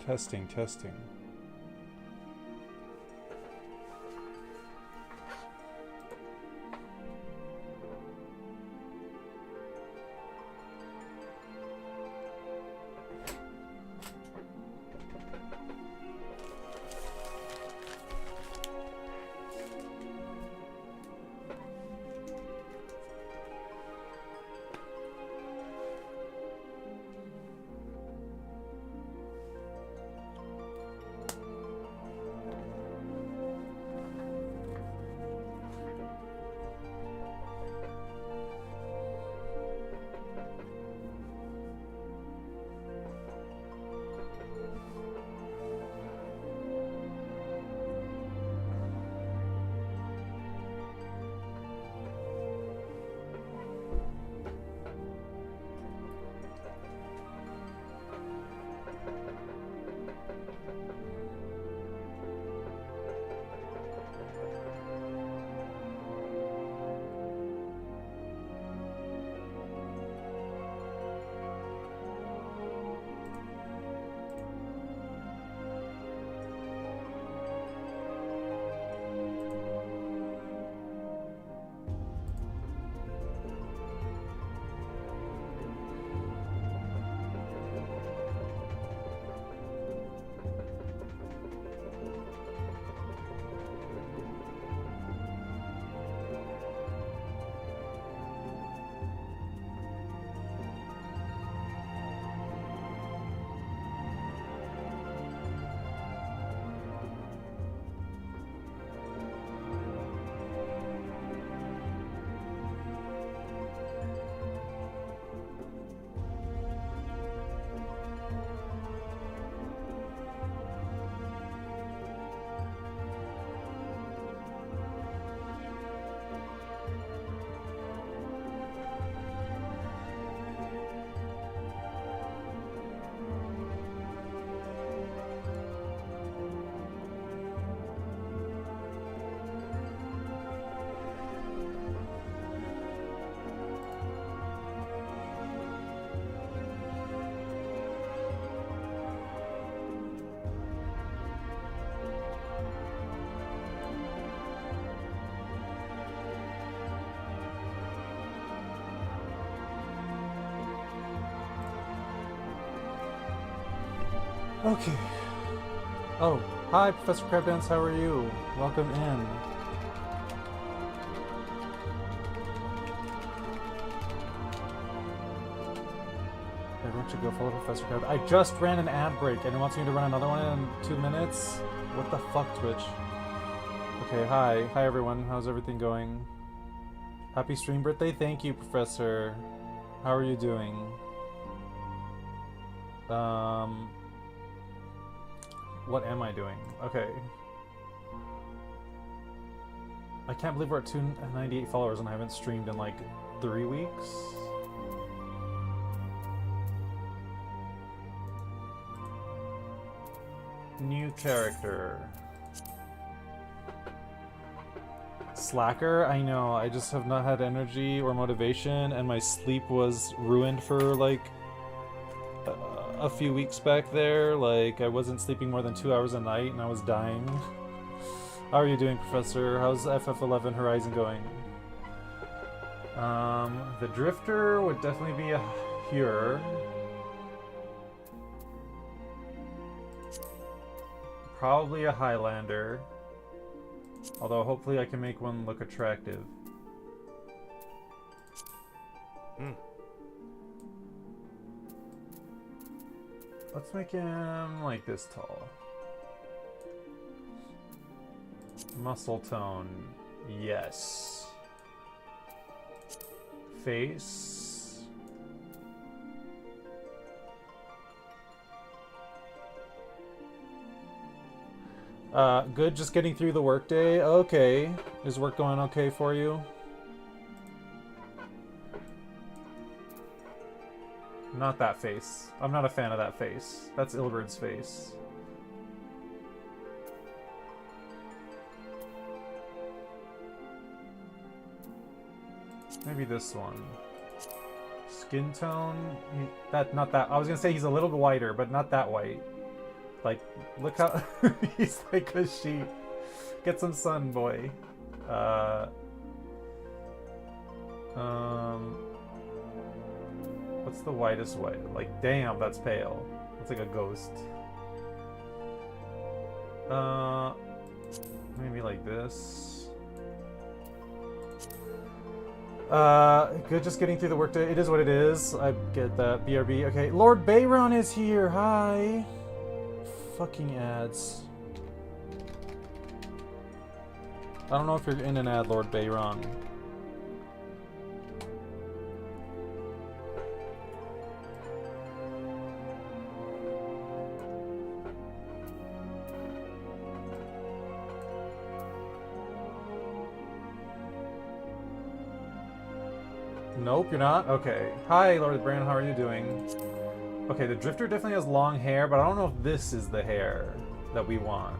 Testing, testing. Okay. Oh, hi, Professor Crabdance. How are you? Welcome in. Everyone should go follow Professor Crab. I just ran an ad break, and it wants me to run another one in 2 minutes. What the fuck, Twitch? Okay, hi. Hi, everyone. How's everything going? Happy stream birthday. Thank you, Professor. How are you doing? What am I doing? Okay. I can't believe we're at 298 followers and I haven't streamed in like 3 weeks. New character. Slacker? I know, I just have not had energy or motivation and my sleep was ruined for like a few weeks back there. Like, I wasn't sleeping more than 2 hours a night and I was dying. How are you doing, Professor? How's FF11 Horizon going? The Drifter would definitely be a Hure. Probably a Highlander. Although hopefully I can make one look attractive. Let's make him like this tall. Muscle tone. Yes. Face. Good, just getting through the workday. Okay. Is work going okay for you? Not that face. I'm not a fan of that face. That's Ilberd's face. Maybe this one. Skin tone. Not that. I was gonna say he's a little bit whiter, but not that white. Like, look how he's like a sheep. Get some sun, boy. What's the whitest white? Like, damn, that's pale. It's like a ghost. Maybe like this. Good, just getting through the workday. It is what it is. I get that. BRB. Okay, Lord Bayron is here. Hi. Fucking ads. I don't know if you're in an ad, Lord Bayron. Nope, you're not? Okay. Hi, Lord Brand, how are you doing? Okay, the Drifter definitely has long hair, but I don't know if this is the hair that we want.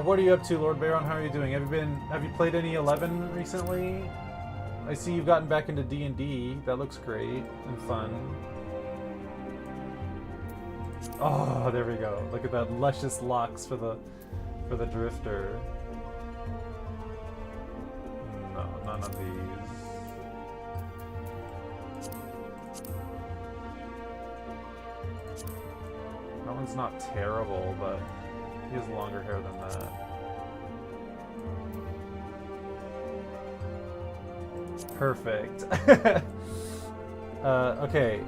What are you up to, Lord Baron? How are you doing? Have you played any 11 recently? I see you've gotten back into D&D. That looks great and fun. Oh, there we go. Look at that luscious locks for the Drifter. No, none of these. That one's not terrible, but he has longer hair than that. Perfect. Okay.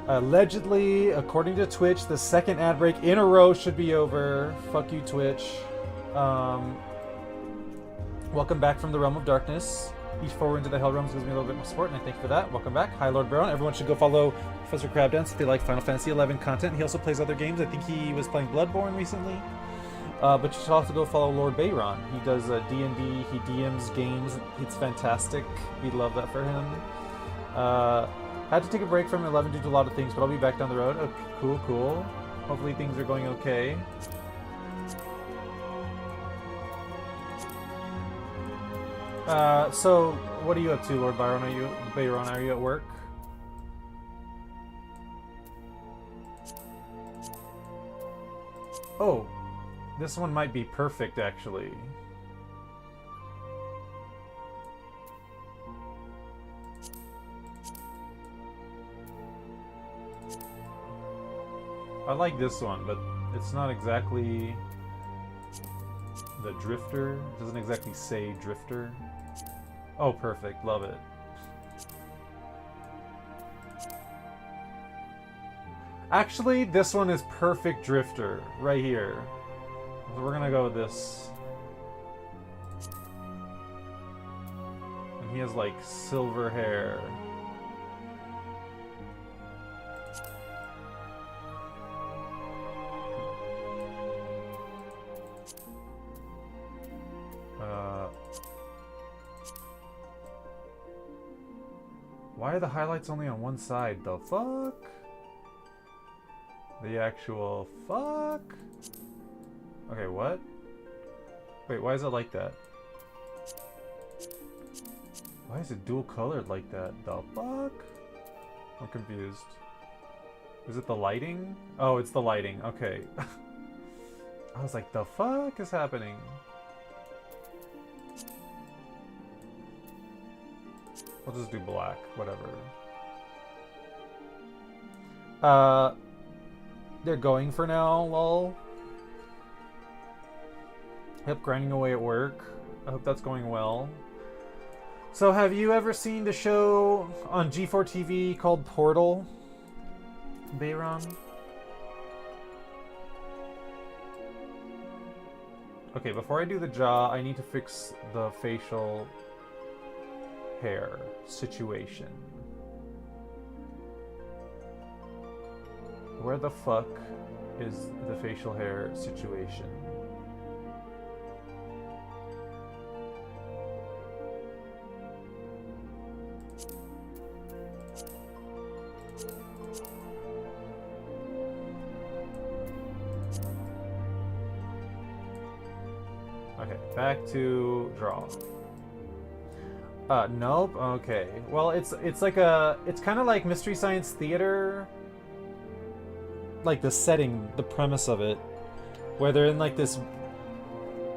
Allegedly, according to Twitch, the second ad break in a row should be over. Fuck you, Twitch. Welcome back from the Realm of Darkness. Each forward into the Hell Realms gives me a little bit more support, and I thank you for that. Welcome back. Hi, Lord Baron. Everyone should go follow Professor Crabdance if they like Final Fantasy XI content. He also plays other games. I think he was playing Bloodborne recently. But you should also go follow Lord Bayron. He does D&D, he DMs games. It's fantastic. We love that for him. Had to take a break from 11 due to a lot of things, but I'll be back down the road. Okay, cool, cool. Hopefully things are going okay. So, what are you up to, Lord Bayron? Are you at work? Oh, this one might be perfect, actually. I like this one, but it's not exactly the Drifter. It doesn't exactly say Drifter. Oh, perfect. Love it. Actually, this one is perfect Drifter, right here. So we're gonna go with this. And he has like silver hair. Why are the highlights only on one side? The fuck? The actual fuck? Okay, what? Wait, why is it like that? Why is it dual colored like that? The fuck? I'm confused. Is it the lighting? Oh, it's the lighting. Okay. I was like, the fuck is happening? We'll just do black, whatever. They're going for now, lol. Yep, grinding away at work. I hope that's going well. So have you ever seen the show on G4TV called Portal? Bayron? Okay, before I do the jaw, I need to fix the facial hair situation. Where the fuck is the facial hair situation? Okay, back to draw. Nope. Okay. Well, it's like it's kind of like Mystery Science Theater. Like the setting, the premise of it, where they're in like this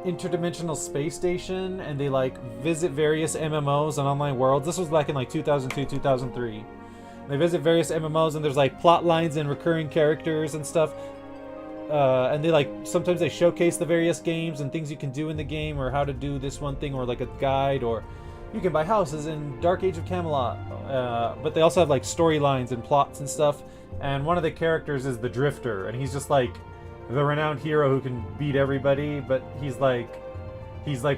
interdimensional space station and they like visit various MMOs and online worlds. This was back in like 2002, 2003. They visit various MMOs and there's like plot lines and recurring characters and stuff. And they like sometimes they showcase the various games and things you can do in the game, or how to do this one thing, or like a guide, or you can buy houses in Dark Age of Camelot. But they also have like storylines and plots and stuff. And one of the characters is the Drifter, and he's just like the renowned hero who can beat everybody, but he's like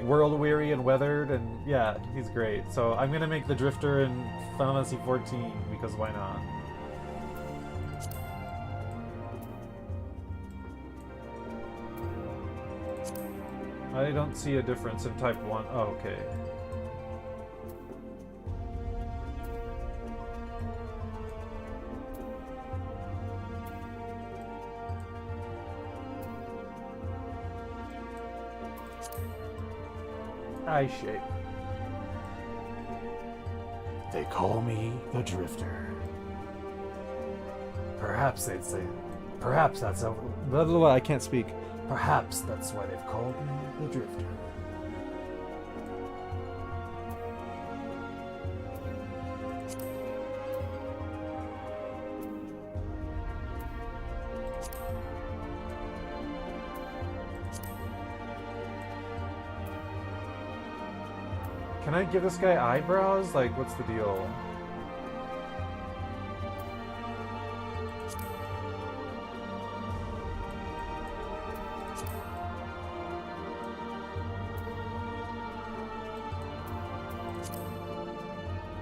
world weary and weathered, and yeah, he's great. So I'm gonna make the Drifter in Final Fantasy XIV because why not? I don't see a difference in Type 1. Oh, okay. Eye shape. They call me the Drifter. Perhaps they'd say, perhaps that's a... Blah, blah, blah, I can't speak. Perhaps that's why they've called me the Drifter. Can I give this guy eyebrows? Like, what's the deal?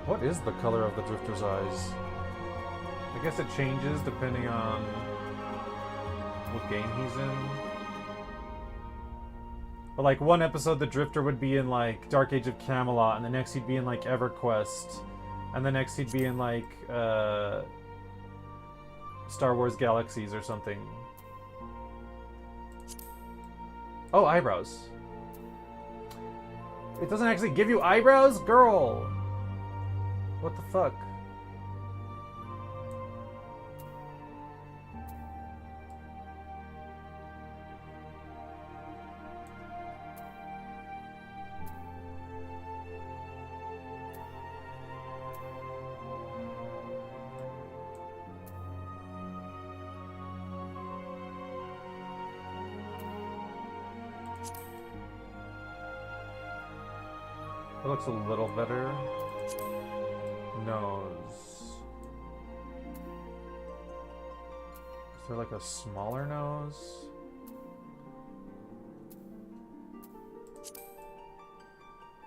What is the color of the Drifter's eyes? I guess it changes depending on what game he's in. But like one episode the Drifter would be in like Dark Age of Camelot, and the next he'd be in like EverQuest, and the next he'd be in like Star Wars Galaxies or something. Oh, eyebrows. It doesn't actually give you eyebrows? Girl! What the fuck? It looks a little better. Nose. Is there like a smaller nose?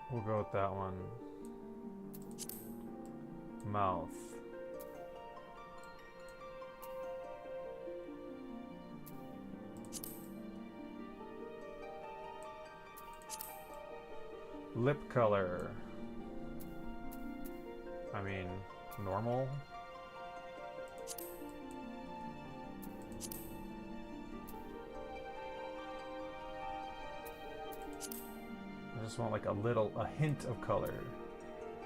We'll go with that one. Mouth. Lip color. I mean, normal. I just want like a hint of color,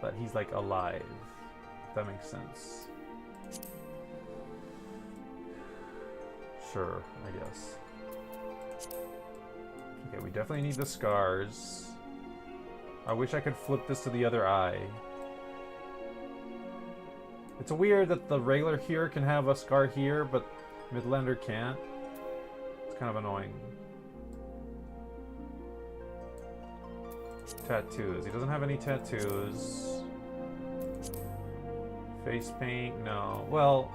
that he's like alive, if that makes sense. Sure, I guess. Okay, we definitely need the scars. I wish I could flip this to the other eye. It's weird that the regular here can have a scar here, but Midlander can't. It's kind of annoying. Tattoos. He doesn't have any tattoos. Face paint? No. Well...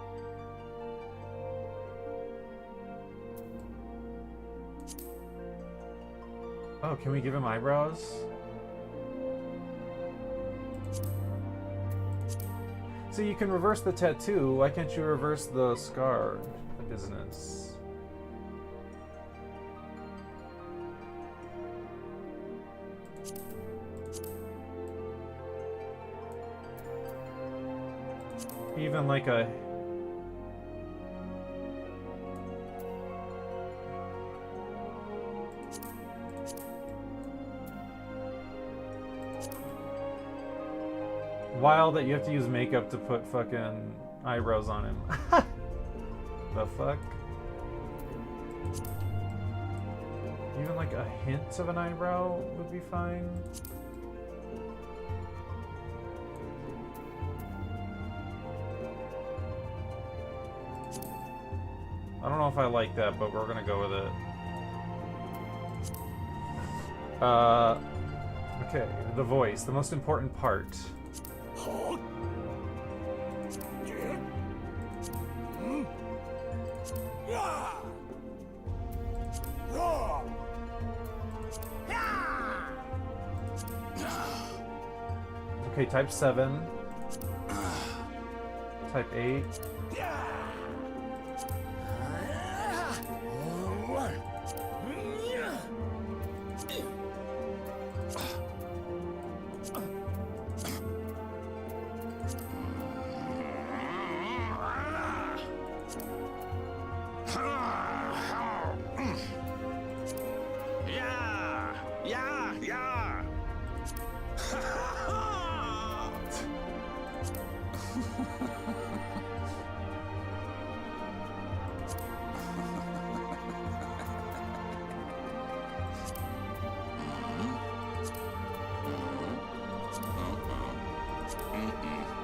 Oh, can we give him eyebrows? So you can reverse the tattoo, why can't you reverse the scar? The business. Even like a... Wild that you have to use makeup to put fucking eyebrows on him. The fuck? Even like a hint of an eyebrow would be fine. I don't know if I like that, but we're gonna go with it. Okay, the voice, the most important part. Okay, type 7. Type 8.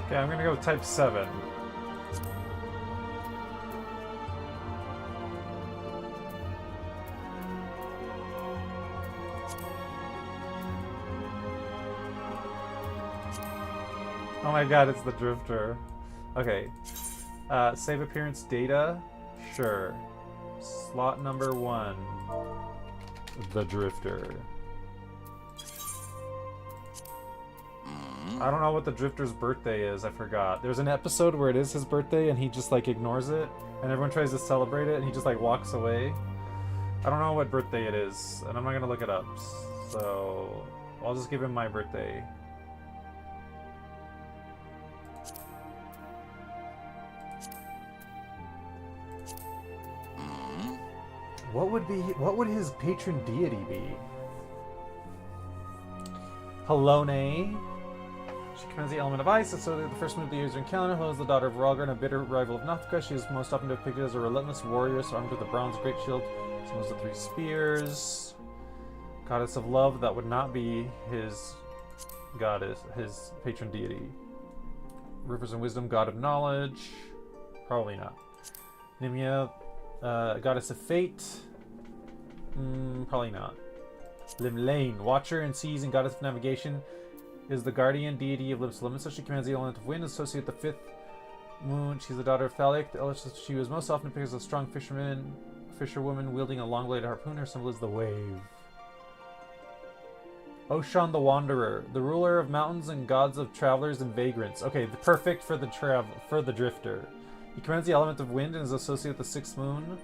Okay, I'm gonna go with type 7. Oh my god, it's the Drifter. Okay. Save appearance data? Sure. Slot number 1. The Drifter. I don't know what the Drifter's birthday is, I forgot. There's an episode where it is his birthday and he just like ignores it, and everyone tries to celebrate it and he just like walks away. I don't know what birthday it is, and I'm not gonna look it up, so I'll just give him my birthday. What would his patron deity be? Halone. She commands the element of ice, so the first moon of the year's encounter. Hello is the daughter of Rhaegar and a bitter rival of Nafka. She is most often depicted as a relentless warrior, surrounded with a bronze great shield, some of the 3 spears. Goddess of love, that would not be his goddess, his patron deity. Rivers and wisdom, god of knowledge. Probably not. Nimia, goddess of fate. Probably not. Limlane, watcher and seas and goddess of navigation, is the guardian deity of Limsalim, so she commands the element of wind, associated with the 5th moon. She's the daughter of Thalic. She was most often depicted as a strong fisherwoman wielding a long-bladed harpoon. Her symbol is the wave. Oshan the Wanderer, the ruler of mountains and gods of travelers and vagrants. Okay, perfect for the Drifter. He commands the element of wind and is associated with the 6th moon.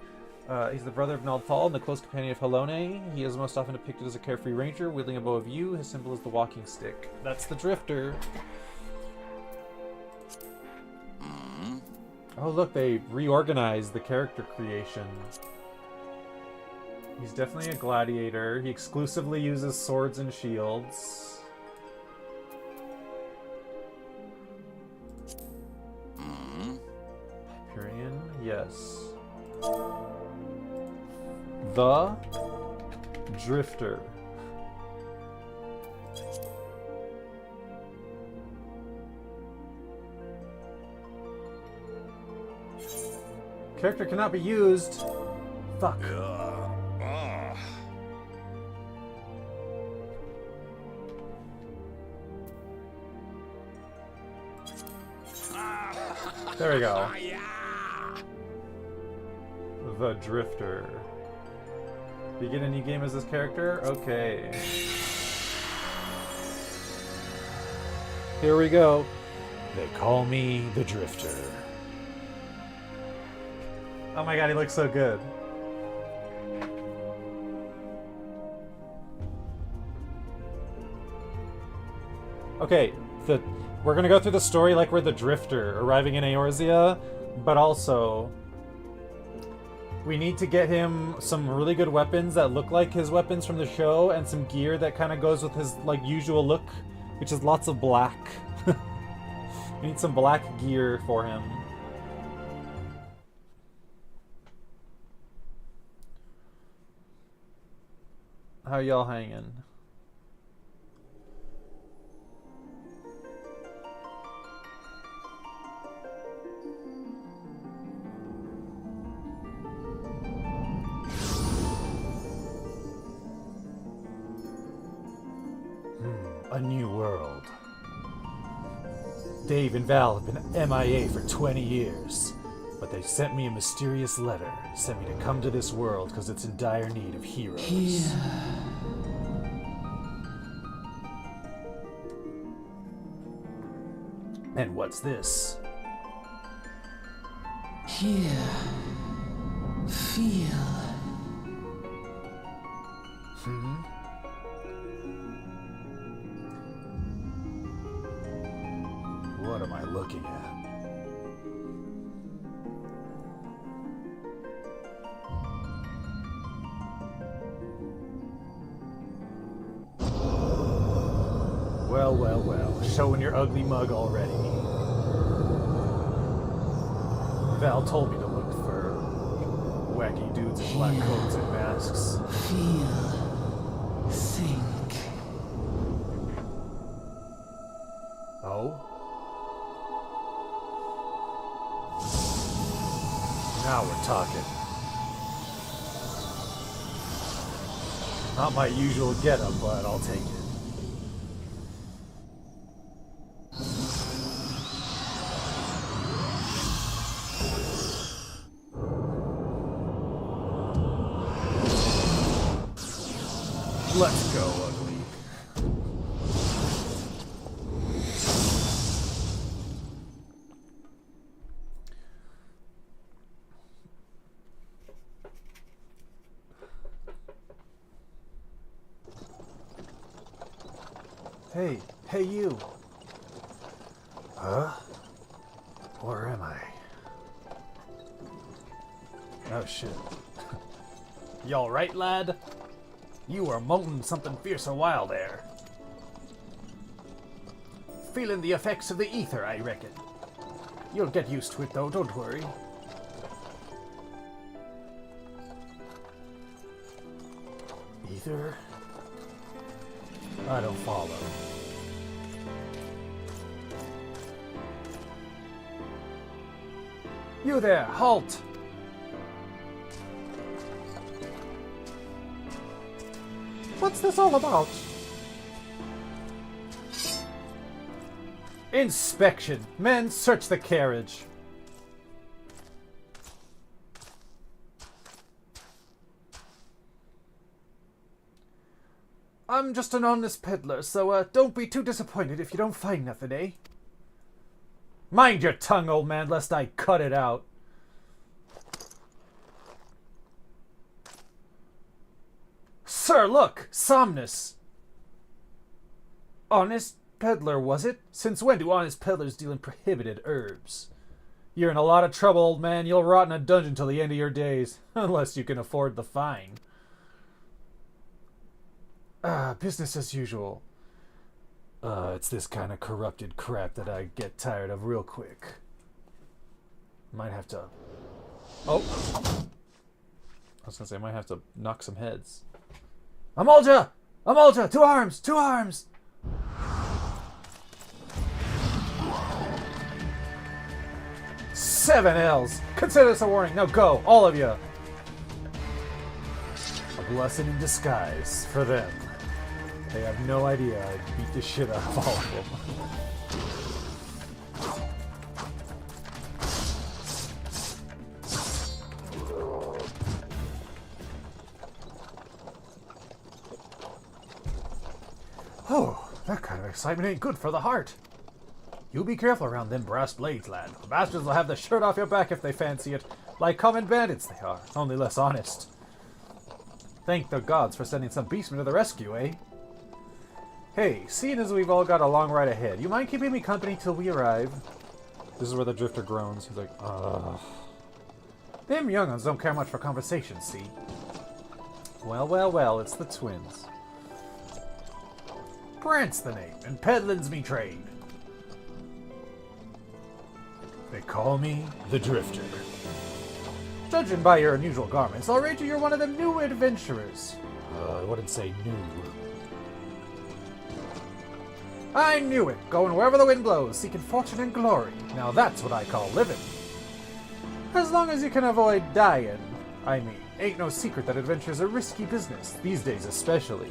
He's the brother of Naldthal and the close companion of Halone. He is most often depicted as a carefree ranger wielding a bow of yew. His symbol is the walking stick. That's the Drifter. Oh look, they reorganized the character creation. He's definitely a gladiator. He exclusively uses swords and shields. Hyperion? Yes. The Drifter. Character cannot be used. Fuck. There we go. The Drifter. Begin a new game as this character? Okay. Here we go. They call me the Drifter. Oh my god, he looks so good. Okay, we're gonna go through the story like we're the Drifter, arriving in Eorzea, but also we need to get him some really good weapons that look like his weapons from the show, and some gear that kind of goes with his like usual look, which is lots of black. We need some black gear for him. How y'all hanging? A new world. Dave and Val have been MIA for 20 years, but they sent me a mysterious letter, sent me to come to this world because it's in dire need of heroes. Here. And what's this? Here. Feel. What am I looking at? Well, well, well. Showing your ugly mug already. Val told me to look for wacky dudes in black coats and masks. Feel. Think. Oh? Now we're talking. Not my usual getup, but I'll take it. Let's go, ugly. Hey you. Huh? Where am I? Oh shit. You alright, lad? You were mounting something fierce a while there. Feeling the effects of the ether, I reckon. You'll get used to it though, don't worry. Ether? I don't follow. You there, halt! What's this all about? Inspection. Men, search the carriage. I'm just an honest peddler, so don't be too disappointed if you don't find nothing, eh? Mind your tongue, old man, lest I cut it out. Sir, look! Somnus! Honest peddler, was it? Since when do honest peddlers deal in prohibited herbs? You're in a lot of trouble, old man. You'll rot in a dungeon till the end of your days. Unless you can afford the fine. Business as usual. It's this kind of corrupted crap that I get tired of real quick. Might have to... Oh! I was gonna say, I might have to knock some heads. Amolja! Amolja! 2 arms! 2 arms! Seven L's! Consider this a warning. Now go, all of you! A blessing in disguise for them. They have no idea I beat the shit out of all of them. Oh, that kind of excitement ain't good for the heart. You be careful around them brass blades, lad. The bastards will have the shirt off your back if they fancy it. Like common bandits they are, only less honest. Thank the gods for sending some beastmen to the rescue, eh? Hey, seeing as we've all got a long ride ahead, you mind keeping me company till we arrive? This is where the drifter groans. He's like, ugh. Them young'uns don't care much for conversation, see? Well, well, well, it's the twins. Grant's the name, and peddling's me trade. They call me the Drifter. Judging by your unusual garments, I'll rate you you're one of the new adventurers. I wouldn't say new. I knew it! Going wherever the wind blows, seeking fortune and glory. Now that's what I call living. As long as you can avoid dying. I mean, ain't no secret that adventure's a risky business, these days especially.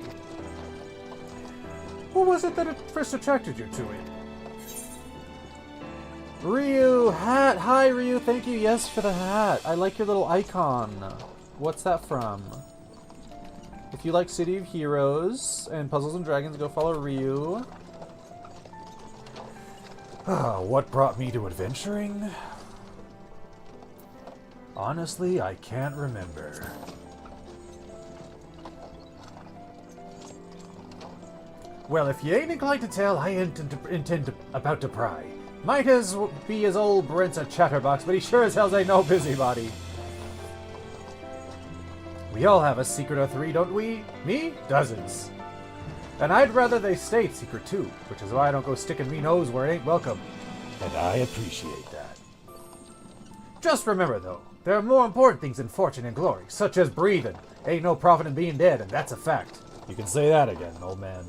What was it that first attracted you to it? Ryu, hat! Hi Ryu, thank you, yes, for the hat. I like your little icon. What's that from? If you like City of Heroes and Puzzles and Dragons, go follow Ryu. What brought me to adventuring? Honestly, I can't remember. Well, if you ain't inclined to tell, I intend about to pry. Might as be as old Brent's a chatterbox, but he sure as hell's ain't no busybody. We all have a secret or three, don't we? Me? Dozens. And I'd rather they stayed secret too, which is why I don't go sticking me nose where it ain't welcome. And I appreciate that. Just remember though, there are more important things than fortune and glory, such as breathing. Ain't no profit in being dead, and that's a fact. You can say that again, old man.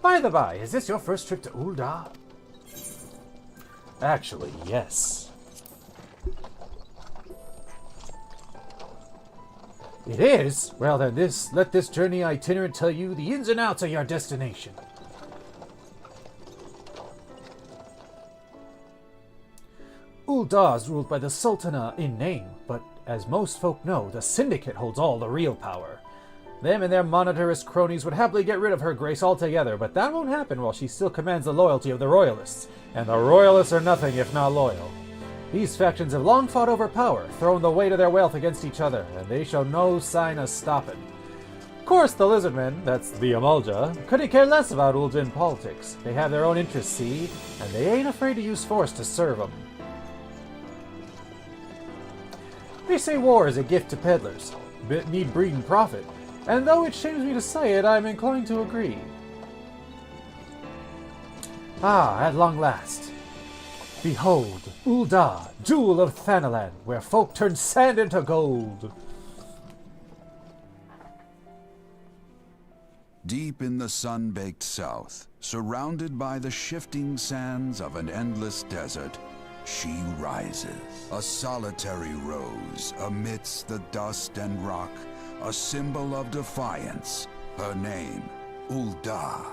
By the by, is this your first trip to Ul'dah? Actually, yes. It is? Well then, let this journey itinerant tell you the ins and outs of your destination. Ul'dah is ruled by the Sultanah in name, but as most folk know, the Syndicate holds all the real power. Them and their monetarist cronies would happily get rid of her grace altogether, but that won't happen while she still commands the loyalty of the Royalists, and the Royalists are nothing if not loyal. These factions have long fought over power, thrown the weight of their wealth against each other, and they show no sign of stopping. Of course, the Lizardmen, that's the Amalja, couldn't care less about Ul'dahn politics. They have their own interests, see, and they ain't afraid to use force to serve them. They say war is a gift to peddlers, need breed and profit, and though it shames me to say it, I'm inclined to agree. Ah, at long last. Behold, Ul'dah, jewel of Thanalan, where folk turn sand into gold. Deep in the sun-baked south, surrounded by the shifting sands of an endless desert, she rises. A solitary rose amidst the dust and rock, a symbol of defiance. Her name, Ul'dah.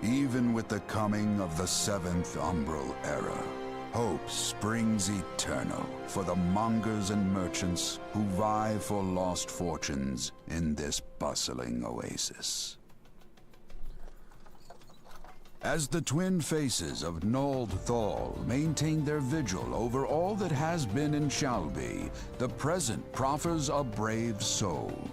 Even with the coming of the seventh umbral era, hope springs eternal for the mongers and merchants who vie for lost fortunes in this bustling oasis. As the twin faces of Nold Thal maintain their vigil over all that has been and shall be, the present proffers a brave soul.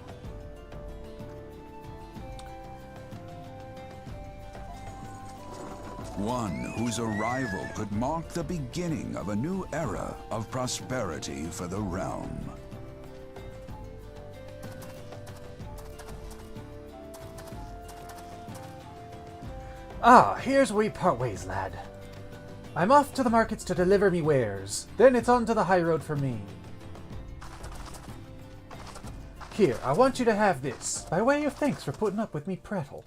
One whose arrival could mark the beginning of a new era of prosperity for the realm. Ah, here's where we part ways, lad. I'm off to the markets to deliver me wares. Then it's on to the high road for me. Here, I want you to have this, by way of thanks for putting up with me prattle.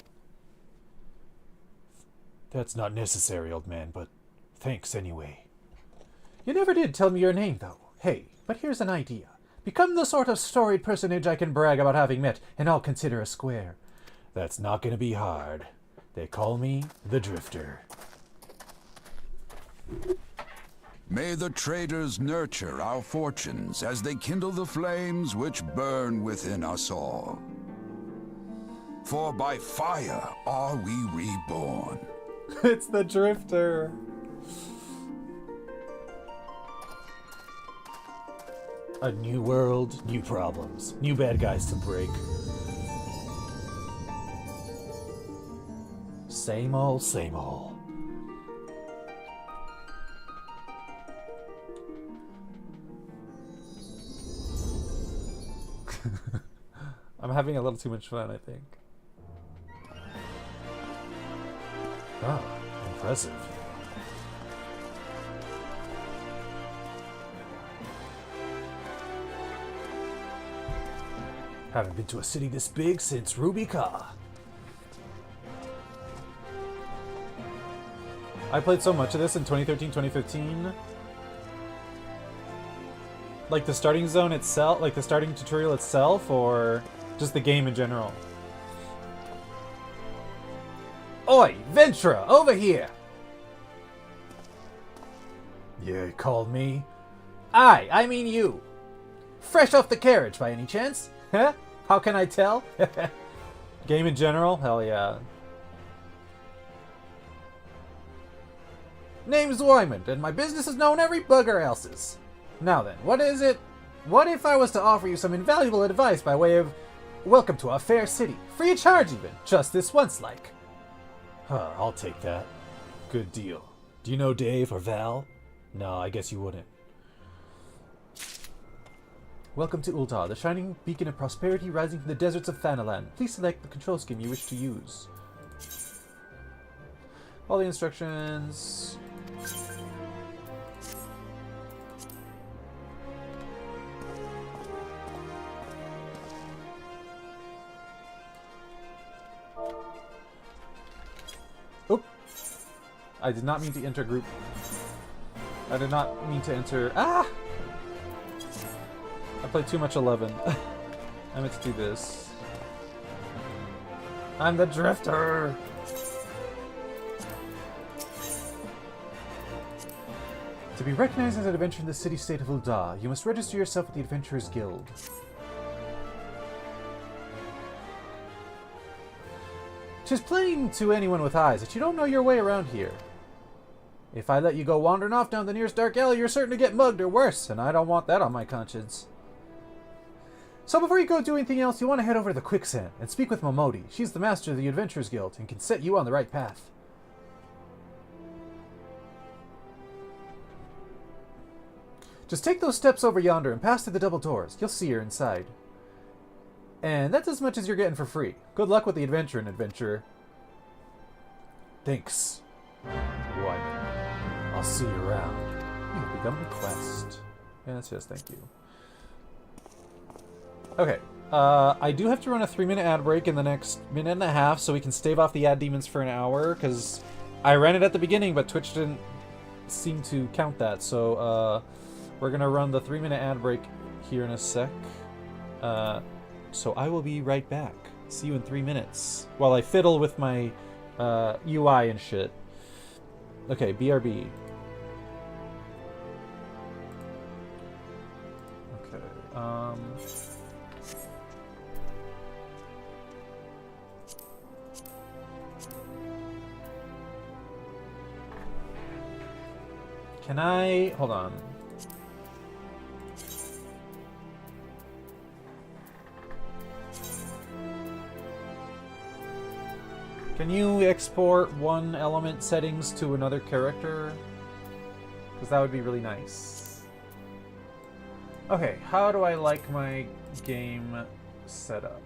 That's not necessary, old man, but thanks anyway. You never did tell me your name, though. Hey, but here's an idea. Become the sort of storied personage I can brag about having met, and I'll consider a square. That's not gonna be hard. They call me the Drifter. May the traders nurture our fortunes as they kindle the flames which burn within us all. For by fire are we reborn. It's the Drifter. A new world, new problems, new bad guys to break. Same old, same old. I'm having a little too much fun, I think. Oh, impressive. Haven't been to a city this big since Ruby Ka. I played so much of this in 2013, 2015. Like the starting zone itself, like the starting tutorial itself, or just the game in general? Oi, Ventura, over here! You called me? I mean you. Fresh off the carriage, by any chance? Huh? How can I tell? Game in general? Hell yeah. Name's Wyman, and my business is known every bugger else's. Now then, what is it? What if I was to offer you some invaluable advice by way of welcome to our fair city? Free of charge even, just this once like. I'll take that. Good deal. Do you know Dave or Val? No, I guess you wouldn't. Welcome to Ultar, the shining beacon of prosperity rising from the deserts of Thanalan. Please select the control scheme you wish to use. All the instructions. Oop! I did not mean to enter group. I did not mean to enter. Ah! I played too much 11. I meant to do this. I'm the drifter! To be recognized as an adventurer in the city-state of Ul'dah, you must register yourself with the Adventurers Guild. Tis plain to anyone with eyes that you don't know your way around here. If I let you go wandering off down the nearest dark alley, you're certain to get mugged or worse, and I don't want that on my conscience. So before you go do anything else, you want to head over to the Quicksand and speak with Momodi. She's the master of the Adventurers Guild and can set you on the right path. Just take those steps over yonder and pass through the double doors. You'll see her inside. And that's as much as you're getting for free. Good luck with the adventure and adventurer. Thanks. Wyman. I'll see you around. You have begun the quest. And it says thank you. Okay. I do have to run a 3-minute ad break in the next minute and a half so we can stave off the ad demons for an hour, because I ran it at the beginning, but Twitch didn't seem to count that. So, we're going to run the 3-minute ad break here in a sec. So I will be right back. See you in 3 minutes. While I fiddle with my UI and shit. Okay, BRB. Okay, Can I... Hold on. Can you export one element settings to another character? Because that would be really nice. Okay, how do I like my game setup?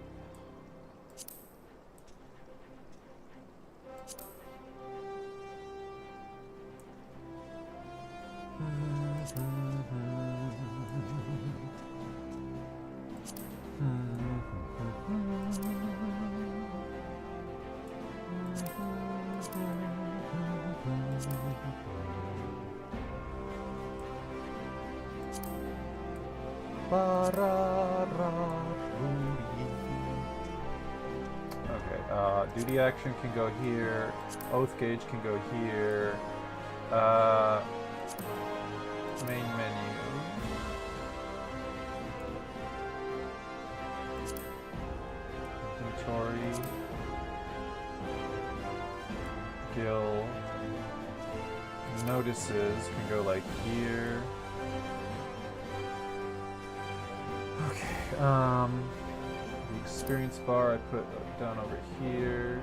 Okay, duty action can go here, oath gauge can go here, main menu. Inventory. Skill. Notices can go like here. Okay, the experience bar I put down over here.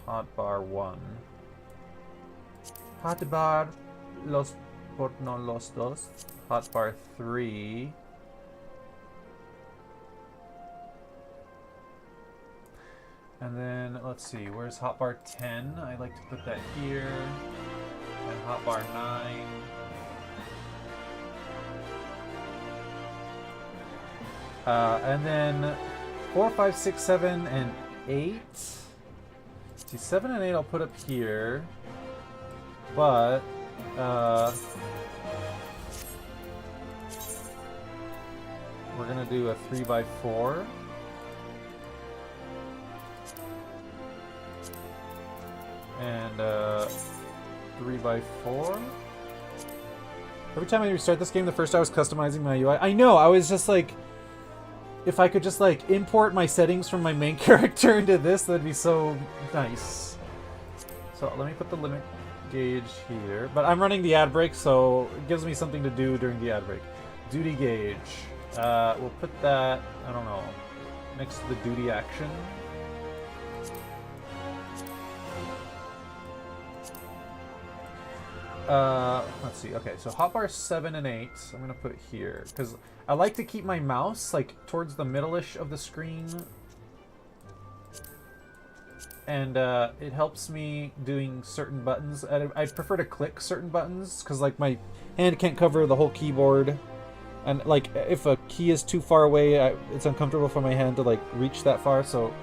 Hotbar 1. Hotbar los por no los dos. Hotbar 3. And then, let's see, where's hotbar 10? I like to put that here. And hotbar 9. And then 4, 5, 6, 7, and 8. See, 7 and 8 I'll put up here. But, we're gonna do a 3x4. And 3x4. Every time I restart this game, the first I was customizing my UI. I know, I was just like, if I could just like import my settings from my main character into this, that'd be so nice. So let me put the limit gauge here. But I'm running the ad break, so it gives me something to do during the ad break. Duty gauge. We'll put that, I don't know, next to the duty action. Let's see. Okay, so hotbar 7 and 8, I'm gonna put here because I like to keep my mouse like towards the middle-ish of the screen, and it helps me doing certain buttons. I prefer to click certain buttons because like my hand can't cover the whole keyboard, and like if a key is too far away, it's uncomfortable for my hand to like reach that far. So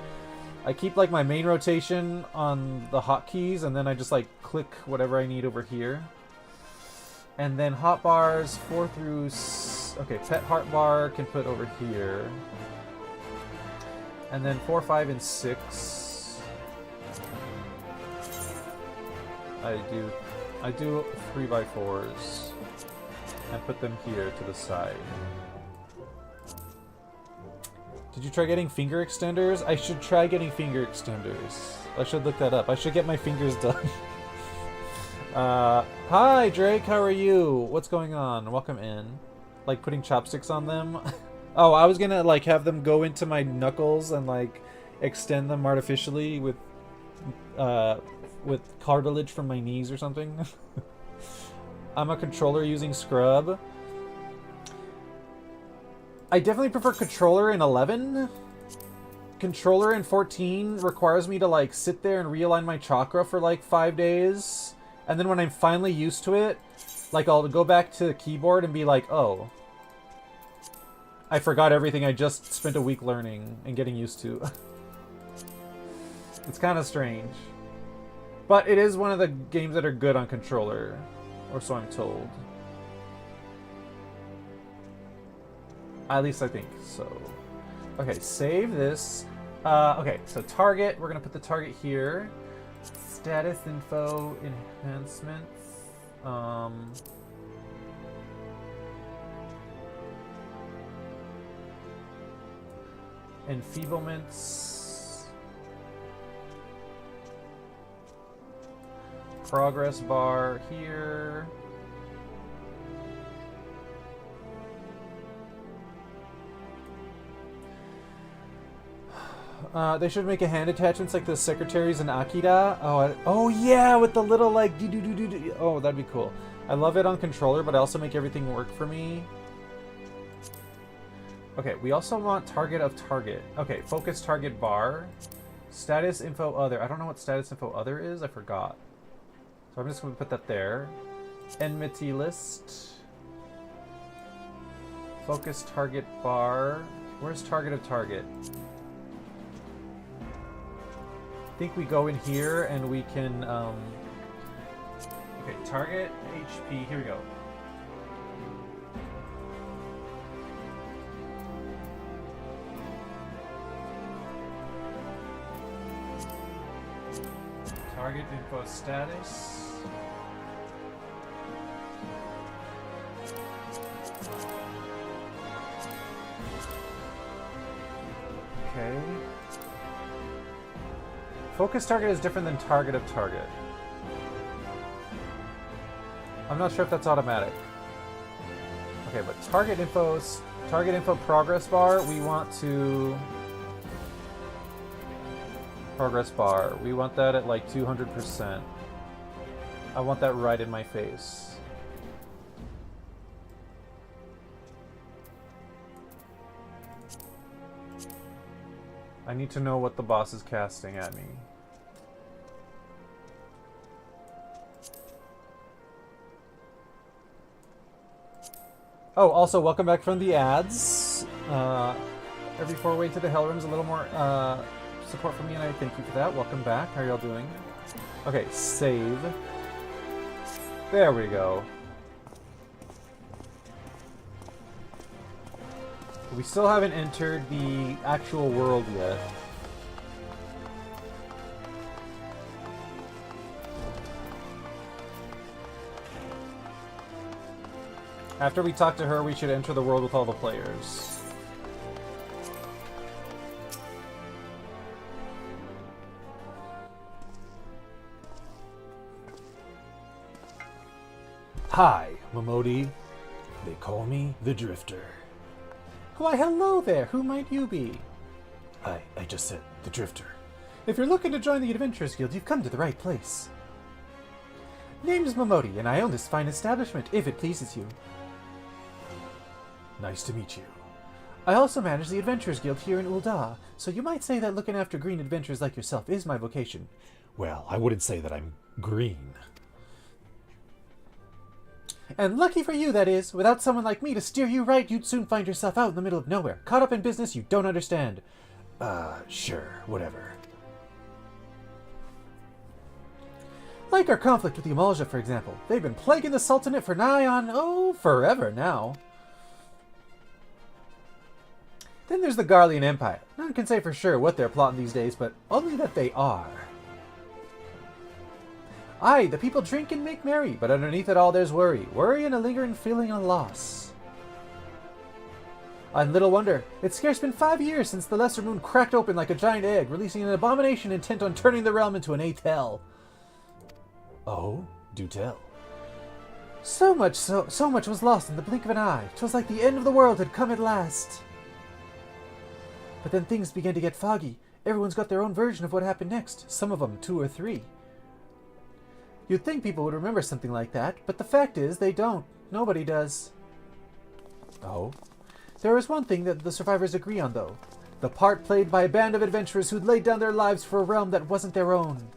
I keep like my main rotation on the hotkeys, and then I just like click whatever I need over here. And then hotbars 4 through... Okay, pet hotbar can put over here. And then 4, 5, and 6. I do 3x4s. And put them here to the side. Did you try getting finger extenders? I should try getting finger extenders. I should look that up. I should get my fingers done. Hi Drake, how are you? What's going on? Welcome in. Like putting chopsticks on them? Oh, I was gonna like have them go into my knuckles and like extend them artificially with cartilage from my knees or something. I'm a controller using Scrub. I definitely prefer controller in 11. Controller in 14 requires me to like sit there and realign my chakra for like 5 days. And then when I'm finally used to it, like I'll go back to the keyboard and be like, oh, I forgot everything I just spent a week learning and getting used to. It's kind of strange. But it is one of the games that are good on controller, or so I'm told. At least I think so. Okay, save this. Okay, so target, we're gonna put the target here. Status info enhancements. Enfeeblements. Progress bar here. They should make a hand attachments like the secretaries in Akira. Oh yeah, with the little like do do do do do. Oh, that'd be cool. I love it on controller, but I also make everything work for me. Okay, we also want target of target. Okay, focus target bar. Status info other. I don't know what status info other is. I forgot. So I'm just going to put that there. Enmity list. Focus target bar. Where's target of target? I think we go in here and we can, okay, target HP, here we go. Target info status. Okay. Focus target is different than target of target. I'm not sure if that's automatic. Okay, but target info progress bar, we want to... Progress bar, we want that at like 200%. I want that right in my face. I need to know what the boss is casting at me. Oh, also, welcome back from the ads. Every 4-way to the Hell Room's a little more support from me, and I thank you for that. Welcome back. How are y'all doing? Okay, save. There we go. We still haven't entered the actual world yet. After we talk to her, we should enter the world with all the players. Hi, Momodi. They call me the Drifter. Why, hello there. Who might you be? I just said the Drifter. If you're looking to join the Adventurers Guild, you've come to the right place. Name's Momodi, and I own this fine establishment, if it pleases you. Nice to meet you. I also manage the Adventurers Guild here in Ul'dah, so you might say that looking after green adventurers like yourself is my vocation. Well, I wouldn't say that I'm green. And lucky for you, that is. Without someone like me to steer you right, you'd soon find yourself out in the middle of nowhere, caught up in business you don't understand. Sure, whatever. Like our conflict with the Amalja, for example. They've been plaguing the Sultanate for nigh on, forever now. Then there's the Garlean Empire. None can say for sure what they're plotting these days, but only that they are. Aye, the people drink and make merry, but underneath it all there's worry. Worry and a lingering feeling of loss. And little wonder, it's scarce been 5 years since the Lesser Moon cracked open like a giant egg, releasing an abomination intent on turning the realm into an 8th hell. Oh, do tell. So much was lost in the blink of an eye. 'Twas like the end of the world had come at last. But then things began to get foggy. Everyone's got their own version of what happened next. Some of them 2 or 3. You'd think people would remember something like that, but the fact is, they don't. Nobody does. Oh? There is one thing that the survivors agree on, though. The part played by a band of adventurers who'd laid down their lives for a realm that wasn't their own.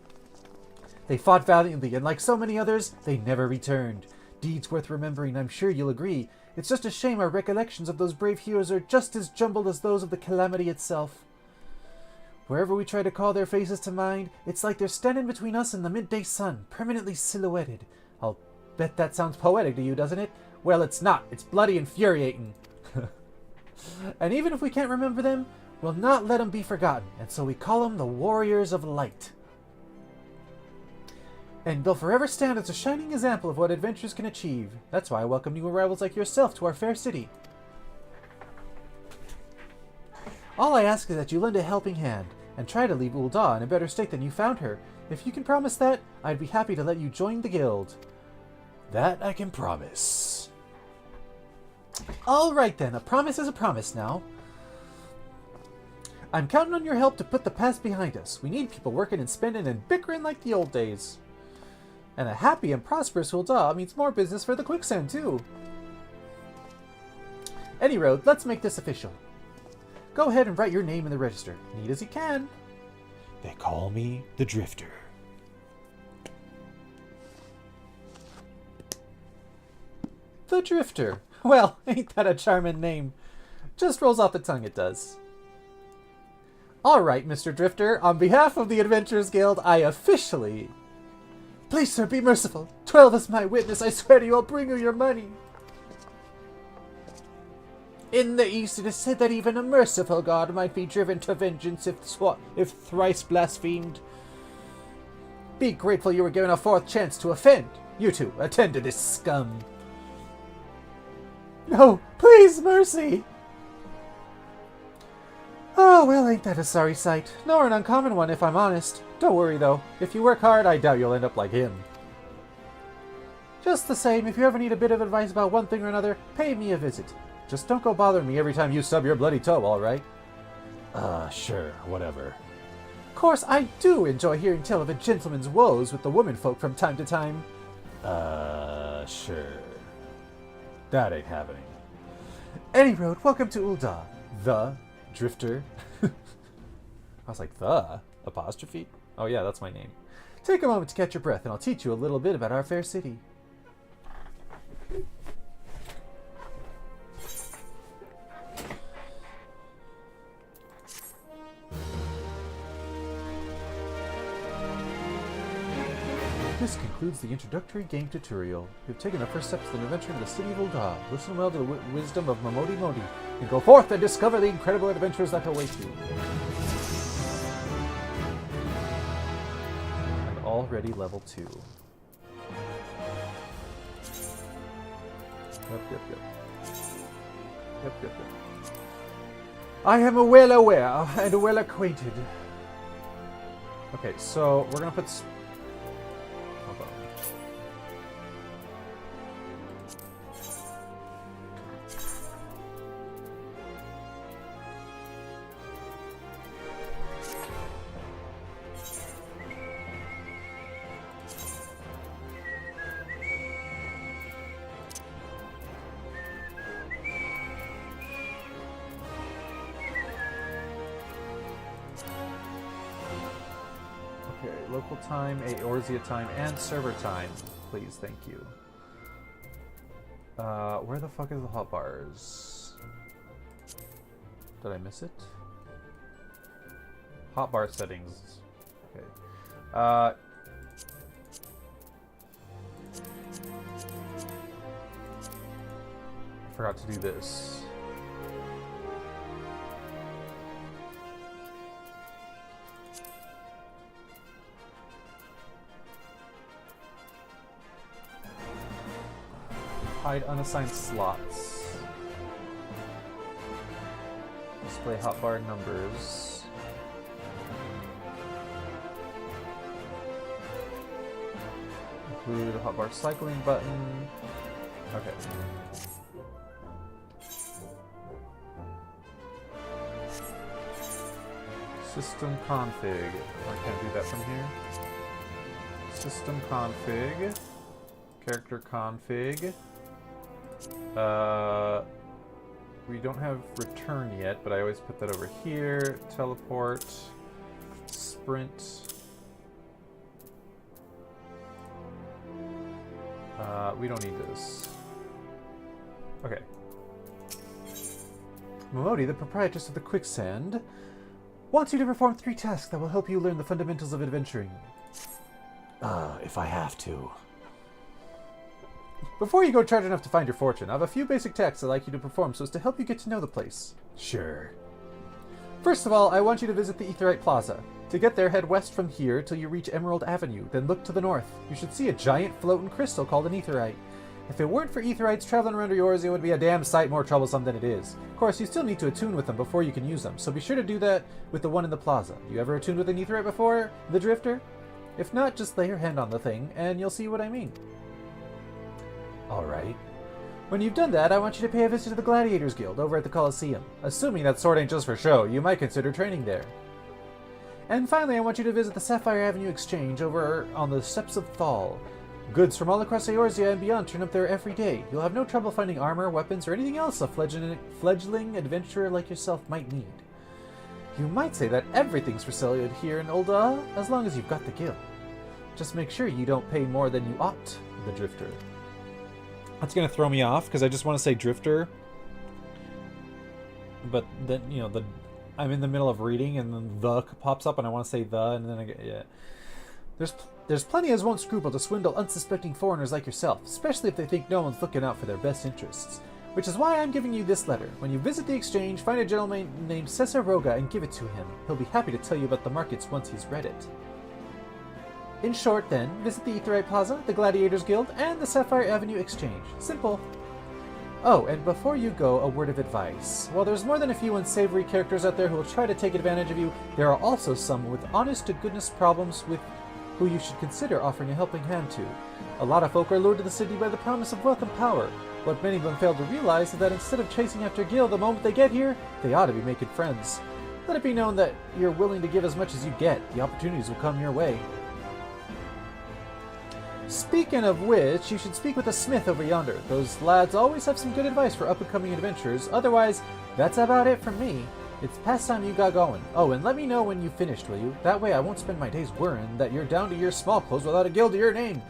They fought valiantly, and like so many others, they never returned. Deeds worth remembering, I'm sure you'll agree. It's just a shame our recollections of those brave heroes are just as jumbled as those of the calamity itself. Wherever we try to call their faces to mind, it's like they're standing between us and the midday sun, permanently silhouetted. I'll bet that sounds poetic to you, doesn't it? Well, it's not. It's bloody infuriating. And even if we can't remember them, we'll not let them be forgotten, and so we call them the Warriors of Light. And they'll forever stand as a shining example of what adventurers can achieve. That's why I welcome new arrivals like yourself to our fair city. All I ask is that you lend a helping hand, and try to leave Ul'dah in a better state than you found her. If you can promise that, I'd be happy to let you join the guild. That I can promise. Alright then, a promise is a promise now. I'm counting on your help to put the past behind us. We need people working and spending and bickering like the old days. And a happy and prosperous Ul'dah means more business for the Quicksand, too. Any road, let's make this official. Go ahead and write your name in the register. Neat as you can. They call me the Drifter. The Drifter. Well, ain't that a charming name? Just rolls off the tongue, it does. Alright, Mr. Drifter, on behalf of the Adventurers Guild, I officially... Please, sir, be merciful. 12 is my witness. I swear to you, I'll bring you your money. In the East, it is said that even a merciful god might be driven to vengeance if thrice blasphemed. Be grateful you were given a 4th chance to offend. You two, attend to this scum. No, please, mercy! Oh, well, ain't that a sorry sight. Nor an uncommon one, if I'm honest. Don't worry, though. If you work hard, I doubt you'll end up like him. Just the same, if you ever need a bit of advice about one thing or another, pay me a visit. Just don't go bothering me every time you stub your bloody toe, alright? Sure, whatever. Of course, I do enjoy hearing tell of a gentleman's woes with the womenfolk from time to time. Sure. That ain't happening. Any road, welcome to Ul'dah, the Drifter. I was like, the? Apostrophe? Oh yeah, that's my name. Take a moment to catch your breath, and I'll teach you a little bit about our fair city. This concludes the introductory game tutorial. We've taken our first steps in adventuring the city of Ul'dah. Listen well to the wisdom of Momodi Modi, and go forth and discover the incredible adventures that await you. I'm already level 2. Yep. I am well aware and well acquainted. Okay, so we're gonna put... Hold on. Okay, local time, Eorzea time, and server time. Please, thank you. Where the fuck is the hotbars? Did I miss it? Hotbar settings. Okay. I forgot to do this. Hide unassigned slots. Display hotbar numbers. Include a hotbar cycling button. Okay. System config. I can't do that from here. System config. Character config. We don't have return yet, but I always put that over here. Teleport. Sprint. We don't need this. Okay. Momodi, the proprietress of the Quicksand, wants you to perform 3 tasks that will help you learn the fundamentals of adventuring. If I have to. Before you go charging off to find your fortune, I have a few basic tasks I'd like you to perform so as to help you get to know the place. Sure. First of all, I want you to visit the Aetheryte Plaza. To get there, head west from here till you reach Emerald Avenue, then look to the north. You should see a giant floating crystal called an Aetheryte. If it weren't for Aetherites, traveling around Eorzea would be a damn sight more troublesome than it is. Of course, you still need to attune with them before you can use them, so be sure to do that with the one in the plaza. You ever attuned with an Aetherite before, the Drifter? If not, just lay your hand on the thing, and you'll see what I mean. Alright. When you've done that, I want you to pay a visit to the Gladiators Guild over at the Colosseum. Assuming that sword ain't just for show, you might consider training there. And finally, I want you to visit the Sapphire Avenue Exchange over on the Steps of Thal. Goods from all across Eorzea and beyond turn up there every day. You'll have no trouble finding armor, weapons, or anything else a fledgling adventurer like yourself might need. You might say that everything's for sale here in Ul'dah, as long as you've got the guild. Just make sure you don't pay more than you ought, the Drifter. That's gonna throw me off, because I just want to say Drifter. But then, you know, I'm in the middle of reading, and then the pops up, and I want to say the, and then I get, yeah. There's plenty as won't scruple to swindle unsuspecting foreigners like yourself, especially if they think no one's looking out for their best interests. Which is why I'm giving you this letter. When you visit the exchange, find a gentleman named Cesar Roga and give it to him. He'll be happy to tell you about the markets once he's read it. In short, then, visit the Aetheryte Plaza, the Gladiators Guild, and the Sapphire Avenue Exchange. Simple. Oh, and before you go, a word of advice. While there's more than a few unsavory characters out there who will try to take advantage of you, there are also some with honest-to-goodness problems with who you should consider offering a helping hand to. A lot of folk are lured to the city by the promise of wealth and power. What many of them fail to realize is that instead of chasing after gil the moment they get here, they ought to be making friends. Let it be known that you're willing to give as much as you get. The opportunities will come your way. Speaking of which, you should speak with a smith over yonder. Those lads always have some good advice for up-and-coming adventurers. Otherwise, that's about it from me. It's past time you got going. Oh, and let me know when you finished, will you? That way I won't spend my days worrying that you're down to your small clothes without a guild to your name.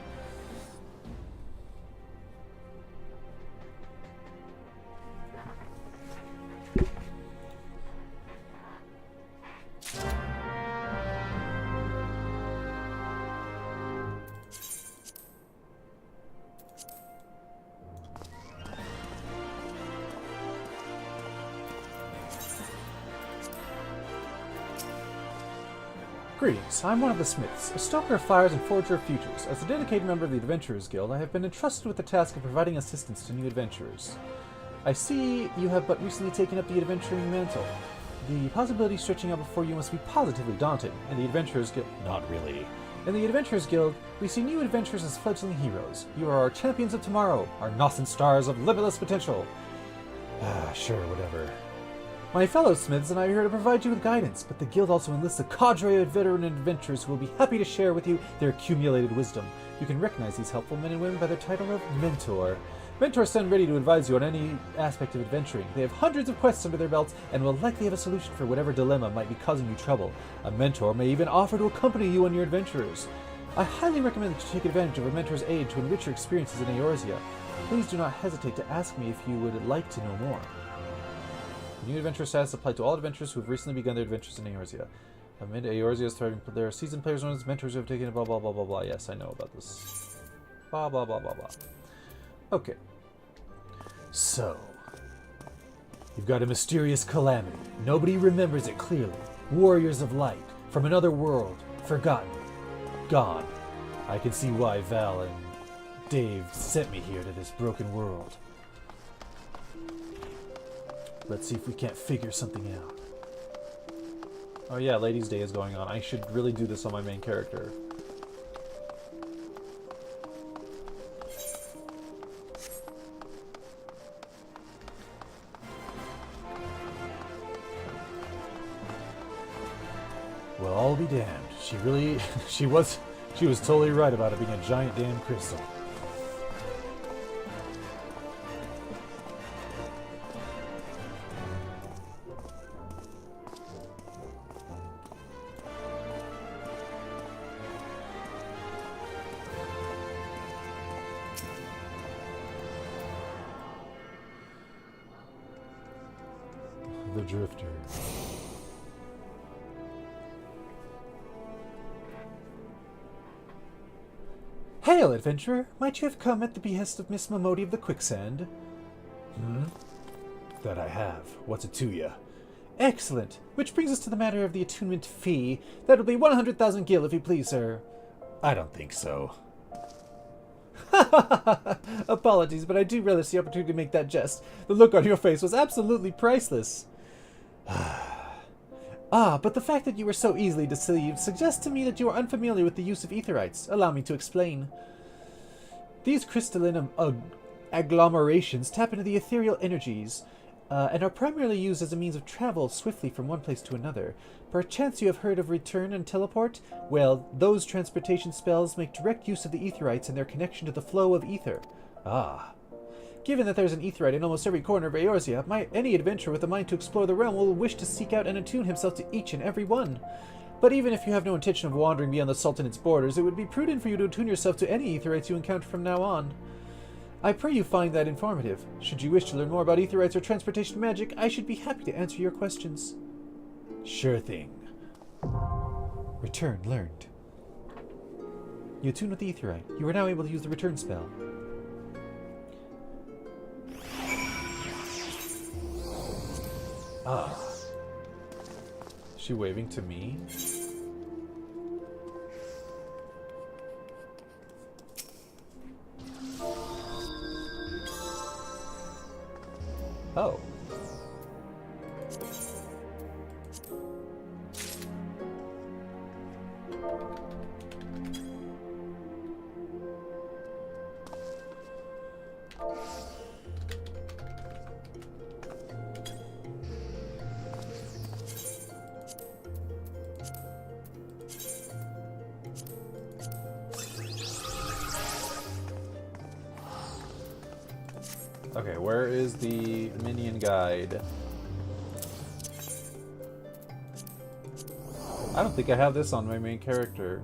Greetings, I'm one of the smiths, a stoker of fires and forger of futures. As a dedicated member of the Adventurers Guild, I have been entrusted with the task of providing assistance to new adventurers. I see you have but recently taken up the adventuring mantle. The possibilities stretching out before you must be positively daunting. In the Adventurers Guild... Not really. In the Adventurers Guild, we see new adventurers as fledgling heroes. You are our champions of tomorrow, our nascent stars of limitless potential. Sure, whatever. My fellow smiths and I are here to provide you with guidance, but the guild also enlists a cadre of veteran adventurers who will be happy to share with you their accumulated wisdom. You can recognize these helpful men and women by their title of Mentor. Mentors stand ready to advise you on any aspect of adventuring. They have hundreds of quests under their belts and will likely have a solution for whatever dilemma might be causing you trouble. A mentor may even offer to accompany you on your adventures. I highly recommend that you take advantage of a mentor's aid to enrich your experiences in Eorzea. Please do not hesitate to ask me if you would like to know more. New adventure status applied to all adventurers who have recently begun their adventures in Eorzea. Amid Eorzea's thriving, there are seasoned players known as mentors who have taken blah blah blah blah blah. Yes, I know about this. Blah blah blah blah blah. Okay. So, you've got a mysterious calamity. Nobody remembers it clearly. Warriors of light, from another world, forgotten, gone. I can see why Val and Dave sent me here to this broken world. Let's see if we can't figure something out. Oh yeah, Ladies' Day is going on. I should really do this on my main character. Well, I'll be damned. She was totally right about it being a giant damn crystal. The Drifter. Hail, adventurer! Might you have come at the behest of Miss Momodi of the Quicksand? That I have. What's it to ya? Excellent! Which brings us to the matter of the attunement fee. That'll be 100,000 gil, if you please, sir. I don't think so. Apologies, but I do relish the opportunity to make that jest. The look on your face was absolutely priceless. But the fact that you were so easily deceived suggests to me that you are unfamiliar with the use of etherites. Allow me to explain. These crystalline agglomerations tap into the ethereal energies and are primarily used as a means of travel swiftly from one place to another. Perchance you have heard of return and teleport? Well, those transportation spells make direct use of the etherites and their connection to the flow of ether. Given that there's an aetherite in almost every corner of Eorzea, any adventurer with a mind to explore the realm will wish to seek out and attune himself to each and every one. But even if you have no intention of wandering beyond the Sultanate's borders, it would be prudent for you to attune yourself to any aetherites you encounter from now on. I pray you find that informative. Should you wish to learn more about aetherites or transportation magic, I should be happy to answer your questions. Sure thing. Return learned. You attune with the aetherite. You are now able to use the return spell. Is she waving to me? Oh. Okay, where is the minion guide? I don't think I have this on my main character.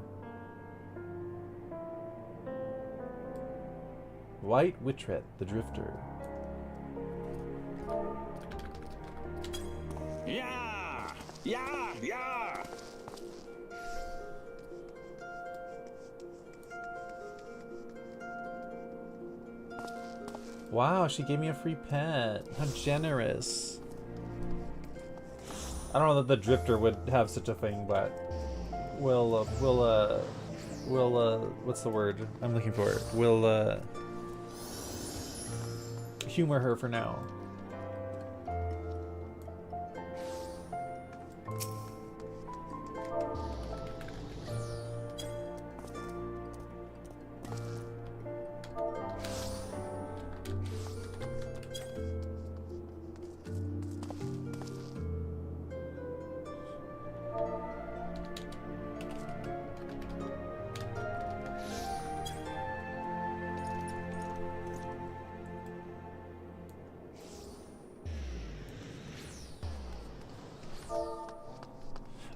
White Witchret, the Drifter. Yeah! Yeah! Yeah! Wow, she gave me a free pet. How generous. I don't know that the Drifter would have such a thing, but we'll what's the word I'm looking for? We'll humor her for now.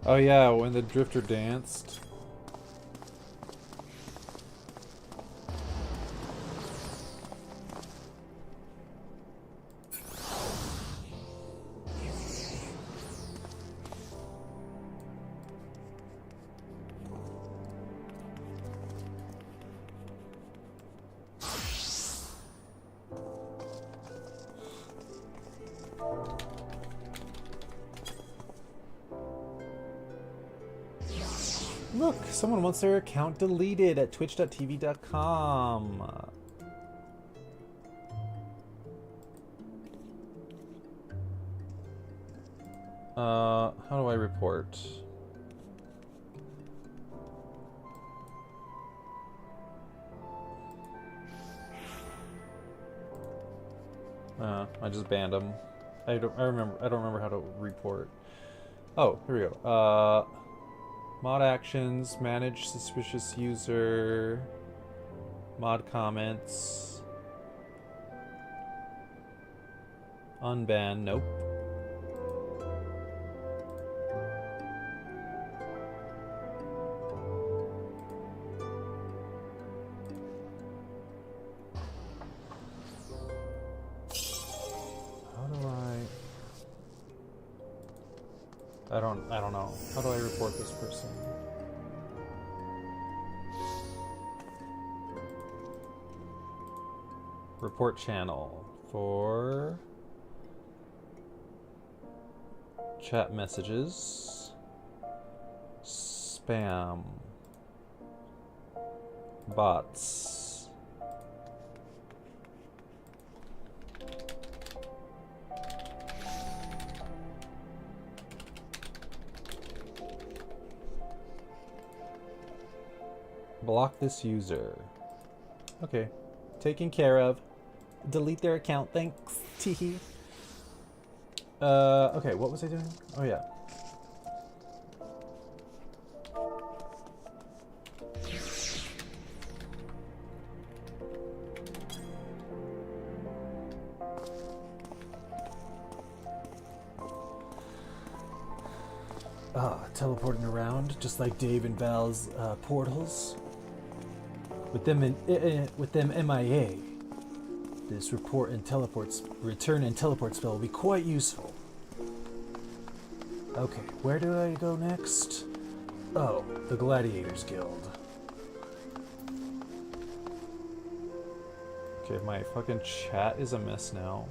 Oh yeah, when the Drifter danced. Look, someone wants their account deleted at twitch.tv.com. How do I report? I just banned him. I don't remember how to report. Oh, here we go. Mod actions, manage suspicious user, mod comments, unban, nope. I don't know. How do I report this person? Report channel for chat messages, spam, bots. Block this user. Okay. Taken care of. Delete their account, thanks. Teehee. Okay, what was I doing? Oh yeah. Teleporting around, just like Dave and Val's portals. With them MIA, this return and teleport spell will be quite useful. Okay, where do I go next? Oh, the Gladiators Guild. Okay, my fucking chat is a mess now.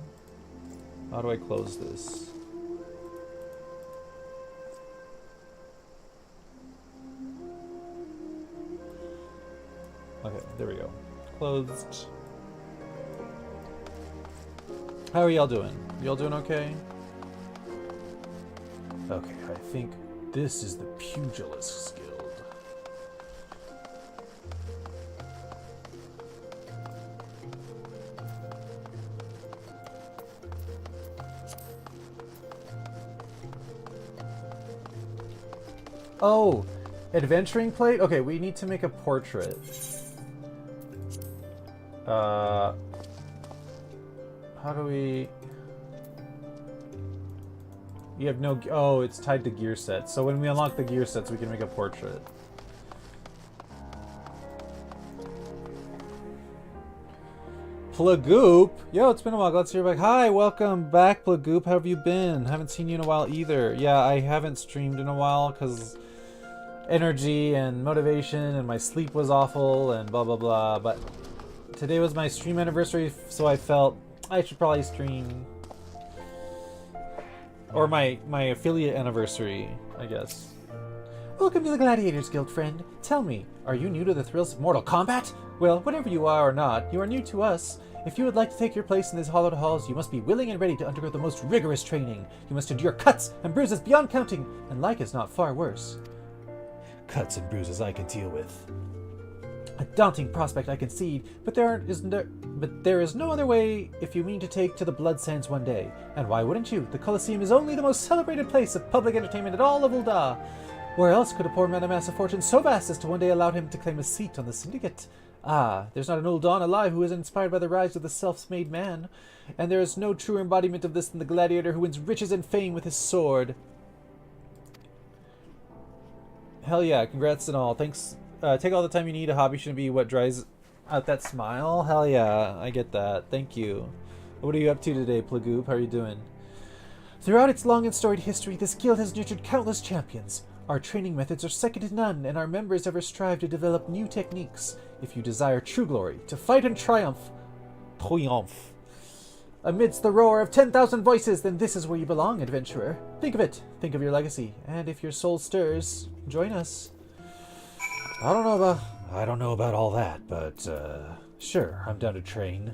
How do I close this? Okay, there we go. Closed. How are y'all doing? Y'all doing okay? Okay, I think this is the Pugilists Guild. Oh, adventuring plate? Okay, we need to make a portrait. How do we... You have no... Oh, it's tied to gear sets. So when we unlock the gear sets, we can make a portrait. Plagoop! Yo, it's been a while. Glad to see you back. Hi, welcome back, Plagoop. How have you been? Haven't seen you in a while either. Yeah, I haven't streamed in a while because energy and motivation and my sleep was awful and blah, blah, blah. But today was my stream anniversary, so I felt I should probably stream. Or my affiliate anniversary, I guess. Welcome to the Gladiators Guild, friend. Tell me, are you new to the thrills of Mortal Kombat? Well, whatever you are or not, you are new to us. If you would like to take your place in these hallowed halls, you must be willing and ready to undergo the most rigorous training. You must endure cuts and bruises beyond counting, and like is not far worse. Cuts and bruises I can deal with. A daunting prospect, I concede, but there is no other way if you mean to take to the blood sands one day. And why wouldn't you? The Colosseum is only the most celebrated place of public entertainment in all of Ul'dah. Where else could a poor man amass a fortune so vast as to one day allow him to claim a seat on the syndicate? Ah, there's not an Ul'dan alive who isn't inspired by the rise of the self-made man. And there is no truer embodiment of this than the gladiator who wins riches and fame with his sword. Hell yeah, congrats and all. Thanks. Take all the time you need. A hobby shouldn't be what drives out that smile. Hell yeah, I get that. Thank you. What are you up to today, Plagoop? How are you doing? Throughout its long and storied history, this guild has nurtured countless champions. Our training methods are second to none, and our members ever strive to develop new techniques. If you desire true glory, to fight and triumph, amidst the roar of 10,000 voices, then this is where you belong, adventurer. Think of it. Think of your legacy. And if your soul stirs, join us. I don't know about all that, but sure, I'm down to train.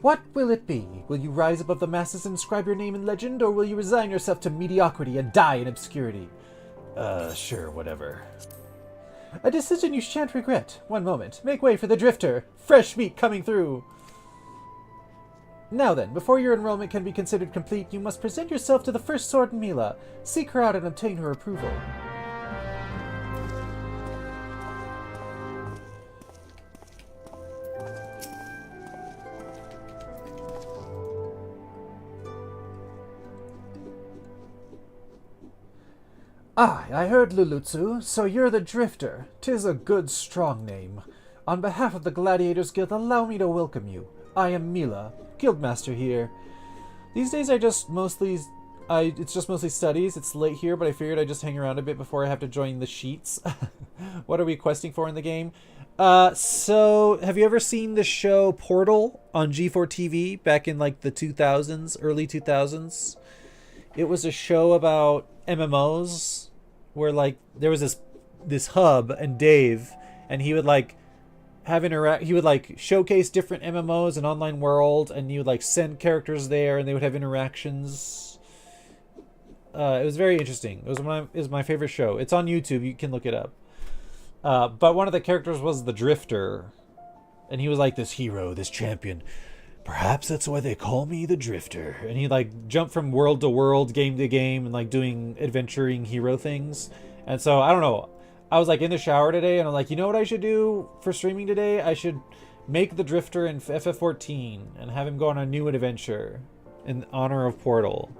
What will it be? Will you rise above the masses and inscribe your name in legend, or will you resign yourself to mediocrity and die in obscurity? Sure, whatever. A decision you shan't regret. One moment. Make way for the Drifter. Fresh meat coming through. Now then, before your enrollment can be considered complete, you must present yourself to the First Sword Mila. Seek her out and obtain her approval. I heard Lulutsu, so you're the Drifter. 'Tis a good, strong name. On behalf of the Gladiators Guild, allow me to welcome you. I am Mila, Guildmaster here. These days it's just mostly studies. It's late here, but I figured I'd just hang around a bit before I have to join the sheets. What are we questing for in the game? So, have you ever seen the show Portal on G4TV back in like the 2000s, early 2000s? It was a show about MMOs where like there was this hub and Dave, and he would like he would like showcase different MMOs and online world, and you would like send characters there and they would have interactions. It was very interesting. It was my favorite show. It's on YouTube. You can look it up. But one of the characters was the Drifter, and he was like this hero, this champion. Perhaps that's why they call me the Drifter. And he like jumped from world to world, game to game, and like doing adventuring hero things. And so I don't know. I was like in the shower today, and I'm like, you know what I should do for streaming today? I should make the Drifter in FF14 and have him go on a new adventure in honor of Portal.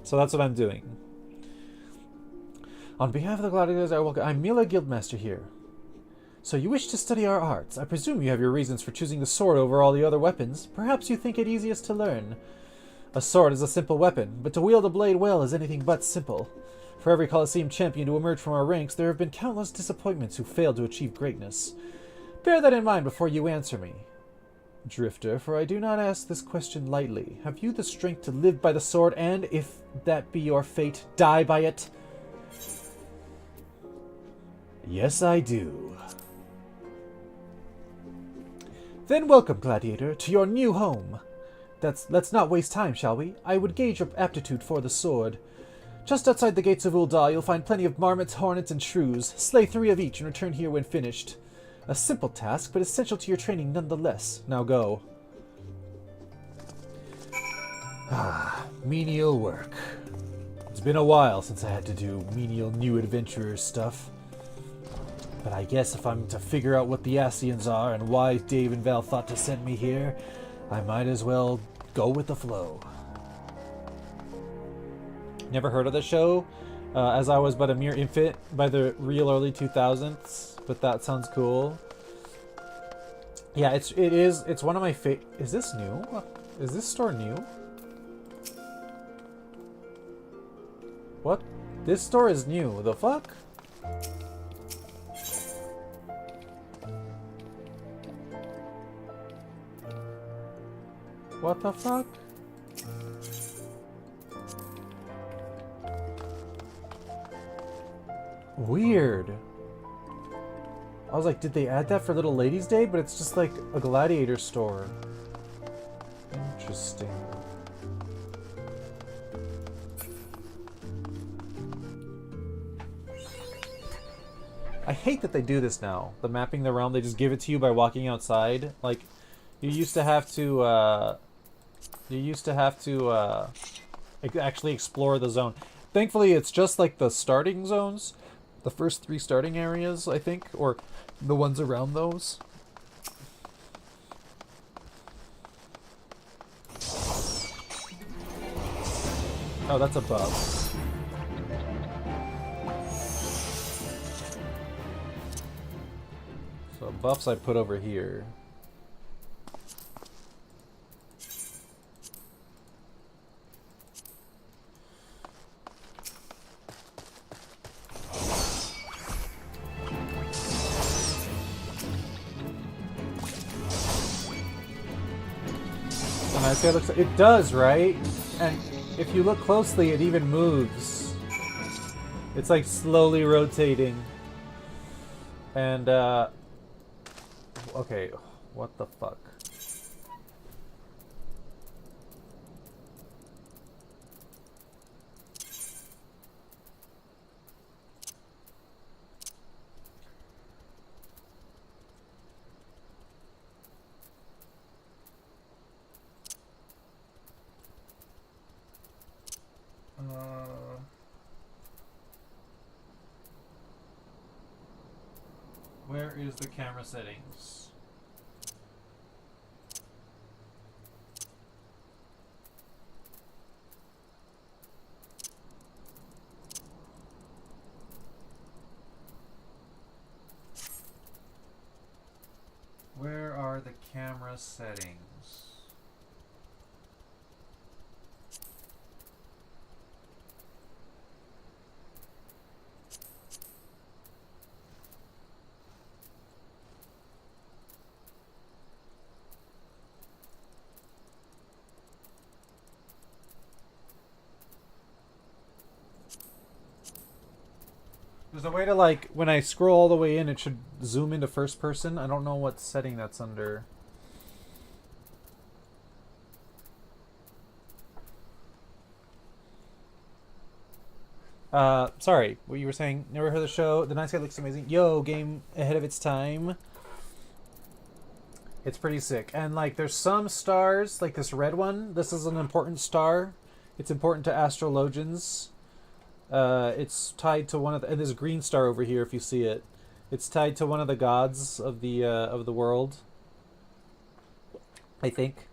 So that's what I'm doing. On behalf of the Gladiators, I'm Mila, Guildmaster here. So you wish to study our arts. I presume you have your reasons for choosing the sword over all the other weapons. Perhaps you think it easiest to learn. A sword is a simple weapon, but to wield a blade well is anything but simple. For every Colosseum champion to emerge from our ranks, there have been countless disappointments who failed to achieve greatness. Bear that in mind before you answer me. Drifter, for I do not ask this question lightly. Have you the strength to live by the sword and, if that be your fate, die by it? Yes, I do. Then welcome, Gladiator, to your new home. Let's not waste time, shall we? I would gauge your aptitude for the sword. Just outside the gates of Ul'dah, you'll find plenty of marmots, hornets, and shrews. Slay 3 of each and return here when finished. A simple task, but essential to your training nonetheless. Now go. Menial work. It's been a while since I had to do menial new adventurer stuff. But I guess if I'm to figure out what the Ascians are and why Dave and Val thought to send me here, I might as well Go with the flow. Never heard of the show, as I was but a mere infant by the real early 2000s, but that sounds cool. Yeah, it's one of my is this new? Is this store new? What? This store is new. The fuck? What the fuck? Weird. I was like, did they add that for Little Ladies Day? But it's just like a Gladiator store. Interesting. I hate that they do this now. The mapping the realm, they just give it to you by walking outside. Like, you used to have to, actually explore the zone. Thankfully, it's just like the starting zones. The first 3 starting areas, I think, or the ones around those. Oh, that's a buff. So buffs I put over here. It does, right? And if you look closely, it even moves. It's like slowly rotating. And, okay, what the fuck? Where is the camera settings? Where are the camera settings? There's a way to, like, when I scroll all the way in, it should zoom into first person. I don't know what setting that's under. Sorry, what you were saying. Never heard of the show. The night sky looks amazing. Yo, game ahead of its time. It's pretty sick. And, like, there's some stars, like this red one. This is an important star. It's important to astrologians. It's tied to one of the, and this green star over here, if you see it, it's tied to one of the gods of the world, I think.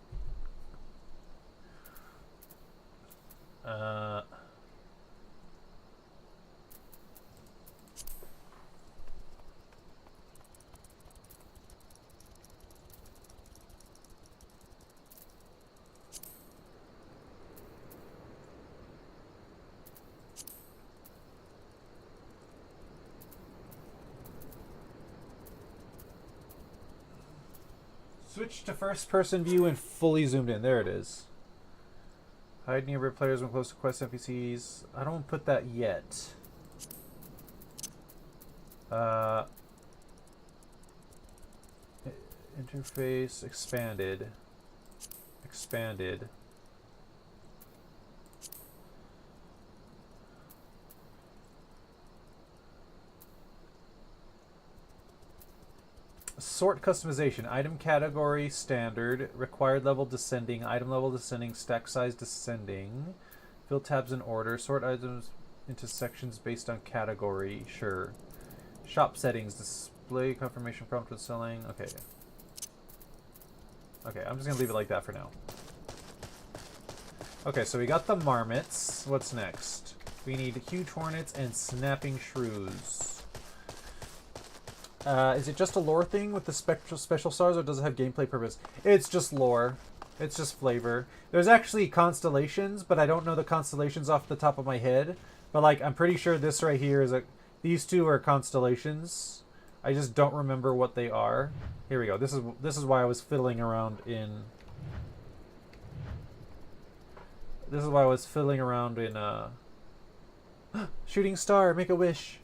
Switch to first-person view and fully zoomed in. There it is. Hide nearby players when close to quest NPCs. I don't put that yet. Interface expanded. Expanded. Sort customization. Item category standard. Required level descending. Item level descending. Stack size descending. Fill tabs in order. Sort items into sections based on category. Sure. Shop settings. Display confirmation prompt with selling. Okay. Okay, I'm just going to leave it like that for now. Okay, so we got the marmots. What's next? We need huge hornets and snapping shrews. Is it just a lore thing with the special stars, or does it have gameplay purpose? It's just lore. It's just flavor. There's actually constellations, but I don't know the constellations off the top of my head. But like, I'm pretty sure this right here is a... These two are constellations. I just don't remember what they are. Here we go. This is why I was fiddling around in... This is why I was fiddling around in shooting star, make a wish.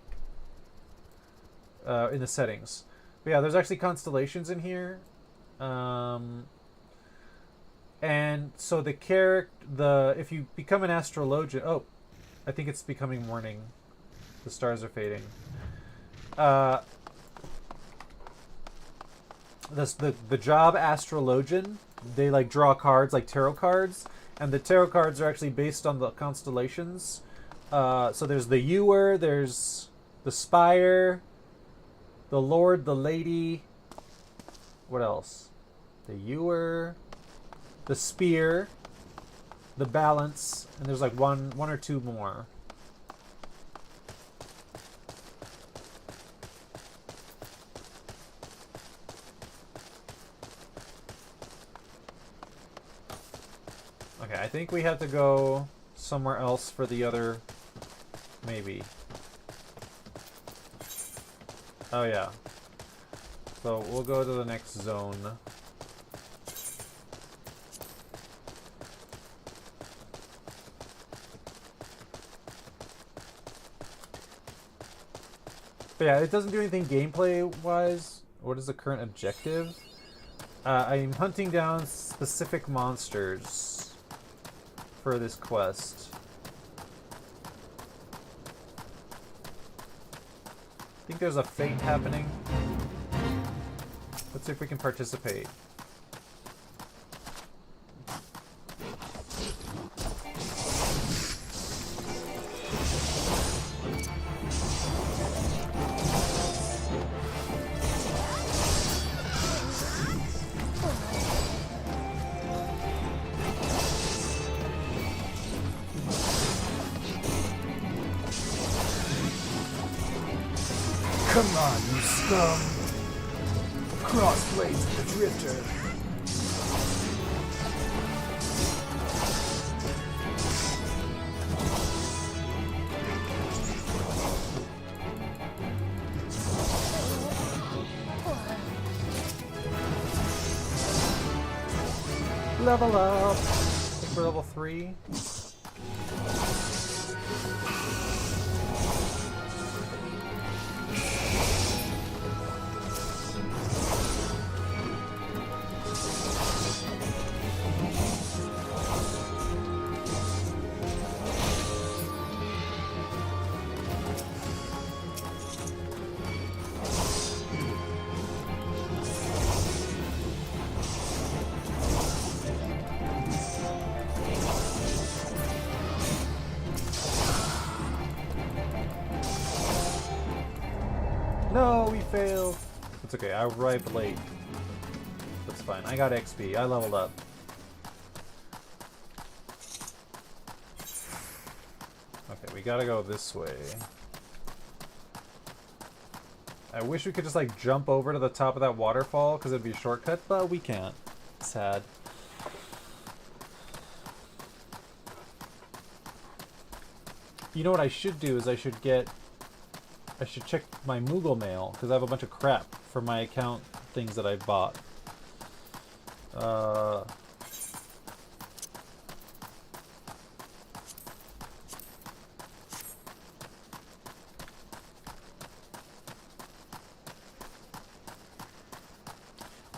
In the settings. But yeah, there's actually constellations in here. And so if you become an astrologian, oh, I think it's becoming morning. The stars are fading. The job astrologian, they like draw cards like tarot cards, and the tarot cards are actually based on the constellations. So there's the Ewer, there's the Spire, the Lord, the Lady. What else? The Ewer, the Spear, the Balance, and there's like one or two more. Okay, I think we have to go somewhere else for the other, maybe. Oh yeah. So we'll go to the next zone. But yeah, it doesn't do anything gameplay-wise. What is the current objective? I'm hunting down specific monsters for this quest. I think there's a fate happening. Let's see if we can participate. Come on, you scum! Crossblades of the Drifter. Level up! I think we're level 3. No, we failed. It's okay, I arrived late. That's fine. I got XP. I leveled up. Okay, we gotta go this way. I wish we could just like jump over to the top of that waterfall because it'd be a shortcut, but we can't. Sad. You know what I should do is I should check my Moogle mail, because I have a bunch of crap for my account things that I bought.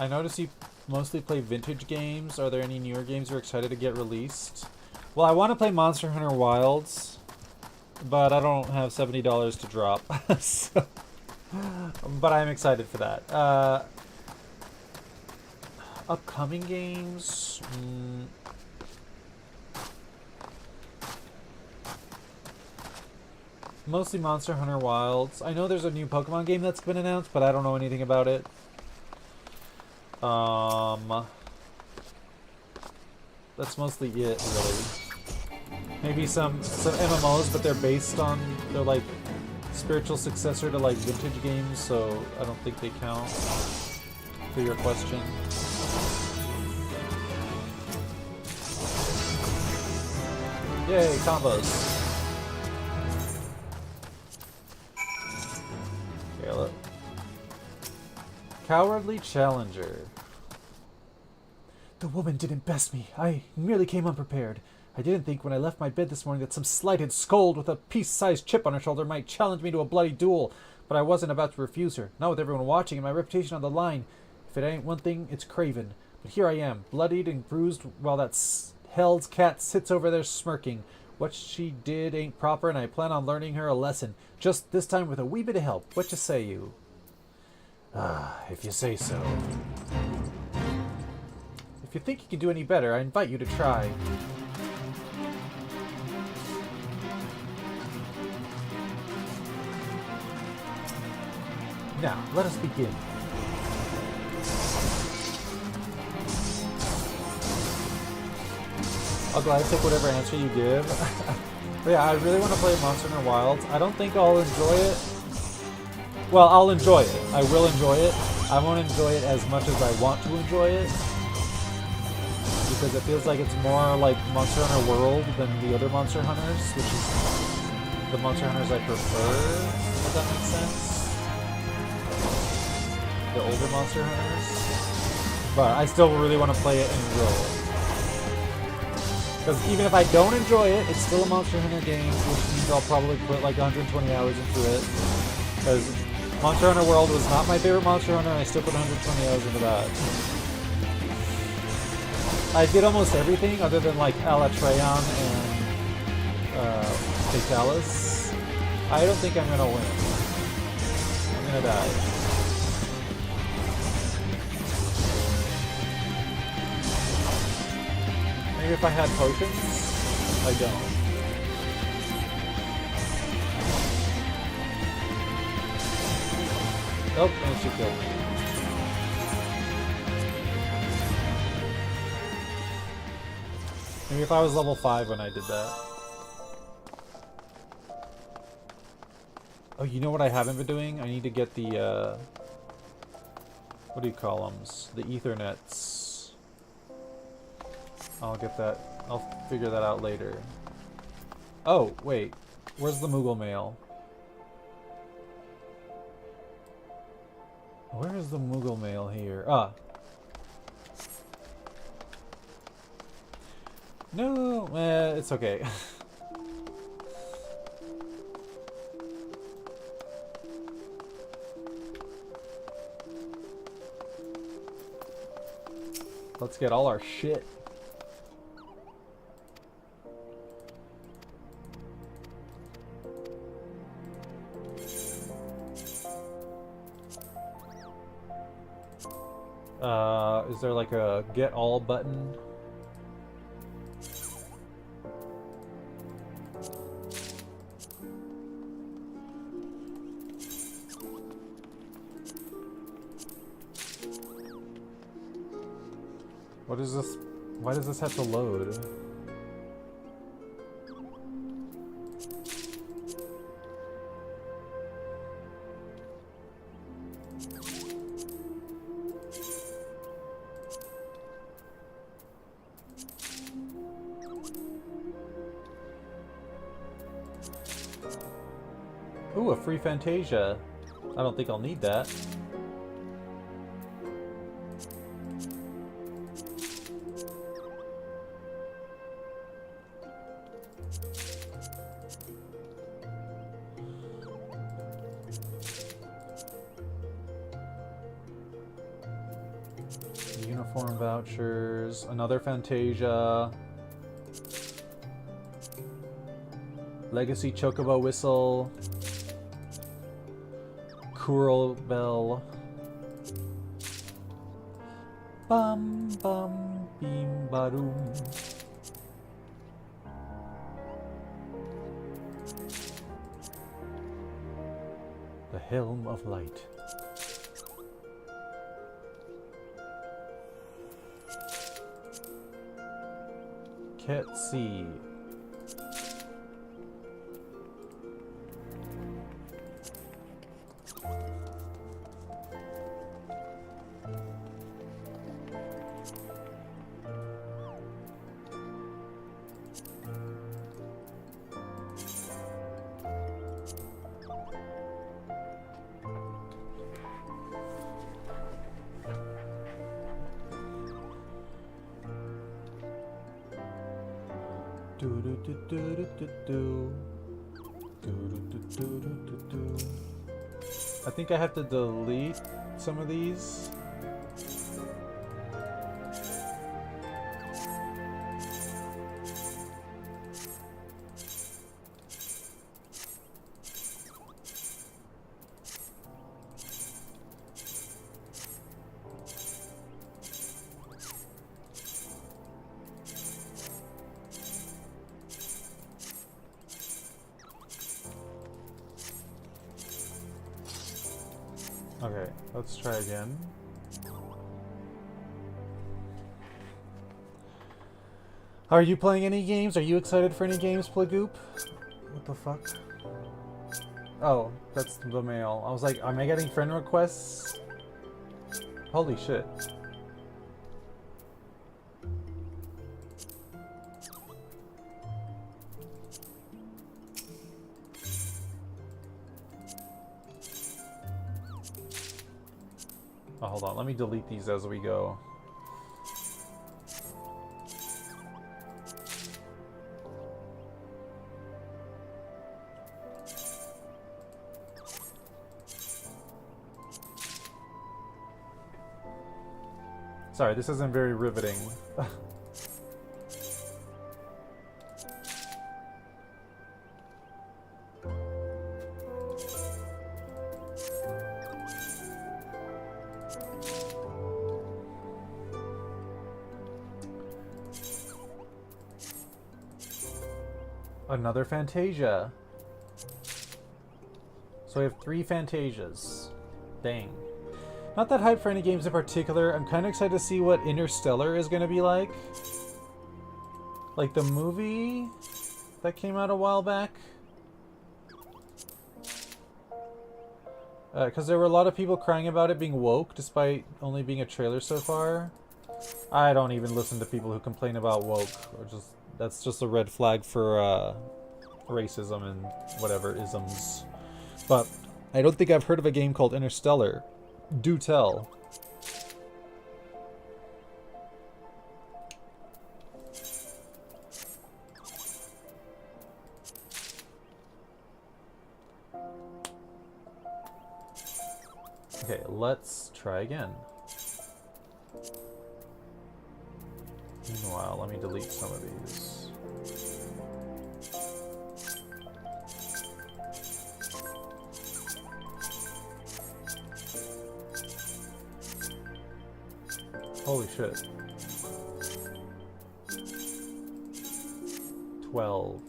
I notice you mostly play vintage games. Are there any newer games you're excited to get released? Well, I want to play Monster Hunter Wilds, but I don't have $70 to drop. So, but I'm excited for that. Upcoming games? Mostly Monster Hunter Wilds. I know there's a new Pokemon game that's been announced, but I don't know anything about it. That's mostly it, really. Maybe some MMOs, but they're based on, they're like spiritual successor to like vintage games, so I don't think they count for your question. Yay, combos. Okay, look. Cowardly Challenger. The woman didn't best me. I merely came unprepared. I didn't think when I left my bed this morning that some slighted scold with a piece-sized chip on her shoulder might challenge me to a bloody duel, but I wasn't about to refuse her, not with everyone watching and my reputation on the line. If it ain't one thing, it's Craven. But here I am, bloodied and bruised, while that hell's cat sits over there smirking. What she did ain't proper, and I plan on learning her a lesson, just this time with a wee bit of help. What you say, you? Ah, if you say so. If you think you can do any better, I invite you to try. Now, let us begin. I'll gladly take whatever answer you give. But yeah, I really want to play Monster Hunter Wilds. I don't think I'll enjoy it. Well, I'll enjoy it. I will enjoy it. I won't enjoy it as much as I want to enjoy it, because it feels like it's more like Monster Hunter World than the other Monster Hunters, which is the Monster Hunters I prefer, if that makes sense. The older Monster Hunters. But I still really want to play it and enjoy it. Because even if I don't enjoy it, it's still a Monster Hunter game, which means I'll probably put like 120 hours into it. Because Monster Hunter World was not my favorite Monster Hunter, and I still put 120 hours into that. I did almost everything other than like Alatreon and Fatalis. I don't think I'm gonna win. I'm gonna die. Maybe if I had potions? I don't. Nope, and she killed me. Maybe if I was level 5 when I did that. Oh, you know what I haven't been doing? I need to get the, what do you call them? The Ethernets. I'll get that. I'll figure that out later. Oh, wait. Where's the Moogle mail? Where is the Moogle mail here? Ah. No, it's okay. Let's get all our shit. Is there like a get all button? What is this? Why does this have to load? Ooh, a free Fantasia. I don't think I'll need that. Uniform vouchers, another Fantasia. Legacy Chocobo Whistle. Coral Bell. Bum bum beam badoom. The Helm of Light. Cat C. Do do do do do do do. Do do do do do do. I think I have to delete some of these. Okay, let's try again. Are you playing any games? Are you excited for any games, Plagoop? What the fuck? Oh, that's the mail. I was like, am I getting friend requests? Holy shit. Oh, hold on, let me delete these as we go. Sorry, this isn't very riveting. Another Fantasia. So we have 3 Fantasias. Dang. Not that hyped for any games in particular. I'm kind of excited to see what Interstellar is going to be like. Like the movie that came out a while back. Because there were a lot of people crying about it being woke despite only being a trailer so far. I don't even listen to people who complain about woke. Or just that's just a red flag for racism and whatever isms. But I don't think I've heard of a game called Interstellar. Do tell. Okay, let's try again. Meanwhile, let me delete some of these. Holy shit. 12.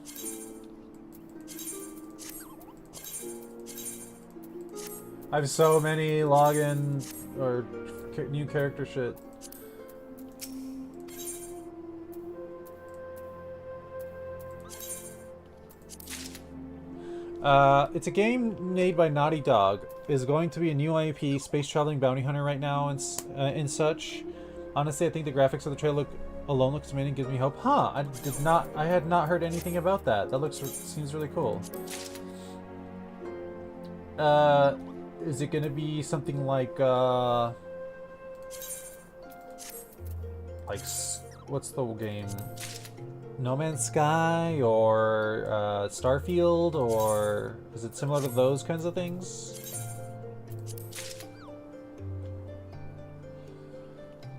I have so many login or new character shit. It's a game made by Naughty Dog. Is going to be a new IP, space traveling bounty hunter right now and such. Honestly, I think the graphics of the trailer alone looks amazing, gives me hope. Huh? I had not heard anything about that. That seems really cool. Is it gonna be something like what's the game? No Man's Sky or Starfield, or is it similar to those kinds of things?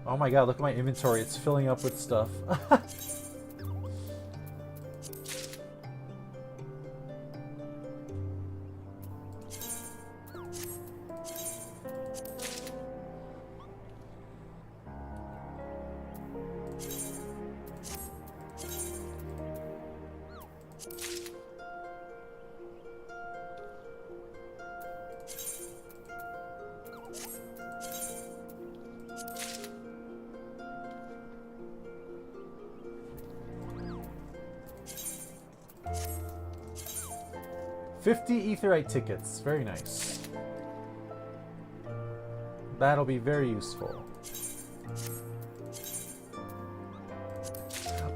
Oh my god, look at my inventory. It's filling up with stuff. 50 Aetheryte tickets. Very nice. That'll be very useful.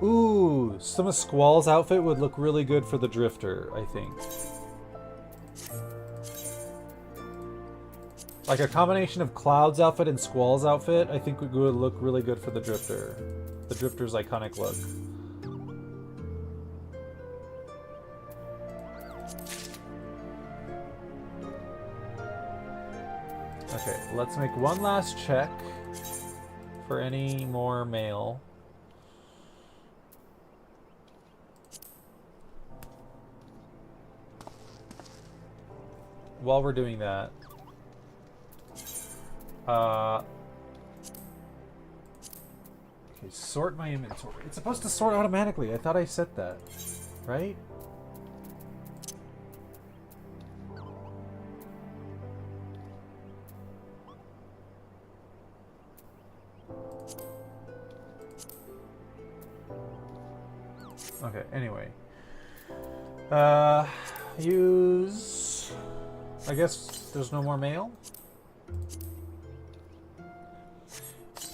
Ooh, some of Squall's outfit would look really good for the Drifter, I think. Like a combination of Cloud's outfit and Squall's outfit, I think would look really good for the Drifter. The Drifter's iconic look. Okay, let's make one last check for any more mail. While we're doing that, okay, sort my inventory. It's supposed to sort automatically. I thought I set that, right? Okay, anyway. Use... I guess there's no more mail?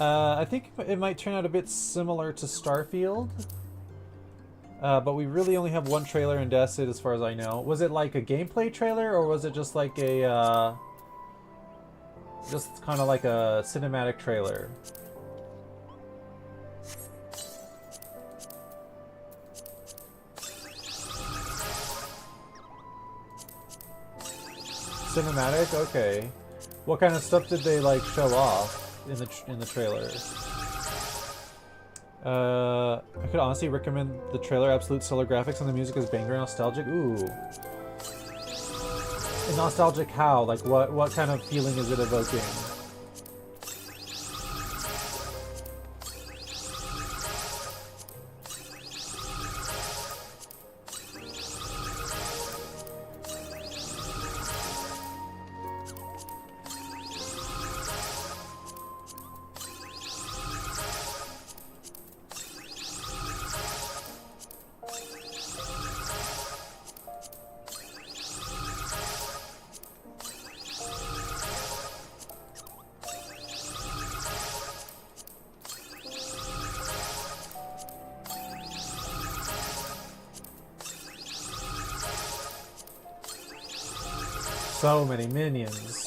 I think it might turn out a bit similar to Starfield. But we really only have one trailer in Desert as far as I know. Was it like a gameplay trailer, or was it just like a... just kind of like a cinematic trailer? Cinematic? Okay. What kind of stuff did they like show off in the trailer? I could honestly recommend the trailer. Absolute stellar graphics and the music is banger nostalgic. Ooh. Nostalgic how? Like what kind of feeling is it evoking? So many minions.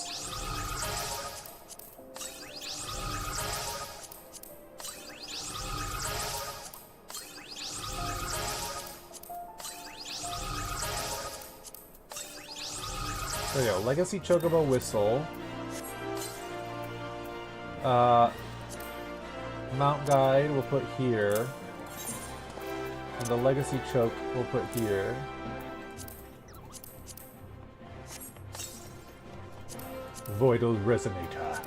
There we go. Legacy Chocobo Whistle. Mount Guide we'll put here. And the Legacy Choke we'll put here. Voidal Resonator.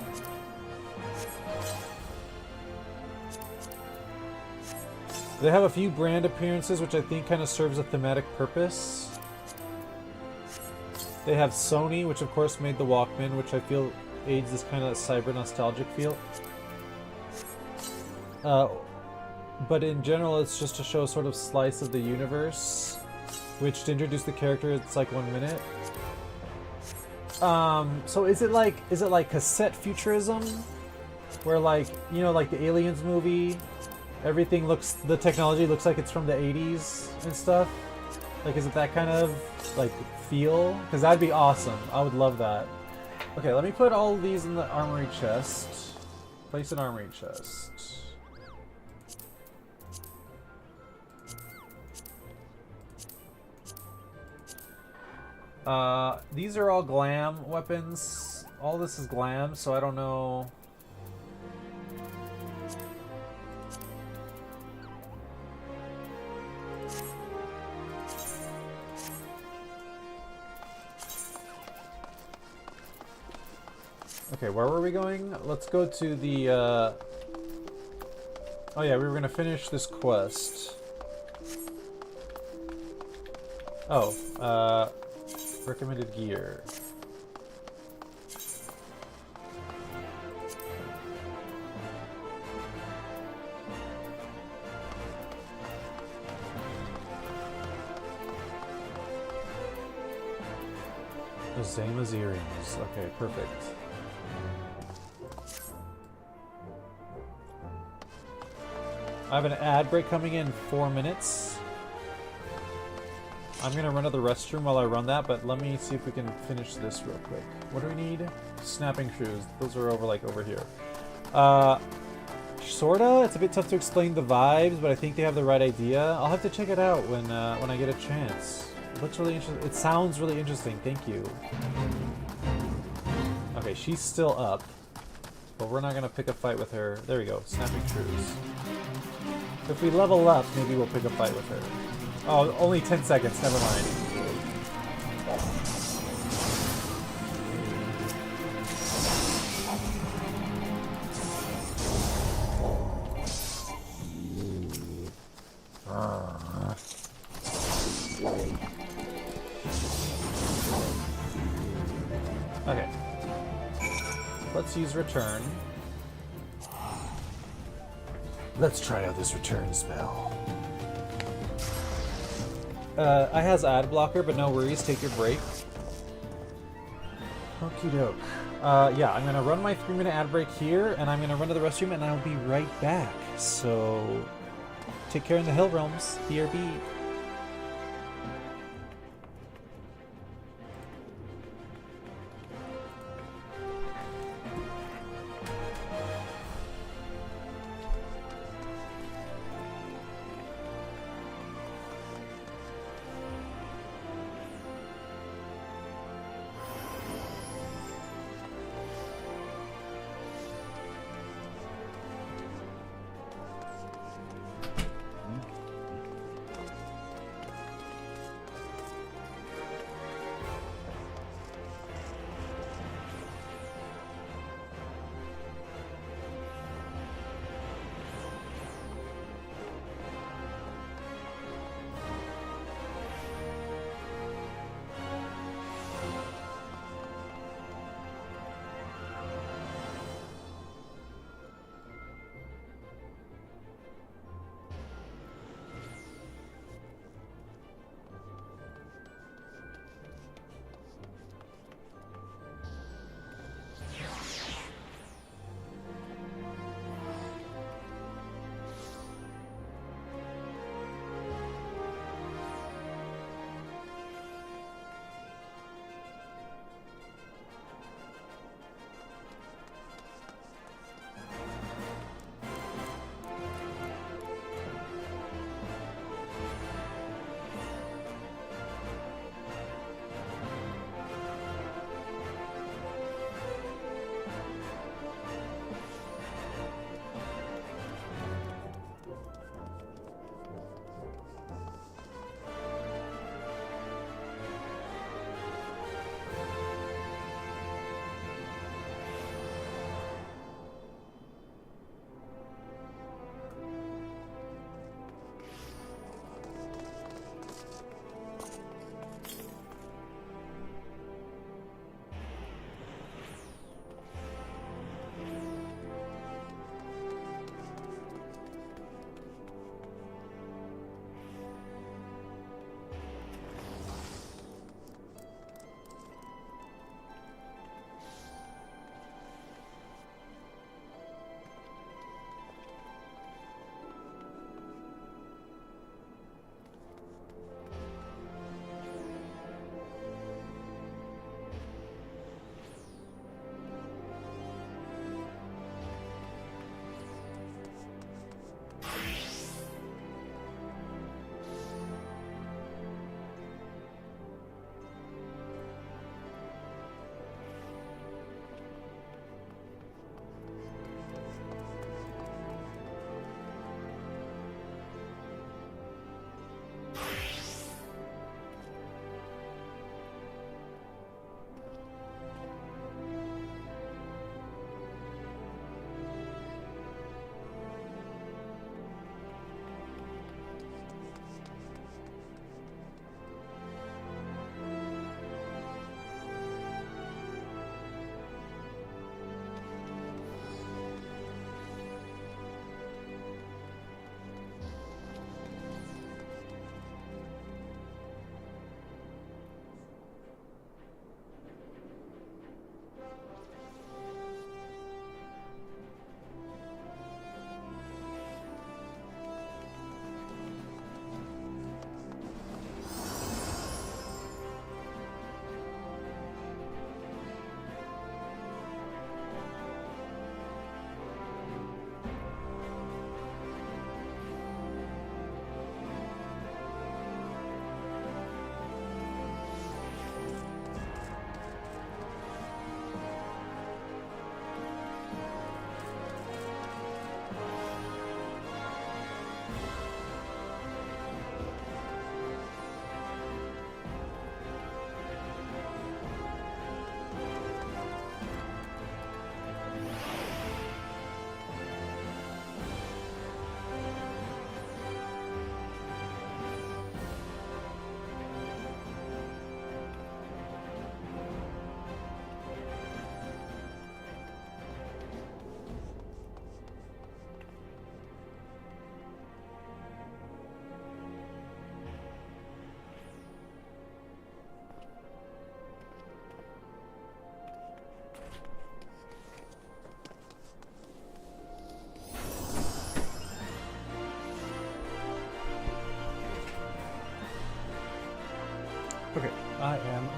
They have a few brand appearances, which I think kind of serves a thematic purpose. They have Sony, which of course made the Walkman, which I feel aids this kind of cyber nostalgic feel. But in general, it's just to show a sort of slice of the universe, which to introduce the character, it's like 1 minute. So is it like cassette futurism? Where like, you know, like the Aliens movie, the technology looks like it's from the 80s and stuff? Like, is it that kind of, like, feel? Because that'd be awesome. I would love that. Okay, let me put all of these in the armory chest. Place an armory chest. These are all glam weapons. All this is glam, so I don't know. Okay, where were we going? Let's go to the, oh yeah, we were gonna finish this quest. Oh, recommended gear. The Zama's earrings. Okay, perfect. I have an ad break coming in 4 minutes. I'm gonna run to the restroom while I run that, but let me see if we can finish this real quick. What do we need? Snapping shoes. Those are over here. Sorta. It's a bit tough to explain the vibes, but I think they have the right idea. I'll have to check it out when I get a chance. It looks really interesting. It sounds really interesting. Thank you. Okay, Okay, she's still up. But we're not gonna pick a fight with her. There we go, snapping shrews. If we level up, maybe we'll pick a fight with her. Oh, only 10 seconds, never mind. Okay. Let's use return. Let's try out this return spell. I has ad blocker, but no worries, take your break. Okie doke. Yeah, I'm gonna run my 3-minute ad break here, and I'm gonna run to the restroom, and I'll be right back. So, take care in the Hill Realms. BRB.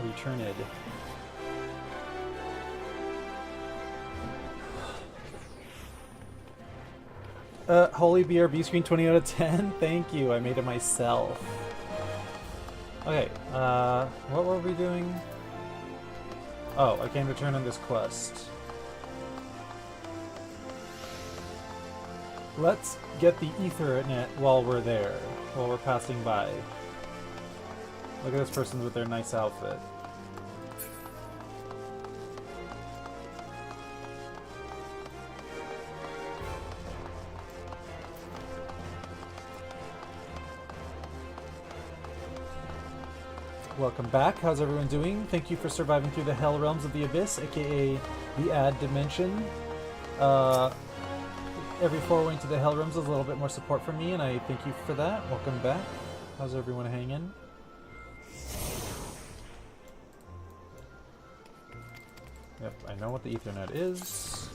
Returned. Holy BRB screen 20 out of 10. Thank you. I made it myself. Okay, what were we doing? Oh, I came to turn in this quest. Let's get the Ethernet while we're there, while we're passing by. Look at this person with their nice outfit. Welcome back. How's everyone doing? Thank you for surviving through the Hell Realms of the Abyss, aka the Ad Dimension. Every forewing to the Hell Realms is a little bit more support from me, and I thank you for that. Welcome back. How's everyone hanging? Yep, I know what the Ethernet is.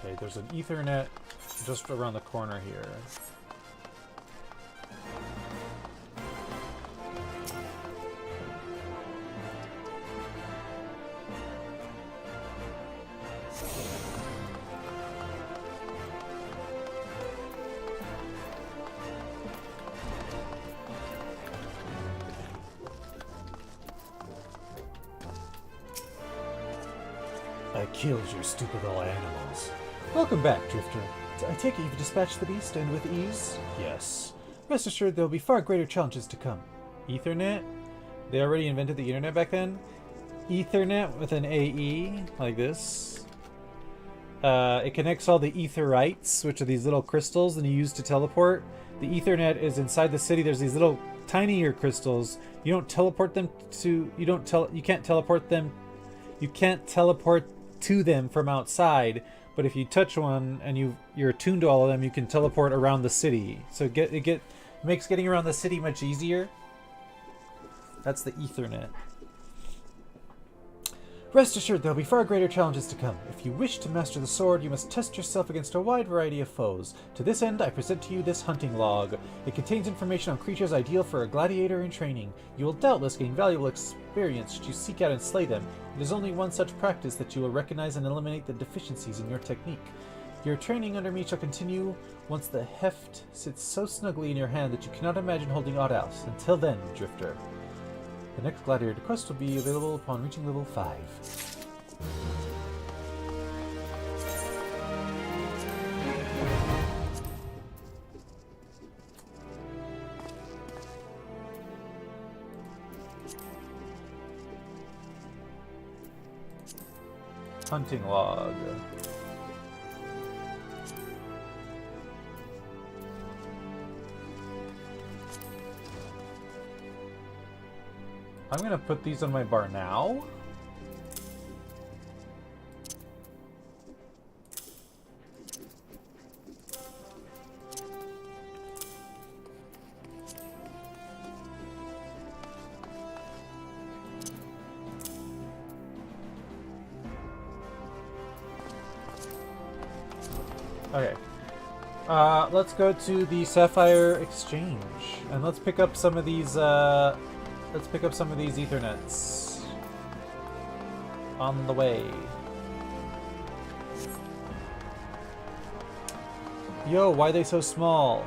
Okay, there's an Ethernet just around the corner here. I killed your stupid little animals. Welcome back, Drifter. I take it you've dispatched the beast, and with ease? Yes. Rest assured there will be far greater challenges to come. Ethernet? They already invented the internet back then? Ethernet with an AE, like this. It connects all the etherites, which are these little crystals that you use to teleport. The Ethernet is inside the city. There's these little tinier crystals. You don't teleport them to... You can't teleport them... You can't teleport to them from outside. But if you touch one and you're attuned to all of them, you can teleport around the city. So it makes getting around the city much easier. That's the Ethernet. Rest assured there will be far greater challenges to come. If you wish to master the sword, you must test yourself against a wide variety of foes. To this end, I present to you this hunting log. It contains information on creatures ideal for a gladiator in training. You will doubtless gain valuable experience should you seek out and slay them. It is only one such practice that you will recognize and eliminate the deficiencies in your technique. Your training under me shall continue once the heft sits so snugly in your hand that you cannot imagine holding aught else. Until then, Drifter. The next gladiator quest will be available upon reaching level 5. Hunting log. I'm gonna put these on my bar now. Okay. Let's go to the Sapphire Exchange and let's pick up some of these Ethernets on the way. Yo, why are they so small?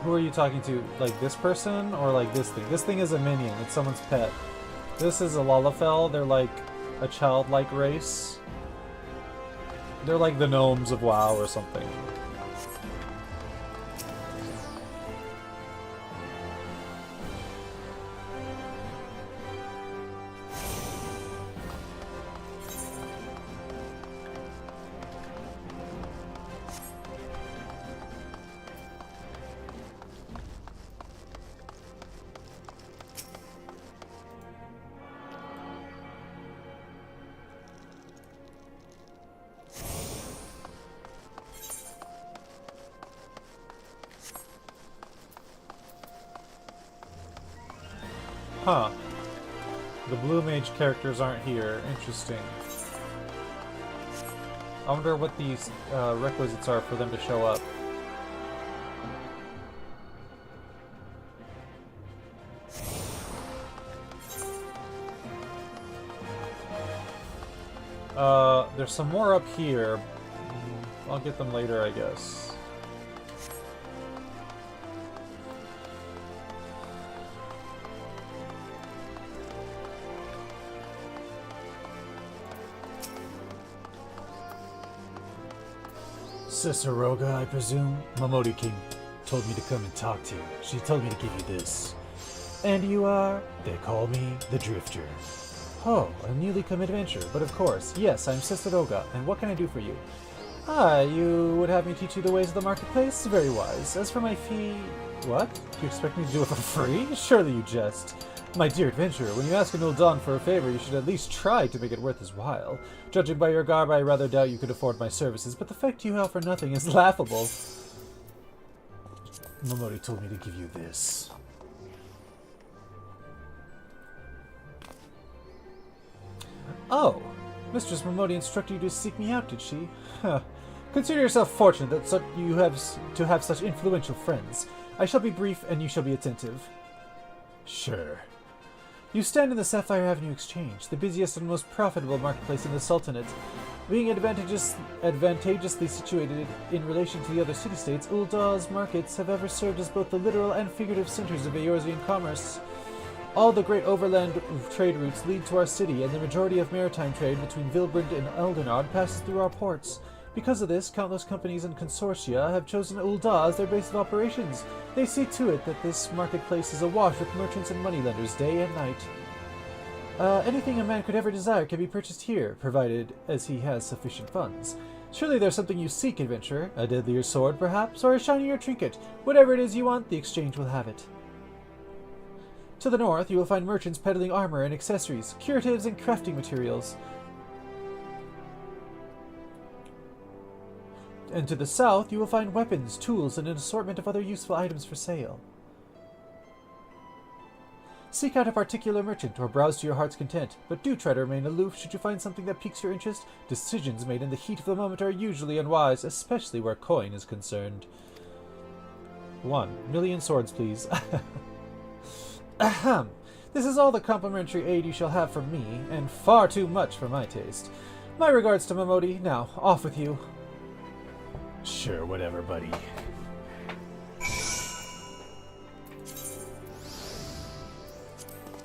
Who are you talking to? Like this person or like this thing? This thing is a minion. It's someone's pet. This is a Lalafell. They're like a childlike race. They're like the gnomes of WoW or something. Huh. The Blue Mage characters aren't here. Interesting. I wonder what these requisites are for them to show up. There's some more up here. I'll get them later, I guess. Sister Roga, I presume? Momodi King told me to come and talk to you. She told me to give you this. And you are? They call me the Drifter. Oh, a newly come adventurer, but of course. Yes, I'm Sister Roga, and what can I do for you? Ah, you would have me teach you the ways of the marketplace? Very wise. As for my fee... What? Do you expect me to do it for free? Surely you jest. My dear adventurer, when you ask an Uldan for a favor, you should at least try to make it worth his while. Judging by your garb, I rather doubt you could afford my services, but the fact you offer nothing is laughable. Momodi told me to give you this. Oh, Mistress Momodi instructed you to seek me out, did she? Huh. Consider yourself fortunate that you have to have such influential friends. I shall be brief, and you shall be attentive. Sure. You stand in the Sapphire Avenue Exchange, the busiest and most profitable marketplace in the Sultanate. Being advantageously situated in relation to the other city-states, Uldah's markets have ever served as both the literal and figurative centers of Eorzean commerce. All the great overland trade routes lead to our city, and the majority of maritime trade between Vilbrand and Eldonard passes through our ports. Because of this, countless companies and consortia have chosen Uldah as their base of operations. They see to it that this marketplace is awash with merchants and moneylenders day and night. Anything a man could ever desire can be purchased here, provided as he has sufficient funds. Surely there's something you seek, adventurer. A deadlier sword, perhaps, or a shinier trinket. Whatever it is you want, the exchange will have it. To the north, you will find merchants peddling armor and accessories, curatives and crafting materials. And to the south, you will find weapons, tools, and an assortment of other useful items for sale. Seek out a particular merchant or browse to your heart's content, but do try to remain aloof should you find something that piques your interest. Decisions made in the heat of the moment are usually unwise, especially where coin is concerned. 1,000,000 swords, please. Ahem. This is all the complimentary aid you shall have from me, and far too much for my taste. My regards to Momodi. Now, off with you. Sure, whatever, buddy.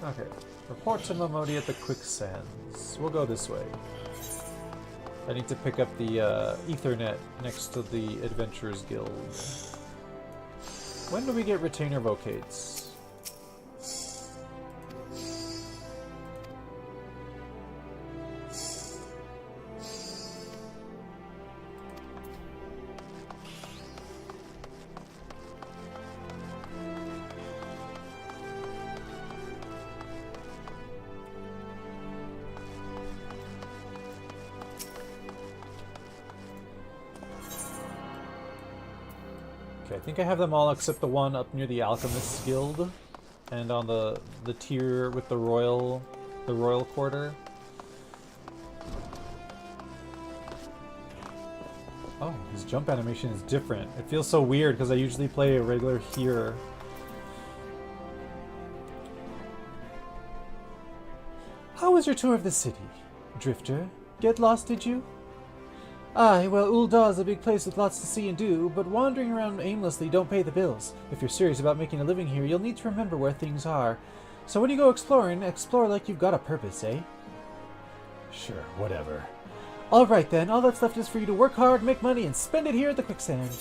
Okay. Report to Momodi at the Quicksands. We'll go this way. I need to pick up the Ethernet next to the Adventurers Guild. When do we get retainer vocates? Okay, I think I have them all except the one up near the Alchemist's Guild, and on the tier with the royal quarter. Oh, his jump animation is different. It feels so weird because I usually play a regular here. How was your tour of the city, Drifter? Get lost, did you? Aye, well, Uldah is a big place with lots to see and do, but wandering around aimlessly don't pay the bills. If you're serious about making a living here, you'll need to remember where things are. So when you go exploring, explore like you've got a purpose, eh? Sure, whatever. Alright then, all that's left is for you to work hard, make money, and spend it here at the Quicksand.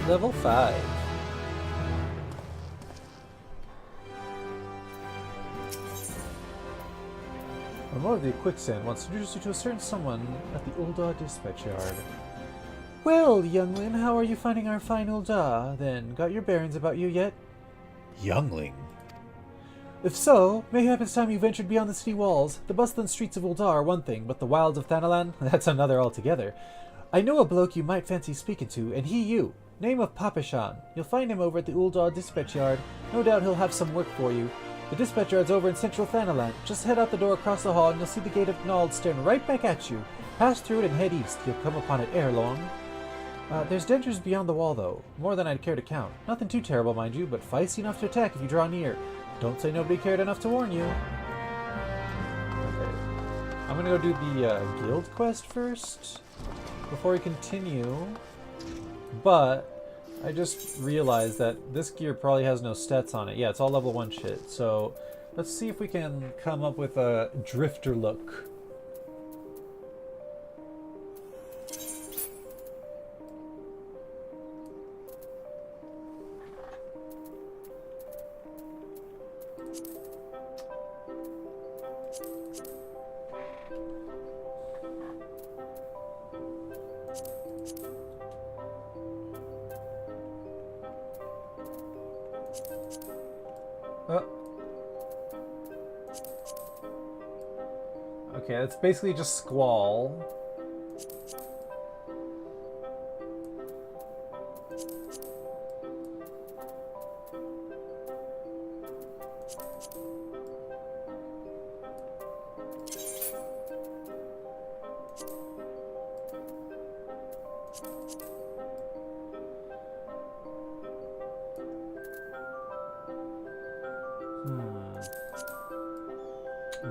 Level 5. A more of the Quicksand wants to introduce you to a certain someone at the Uldah Dispatch Yard. Well, youngling, how are you finding our fine Uldah, then? Got your bearings about you yet? Youngling? If so, mayhap it's time you ventured beyond the city walls. The bustling streets of Uldah are one thing, but the wilds of Thanalan, that's another altogether. I know a bloke you might fancy speaking to, and he you. Name of Papashan. You'll find him over at the Uldar Dispatch Yard. No doubt he'll have some work for you. The dispatch yard's over in central Thanalan. Just head out the door across the hall and you'll see the gate of Nald staring right back at you. Pass through it and head east. You'll come upon it ere long. There's dangers beyond the wall, though. More than I'd care to count. Nothing too terrible, mind you, but feisty enough to attack if you draw near. Don't say nobody cared enough to warn you. Okay. I'm gonna go do the guild quest first before we continue. But I just realized that this gear probably has no stats on it. Yeah, it's all level 1 shit. So let's see if we can come up with a drifter look. Okay, it's basically just Squall.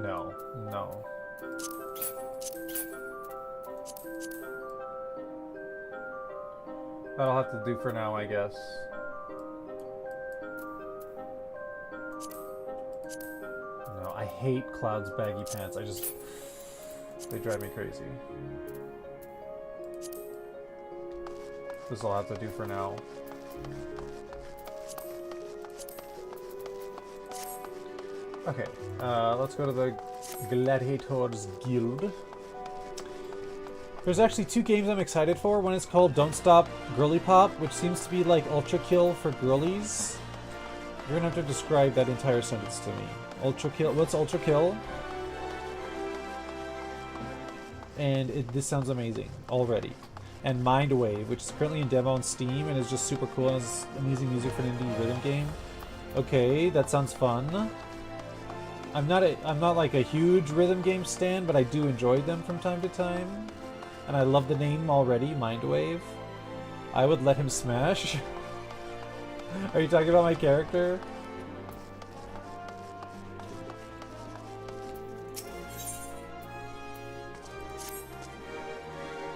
No, no. That'll have to do for now, I guess. No, I hate Cloud's baggy pants. They drive me crazy. This'll have to do for now. Okay, let's go to the Gladiators Guild. There's actually 2 games I'm excited for. One is called Don't Stop Girly Pop, which seems to be like Ultra Kill for girlies. You're gonna have to describe that entire sentence to me. Ultra Kill, what's Ultra Kill? And this sounds amazing already. And Mind Wave, which is currently in demo on Steam and is just super cool and has amazing music for an indie rhythm game. Okay, that sounds fun. I'm not like a huge rhythm game stan, but I do enjoy them from time to time. And I love the name already, Mindwave. I would let him smash. Are you talking about my character?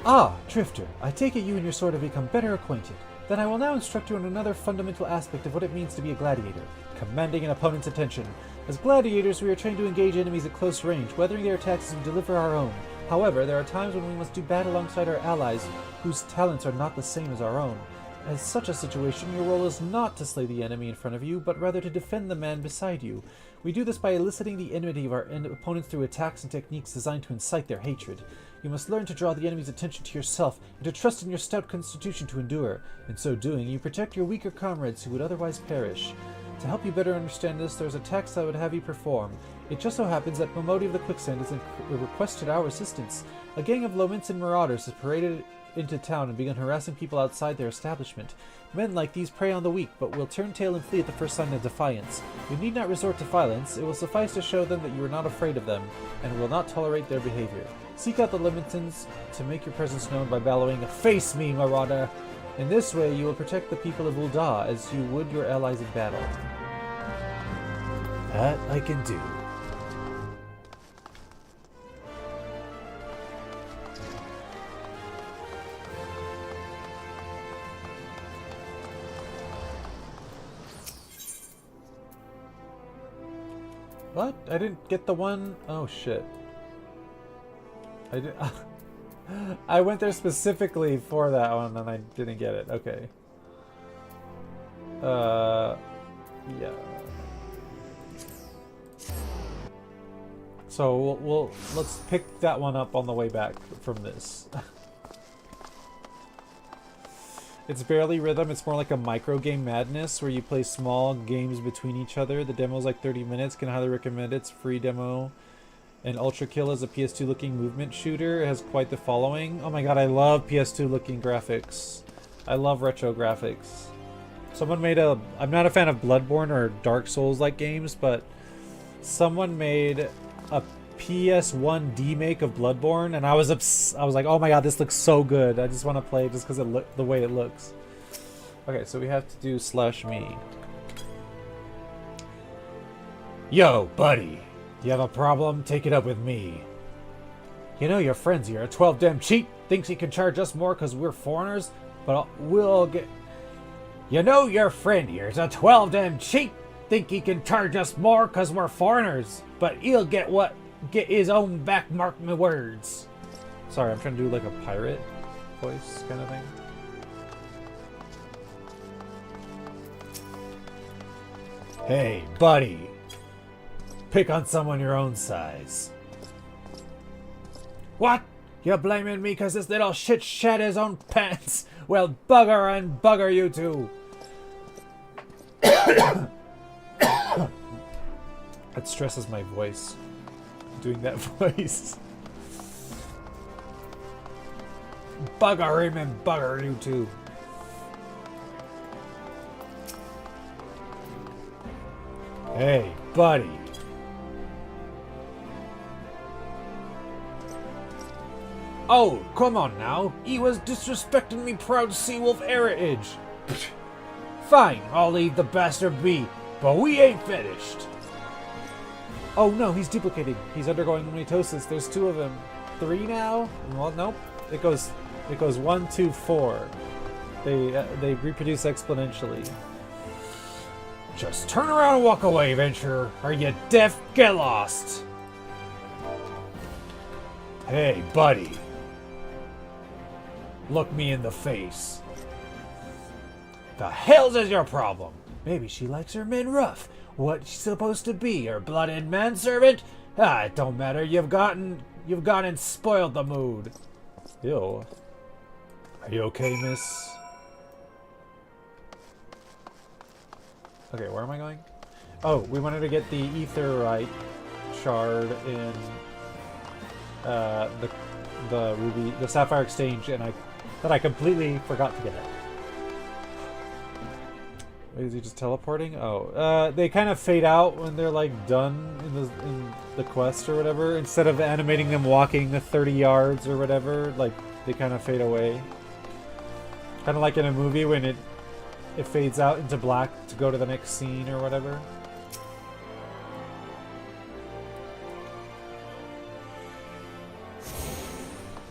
Ah, Drifter, I take it you and your sword have become better acquainted. Then I will now instruct you on another fundamental aspect of what it means to be a gladiator, commanding an opponent's attention. As gladiators, we are trained to engage enemies at close range, weathering their attacks as we deliver our own. However, there are times when we must do battle alongside our allies, whose talents are not the same as our own. As such a situation, your role is not to slay the enemy in front of you, but rather to defend the man beside you. We do this by eliciting the enmity of our opponents through attacks and techniques designed to incite their hatred. You must learn to draw the enemy's attention to yourself, and to trust in your stout constitution to endure. In so doing, you protect your weaker comrades who would otherwise perish. To help you better understand this, there's a task I would have you perform. It just so happens that Momodi of the Quicksand has requested our assistance. A gang of Lominsan marauders has paraded into town and begun harassing people outside their establishment. Men like these prey on the weak, but will turn tail and flee at the first sign of defiance. You need not resort to violence. It will suffice to show them that you are not afraid of them, and will not tolerate their behavior. Seek out the Liminsans to make your presence known by bellowing, "Face me, marauder!" In this way, you will protect the people of Ul'dah as you would your allies in battle. That I can do. What? I didn't get the one... Oh, shit. I went there specifically for that one and I didn't get it. Okay. Yeah. So let's pick that one up on the way back from this. It's barely rhythm, it's more like a micro game madness where you play small games between each other. The demo's like 30 minutes, can highly recommend it. It's a free demo. And Ultra Kill is a PS2 looking movement shooter. It has quite the following. Oh my god, I love PS2 looking graphics. I love retro graphics. Someone made a... I'm not a fan of Bloodborne or Dark Souls like games, but someone made a PS1 demake of Bloodborne, and I was like, oh my god, this looks so good. I just want to play it just because the way it looks. Okay, so we have to do /me. Yo, buddy. You have a problem? Take it up with me. You know your friends here, a 12-dem cheat, thinks he can charge us more because we're foreigners, but we'll get... You know your friend here is a 12-dem cheat, think he can charge us more because we're foreigners, but he'll get his own back, mark my words. Sorry, I'm trying to do like a pirate voice kind of thing. Hey, buddy. Pick on someone your own size. What? You're blaming me because this little shit shat his own pants? Well, bugger and bugger you too. It stresses my voice. Doing that voice. Bugger him and bugger you too. Hey, buddy. Oh, come on now. He was disrespecting me proud Seawolf heritage. Fine, I'll leave the bastard be, but we ain't finished. Oh no, he's duplicating. He's undergoing mitosis. There's 2 of him. 3 now? Well, nope. It goes 1, 2, 4. They reproduce exponentially. Just turn around and walk away, Venture. Are you deaf? Get lost. Hey, buddy. Look me in the face. The hell's is your problem? Maybe she likes her men rough. What's she supposed to be? Her blooded manservant? Ah, it don't matter. You've gone and spoiled the mood. Ew. Are you okay, miss? Okay, where am I going? Oh, we wanted to get the Aetheryte shard in the Ruby, the Sapphire Exchange, and I completely forgot to get it. Wait, is he just teleporting? Oh, they kind of fade out when they're like done in the quest or whatever. Instead of animating them walking the 30 yards or whatever, like they kind of fade away. Kind of like in a movie when it fades out into black to go to the next scene or whatever.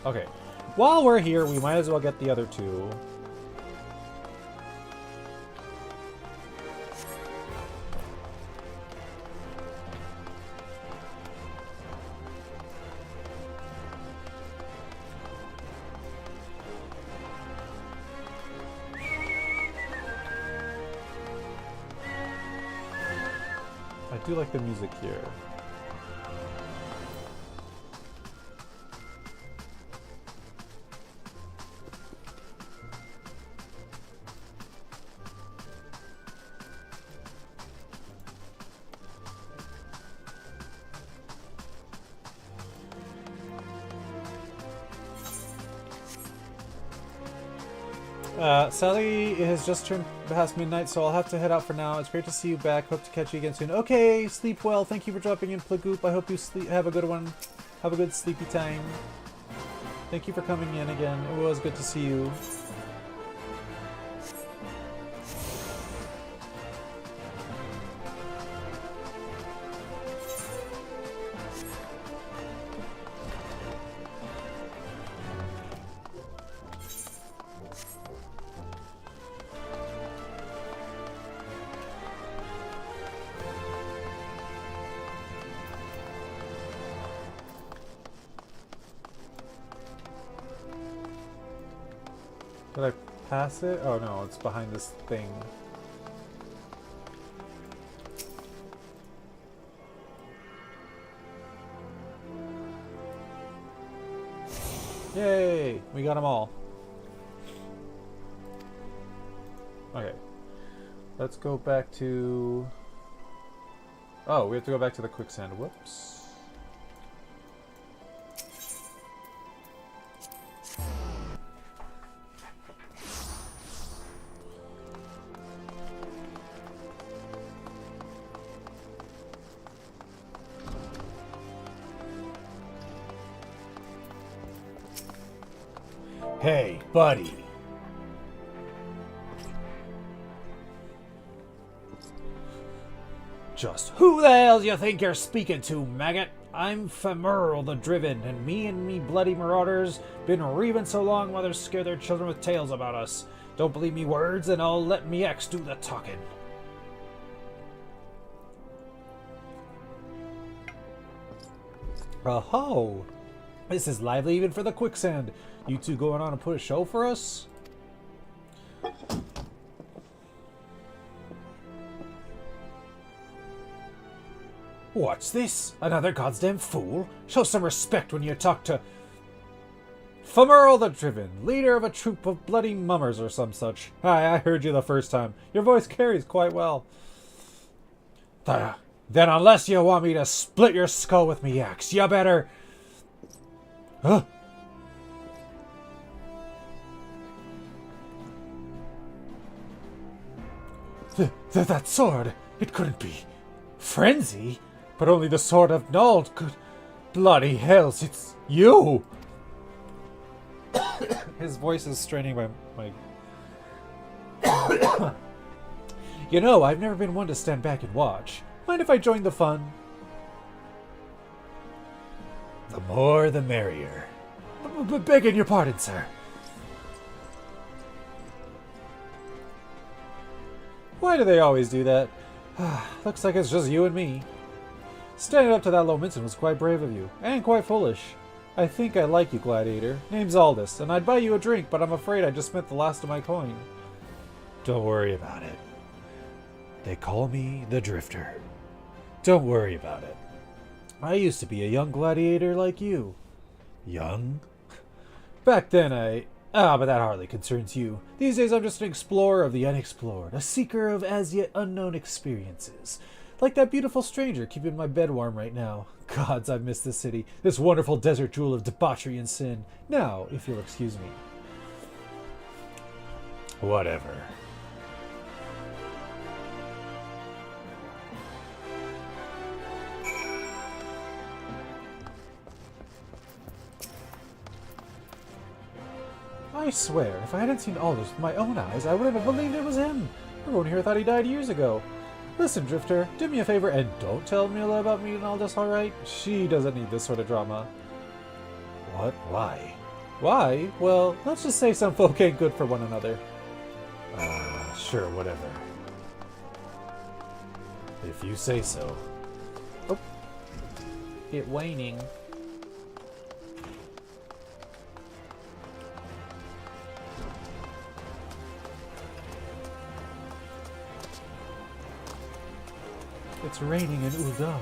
Okay. While we're here, we might as well get the other 2. I do like the music here. Sally has just turned past midnight, so I'll have to head out for now. It's great to see you back. Hope to catch you again soon. Okay, sleep well. Thank you for dropping in, Plagoop. I hope you have a good one. Have a good sleepy time. Thank you for coming in again. It was good to see you. Did I pass it? Oh no, it's behind this thing. Yay! We got them all. Okay. Let's go back to... Oh, we have to go back to the quicksand. Whoops. Hey, buddy. Just who the hell do you think you're speaking to, maggot? I'm Femerl the Driven, and me bloody marauders been reaving so long mothers scare their children with tales about us. Don't believe me words, and I'll let me ex do the talking. Oh, this is lively even for the quicksand. You two going on and put a show for us? What's this? Another goddamn fool? Show some respect when you talk to... Femerl the Driven, leader of a troop of bloody mummers or some such. Hi, I heard you the first time. Your voice carries quite well. Then unless you want me to split your skull with me axe, you better... Huh? That sword, it couldn't be. Frenzy? But only the sword of Nald could... Bloody hells, it's you! His voice is straining my... You know, I've never been one to stand back and watch. Mind if I join the fun? The more the merrier. Begging your pardon, sir. Why do they always do that? Looks like it's just you and me. Standing up to that Lominson was quite brave of you, and quite foolish. I think I like you, Gladiator. Name's Aldous, and I'd buy you a drink, but I'm afraid I just spent the last of my coin. Don't worry about it. They call me the Drifter. Don't worry about it. I used to be a young gladiator like you. Young? Back then but that hardly concerns you. These days I'm just an explorer of the unexplored, a seeker of as yet unknown experiences. Like that beautiful stranger keeping my bed warm right now. Gods, I've missed this city, this wonderful desert jewel of debauchery and sin. Now, if you'll excuse me. Whatever. I swear, if I hadn't seen Aldous with my own eyes, I wouldn't have believed it was him. Everyone here thought he died years ago. Listen, Drifter, do me a favor and don't tell Mila about meeting Aldous, alright? She doesn't need this sort of drama. What? Why? Why? Well, let's just say some folk ain't good for one another. Sure, whatever. If you say so. Oh. It waning. It's raining in Uldar.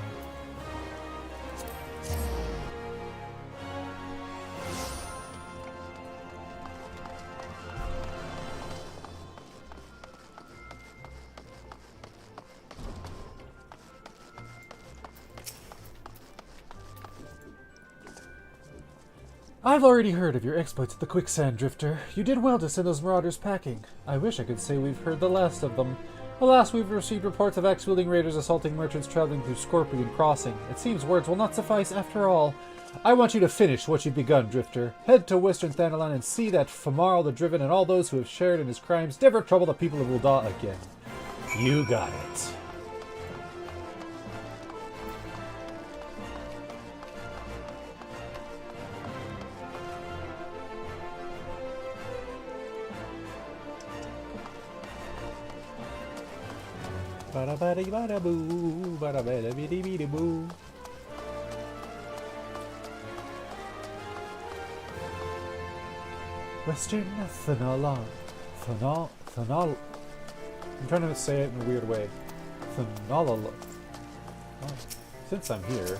I've already heard of your exploits at the Quicksand, Drifter. You did well to send those marauders packing. I wish I could say we've heard the last of them. Alas, we've received reports of axe-wielding raiders assaulting merchants traveling through Scorpion Crossing. It seems words will not suffice after all. I want you to finish what you've begun, Drifter. Head to Western Thanalan and see that Femerl the Driven and all those who have shared in his crimes never trouble the people of Ul'dah again. You got it. Bada-bada-bada-boo, bada-bada-bidi-bidi-boo. Western Thanalan. Thanal. I'm trying to say it in a weird way. Thanalala. Oh, since I'm here.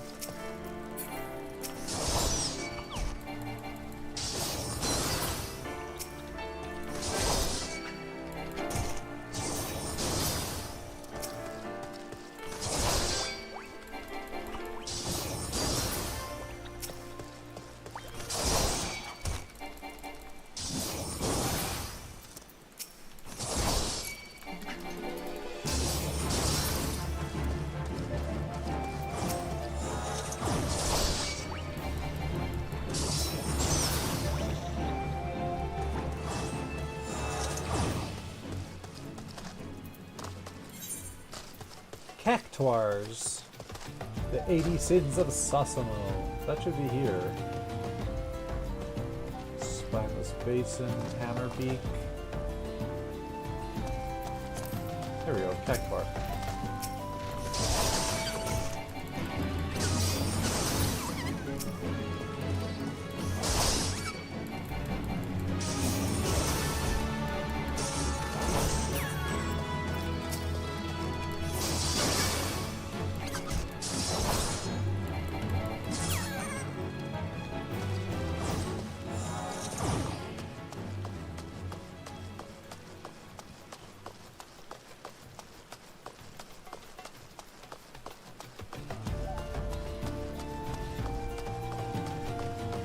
Cactuars. The 80 Sins of Sasamo. That should be here. Spineless Basin, Hammerbeak. There we go, Cactuar.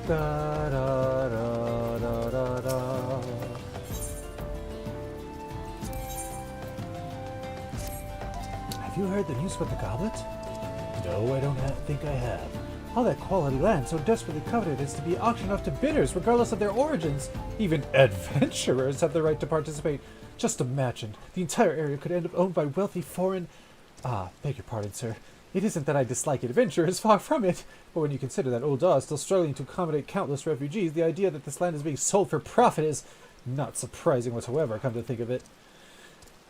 Da, da, da, da, da, da. Have you heard the news about the goblet? No, I don't think I have. All that quality land so desperately coveted is to be auctioned off to bidders regardless of their origins. Even adventurers have the right to participate. Just imagine, the entire area could end up owned by wealthy foreign... beg your pardon, sir. It isn't that I dislike adventurers, far from it. But when you consider that Ul'dah is still struggling to accommodate countless refugees, the idea that this land is being sold for profit is not surprising whatsoever, come to think of it.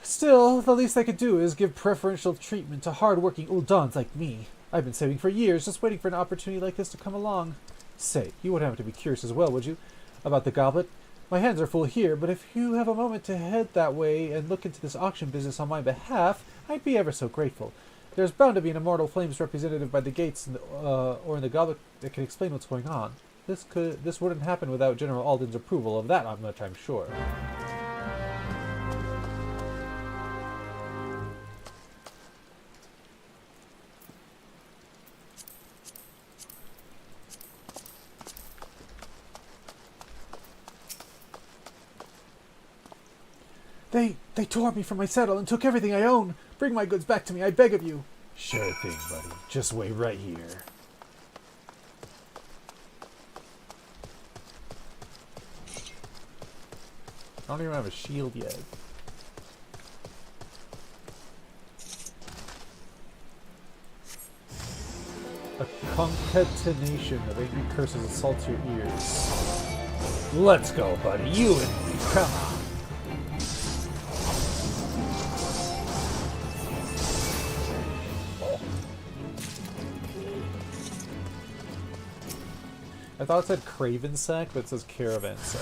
Still, the least I could do is give preferential treatment to hard-working Uldans like me. I've been saving for years, just waiting for an opportunity like this to come along. Say, you wouldn't have to be curious as well, would you? About the goblet? My hands are full here, but if you have a moment to head that way and look into this auction business on my behalf, I'd be ever so grateful. There's bound to be an Immortal Flames representative by the gates or in the goblet that can explain what's going on. This wouldn't happen without General Alden's approval of that much, I'm sure. They tore me from my saddle and took everything I own. Bring my goods back to me, I beg of you. Sure thing, buddy. Just wait right here. I don't even have a shield yet. A concatenation of angry curses assaults your ears. Let's go, buddy. You and me. Come on. I thought it said Craven Sack, but it says Caravan Sack.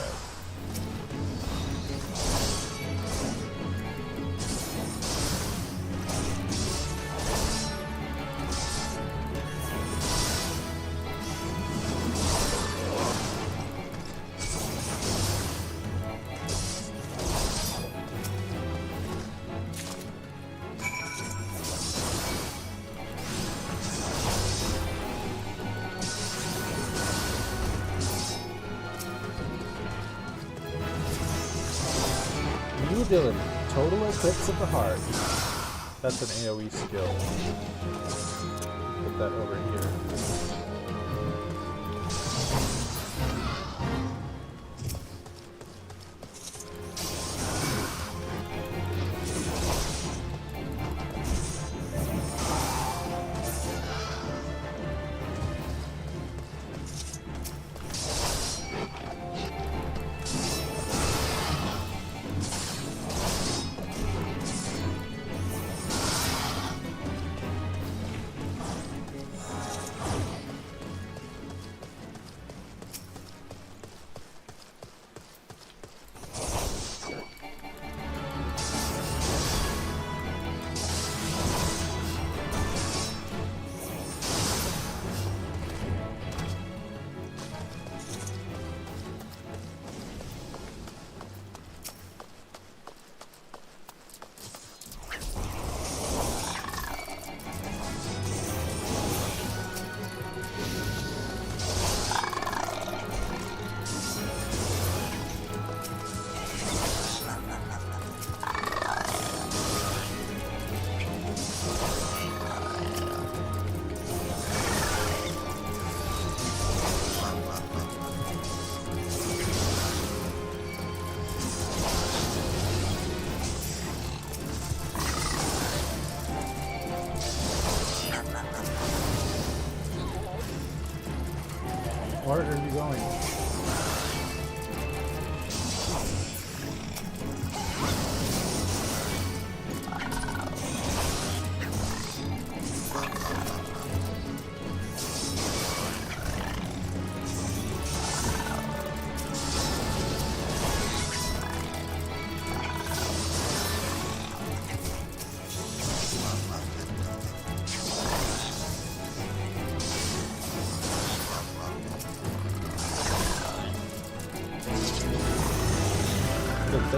Dylan, Total Eclipse of the Heart. That's an AoE skill. Put that over here. Where are you going?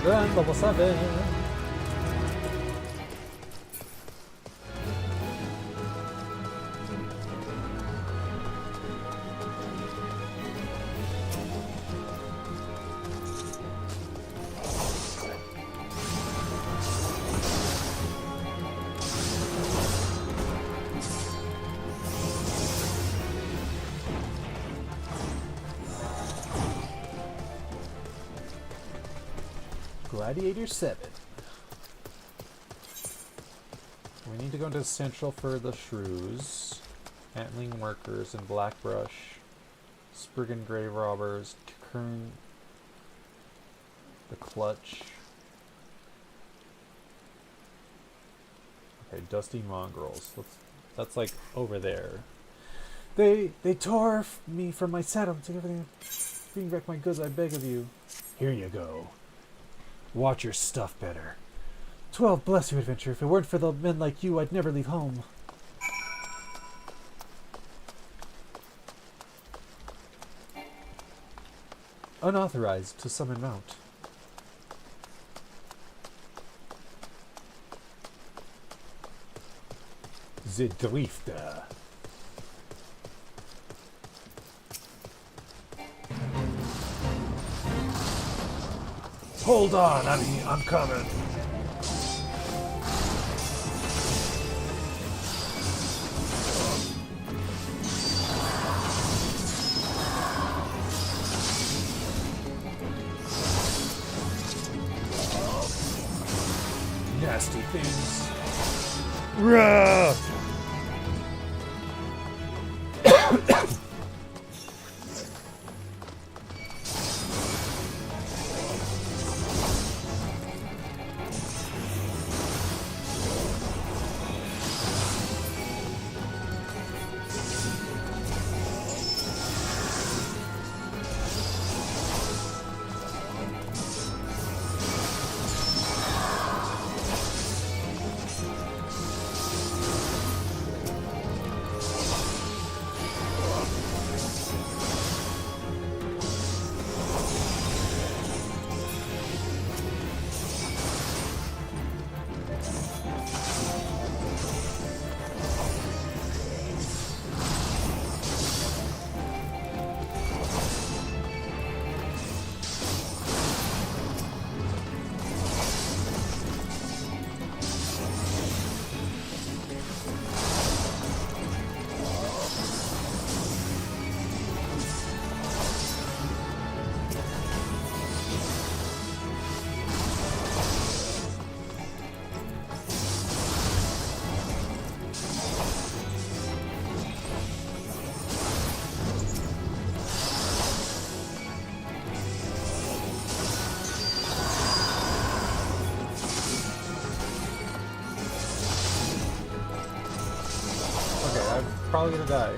Dun, level 7. Gladiator 7. We need to go into Central for the Shrews, Antling Workers, and Blackbrush, Spriggan Grave Robbers, Kern, the Clutch. Okay, Dusty Mongrels. That's like over there. They tore me from my saddle. Take everything. Bring back my goods, I beg of you. Here you go. Watch your stuff better. 12 bless you, adventure. If it weren't for the men like you, I'd never leave home. Unauthorized to summon mount. The Drifter. Hold on, I'm coming. Nasty things. Rah! Probably gonna die.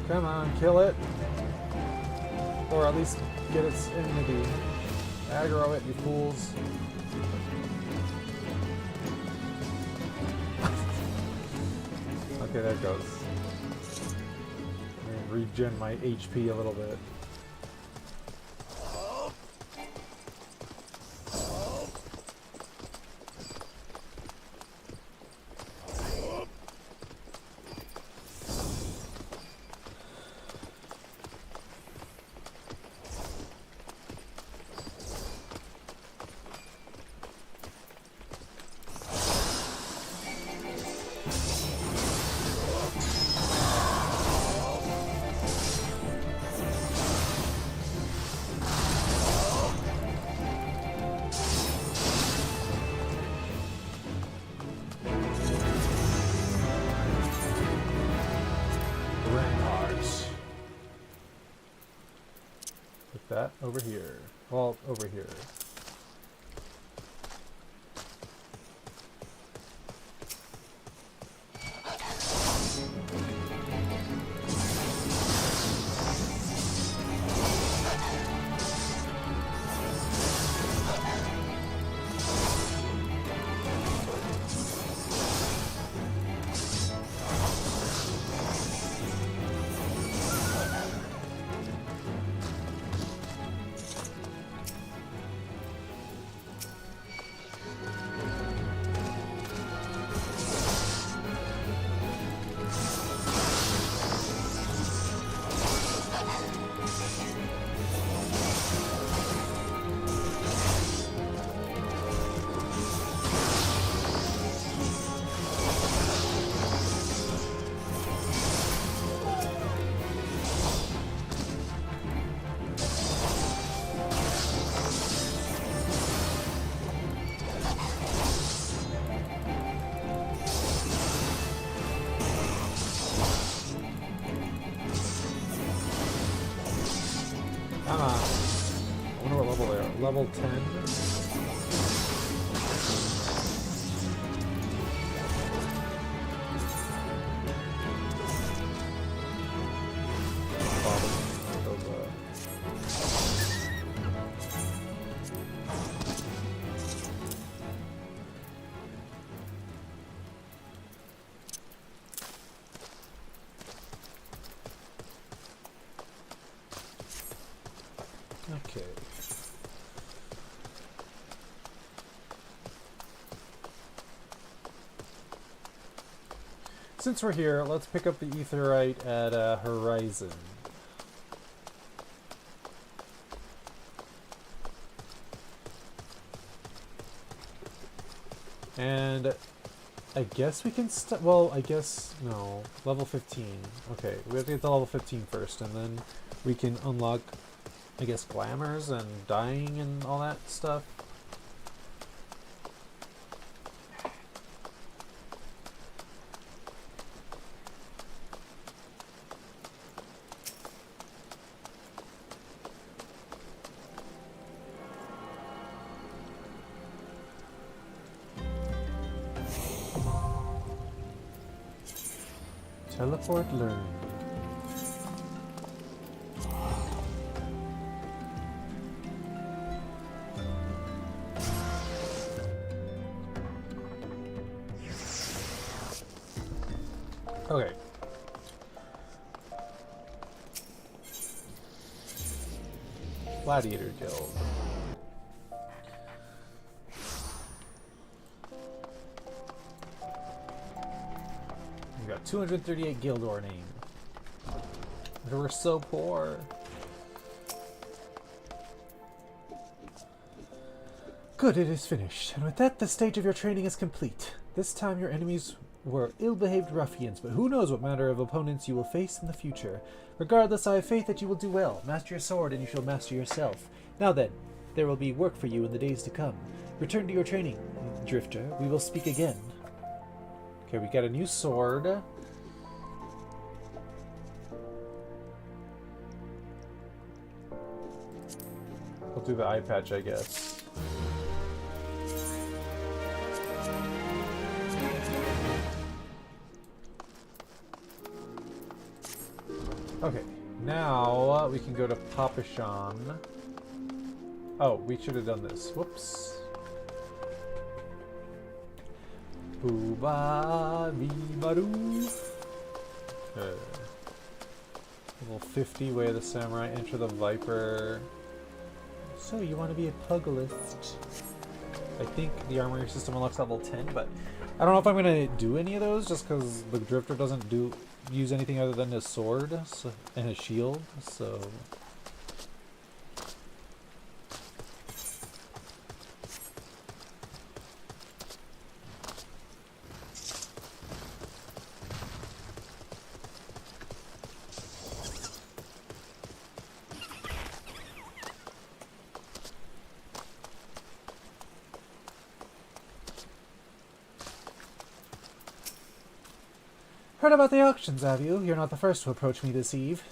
Come on, kill it. Or at least get its enmity. Aggro it, you fools. Okay, there it goes. Let me regen my HP a little bit. that over here. Well, over here. Come on. I wonder what level they are. Level 10? Okay. Since we're here, let's pick up the Aetheryte at Horizon. And I guess we can well, I guess, no. Level 15. Okay, we have to get to level 15 first, and then we can unlock, I guess, glamours and dying and all that stuff. Teleport learned. Okay. Gladiator Guild. We got 238 guild ore name. We're so poor. Good, it is finished. And with that, the stage of your training is complete. This time your enemies were ill-behaved ruffians, but who knows what manner of opponents you will face in the future. Regardless, I have faith that you will do well. Master your sword and you shall master yourself. Now then, there will be work for you in the days to come. Return to your training, Drifter. We will speak again. Okay, we got a new sword. We'll do the eye patch, I guess. Okay, now we can go to Papashan. Oh, we should have done this. Whoops. Booba Vimaru. Level 50, Way of the Samurai, Enter the Viper. So, you want to be a pugilist? I think the armory system unlocks level 10, but I don't know if I'm going to do any of those just because the Drifter doesn't use anything other than his sword and his shield, so... Heard about the auctions, have you? You're not the first to approach me this eve.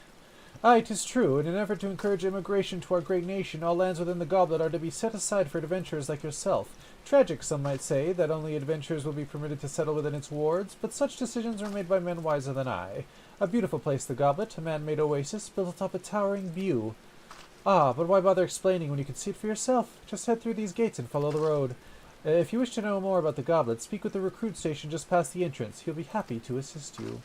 Aye, 'tis true. In an effort to encourage immigration to our great nation, all lands within the goblet are to be set aside for adventurers like yourself. Tragic, some might say, that only adventurers will be permitted to settle within its wards, but such decisions are made by men wiser than I. A beautiful place, the goblet, a man-made oasis built atop a towering view. Ah, but why bother explaining when you can see it for yourself? Just head through these gates and follow the road. If you wish to know more about the goblet, speak with the recruit station just past the entrance. He'll be happy to assist you.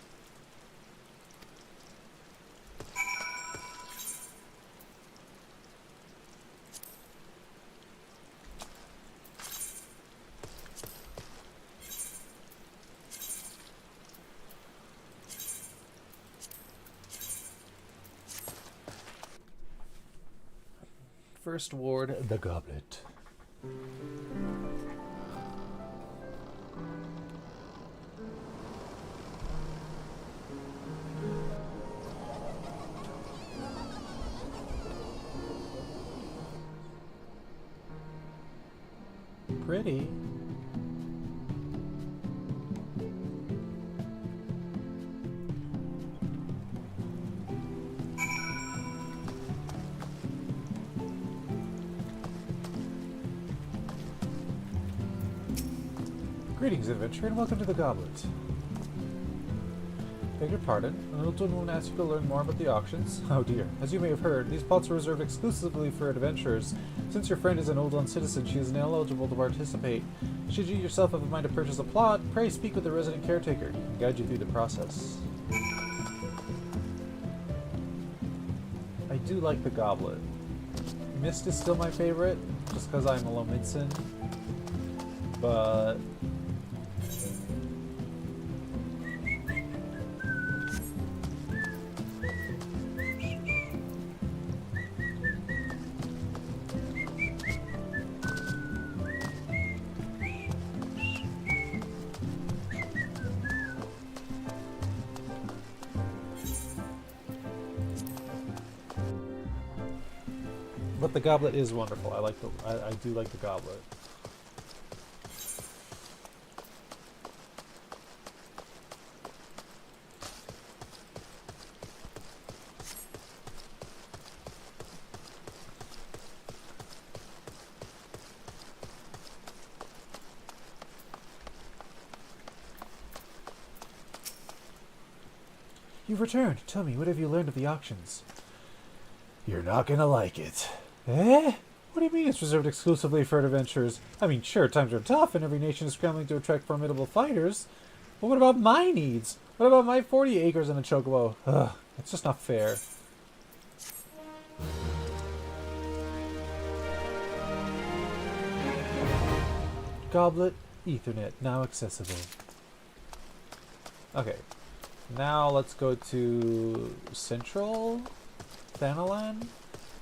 First ward, the goblet. Pretty. Greetings, adventurer, and welcome to the Goblet. Beg your pardon, an old one asked you to learn more about the auctions. Oh dear. As you may have heard, these plots are reserved exclusively for adventurers. Since your friend is an Oldon citizen, she is ineligible to participate. Should you yourself have a mind to purchase a plot, pray speak with the resident caretaker. He can guide you through the process. I do like the Goblet. Mist is still my favorite, just because I'm a Lomidson. But the Goblet is wonderful. I do like the Goblet. You've returned. Tell me, what have you learned of the auctions? You're not gonna like it. Eh? What do you mean it's reserved exclusively for adventurers? I mean, sure, times are tough and every nation is scrambling to attract formidable fighters. But what about my needs? What about my 40 acres and a chocobo? Ugh, it's just not fair. Goblet, Ethernet, now accessible. Okay. Now let's go to Central Thanalan.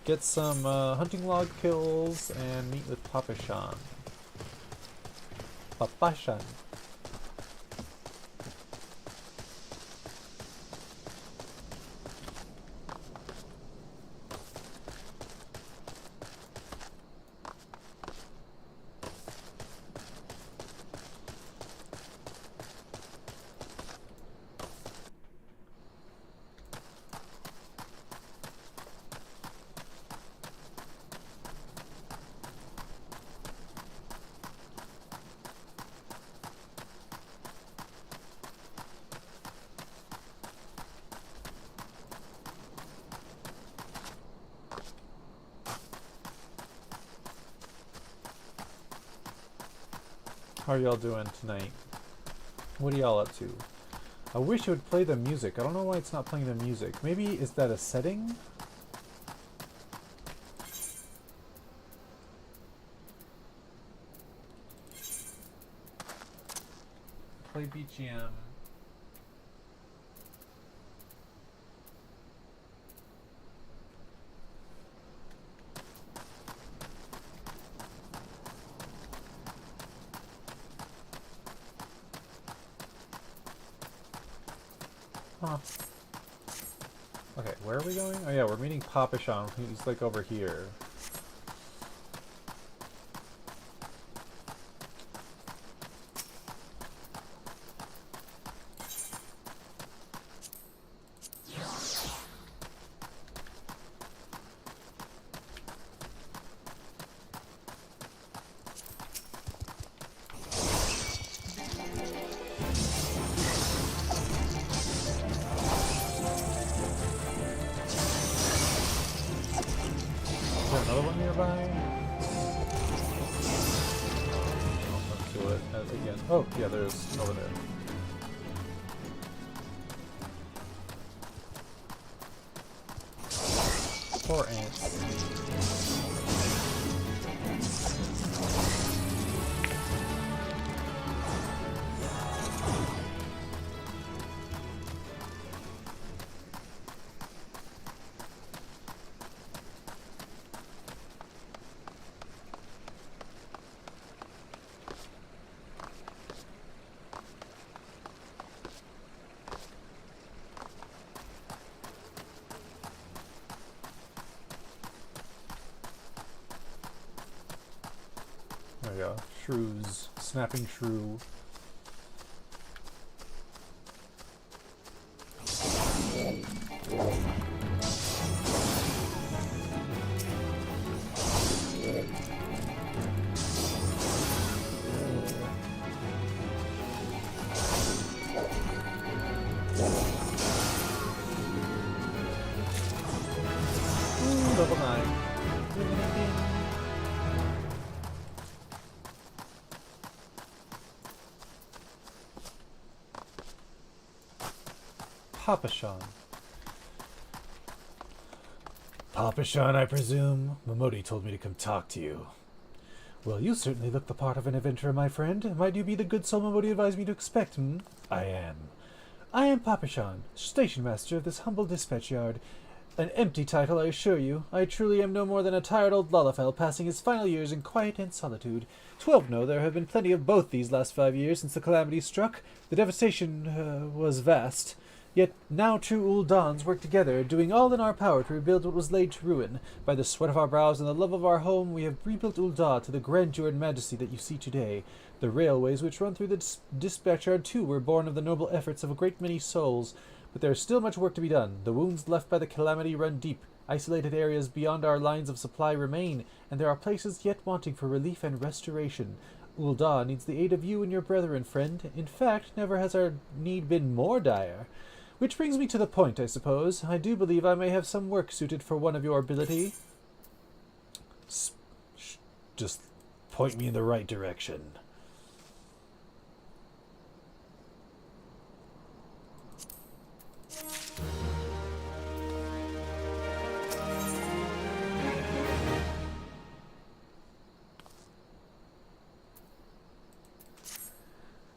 Get some hunting log kills and meet with Papashan. Papashan. How are y'all doing tonight? What are y'all up to? I wish it would play the music. I don't know why it's not playing the music. Maybe, is that a setting? Play BGM. Huh. Okay, where are we going? Oh yeah, we're meeting Papashan. He's like over here. again. Oh, yeah, there's over there. Poor ants. There we go. Shrews. Snapping shrew. Ooh, level 9. Papashan. Papashan, I presume? Momodi told me to come talk to you. Well, you certainly look the part of an adventurer, my friend. Might you be the good soul Momodi advised me to expect, I am. I am Papashan, station master of this humble dispatch yard. An empty title, I assure you. I truly am no more than a tired old Lalafell passing his final years in quiet and solitude. 12 no, there have been plenty of both these last 5 years since the calamity struck. The devastation was vast. Yet now true Uldans work together, doing all in our power to rebuild what was laid to ruin. By the sweat of our brows and the love of our home, we have rebuilt Ul'dah to the grandeur and majesty that you see today. The railways which run through the dispatch yard too were born of the noble efforts of a great many souls. But there is still much work to be done. The wounds left by the calamity run deep. Isolated areas beyond our lines of supply remain, and there are places yet wanting for relief and restoration. Ul'dah needs the aid of you and your brethren, friend. In fact, never has our need been more dire. Which brings me to the point, I suppose. I do believe I may have some work suited for one of your ability. Just point me in the right direction.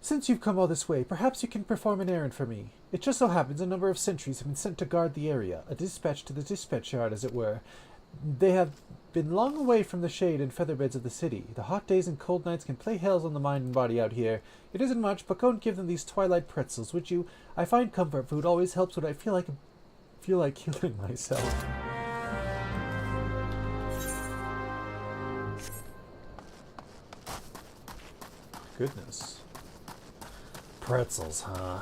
Since you've come all this way, perhaps you can perform an errand for me. It just so happens a number of sentries have been sent to guard the area, a dispatch to the dispatch yard, as it were. They have been long away from the shade and featherbeds of the city. The hot days and cold nights can play hells on the mind and body out here. It isn't much, but go and give them these twilight pretzels, would you? I find comfort food always helps when I feel like killing myself. Goodness. Pretzels, huh?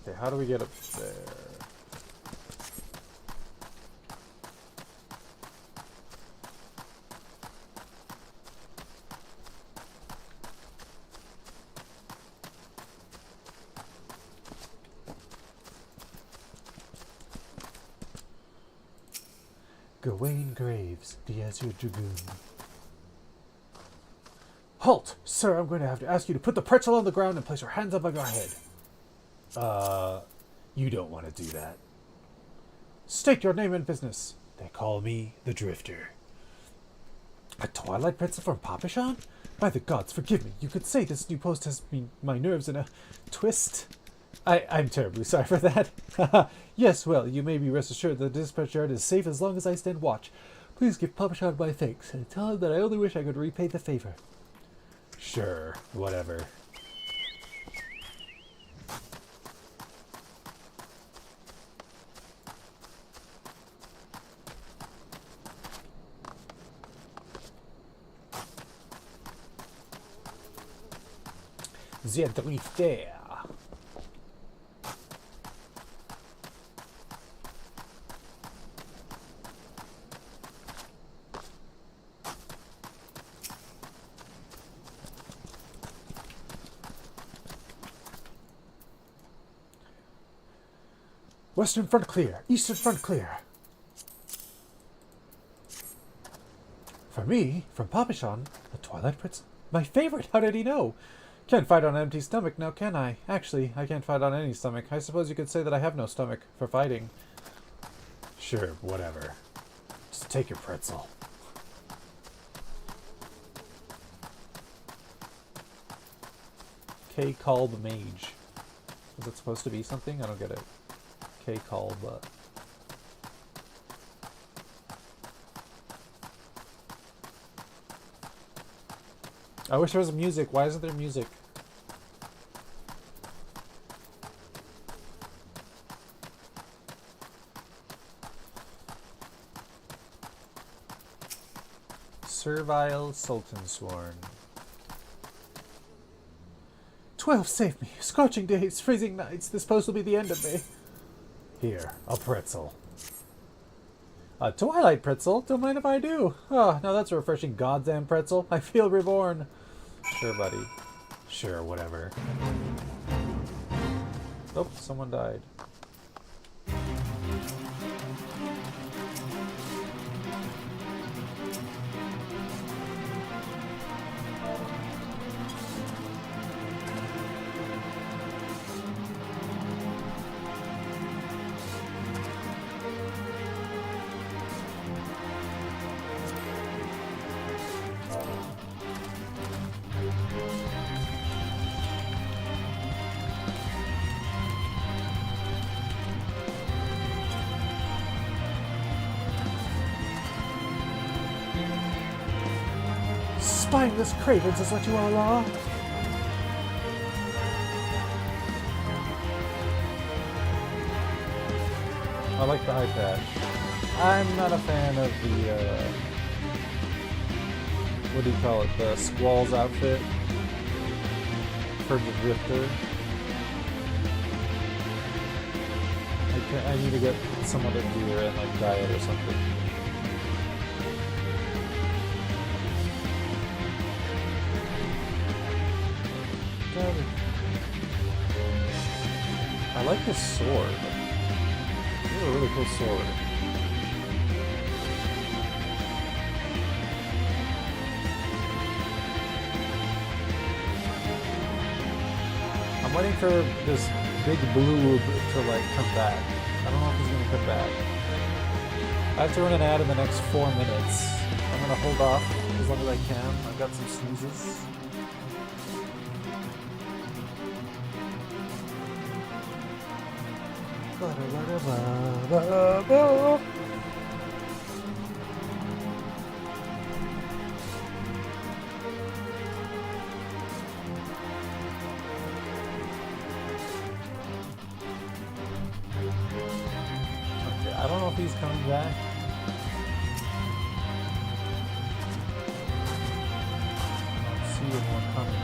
Okay, how do we get up there? Gawain Graves, the Azure Dragoon. Halt! Sir, I'm going to have to ask you to put the pretzel on the ground and place your hands above your head. You don't want to do that. State your name and business. They call me the Drifter. A twilight pretzel from Papashan? By the gods, forgive me. You could say this new post has my nerves in a twist. I'm terribly sorry for that. Yes, well, you may be rest assured that the dispatch yard is safe as long as I stand watch. Please give Papashan my thanks and tell him that I only wish I could repay the favor. Sure, whatever. The Drifter. Western front clear. Eastern front clear. For me, from Papachon, a Twilight Pretzel. My favorite! How did he know? Can't fight on an empty stomach now, can I? Actually, I can't fight on any stomach. I suppose you could say that I have no stomach for fighting. Sure, whatever. Just take your pretzel. K. Kalb Mage. Is it supposed to be something? I don't get it. K. Kalb. I wish there was music. Why isn't there music? Servile Sultan Sworn. 12, save me. Scorching days, freezing nights. This post will be the end of me. Here, a pretzel. A Twilight pretzel? Don't mind if I do. Oh, now that's a refreshing goddamn pretzel. I feel reborn. Sure, buddy. Sure, whatever. Oh, someone died. Spineless cravens is what you all are. I like the eye patch. I'm not a fan of the, what do you call it? The Squall's outfit for the Drifter. I need to get some other gear and like diet or something. I like this sword. This is a really cool sword. I'm waiting for this big blue to like come back. I don't know if he's gonna come back. I have to run an ad in the next 4 minutes. I'm gonna hold off as long as I can. I've got some sneezes. Okay, I don't know if he's coming back. I don't see anyone coming.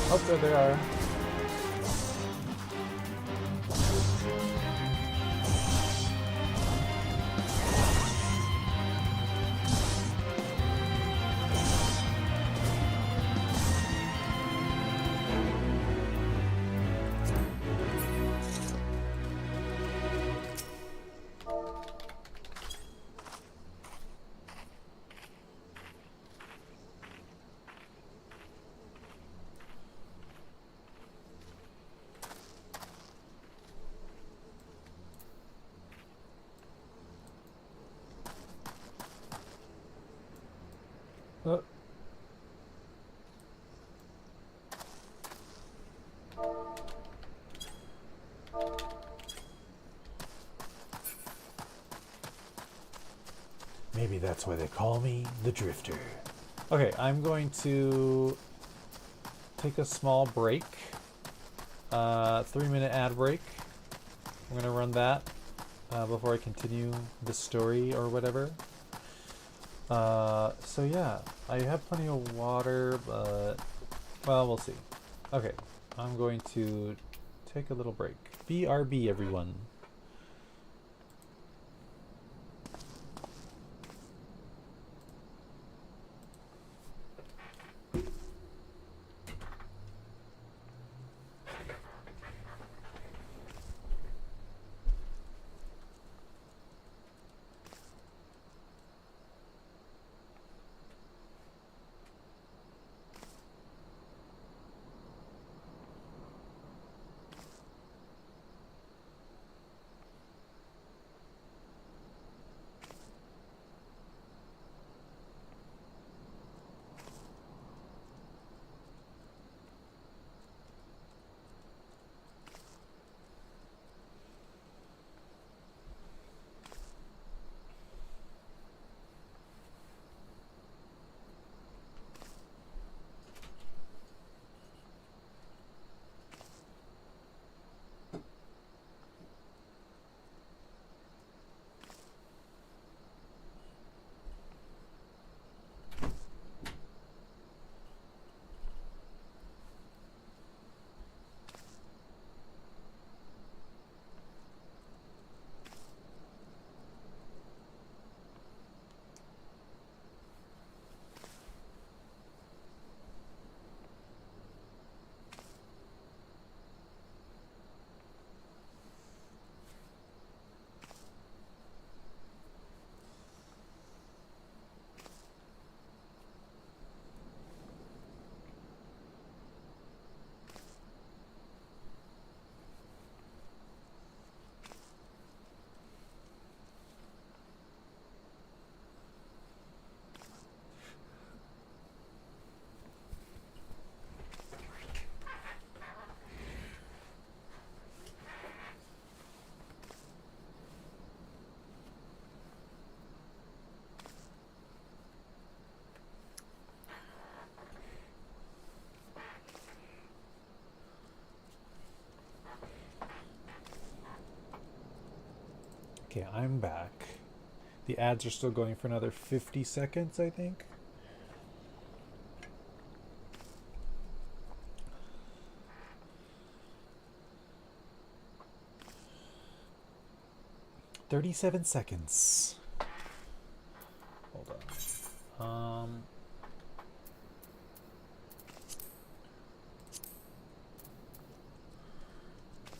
Oh, there they are. Maybe that's why they call me the Drifter. Okay, I'm going to take a small break. 3-minute ad break. I'm gonna run that before I continue the story or whatever. So yeah, I have plenty of water, but well, we'll see. Okay, I'm going to take a little break. BRB, everyone. Okay, I'm back. The ads are still going for another 50 seconds, I think. "37 seconds. Hold on.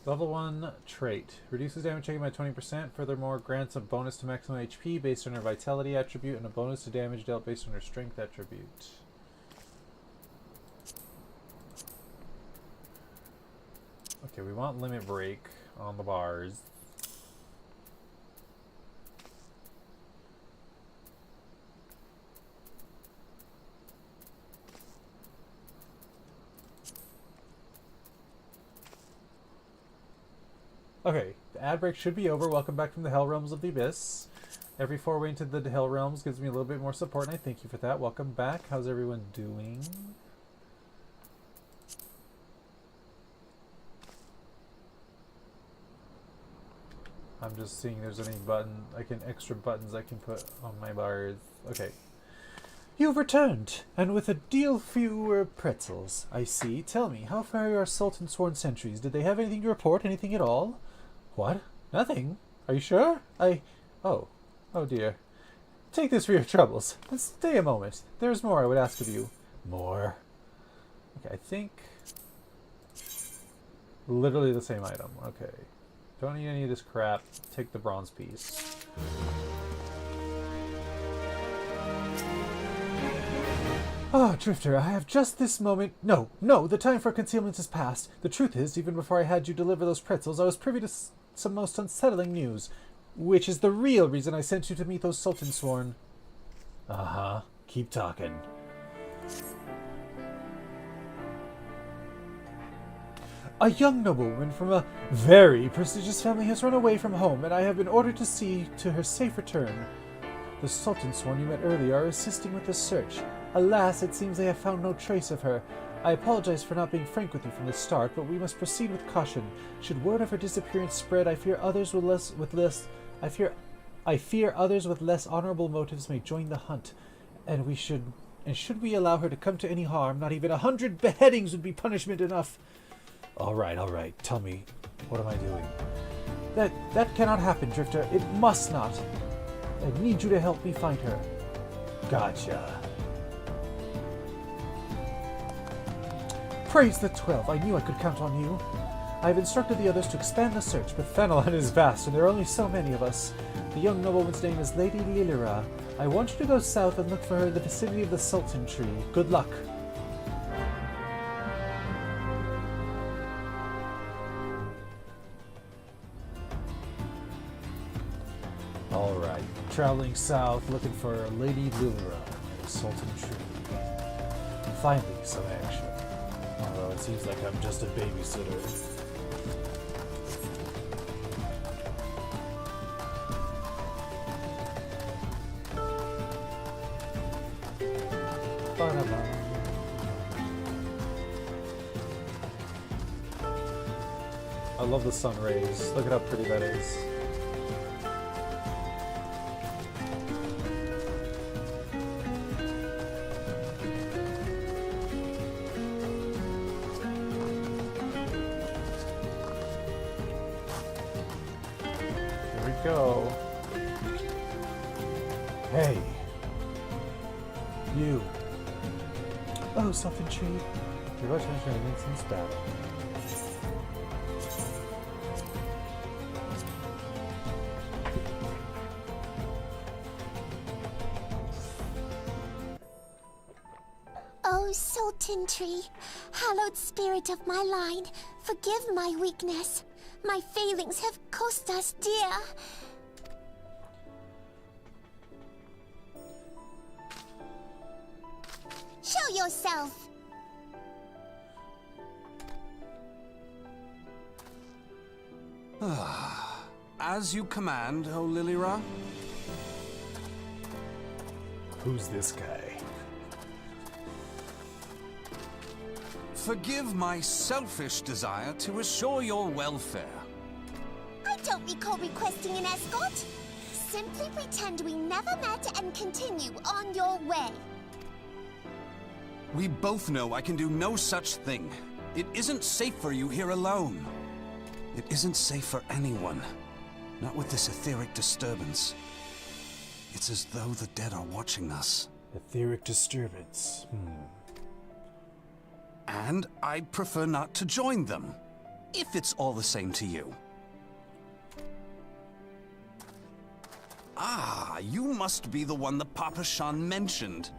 Level 1 trait. Reduces damage taken by 20%. Furthermore, grants a bonus to maximum HP based on her vitality attribute and a bonus to damage dealt based on her strength attribute. Okay, we want limit break on the bars. Okay, the ad break should be over. Welcome back from the Hell Realms of the Abyss. Every foray into the Hell Realms gives me a little bit more support, and I thank you for that. Welcome back. How's everyone doing? I'm just seeing if there's any extra buttons I can put on my bars. Okay. You've returned, and with a deal fewer pretzels, I see. Tell me, how far are your Sultan sworn sentries? Did they have anything to report? Anything at all? What? Nothing? Are you sure? Oh. Oh dear. Take this for your troubles. And stay a moment. There's more I would ask of you. More? Okay, I think... literally the same item. Okay. Don't need any of this crap. Take the bronze piece. Ah, Drifter, I have just this moment... No, the time for concealment is past. The truth is, even before I had you deliver those pretzels, I was privy to some most unsettling news, which is the real reason I sent you to meet those Sultan sworn. Uh-huh. Keep talking. A young noblewoman from a very prestigious family has run away from home, and I have been ordered to see to her safe return. The Sultan sworn you met earlier are assisting with the search. Alas, it seems they have found no trace of her. I apologize for not being frank with you from the start, but we must proceed with caution. Should word of her disappearance spread, I fear others with less honorable motives may join the hunt, and should we allow her to come to any harm, not even 100 beheadings would be punishment enough. All right. Tell me, what am I doing? That cannot happen, Drifter. It must not. I need you to help me find her. Gotcha. Praise the 12. I knew I could count on you. I have instructed the others to expand the search, but Fenelon is vast, and there are only so many of us. The young nobleman's name is Lady Lilira. I want you to go south and look for her in the vicinity of the Sultan Tree. Good luck. Alright, traveling south, looking for Lady Lilira in the Sultan Tree. Finally, some action. Although it seems like I'm just a babysitter. I love the sun rays. Look at how pretty that is. Here we go. Hey. You. Oh, something cheap. You're about to enter an instance battle. Oh, Sultan Tree, hallowed spirit of my line, forgive my weakness. My failings have cost us dear. Show yourself! As you command, O Lilira. Who's this guy? Forgive my selfish desire to assure your welfare. I don't recall requesting an escort. Simply pretend we never met and continue on your way. We both know I can do no such thing. It isn't safe for you here alone. It isn't safe for anyone. Not with this etheric disturbance. It's as though the dead are watching us. Etheric disturbance. And I'd prefer not to join them, if it's all the same to you. Ah, you must be the one the Papa Shan mentioned.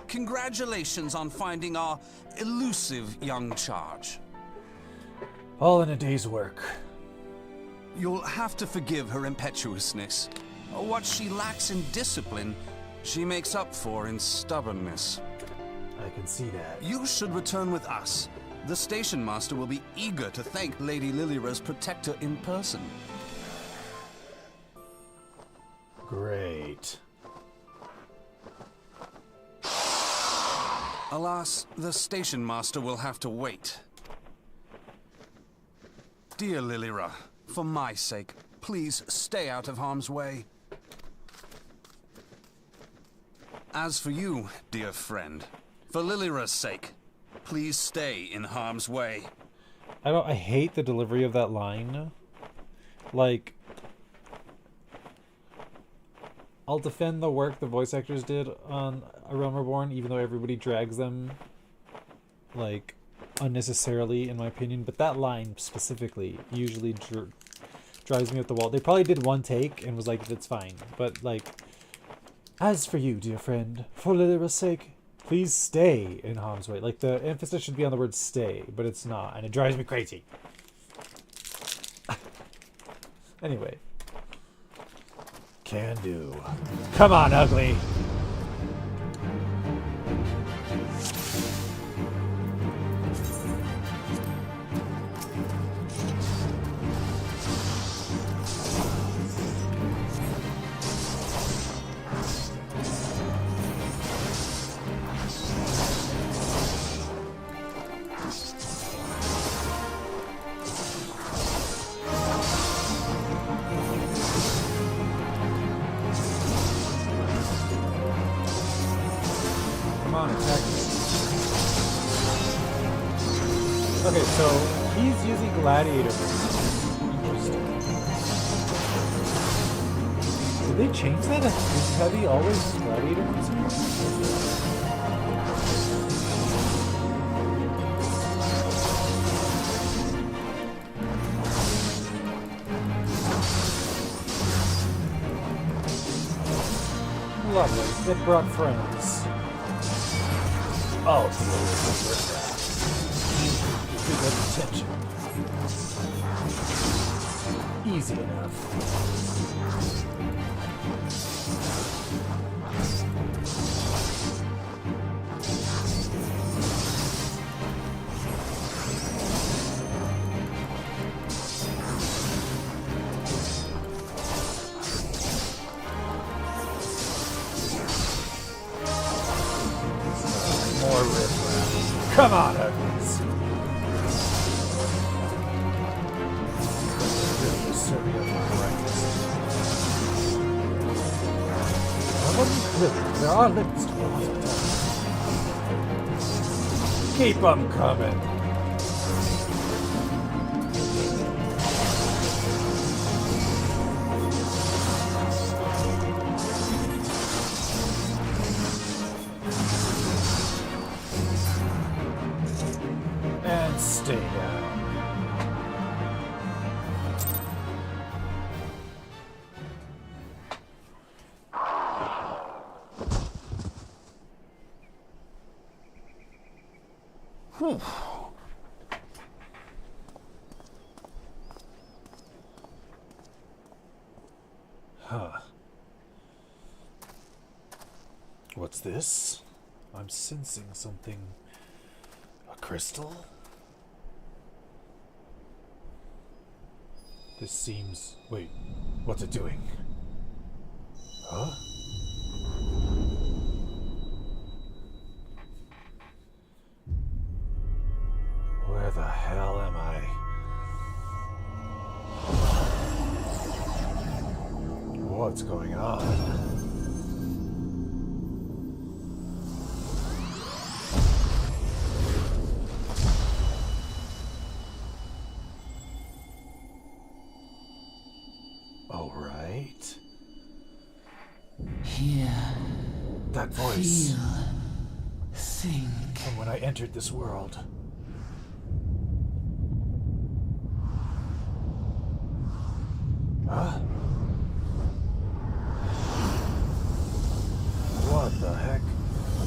Congratulations on finding our elusive young charge. All in a day's work. You'll have to forgive her impetuousness. What she lacks in discipline, she makes up for in stubbornness. I can see that. You should return with us. The station master will be eager to thank Lady Lilira's protector in person. Great. Alas, the station master will have to wait. Dear Lilira, for my sake, please stay out of harm's way. As for you, dear friend, for Lilira's sake, please stay in harm's way. I hate the delivery of that line. Like, I'll defend the work the voice actors did on A Realm Reborn, even though everybody drags them, like, unnecessarily, in my opinion. But that line specifically usually drives me up the wall. They probably did one take and was like, that's fine. But, like, as for you, dear friend, for Lilira's sake, please stay in harm's way. Like, the emphasis should be on the word stay, but it's not, and it drives me crazy. Anyway. Can do. Come on, ugly! and attack me. Okay, so he's using gladiator moves. Interesting. Did they change that? Is heavy always gladiator moves here? Lovely. It brought friends. Oh, good attention. Easy enough. More riffraff. Come on, Uglies. Really serving up my breakfast. There are limits to what I keep them coming. And stay down. Huh. What's this? I'm sensing something. A crystal? This seems... Wait, what's it doing? Huh? Where the hell am I? What's going on? All right. Hear, That voice. feel, think. From when I entered this world. Huh? What the heck?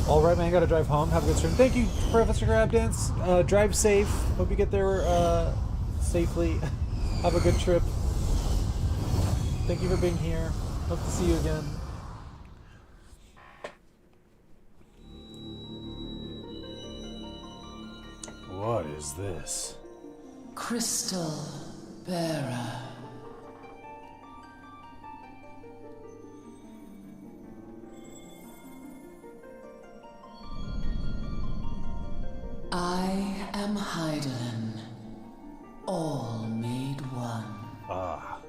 Alright, man, gotta drive home. Have a good stream. Thank you, Professor Grabdance. Drive safe. Hope you get there safely. Have a good trip. Thank you for being here. Hope to see you again. What is this? Crystal bearer. I am Heidelin, all made one. Ah,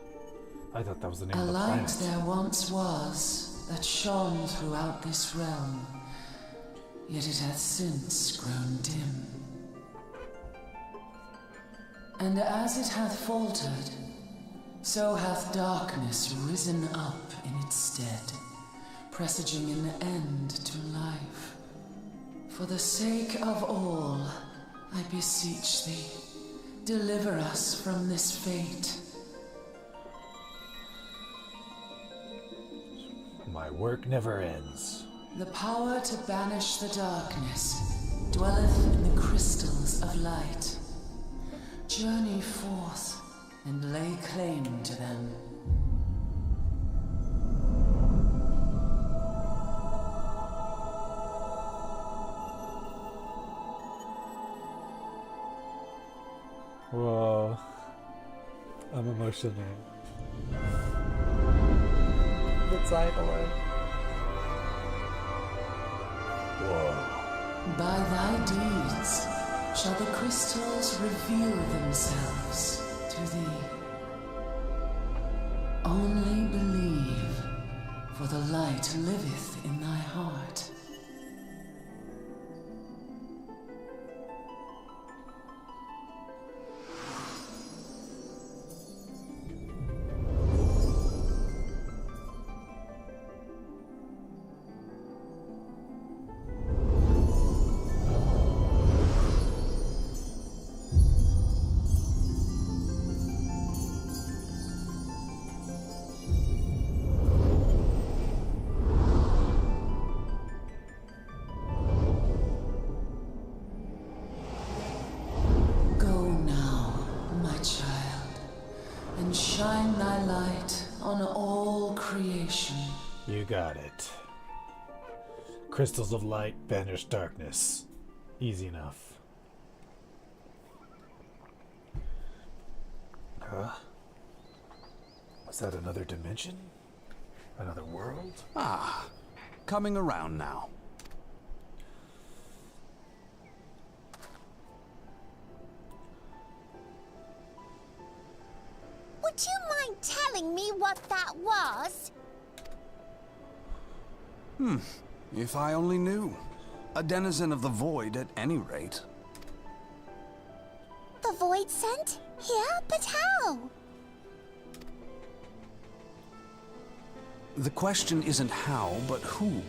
I thought that was the name A of the light planet. there once was that shone throughout this realm, yet it hath since grown dim. And as it hath faltered, so hath darkness risen up in its stead, presaging an end to life. For the sake of all, I beseech thee, deliver us from this fate. My work never ends. The power to banish the darkness dwelleth in the crystals of light. Journey forth and lay claim to them. Whoa. I'm emotional. The title. Whoa. By thy deeds shall the crystals reveal themselves to thee. Only believe, for the light liveth in thy heart. and shine thy light on all creation. You got it. Crystals of light banish darkness. Easy enough. Huh? Was that another dimension? Another world? Ah, coming around now. Would you mind telling me what that was? If I only knew. A denizen of the void at any rate. The void sent? Here? But how? The question isn't how, but who.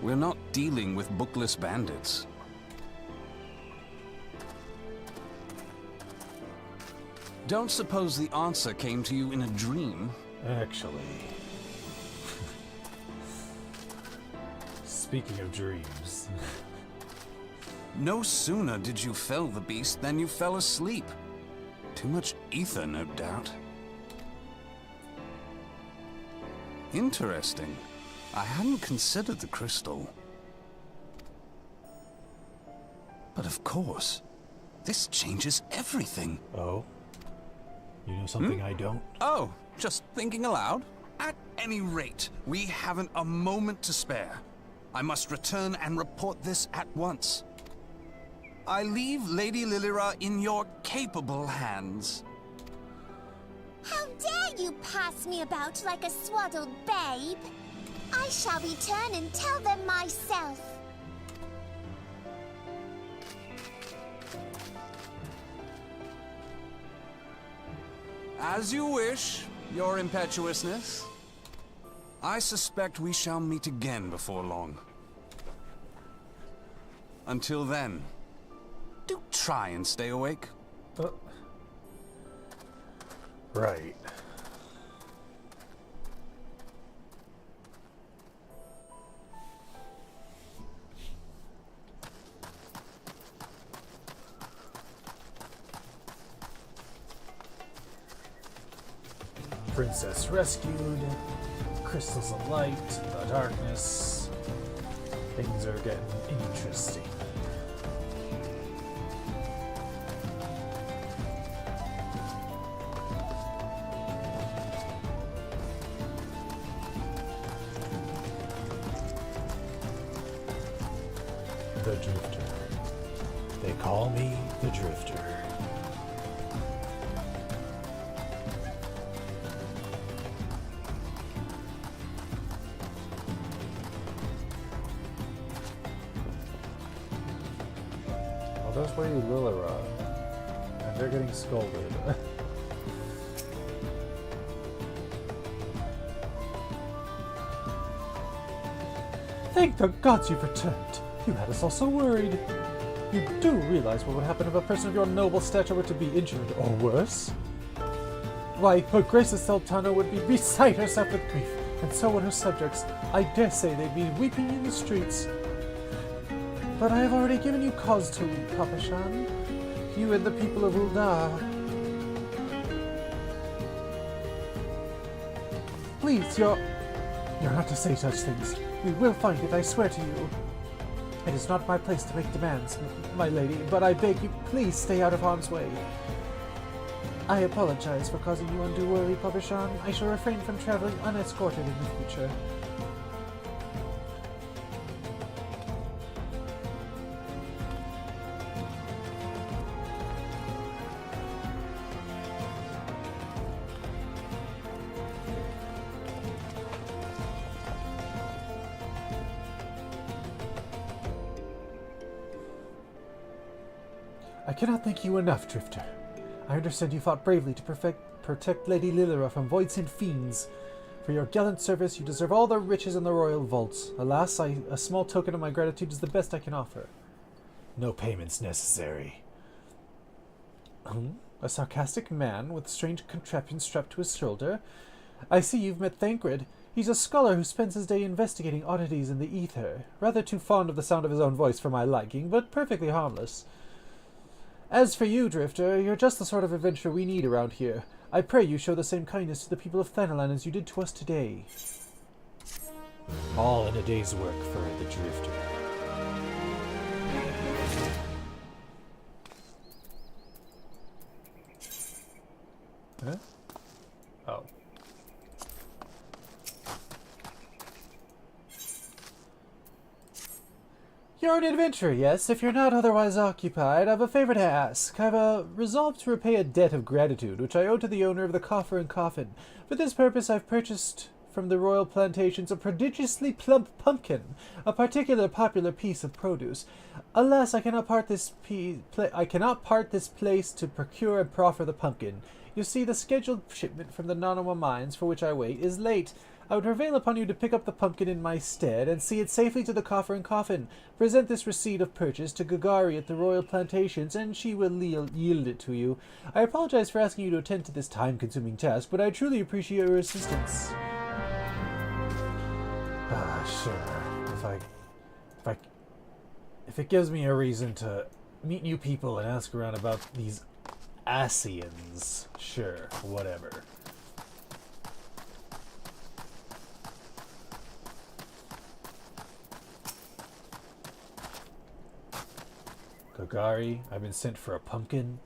We're not dealing with bookless bandits. Don't suppose the answer came to you in a dream? Actually. Speaking of dreams. No sooner did you fell the beast than you fell asleep. Too much ether, no doubt. Interesting. I hadn't considered the crystal. But of course, this changes everything. Oh? You know something I don't? Oh, just thinking aloud? At any rate, we haven't a moment to spare. I must return and report this at once. I leave Lady Lilira in your capable hands. How dare you pass me about like a swaddled babe? I shall return and tell them myself. As you wish, your impetuousness. I suspect we shall meet again before long. Until then, do try and stay awake. Right. Princess rescued. Crystals of light. The darkness. Things are getting interesting. The Drifter. They call me the Drifter. Well, there's Lady Lilira, and they're getting scolded. Thank the gods you've returned. You had us all so worried. You do realize what would happen if a person of your noble stature were to be injured, or worse? Why, Her Grace the Sultana would be beside herself with grief, and so would her subjects. I dare say they'd be weeping in the streets. But I have already given you cause to weep, Papa Shan. You and the people of Uldar. Please, you're not to say such things. We will find it, I swear to you. It is not my place to make demands, my lady, but I beg you, please stay out of harm's way. I apologize for causing you undue worry, Papa Shan. I shall refrain from traveling unescorted in the future. I cannot thank you enough, Drifter. I understand you fought bravely to protect Lady Lilira from void-sent fiends. For your gallant service, you deserve all the riches in the royal vaults. Alas, a small token of my gratitude is the best I can offer. No payments necessary. A sarcastic man with strange contraption strapped to his shoulder? I see you've met Thancred. He's a scholar who spends his day investigating oddities in the ether. Rather too fond of the sound of his own voice for my liking, but perfectly harmless. As for you, Drifter, you're just the sort of adventurer we need around here. I pray you show the same kindness to the people of Thanalan as you did to us today. All in a day's work for the Drifter. Huh? Oh. You're an adventurer, yes. If you're not otherwise occupied, I've a favor to ask. I've resolved to repay a debt of gratitude, which I owe to the owner of the Coffer and Coffin. For this purpose, I've purchased from the royal plantations a prodigiously plump pumpkin, a particular popular piece of produce. Alas, I cannot part this place to procure and proffer the pumpkin. You see, the scheduled shipment from the Nanawa mines, for which I wait, is late. I would prevail upon you to pick up the pumpkin in my stead and see it safely to the Coffer and Coffin. Present this receipt of purchase to Gagari at the royal plantations, and she will yield it to you. I apologize for asking you to attend to this time-consuming task, but I truly appreciate your assistance. Sure. If it gives me a reason to meet new people and ask around about these Asians, sure, whatever. Gagari, I've been sent for a pumpkin.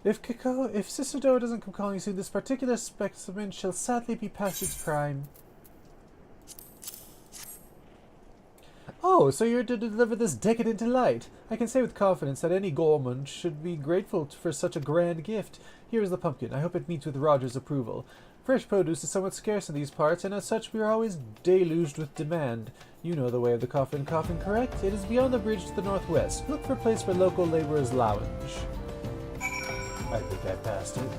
If Sisado doesn't come calling soon, this particular specimen shall sadly be past its prime. Oh, so you're to deliver this decadent delight. I can say with confidence that any Gorman should be grateful for such a grand gift. Here is the pumpkin. I hope it meets with Roger's approval. Fresh produce is somewhat scarce in these parts, and as such we are always deluged with demand. You know the way of the Coffin, correct? It is beyond the bridge to the northwest. Look for a place for local laborers' lounge. I think I passed it.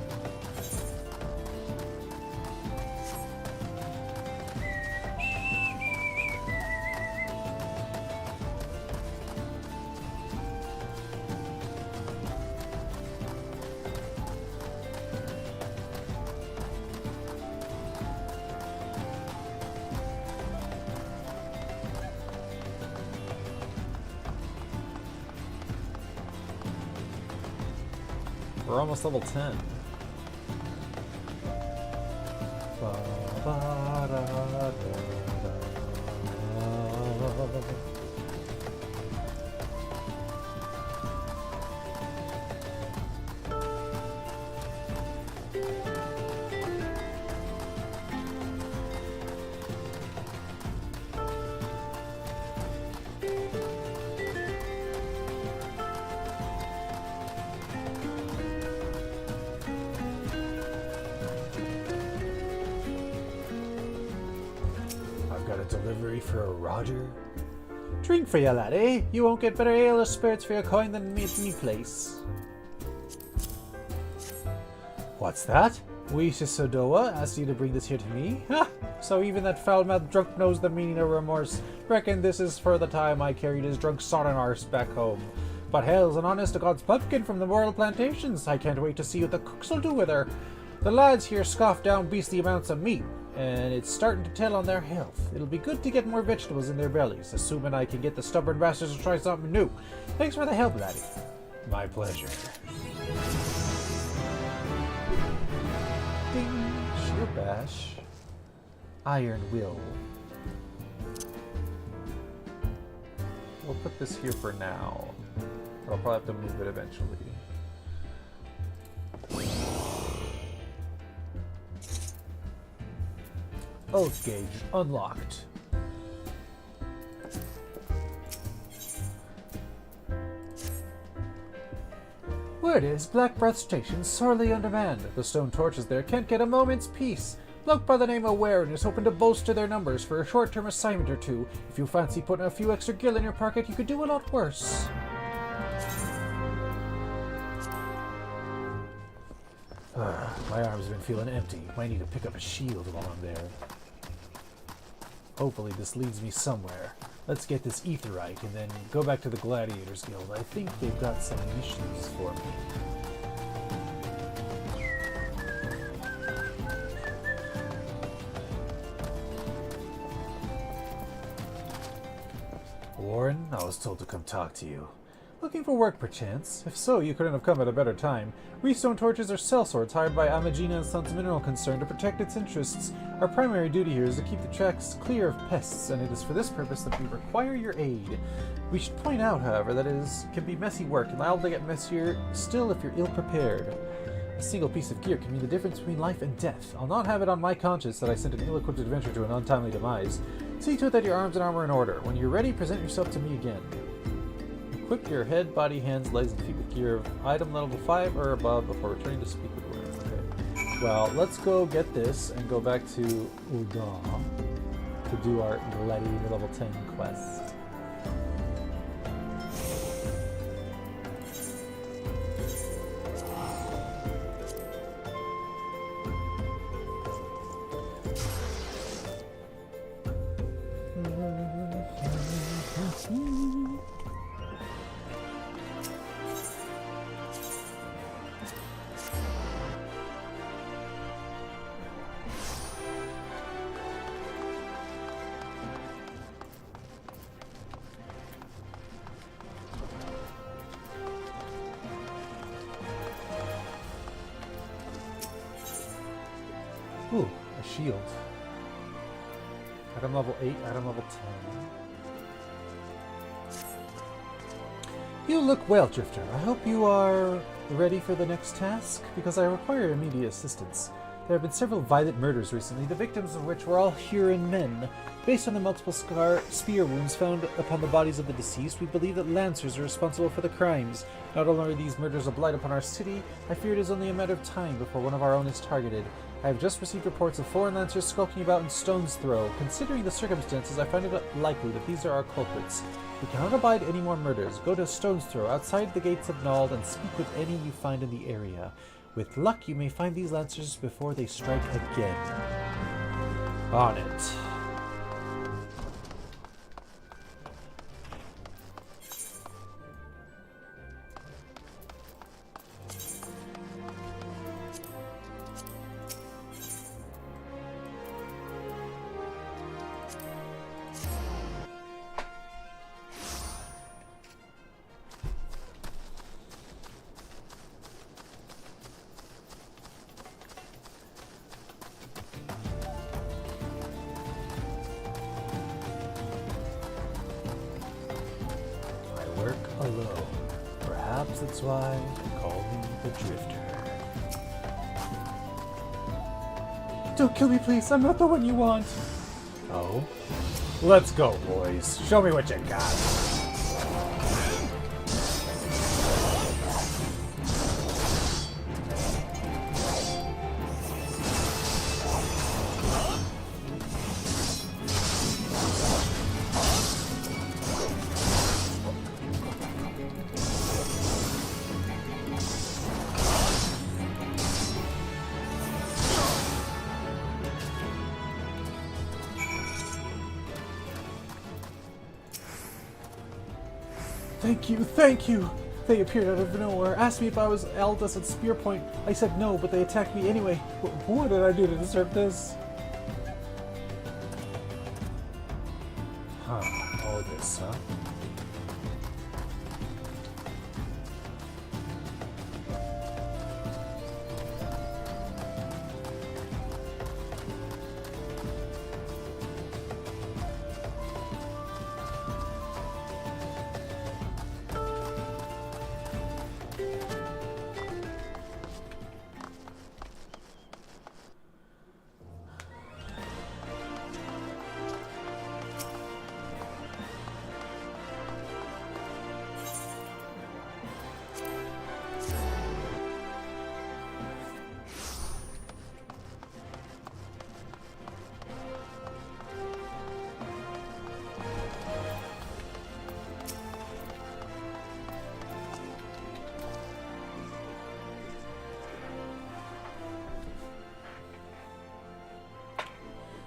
We're almost level 10. Delivery for a Roger? Drink for ya, laddie. You won't get better ale or spirits for your coin than me at me place. What's that? We Sisodoa asked you to bring this here to me? Ha! So even that foul-mouthed drunk knows the meaning of remorse. Reckon this is for the time I carried his drunk sodden arse back home. But hell's an honest-to-God's pumpkin from the royal plantations. I can't wait to see what the cooks'll do with her. The lads here scoff down beastly amounts of meat, and it's starting to tell on their health. It'll be good to get more vegetables in their bellies, assuming I can get the stubborn bastards to try something new. Thanks for the help, laddie. My pleasure. Ding! Shield bash. Iron will. We'll put this here for now. But I'll probably have to move it eventually. Oath gauge unlocked. Word is, Blackbreath Station sorely on demand. The stone torches there can't get a moment's peace. Bloke by the name of Warren is hoping to bolster their numbers for a short-term assignment or two. If you fancy putting a few extra gil in your pocket, you could do a lot worse. My arm's been feeling empty. Might need to pick up a shield while I'm there. Hopefully this leads me somewhere. Let's get this etherite and then go back to the Gladiators Guild. I think they've got some missions for me. Warren, I was told to come talk to you. Looking for work, perchance? If so, you couldn't have come at a better time. Restone torches are sellswords hired by Amagina and Sons Mineral Concern to protect its interests. Our primary duty here is to keep the tracks clear of pests, and it is for this purpose that we require your aid. We should point out, however, that can be messy work, and liable to get messier still if you're ill-prepared. A single piece of gear can mean the difference between life and death. I'll not have it on my conscience that I sent an ill-equipped adventurer to an untimely demise. See to it that your arms and armor are in order. When you're ready, present yourself to me again. Equip your head, body, hands, legs, and feet with gear of item level 5 or above before returning to speak with words. Okay. Well, let's go get this and go back to Ul'dah to do our Gladiator level 10 quest. Ooh, a shield. Item level 8, item level 10. You look well, Drifter. I hope you are ready for the next task, because I require immediate assistance. There have been several violent murders recently, the victims of which were all Huron men. Based on the multiple spear wounds found upon the bodies of the deceased, we believe that Lancers are responsible for the crimes. Not only are these murders a blight upon our city, I fear it is only a matter of time before one of our own is targeted. I have just received reports of foreign Lancers skulking about in Stone's Throw. Considering the circumstances, I find it likely that these are our culprits. We cannot abide any more murders. Go to Stone's Throw, outside the gates of Nald, and speak with any you find in the area. With luck, you may find these Lancers before they strike again. On it. Alone. Perhaps that's why they call me the Drifter. Don't kill me, please. I'm not the one you want. Oh? Let's go, boys. Show me what you got. Thank you! They appeared out of nowhere, asked me if I was Aldous at Spear Point. I said no, but they attacked me anyway. What did I do to deserve this? Huh, all this, huh?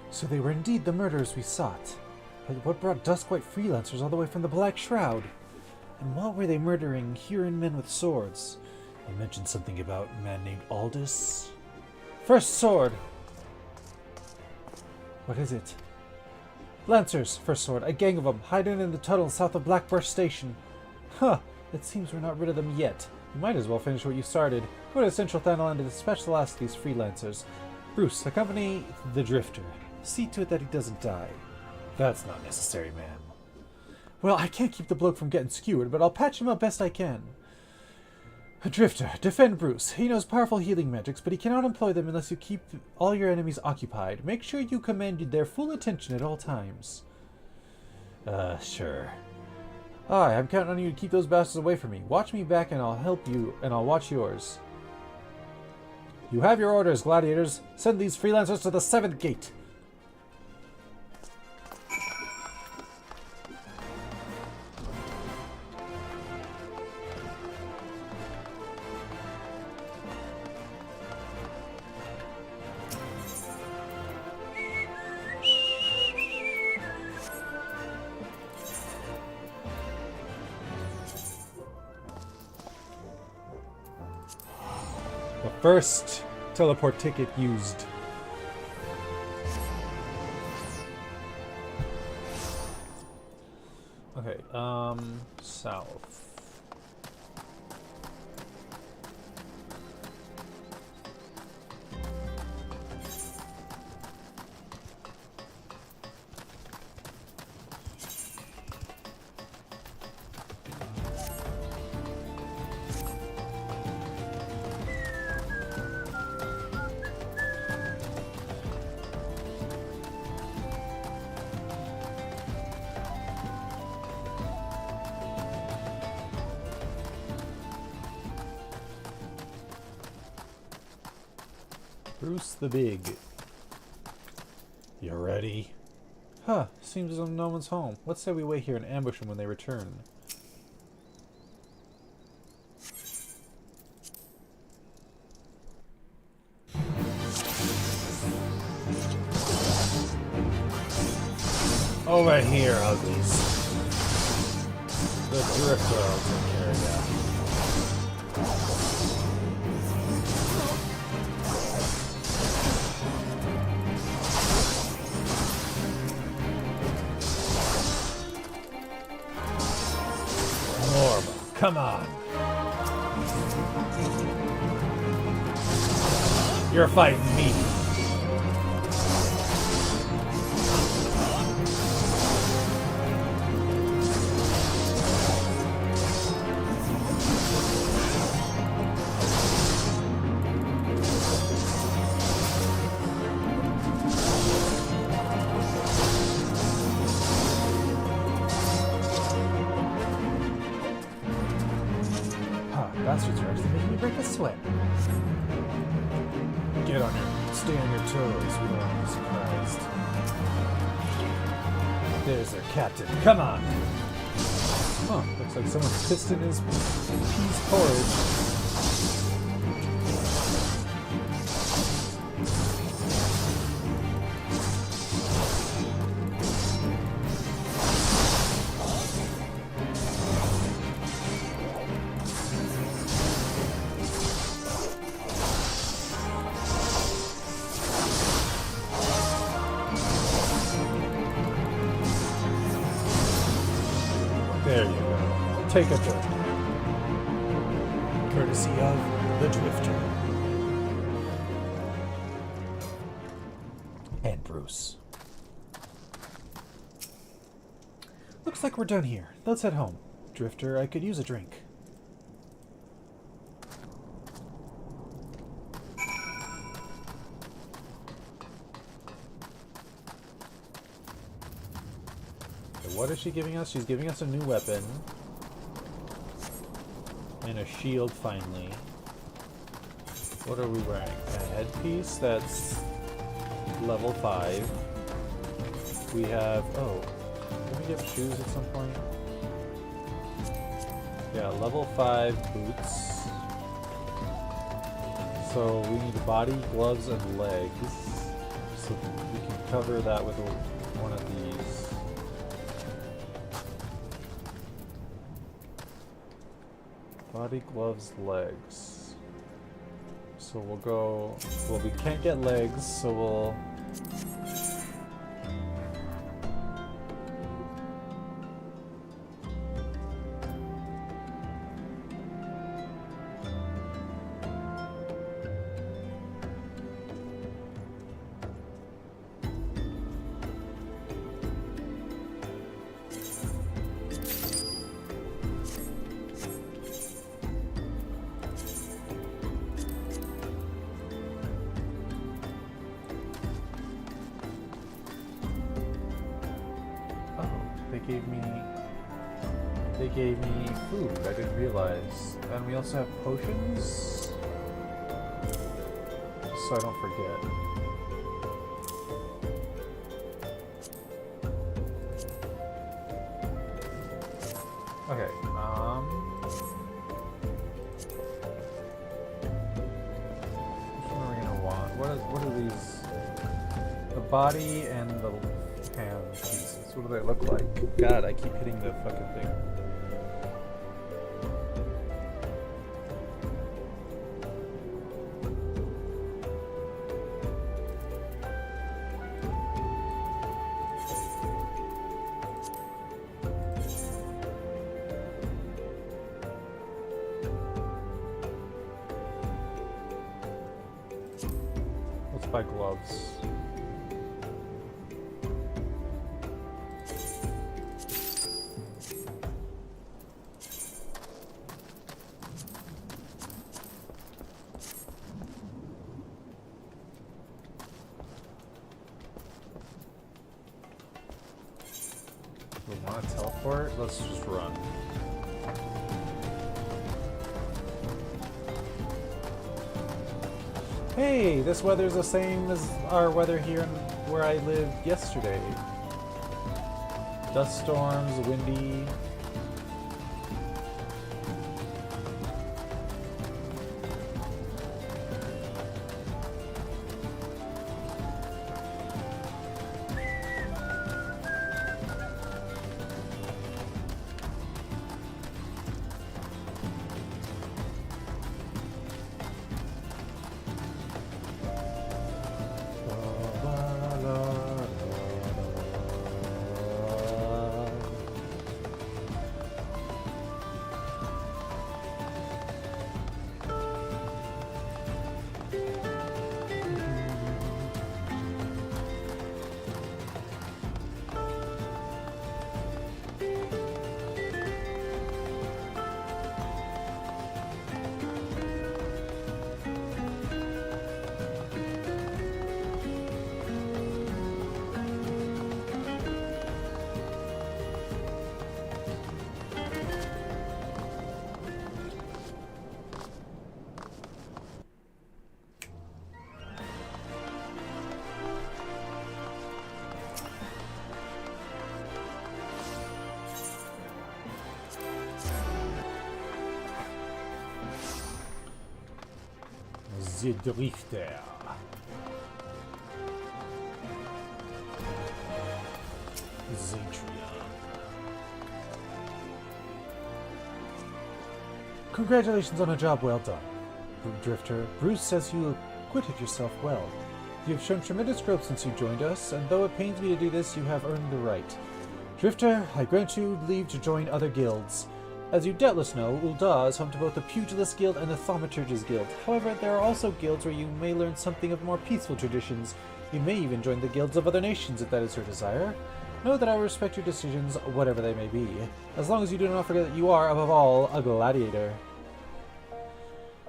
So they were indeed the murderers we sought. But what brought Duskwhite freelancers all the way from the Black Shroud? And what were they murdering Huron men with swords? You mentioned something about a man named Aldous. First sword! What is it? Lancers, First Sword, a gang of them, hiding in the tunnel south of Blackbirch Station. Huh, It seems we're not rid of them yet. You might as well finish what you started. Go to Central Thanalan to dispatch the last of these freelancers. Bruce, accompany the Drifter. See to it that he doesn't die. That's not necessary, ma'am. Well, I can't keep the bloke from getting skewered, but I'll patch him up best I can. Drifter, defend Bruce. He knows powerful healing magics, but he cannot employ them unless you keep all your enemies occupied. Make sure you command their full attention at all times. Sure. Aye, I'm counting on you to keep those bastards away from me. Watch me back and I'll help you, and I'll watch yours. You have your orders, gladiators. Send these freelancers to the 7th gate. First teleport ticket used. Okay, south. Bruce the Big. You ready? Huh, seems as though no one's home. Let's say we wait here and ambush them when they return. Over here, uglies. The Drifter will take care of that. Come on. You're fighting me. Bastards are actually making me break a sweat. Get on your, stay on your toes. We don't want to be surprised. There's their captain. Come on. Huh? Looks like someone's pissed in his peas porridge. There you go. Take a drink. Courtesy of the Drifter. And Bruce. Looks like we're done here. Let's head home. Drifter, I could use a drink. What is she giving us? She's giving us a new weapon. And a shield, finally. What are we wearing? A headpiece that's level 5. We have... Oh. Can we get shoes at some point? Yeah, level 5 boots. So we need body, gloves, and legs. So we can cover that with one of these. Body, gloves, legs. So we'll go... Well, we can't get legs, so we'll... They gave me food. I didn't realize. And we also have potions. So I don't forget. Okay, which one are we gonna want? What are these? The body and the hand pieces. What do they look like? God, I keep hitting the fucking thing. Let's buy gloves. We want to teleport? Let's just run. Hey, this weather's the same as our weather here where I lived yesterday. Dust storms, windy. The Drifter. Zatria. Congratulations on a job well done, Drifter. Bruce says you acquitted yourself well. You have shown tremendous growth since you joined us, and though it pains me to do this, you have earned the right. Drifter, I grant you leave to join other guilds. As you doubtless know, Ul'dah is home to both the Pugilist Guild and the Thaumaturge's Guild. However, there are also guilds where you may learn something of more peaceful traditions. You may even join the guilds of other nations if that is your desire. Know that I will respect your decisions, whatever they may be, as long as you do not forget that you are, above all, a gladiator.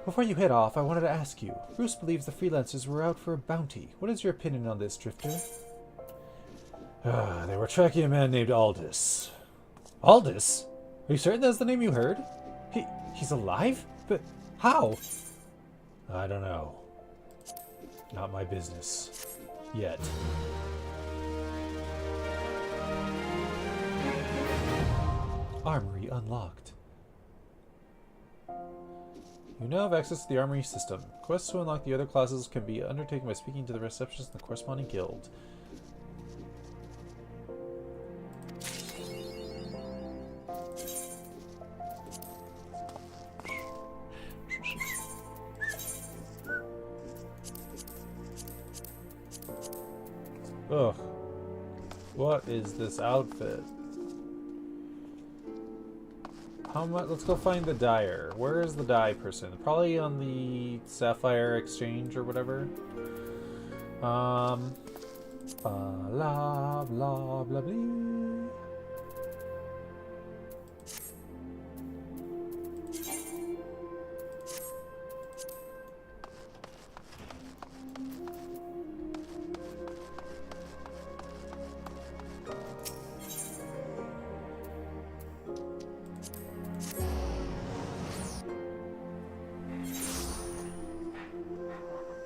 Before you head off, I wanted to ask you. Bruce believes the freelancers were out for a bounty. What is your opinion on this, Drifter? They were tracking a man named Aldous. Aldous? Are you certain that's the name you heard? He's alive? But how? I don't know. Not my business. Yet. Armory unlocked. You now have access to the armory system. Quests to unlock the other classes can be undertaken by speaking to the receptionist in the corresponding guild. Ugh. What is this outfit? How much? Let's go find the dyer. Where is the dye person? Probably on the Sapphire Exchange or whatever. Blah blah blah blah.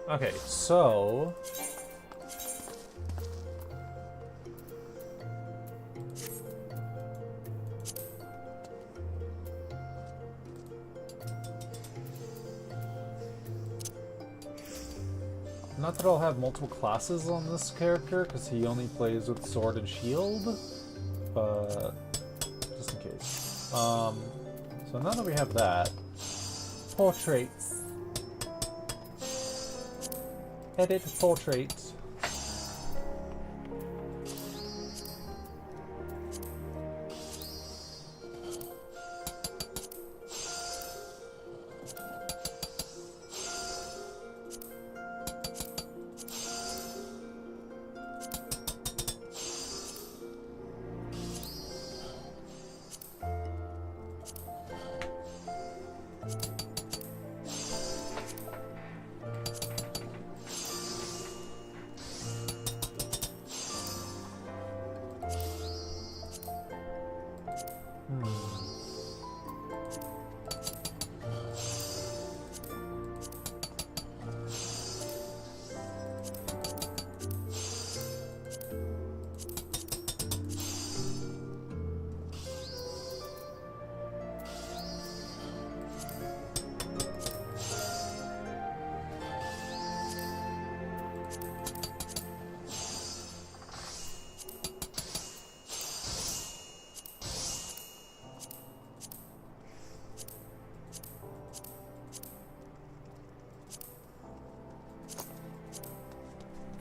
Okay, so not that I'll have multiple classes on this character, because he only plays with sword and shield, but just in case. So now that we have that, portraits. Edit portraits.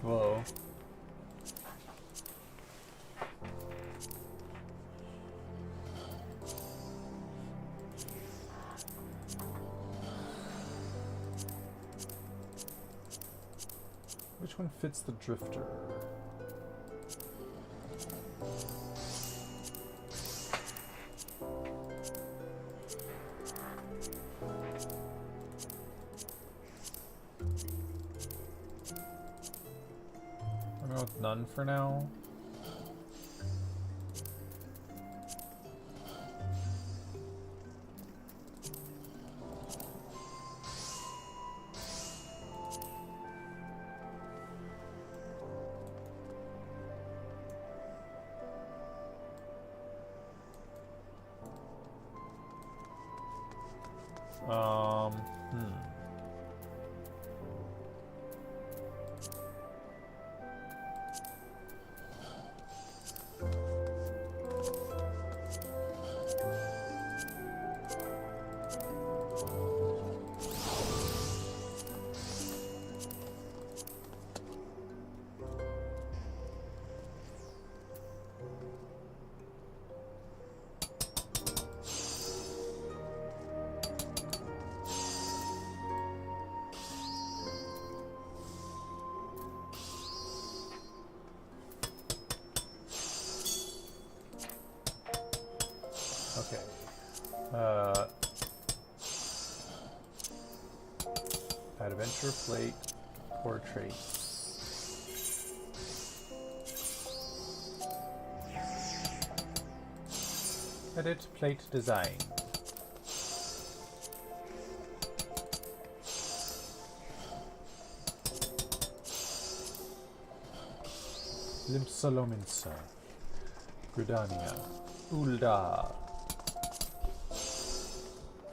Whoa. Which one fits the drifter? I'm going with none for now. Hmm. Okay. Adventure plate, portrait. Edit plate design. Limpsalominsa. Gridania. Ulda.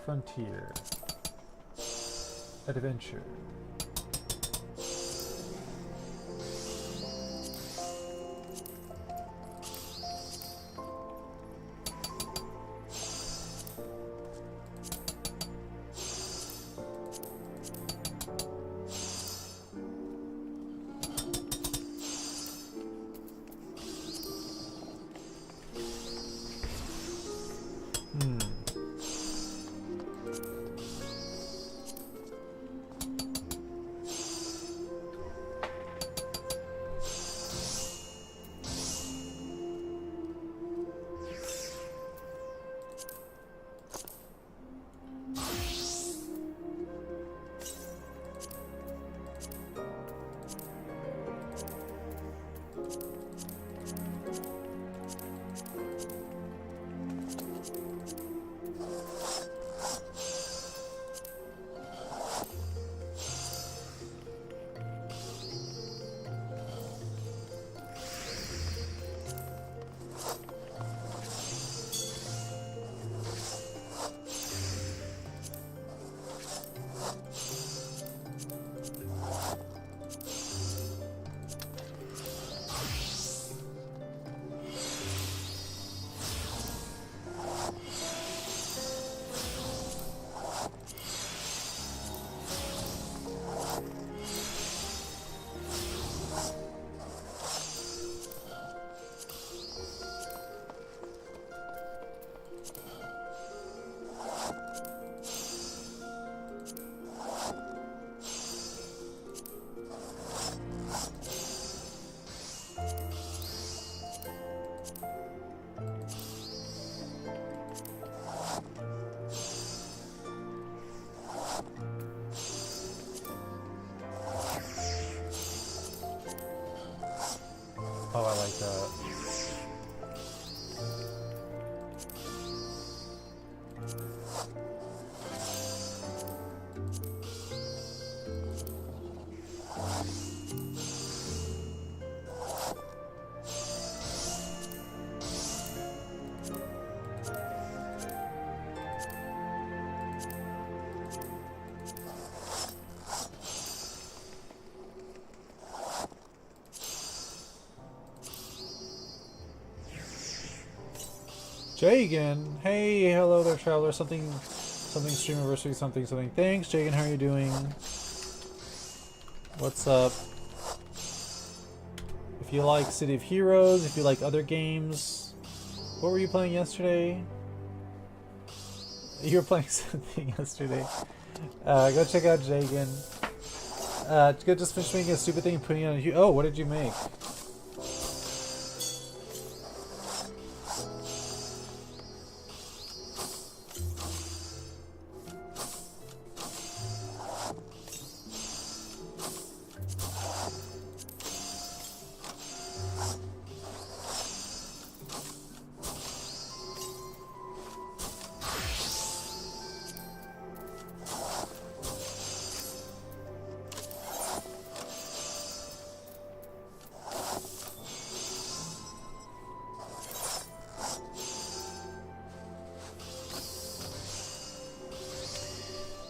Frontier. Adventure. that. Jagan, hey, hello there, traveler. Something stream anniversary, something. Thanks, Jagan. How are you doing? What's up? If you like City of Heroes, if you like other games, what were you playing yesterday? You were playing something yesterday. Go check out Jagan. Go just finish making a stupid thing and putting it on. Oh, what did you make?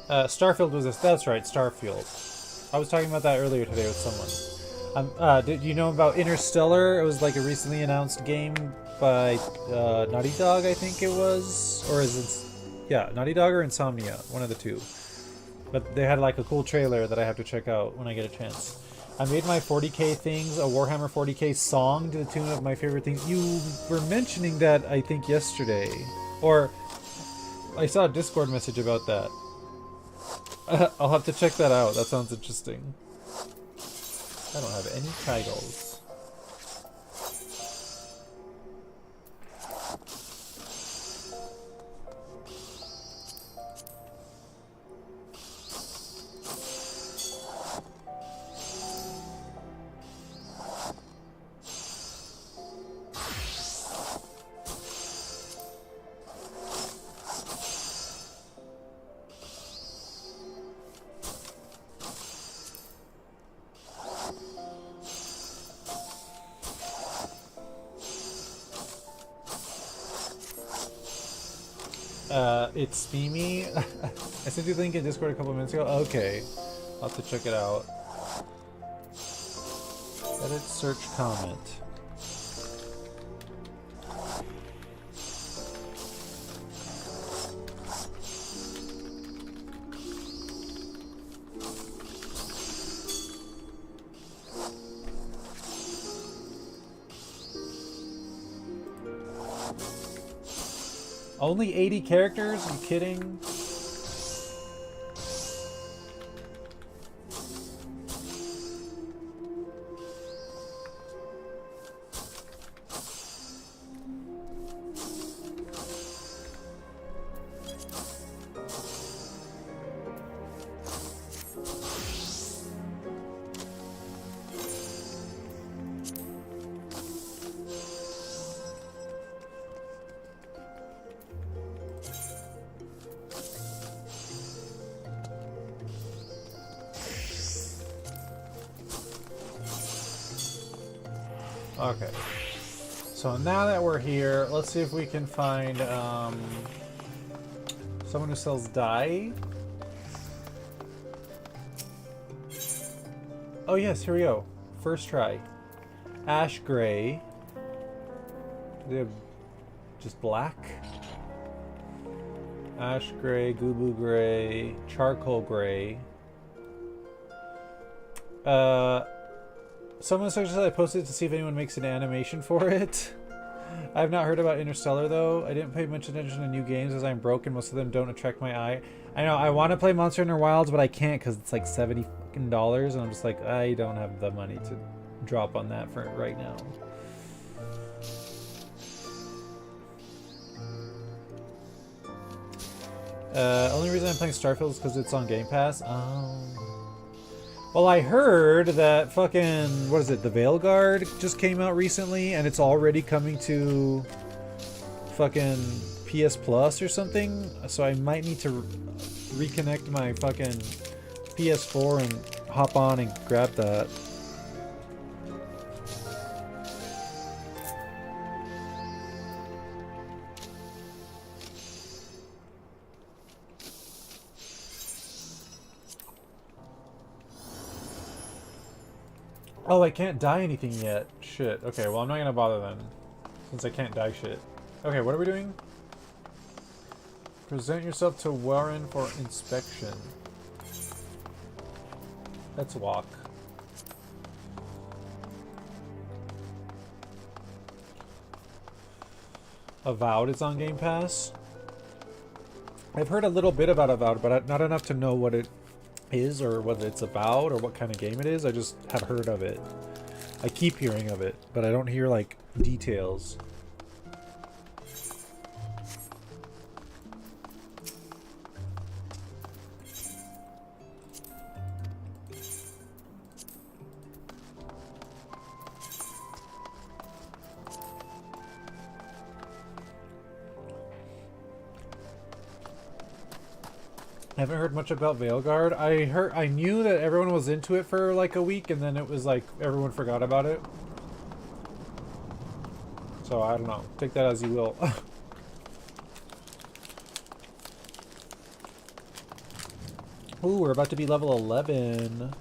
Starfield was this. That's right, Starfield. I was talking about that earlier today with someone. Did you know about Interstellar? It was like a recently announced game by Naughty Dog, I think it was, or is it? Yeah, Naughty Dog or Insomnia, one of the two. But they had like a cool trailer that I have to check out when I get a chance. I made my 40k things, a Warhammer 40k song to the tune of my favorite things. You were mentioning that, I think, yesterday, or I saw a Discord message about that. I'll have to check that out. That sounds interesting. I don't have any titles. It's Mimi. I sent you the link in Discord a couple minutes ago. Okay. I'll have to check it out. Edit, search, comment. Only 80 characters? Are you kidding? Okay. So now that we're here, let's see if we can find someone who sells dye. Oh yes, here we go. First try. Ash gray. Do they have just black? Ash gray, Gubu gray, charcoal gray. Someone suggested I posted it to see if anyone makes an animation for it. I have not heard about Interstellar though. I didn't pay much attention to new games as I'm broke and most of them don't attract my eye. I know, I want to play Monster Hunter Wilds, but I can't because it's like $70 and I'm just like, I don't have the money to drop on that for right now. Only reason I'm playing Starfield is because it's on Game Pass. Well, I heard that fucking, what is it, the Veilguard just came out recently, and it's already coming to fucking PS Plus or something, so I might need to reconnect my fucking PS4 and hop on and grab that. Oh, I can't dye anything yet. Shit. Okay, well, I'm not gonna bother then, since I can't dye shit. Okay, what are we doing? Present yourself to Warren for inspection. Let's walk. Avowed is on Game Pass. I've heard a little bit about Avowed, but not enough to know what it is or whether it's about or what kind of game it is. I just have heard of it. I keep hearing of it, but I don't hear like details. I haven't heard much about Veilguard. I knew that everyone was into it for like a week, and then it was like everyone forgot about it. So I don't know. Take that as you will. Ooh, we're about to be level 11.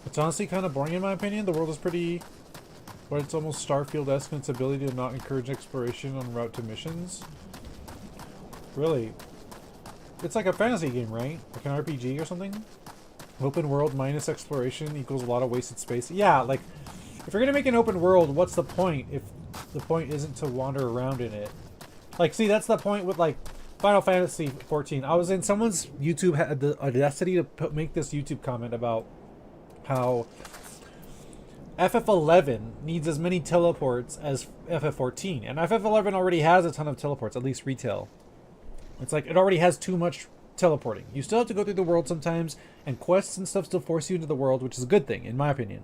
It's honestly kind of boring in my opinion. The world is pretty... but it's almost Starfield-esque in its ability to not encourage exploration en route to missions. Really. It's like a fantasy game, right? Like an RPG or something? Open world minus exploration equals a lot of wasted space. Yeah, like, if you're gonna make an open world, what's the point if the point isn't to wander around in it? Like, see, that's the point with, like, Final Fantasy XIV. I was in someone's YouTube, had the audacity to make this YouTube comment about how FF11 needs as many teleports as FF14, and FF11 already has a ton of teleports, at least retail. It's like it already has too much teleporting. You still have to go through the world sometimes, and quests and stuff still force you into the world, which is a good thing, in my opinion.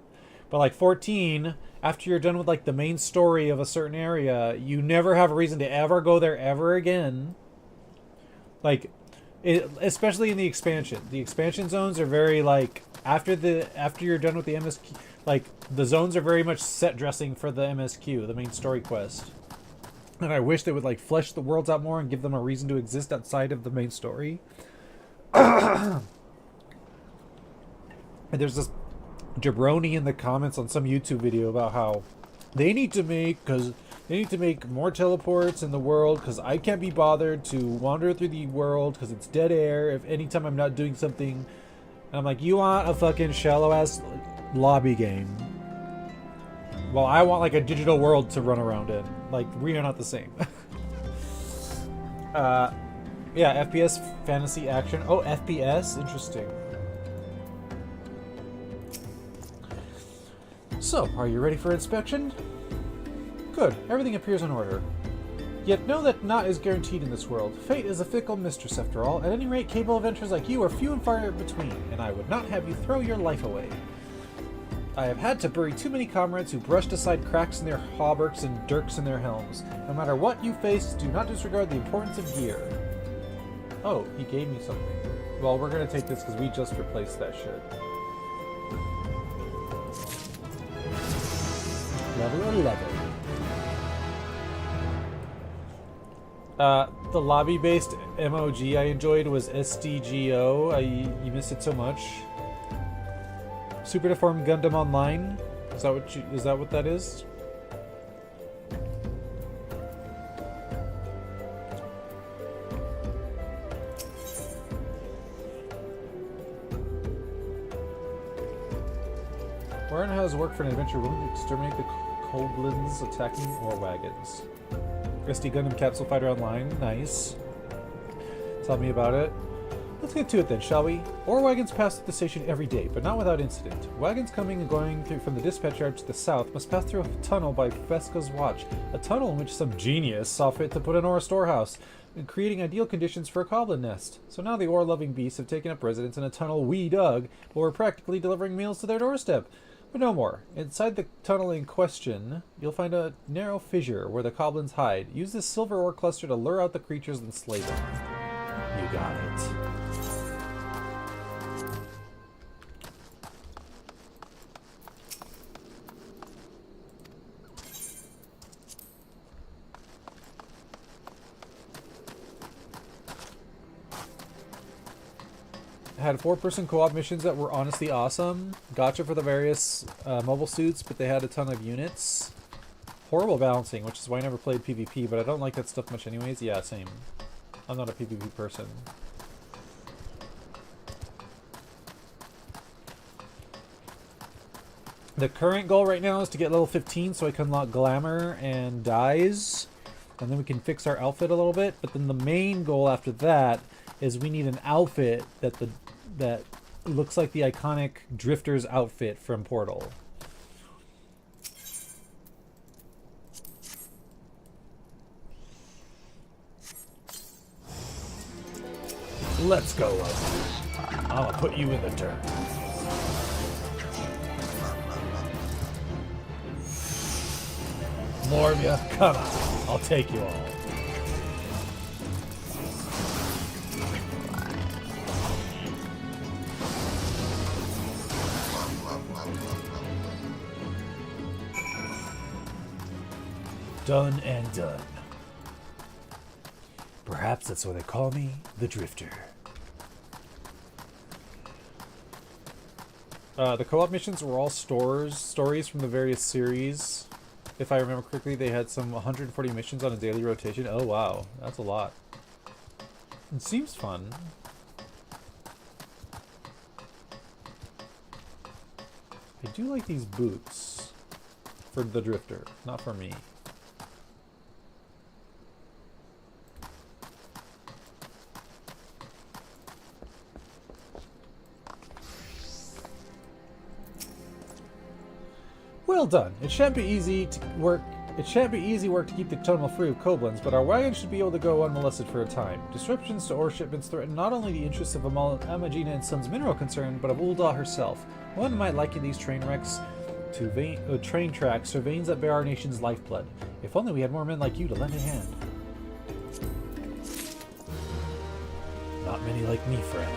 But like 14, after you're done with like the main story of a certain area, you never have a reason to ever go there ever again. Like, especially in the expansion. The expansion zones are very like, after you're done with the MSQ, like, the zones are very much set dressing for the MSQ, the main story quest. And I wish they would, like, flesh the worlds out more and give them a reason to exist outside of the main story. And there's this jabroni in the comments on some YouTube video about how they need to make more teleports in the world because I can't be bothered to wander through the world because it's dead air if anytime I'm not doing something. And I'm like, you want a fucking shallow-ass lobby game? Well, I want like a digital world to run around in. Like, we are not the same. Yeah, FPS fantasy action. Oh, FPS? Interesting. So, are you ready for inspection? Good, everything appears in order. Yet know that naught is guaranteed in this world. Fate is a fickle mistress after all. At any rate, capable adventurers like you are few and far between, and I would not have you throw your life away. I have had to bury too many comrades who brushed aside cracks in their hauberks and dirks in their helms. No matter what you face, do not disregard the importance of gear. Oh, he gave me something. Well, we're gonna take this because we just replaced that shit. Level 11. The lobby-based MOG I enjoyed was SDGO. You missed it so much. Super Deformed Gundam Online. Is that what that is? Warren has worked for an adventure willing to exterminate the Koblins attacking war wagons. SD Gundam Capsule Fighter Online. Nice. Tell me about it. Let's get to it then, shall we? Ore wagons pass through the station every day, but not without incident. Wagons coming and going through from the dispatch yard to the south must pass through a tunnel by Fesca's watch. A tunnel in which some genius saw fit to put an ore storehouse, creating ideal conditions for a goblin nest. So now the ore-loving beasts have taken up residence in a tunnel we dug, where we're practically delivering meals to their doorstep. But no more. Inside the tunnel in question, you'll find a narrow fissure where the goblins hide. Use this silver ore cluster to lure out the creatures and slay them. You got it. Had 4-person co-op missions that were honestly awesome. Gotcha for the various mobile suits, but they had a ton of units. Horrible balancing, which is why I never played PvP, but I don't like that stuff much anyways. Yeah, same. I'm not a PvP person. The current goal right now is to get level 15 so I can unlock Glamour and Dyes. And then we can fix our outfit a little bit. But then the main goal after that is we need an outfit that looks like the iconic Drifter's outfit from Portal. Let's go. I'm gonna put you in the dirt. More of you? Come on. I'll take you all. Done and done. Perhaps that's why they call me the Drifter. The co-op missions were all stories from the various series. If I remember correctly, they had some 140 missions on a daily rotation. Oh wow, that's a lot. It seems fun. I do like these boots for the Drifter, not for me. Well done. It shan't be easy work to keep the tunnel free of kobolins, but our wagon should be able to go unmolested for a time. Disruptions to ore shipments threaten not only the interests of Amagina and Sons mineral concern, but of Ul'dah herself. One might liken these train wrecks to train tracks or veins that bear our nation's lifeblood. If only we had more men like you to lend a hand. Not many like me, friend.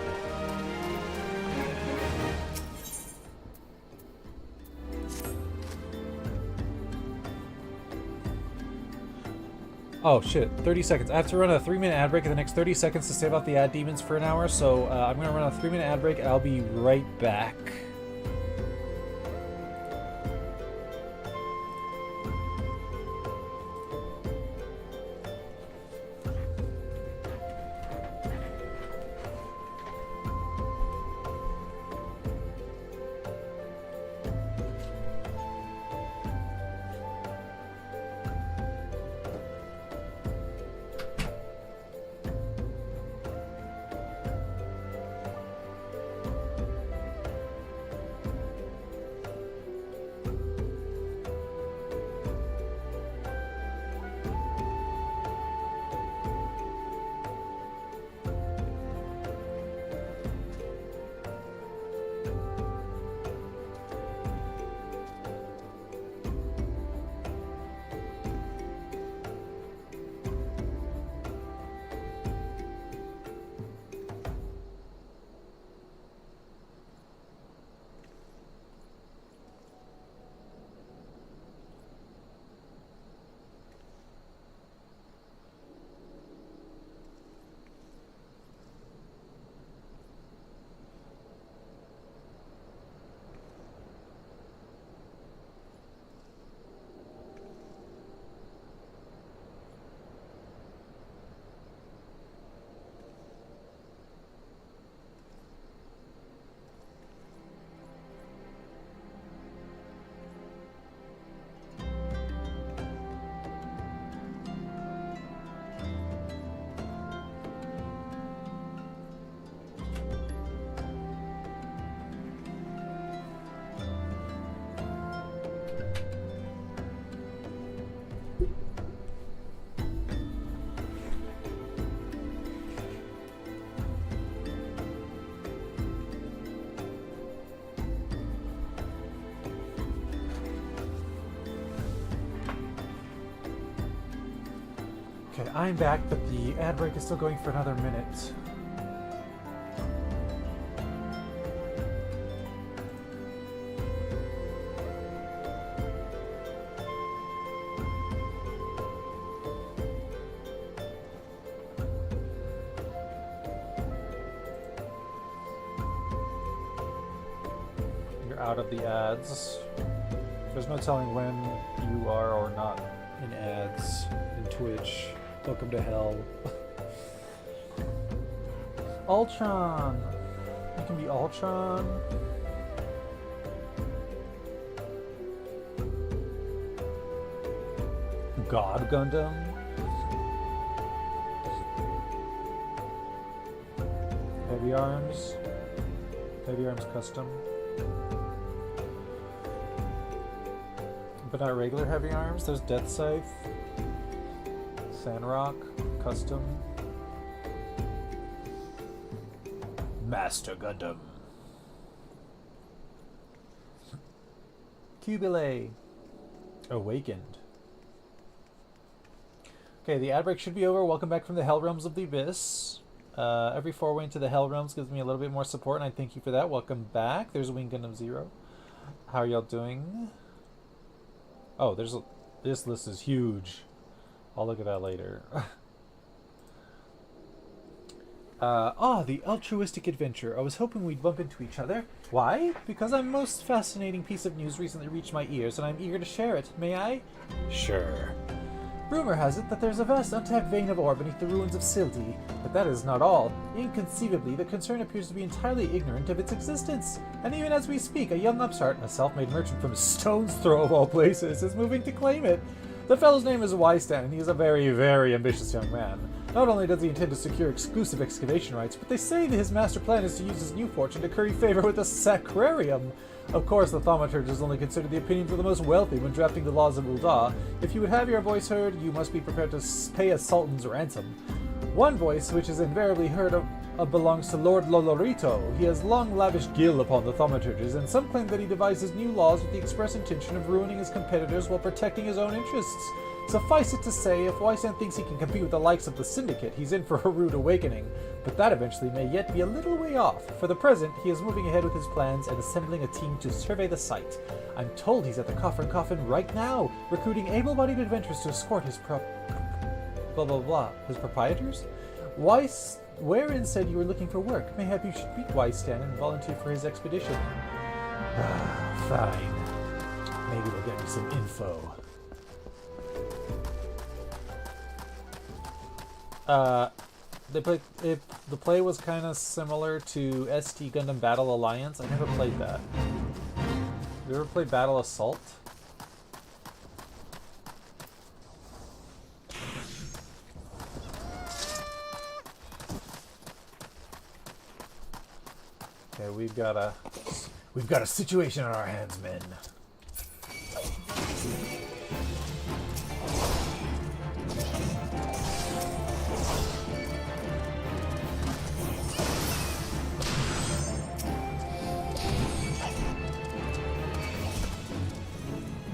Oh shit, 30 seconds. I have to run a 3-minute ad break in the next 30 seconds to save out the ad demons for an hour, so I'm going to run a 3-minute ad break and I'll be right back. I'm back, but the ad break is still going for another minute. You're out of the ads. There's no telling when you are or not in ads in Twitch. Welcome to hell. Ultron! You can be Ultron. God Gundam. Heavy Arms. Heavy Arms Custom. But not regular Heavy Arms. There's Death Scythe. Sandrock, Custom, Master Gundam, Cubile, Awakened. Okay, the ad break should be over. Welcome back from the Hell Realms of the Abyss. Every foray into the Hell Realms gives me a little bit more support, and I thank you for that. Welcome back. There's Wing Gundam 0. How are y'all doing? Oh, this list is huge. I'll look at that later. The altruistic adventure. I was hoping we'd bump into each other. Why? Because a most fascinating piece of news recently reached my ears, and I'm eager to share it. May I? Sure. Rumor has it that there's a vast untapped vein of ore beneath the ruins of Sildi, but that is not all. Inconceivably, the concern appears to be entirely ignorant of its existence. And even as we speak, a young upstart, a self-made merchant from a stone's throw of all places, is moving to claim it. The fellow's name is Wystan, and he is a very, very ambitious young man. Not only does he intend to secure exclusive excavation rights, but they say that his master plan is to use his new fortune to curry favor with the Sacrarium. Of course, the thaumaturge is only considered the opinions of the most wealthy when drafting the laws of Ul'dah. If you would have your voice heard, you must be prepared to pay a sultan's ransom. One voice, which is invariably heard of, belongs to Lord Lolorito. He has long lavished guile upon the thaumaturges, and some claim that he devises new laws with the express intention of ruining his competitors while protecting his own interests. Suffice it to say, if Wystan thinks he can compete with the likes of the Syndicate, he's in for a rude awakening. But that eventually may yet be a little way off. For the present, he is moving ahead with his plans and assembling a team to survey the site. I'm told he's at the Coffin Coffin right now, recruiting able-bodied adventurers to escort his his proprietors? Wherein said you were looking for work. Mayhap you should meet Wystan and volunteer for his expedition. Fine. Maybe they'll get me some info. The play was kind of similar to ST Gundam Battle Alliance. I never played that. You ever played Battle Assault? Okay, we've got a situation on our hands, men.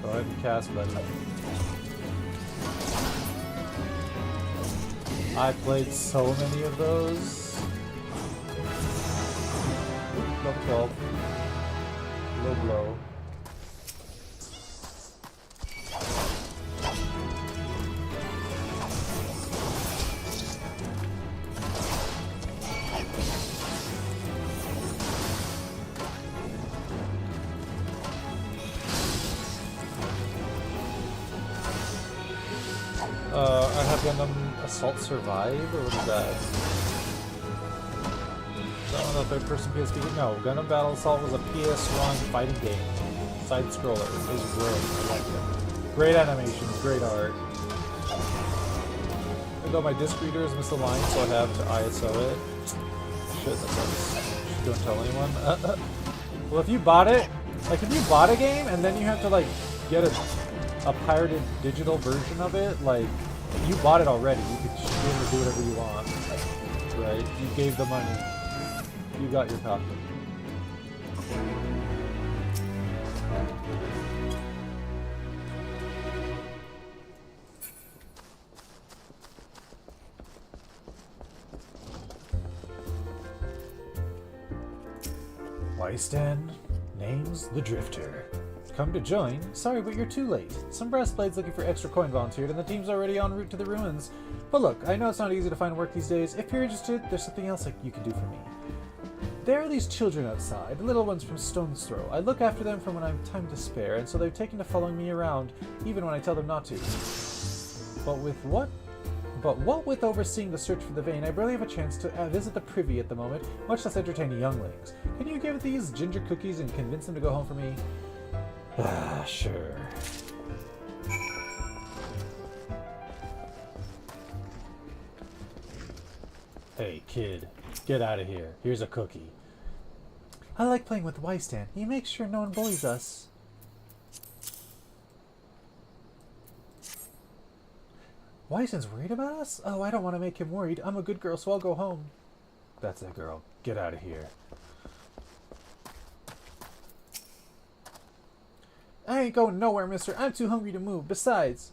Go ahead and cast, buddy. I played so many of those. Level 12. Low blow. I have Gundam Assault Survive, or what is that? I don't know if third-person PSP. No, Gundam Battle Assault was a PS1 fighting game. Side-scroller. It was great. I liked it. Great animations, great art. Although my disc reader is misaligned, so I have to ISO it. Shit, that sucks. Don't tell anyone. Well, if you bought it, like if you bought a game and then you have to like get a pirated digital version of it, like you bought it already, you could be able to do whatever you want. Right? You gave the money. You got your copy. Wystan, name's the Drifter. Come to join? Sorry, but you're too late. Some brass blades looking for extra coin volunteered, and the team's already en route to the ruins. But look, I know it's not easy to find work these days. If you're interested, there's something else you can do for me. There are these children outside, little ones from Stone's Throw. I look after them from when I have time to spare, and so they've taken to following me around, even when I tell them not to. But what with overseeing the search for the vein, I barely have a chance to visit the privy at the moment, much less entertain younglings. Can you give these ginger cookies and convince them to go home for me? Ah, sure. Hey, kid, get out of here. Here's a cookie. I like playing with Wystan. He makes sure no one bullies us. Wystan's worried about us? Oh, I don't want to make him worried. I'm a good girl, so I'll go home. That's it, girl. Get out of here. I ain't going nowhere, mister. I'm too hungry to move. Besides,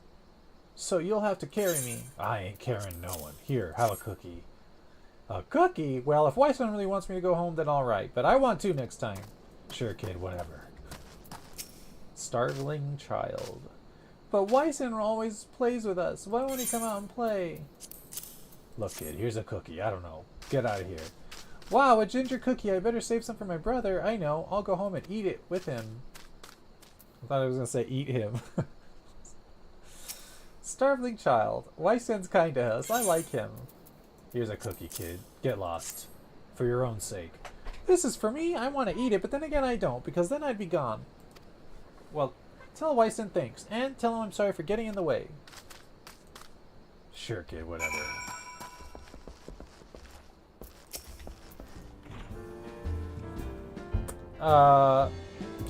so you'll have to carry me. I ain't carrying no one. Here, have a cookie. A cookie? Well, if Wystan really wants me to go home, then all right. But I want to next time. Sure, kid, whatever. Starveling child. But Wystan always plays with us. Why won't he come out and play? Look, kid, here's a cookie. I don't know. Get out of here. Wow, a ginger cookie. I better save some for my brother. I know. I'll go home and eat it with him. I thought I was going to say eat him. Starveling child. Wystan's kind to us. I like him. Here's a cookie, kid. Get lost. For your own sake. This is for me? I want to eat it, but then again I don't, because then I'd be gone. Well, tell Wystan thanks, and tell him I'm sorry for getting in the way. Sure, kid, whatever.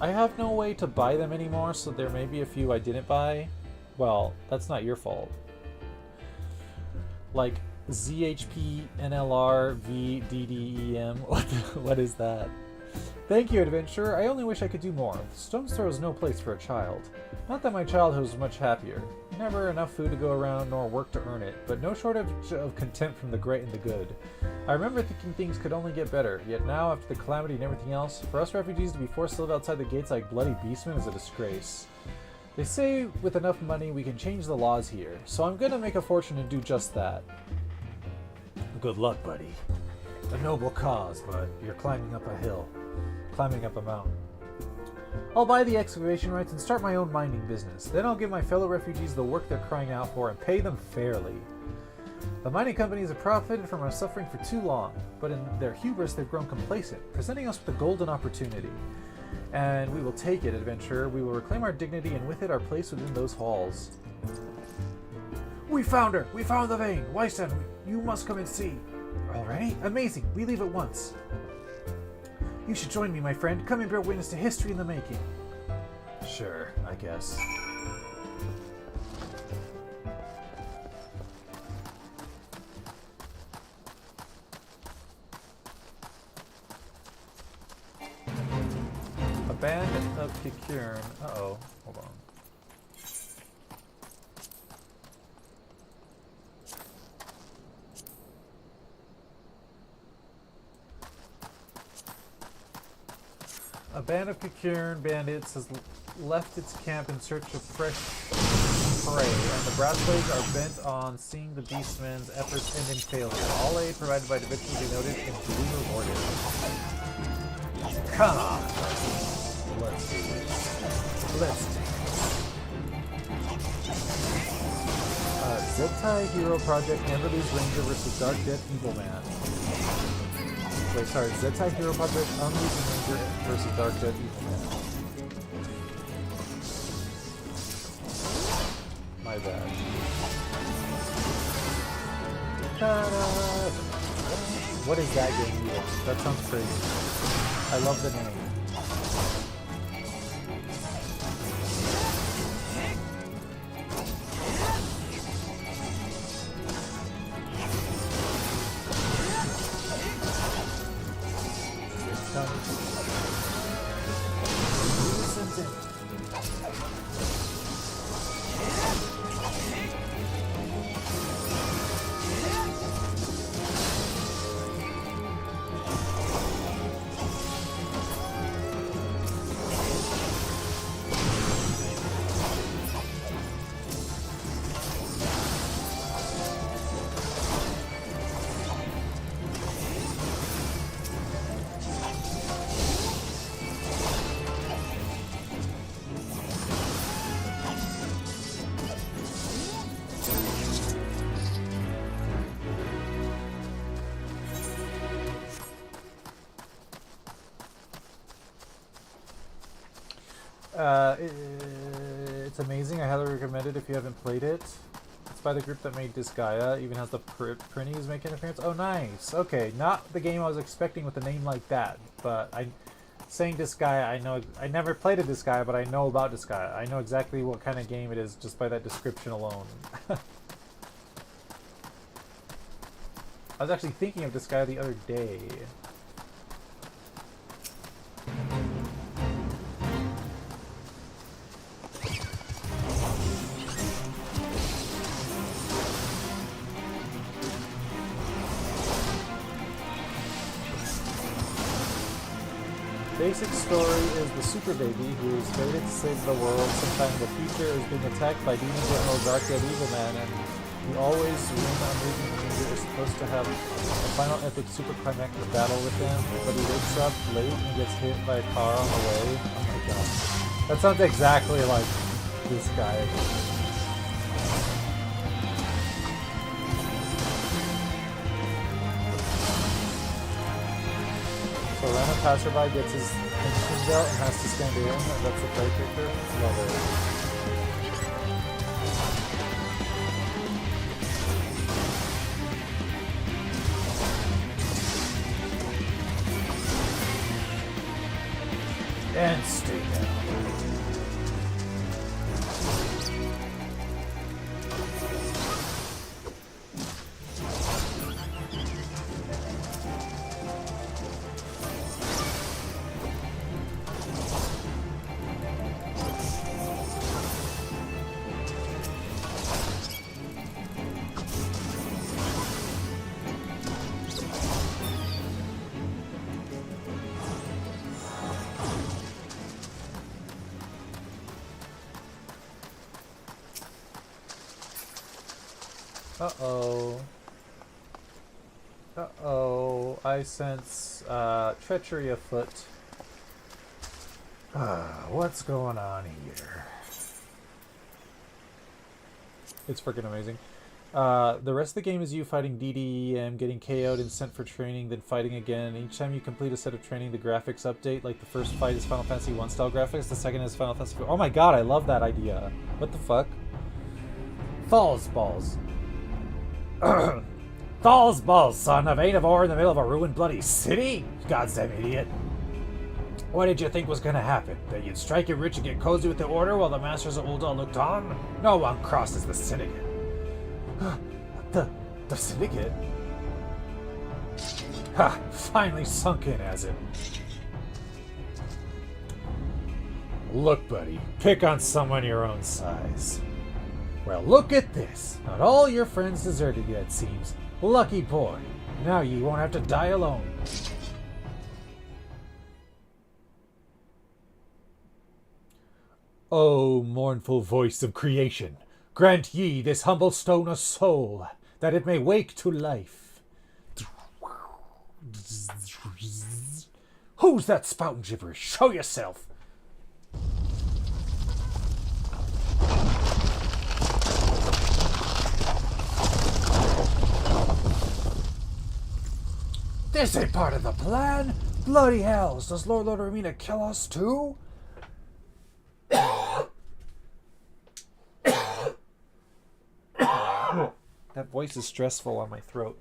I have no way to buy them anymore, so there may be a few I didn't buy. Well, that's not your fault. Like ZHP NLR VDDEM. What is that? Thank you, adventurer. I only wish I could do more. Stone's Throw is no place for a child. Not that my childhood was much happier. Never enough food to go around, nor work to earn it, but no shortage of contempt from the great and the good. I remember thinking things could only get better, yet now, after the calamity and everything else, for us refugees to be forced to live outside the gates like bloody beastmen is a disgrace. They say with enough money we can change the laws here, so I'm gonna make a fortune and do just that. Good luck, buddy. A noble cause, but you're climbing up a hill. Climbing up a mountain. I'll buy the excavation rights and start my own mining business. Then I'll give my fellow refugees the work they're crying out for and pay them fairly. The mining companies have profited from our suffering for too long, but in their hubris they've grown complacent, presenting us with a golden opportunity. And we will take it, adventurer. We will reclaim our dignity and with it our place within those halls. We found her! We found the vein! Wystan, you must come and see. Already? Amazing! We leave at once. You should join me, my friend. Come and bear witness to history in the making. Sure, I guess. A band of Kikirn. Uh-oh. Hold on. A band of Kikirn bandits has left its camp in search of fresh prey, and the brass blades are bent on seeing the beastmen's efforts end in failure. All aid provided by divisions be noted and duly rewarded. Come on! Let's do this. Let's do this. Zentai Hero Project Amberley's Ranger vs. Dark Death Evil Man. Wait, sorry, Zentai Hero Project Unleashed Ranger vs. Dark Death Evil Man. My bad. Ta-da! What is that game even? That sounds crazy. I love the name. It's amazing. I highly recommend it if you haven't played it. It's by the group that made Disgaea. Even has the Prinnies make an appearance. Oh, nice. Okay, not the game I was expecting with a name like that. But saying Disgaea, I know. I never played a Disgaea, but I know about Disgaea. I know exactly what kind of game it is just by that description alone. I was actually thinking of Disgaea the other day. Basic story is the super baby who is fated to save the world sometime in the future is being attacked by demon general Dark Dead Evil Man, and he always win unreasonable danger is supposed to have a final epic super climactic battle with him, but he wakes up late and gets hit by a car on the way. Oh my god. That sounds exactly like this guy. So a random passerby gets his pins out and has to stand in, and that's the play character. Love it. And stay down. Uh-oh. Uh-oh. I sense treachery afoot. What's going on here? It's freaking amazing. The rest of the game is you fighting DDEM, getting KO'd and sent for training, then fighting again. Each time you complete a set of training, the graphics update. Like the first fight is Final Fantasy 1 style graphics, the second is Final Fantasy 4. Oh my god, I love that idea. What the fuck? Falls balls. Falls balls, son. A vein of ore in the middle of a ruined bloody city? Goddamn idiot. What did you think was gonna happen? That you'd strike it rich and get cozy with the order while the masters of Ul'dah looked on? No one crosses the syndicate. The syndicate? Ha! Finally sunk in, has it? Look, buddy. Pick on someone your own size. Well, look at this. Not all your friends deserted you, it seems. Lucky boy. Now you won't have to die alone. O mournful voice of creation, grant ye this humble stone a soul, that it may wake to life. Who's that spouting gibberish? Show yourself! This ain't part of the plan! Bloody hells, does Lord Loremina kill us too? That voice is stressful on my throat.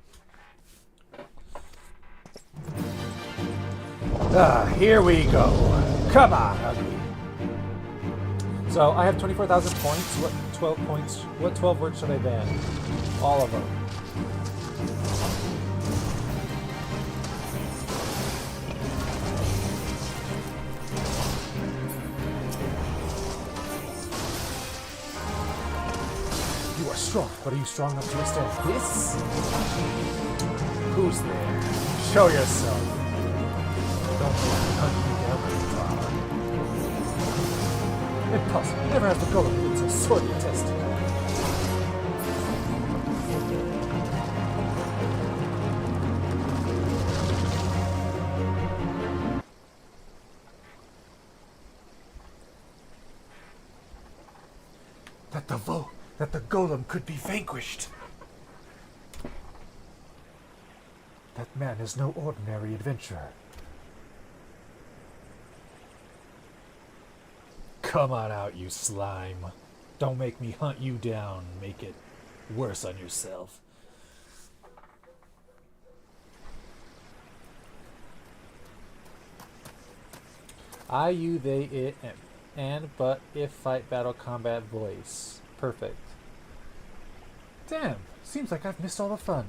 Here we go. Come on, ugly. So, I have 24,000 points. What 12 points? What 12 words should I ban? All of them. You are strong, but are you strong enough to withstand this? Who's there? Show yourself. Don't hunt me down very far. Impossible. Never has the golem been so sorely tested. That the golem could be vanquished. That man is no ordinary adventurer. Come on out, you slime. Don't make me hunt you down. Make it worse on yourself. I, you, they, it, and, but, if, fight, battle, combat, voice. Perfect. Damn, seems like I've missed all the fun.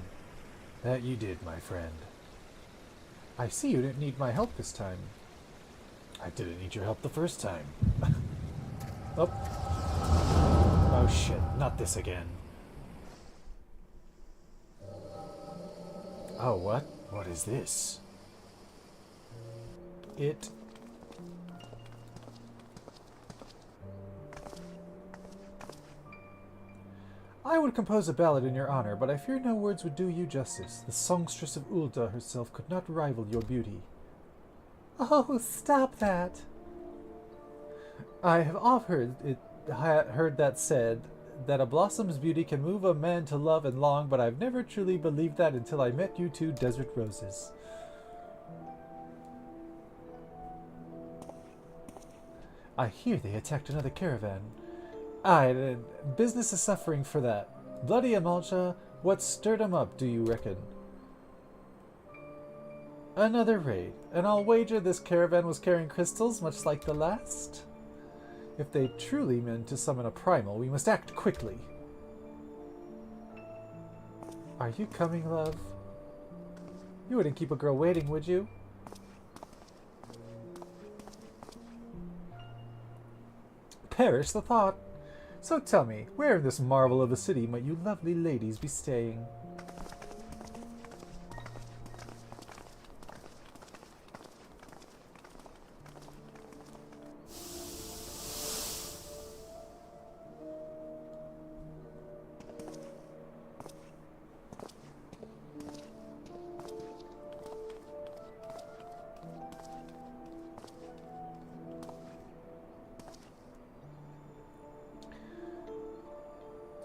That you did, my friend. I see you didn't need my help this time. I didn't need your help the first time. Oh. Oh shit, not this again. Oh, what? What is this? It... I would compose a ballad in your honor, but I fear no words would do you justice. The songstress of Ulda herself could not rival your beauty. Oh, stop that! I have often heard that said, that a blossom's beauty can move a man to love and long, but I've never truly believed that until I met you two desert roses. I hear they attacked another caravan. Aye, business is suffering for that. Bloody Amalcha, what stirred 'em up, do you reckon? Another raid, and I'll wager this caravan was carrying crystals, much like the last? If they truly meant to summon a primal, we must act quickly. Are you coming, love? You wouldn't keep a girl waiting, would you? Perish the thought! So tell me, where in this marvel of a city might you lovely ladies be staying?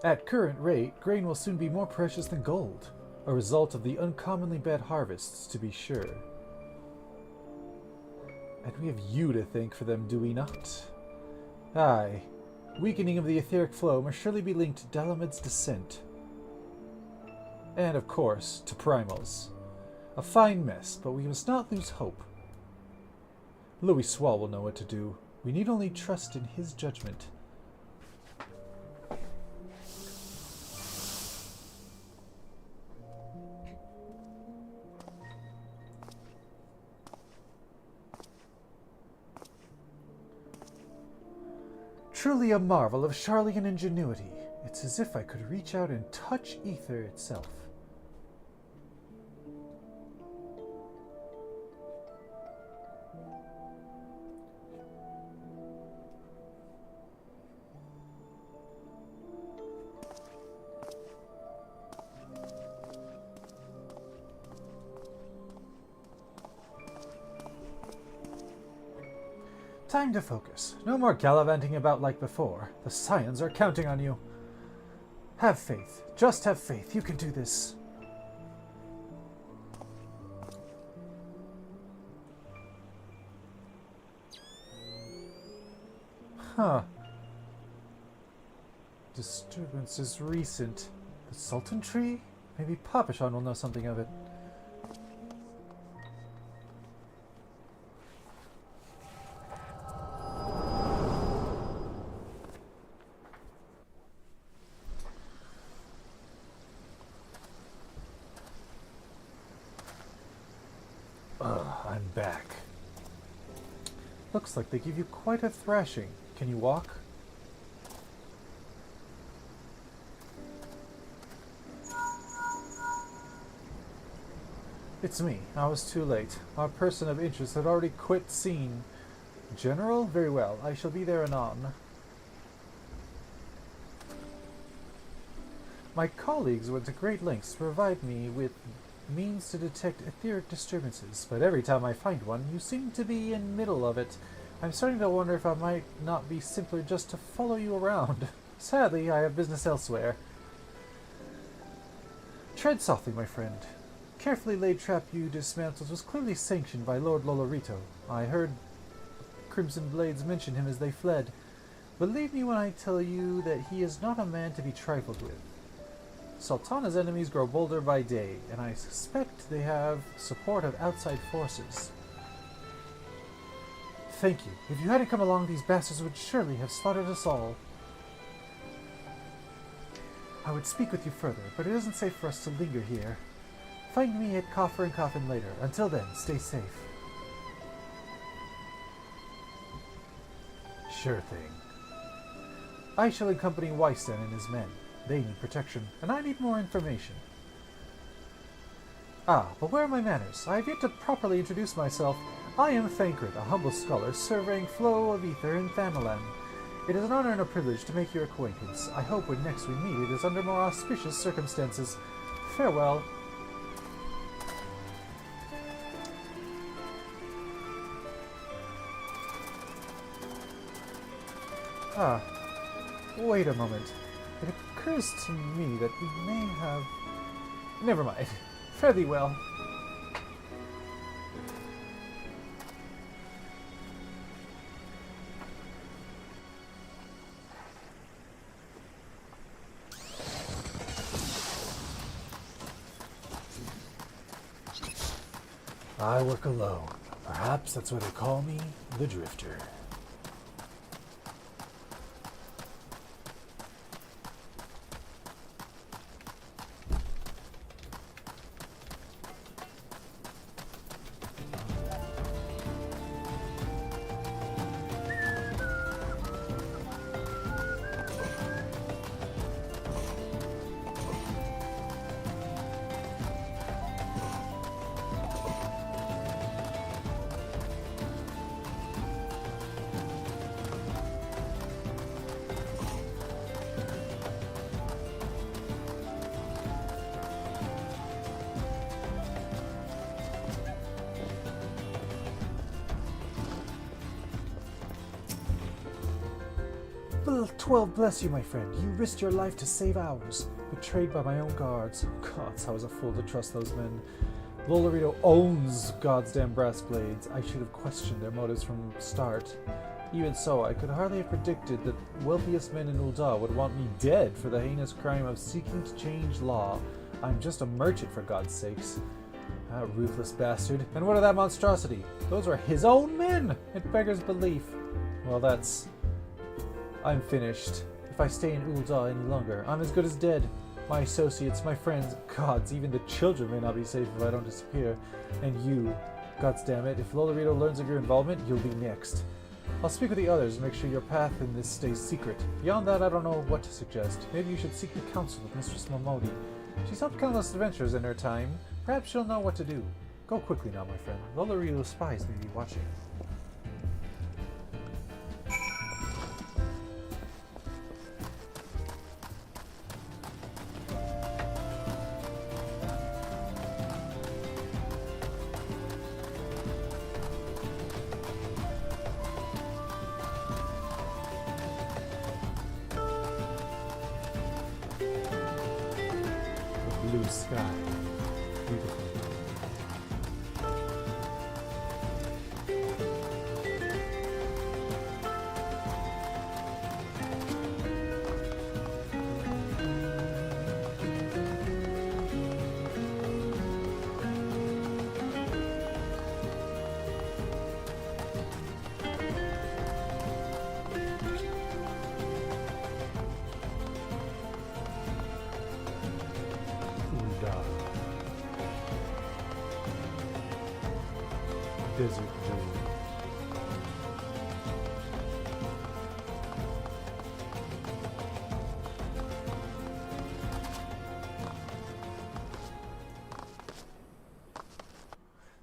At current rate, grain will soon be more precious than gold, a result of the uncommonly bad harvests, to be sure. And we have you to thank for them, do we not? Aye, weakening of the etheric flow must surely be linked to Dalamed's descent. And, of course, to primals. A fine mess, but we must not lose hope. Louis Swall will know what to do. We need only trust in his judgment. Truly a marvel of Charlian ingenuity. It's as if I could reach out and touch ether itself. Time to focus. No more gallivanting about like before. The Scions are counting on you. Have faith. Just have faith. You can do this. Huh. Disturbance is recent. The Sultan Tree? Maybe Papashan will know something of it. I'm back. Looks like they give you quite a thrashing. Can you walk? It's me. I was too late. Our person of interest had already quit scene. General? Very well. I shall be there anon. My colleagues went to great lengths to provide me with means to detect etheric disturbances, but every time I find one, you seem to be in middle of it. I'm starting to wonder if I might not be simpler just to follow you around. Sadly, I have business elsewhere. Tread softly, my friend. Carefully laid trap you dismantled was clearly sanctioned by Lord Lolorito. I heard Crimson Blades mention him as they fled. Believe me when I tell you that he is not a man to be trifled with. Sultana's enemies grow bolder by day, and I suspect they have support of outside forces. Thank you. If you hadn't come along, these bastards would surely have slaughtered us all. I would speak with you further, but it isn't safe for us to linger here. Find me at Coffer and Coffin later. Until then, stay safe. Sure thing. I shall accompany Wysten and his men. They need protection, and I need more information. Ah, but where are my manners? I have yet to properly introduce myself. I am Thancred, a humble scholar surveying flow of ether in Thanalan. It is an honor and a privilege to make your acquaintance. I hope when next we meet it is under more auspicious circumstances. Farewell. Ah, wait a moment. It occurs to me that we may have... Never mind. Fare thee well. I work alone. Perhaps that's why they call me the Drifter. Well, 12 bless you, my friend. You risked your life to save ours. Betrayed by my own guards. Gods, I was a fool to trust those men. Lolorito owns God's damn brass blades. I should have questioned their motives from the start. Even so, I could hardly have predicted that wealthiest men in Ul'dah would want me dead for the heinous crime of seeking to change law. I'm just a merchant, for God's sakes. That ruthless bastard. And what of that monstrosity? Those are his own men! It beggars belief. Well, I'm finished. If I stay in Ul'dah any longer, I'm as good as dead. My associates, my friends, gods, even the children may not be safe if I don't disappear. And you, gods damn it, if Lolorito learns of your involvement, you'll be next. I'll speak with the others and make sure your path in this stays secret. Beyond that, I don't know what to suggest. Maybe you should seek the counsel of Mistress Momodi. She's helped countless adventures in her time. Perhaps she'll know what to do. Go quickly now, my friend. Lolorito's spies may be watching. Blue sky. Beautiful. Desert Joe.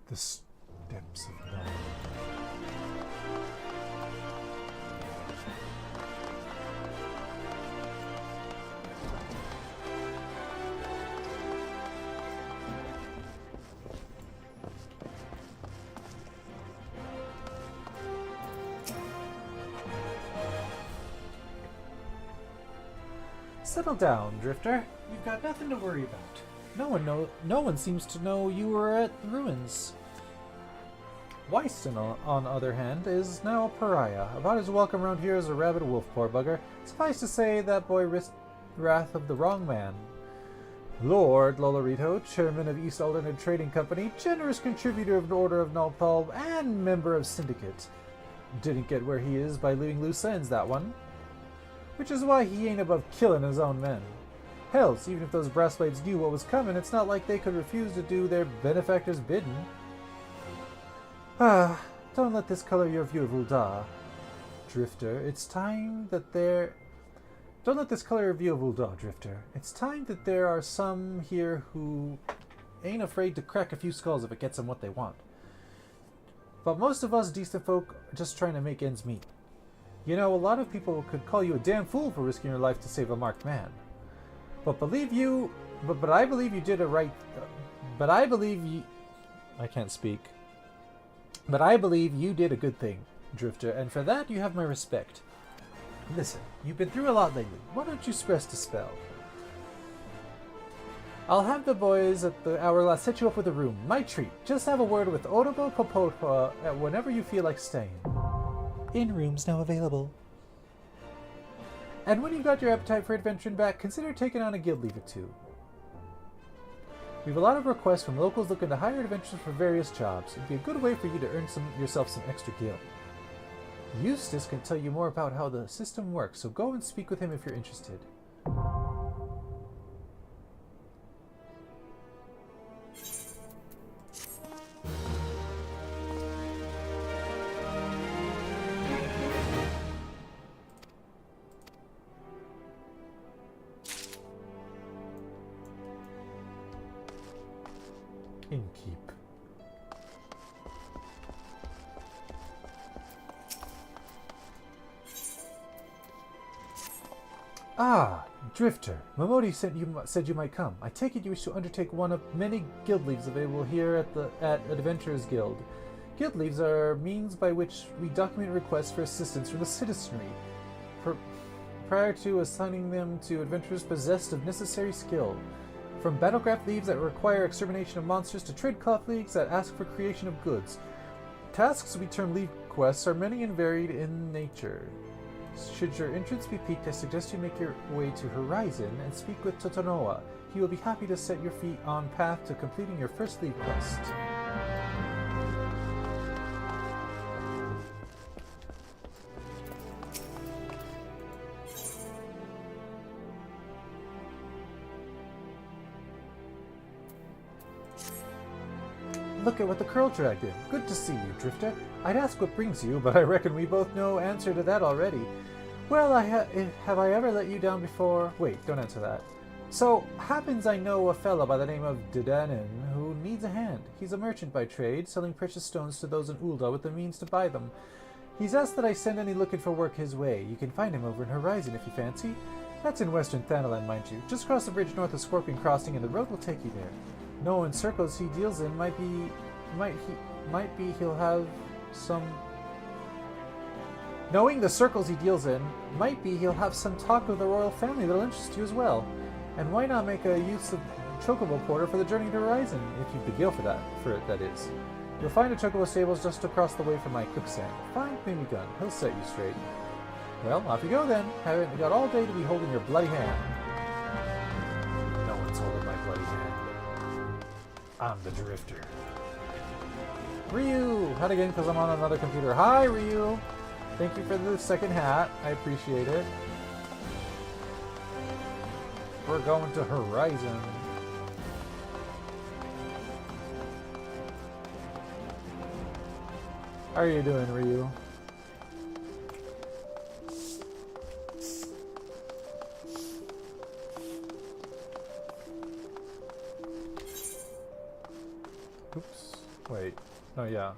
The steps of dawn. Settle down, Drifter. You've got nothing to worry about. No one seems to know you were at the ruins. Wyston, on the other hand, is now a pariah, about as welcome around here as a rabid wolf, poor bugger. Suffice to say, that boy risked the wrath of the wrong man. Lord Lolorito, chairman of East Alternate Trading Company, generous contributor of the Order of Nalthal, and member of Syndicate. Didn't get where he is by leaving loose ends, that one. Which is why he ain't above killing his own men. Hells, even if those brassblades knew what was coming, it's not like they could refuse to do their benefactor's bidding. Ah, don't let this color your view of Ul'dah. Drifter, it's time that there... Don't let this color your view of Ul'dah, Drifter. It's time that there are some here who ain't afraid to crack a few skulls if it gets them what they want. But most of us decent folk are just trying to make ends meet. You know, a lot of people could call you a damn fool for risking your life to save a marked man. But I believe you did a right... But I believe you... I can't speak. But I believe you did a good thing, Drifter, and for that you have my respect. Listen, you've been through a lot lately. Why don't you rest a spell? I'll have the boys at the hourglass set you up with a room. My treat. Just have a word with Otobo Popopa whenever you feel like staying. In rooms now available. And when you've got your appetite for adventuring back, consider taking on a guild leave or two. We have a lot of requests from locals looking to hire adventurers for various jobs. It'd be a good way for you to earn yourself some extra gil. Eustace can tell you more about how the system works, so go and speak with him if you're interested. Innkeep. Ah, Drifter. Momodi said you might come. I take it you wish to undertake one of many guild leaves available here at Adventurers Guild. Guild leaves are means by which we document requests for assistance from the citizenry, prior to assigning them to adventurers possessed of necessary skill. From battlecraft leaves that require extermination of monsters to tradecraft leagues that ask for creation of goods. Tasks we term league quests are many and varied in nature. Should your interest be piqued, I suggest you make your way to Horizon and speak with Totonoa. He will be happy to set your feet on path to completing your first league quest. Look at what the curl dragged in. Good to see you, Drifter. I'd ask what brings you, but I reckon we both know answer to that already. Well, have I ever let you down before? Wait, don't answer that. So, happens I know a fellow by the name of Didanin who needs a hand. He's a merchant by trade, selling precious stones to those in Ul'dah with the means to buy them. He's asked that I send any looking for work his way. You can find him over in Horizon if you fancy. That's in western Thanalan, mind you. Just cross the bridge north of Scorpion Crossing and the road will take you there. Knowing circles he deals in might be he'll have some... Knowing the circles he deals in, might be he'll have some talk of the royal family that'll interest you as well. And why not make a use of Chocobo Porter for the journey to Horizon, if you've the gil for it, that is. You'll find a Chocobo stables just across the way from my quicksand. Find Mimi Gun, he'll set you straight. Well, off you go then. Haven't got all day to be holding your bloody hand. No one's holding my bloody hand. I'm the Drifter. Ryu! Hat again because I'm on another computer. Hi, Ryu! Thank you for the second hat. I appreciate it. We're going to Horizon. How are you doing, Ryu? Oops. Wait. Oh, yeah.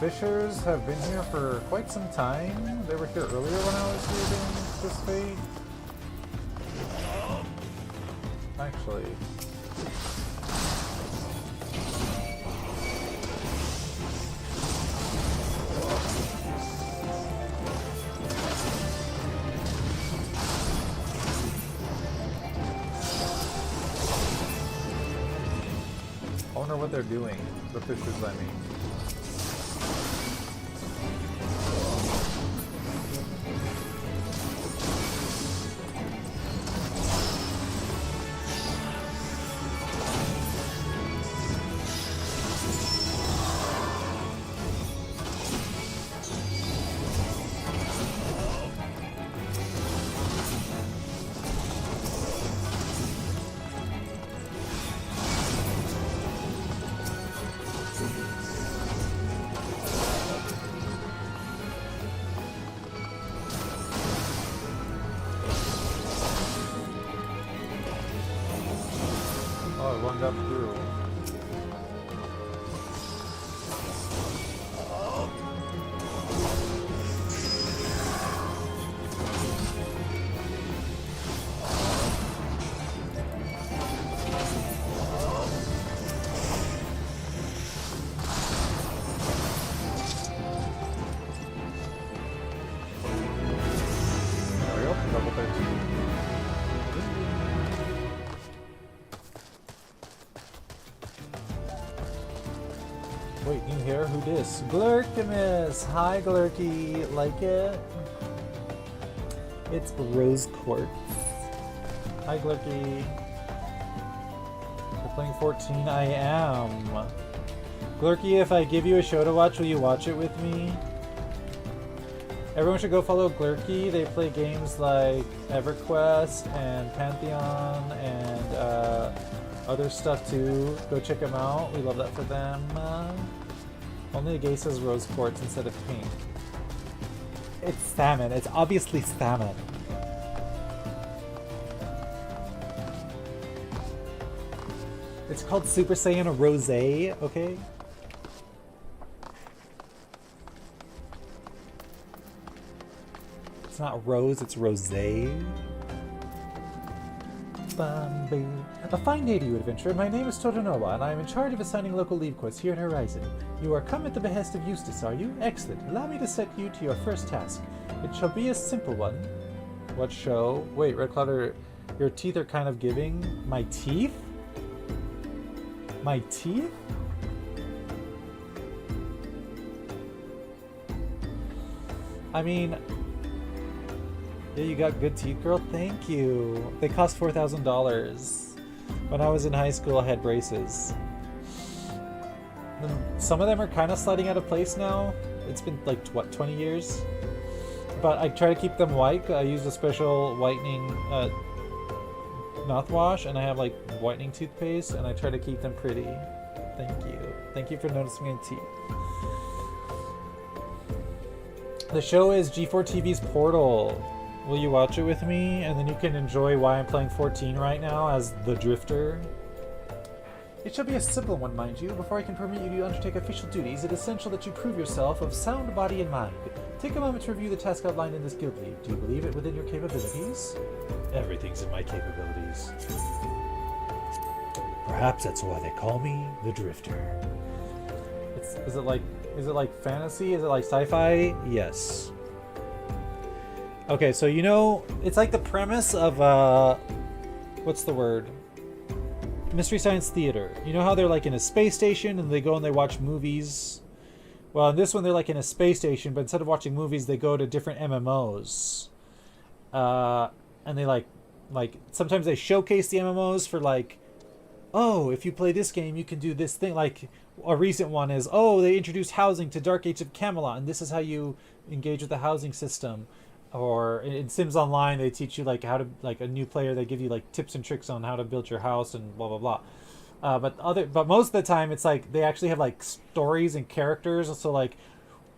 Fishers have been here for quite some time. They were here earlier when I was here doing this fate. Actually. I wonder what they're doing. The Fishers, I mean. One got through. There we go, level 13. Wait, new hair? Who dis? Glurkimus! Hi, Glurky. Like it? It's Rose Quartz. Hi, Glurky. You're playing 14? I am. Glurky, if I give you a show to watch, will you watch it with me? Everyone should go follow Glurky. They play games like EverQuest and Pantheon and other stuff too. Go check them out. We love that for them. Only the gay says rose quartz instead of pink. It's salmon. It's obviously salmon. It's called Super Saiyan Rosé, okay? It's not rose, it's rosé. Bamboo. A fine day to you, adventurer. My name is Totinoa, and I am in charge of assigning local leave quests here at Horizon. You are come at the behest of Eustace, are you? Excellent. Allow me to set you to your first task. It shall be a simple one. What show? Wait, Red Cloud, your teeth are kind of giving. My teeth? My teeth? I mean... Yeah, you got good teeth, girl. Thank you. They cost $4,000. When I was in high school, I had braces. Some of them are kind of sliding out of place now. It's been like, what, 20 years? But I try to keep them white. I use a special whitening mouthwash, and I have like whitening toothpaste, and I try to keep them pretty. Thank you. Thank you for noticing my teeth. The show is G4TV's Portal. Will you watch it with me? And then you can enjoy why I'm playing 14 right now as the Drifter. It shall be a simple one, mind you. Before I can permit you to undertake official duties, it is essential that you prove yourself of sound body and mind. Take a moment to review the task outlined in this guild lead. Do you believe it within your capabilities? Everything's in my capabilities. Perhaps that's why they call me the Drifter. Is it like fantasy? Is it like sci-fi? Yes. Okay, so you know, it's like the premise of what's the word? Mystery Science Theater. You know how they're like in a space station and they go and they watch movies? Well, in this one they're like in a space station, but instead of watching movies, they go to different MMOs. And they like sometimes they showcase the MMOs for like, oh, if you play this game, you can do this thing. Like a recent one is, oh, they introduced housing to Dark Age of Camelot, and this is how you engage with the housing system. Or in Sims Online, they teach you like how to, like a new player, they give you like tips and tricks on how to build your house and blah blah blah. But most of the time, it's like they actually have like stories and characters. So like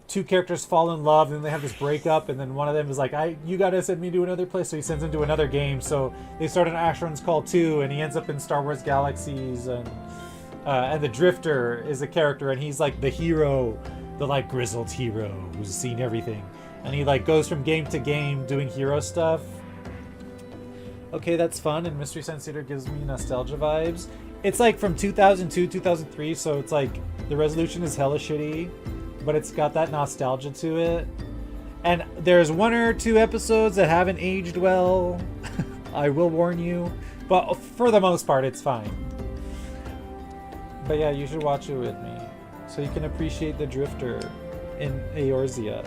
two characters fall in love, and they have this breakup, and then one of them is like, you gotta send me to another place, so he sends him to another game. So they start an Asheron's Call 2, and he ends up in Star Wars Galaxies, and the Drifter is a character, and he's like the hero the like grizzled hero who's seen everything, and he like goes from game to game doing hero stuff. Okay, that's fun, and Mystery Science Theater gives me nostalgia vibes. It's like from 2002, 2003, so it's like the resolution is hella shitty, but it's got that nostalgia to it. And there's 1 or 2 episodes that haven't aged well. I will warn you. But for the most part, it's fine. But yeah, you should watch it with me, so you can appreciate the Drifter in Eorzea.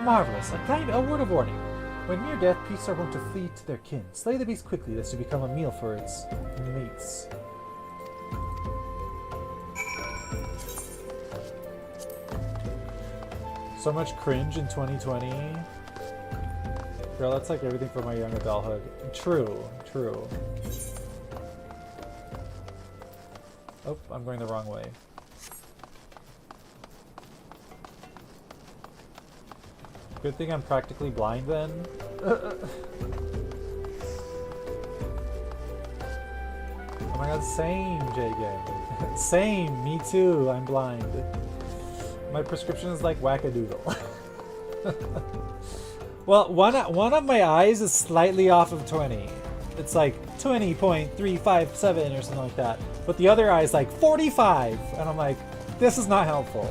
Marvelous. A word of warning. When near death, beasts are wont to flee to their kin. Slay the beast quickly, lest it become a meal for its mates. So much cringe in 2020. Girl, that's like everything from my young adulthood. True, true. Oh, I'm going the wrong way. Good thing I'm practically blind then. Oh my god, same, JJ. Same, me too, I'm blind. My prescription is like wackadoodle. Well, one of my eyes is slightly off of 20. It's like 20.357 or something like that. But the other eye is like 45! And I'm like, this is not helpful.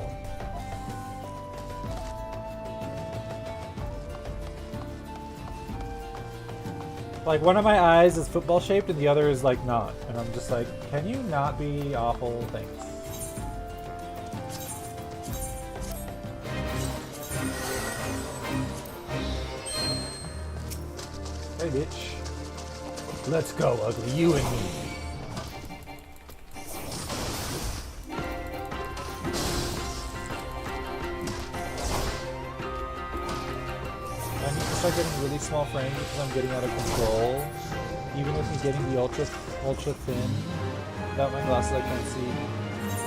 Like, one of my eyes is football shaped and the other is like not. And I'm just like, can you not be awful? Thanks. Hey, bitch. Let's go, ugly. You and me. I need to start getting really small frames because I'm getting out of control. Even with me getting the ultra thin. Without my glasses, I can't see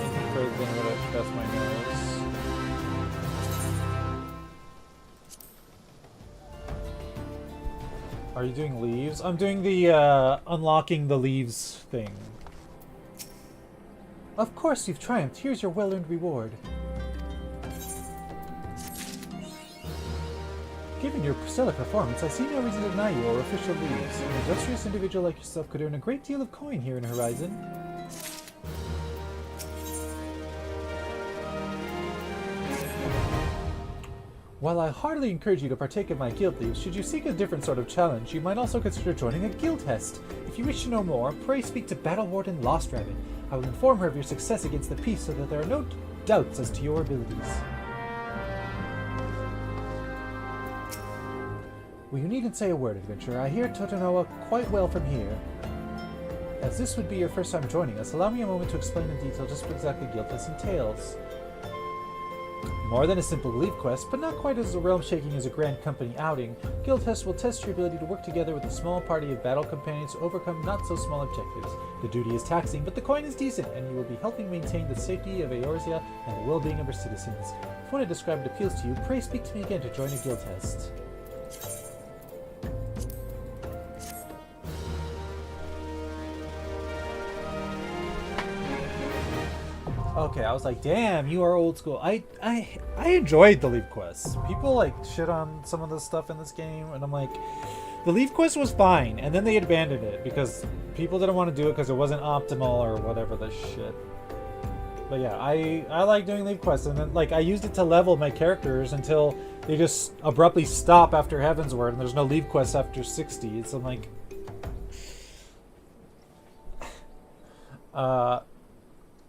anything further than what that's my nose. Are you doing leaves? I'm doing the unlocking the leaves thing. Of course you've triumphed. Here's your well-earned reward. Given your stellar performance, I see no reason to deny you our official leaves. An industrious individual like yourself could earn a great deal of coin here in Horizon. While I heartily encourage you to partake of my guild leaves, should you seek a different sort of challenge, you might also consider joining a guild test. If you wish to know more, pray speak to Battle Warden Lost Rabbit. I will inform her of your success against the Peace so that there are no doubts as to your abilities. Well, you needn't say a word, adventurer. I hear Totonoa quite well from here. As this would be your first time joining us, allow me a moment to explain in detail just what exactly guild test entails. More than a simple leave quest, but not quite as realm-shaking as a grand company outing, Guild Test will test your ability to work together with a small party of battle companions to overcome not-so-small objectives. The duty is taxing, but the coin is decent, and you will be helping maintain the safety of Eorzea and the well-being of her citizens. If what I described appeals to you, pray speak to me again to join a Guild Test. Okay, I was like, damn, you are old school. I enjoyed the leave quests. People like shit on some of the stuff in this game, and I'm like, the leave quest was fine, and then they abandoned it because people didn't want to do it because it wasn't optimal or whatever the shit. But yeah, I like doing leave quests, and then like I used it to level my characters until they just abruptly stop after Heavensward, and there's no leave quests after 60. So I'm like,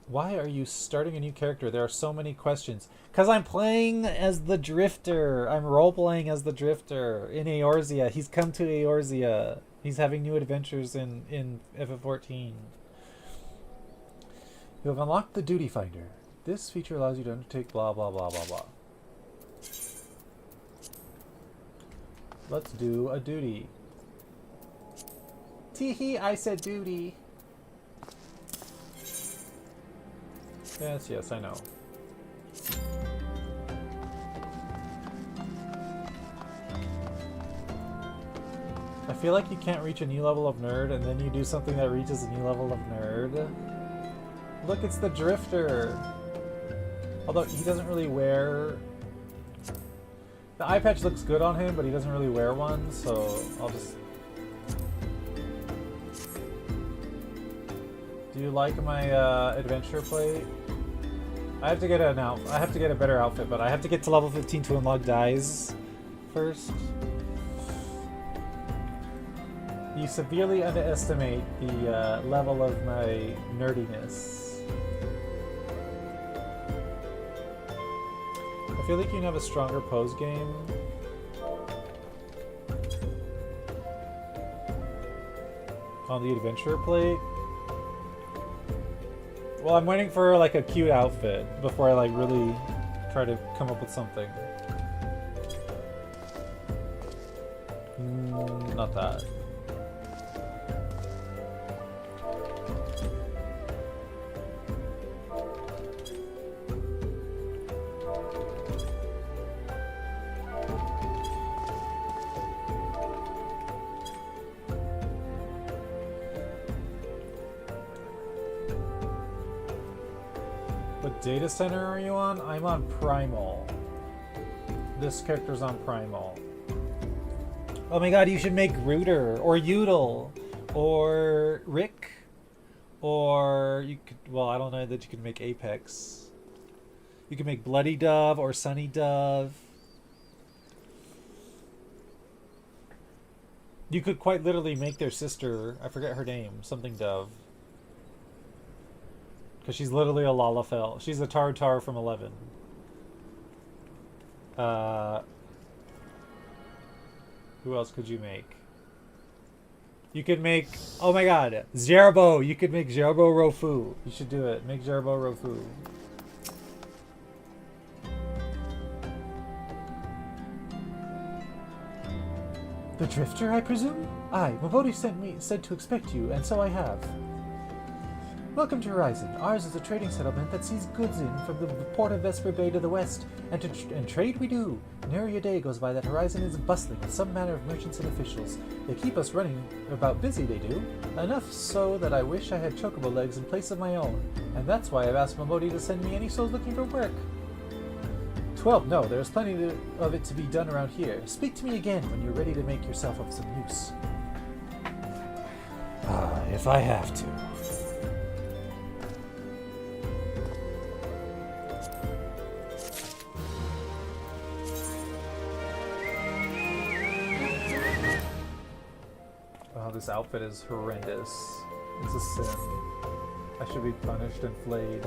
why are you starting a new character? There are so many questions. Because I'm playing as the Drifter. I'm role-playing as the Drifter in Eorzea. He's come to Eorzea. He's having new adventures in FF14. You have unlocked the Duty Finder. This feature allows you to undertake blah blah blah blah blah. Let's do a duty. Teehee, I said duty. Yes, yes, I know. I feel like you can't reach a new level of nerd and then you do something that reaches a new level of nerd. Look, it's the Drifter. Although he doesn't really wear... The eye patch looks good on him, but he doesn't really wear one, so I'll just... Do you like my adventure plate? I have to get an I have to get a better outfit, but I have to get to level 15 to unlock dyes first. You severely underestimate the level of my nerdiness. I feel like you can have a stronger pose game. On the adventure plate. Well, I'm waiting for like a cute outfit before I like really try to come up with something. Not that. What data center are you on? I'm on Primal. This character's on Primal. Oh my god, you should make Rooter, or Udel, or Rick, or you could, well, I don't know that you can make Apex. You can make Bloody Dove or Sunny Dove. You could quite literally make their sister, I forget her name, something Dove. Because she's literally a Lalafell. She's a Tartar from 11. Who else could you make? You could make... Oh my god! Zerbo! You could make Zerbo Rofu. You should do it. Make Zerbo Rofu. The Drifter, I presume? Aye, Mabodi said to expect you, and so I have. Welcome to Horizon. Ours is a trading settlement that sees goods in from the port of Vesper Bay to the west, and trade we do. Nary a day goes by that Horizon is bustling with some manner of merchants and officials. They keep us running about busy, they do. Enough so that I wish I had chocobo legs in place of my own, and that's why I've asked Momodi to send me any souls looking for work. 12, no, there's plenty of it to be done around here. Speak to me again when you're ready to make yourself of some use. If I have to. This outfit is horrendous. It's a sin. I should be punished and flayed.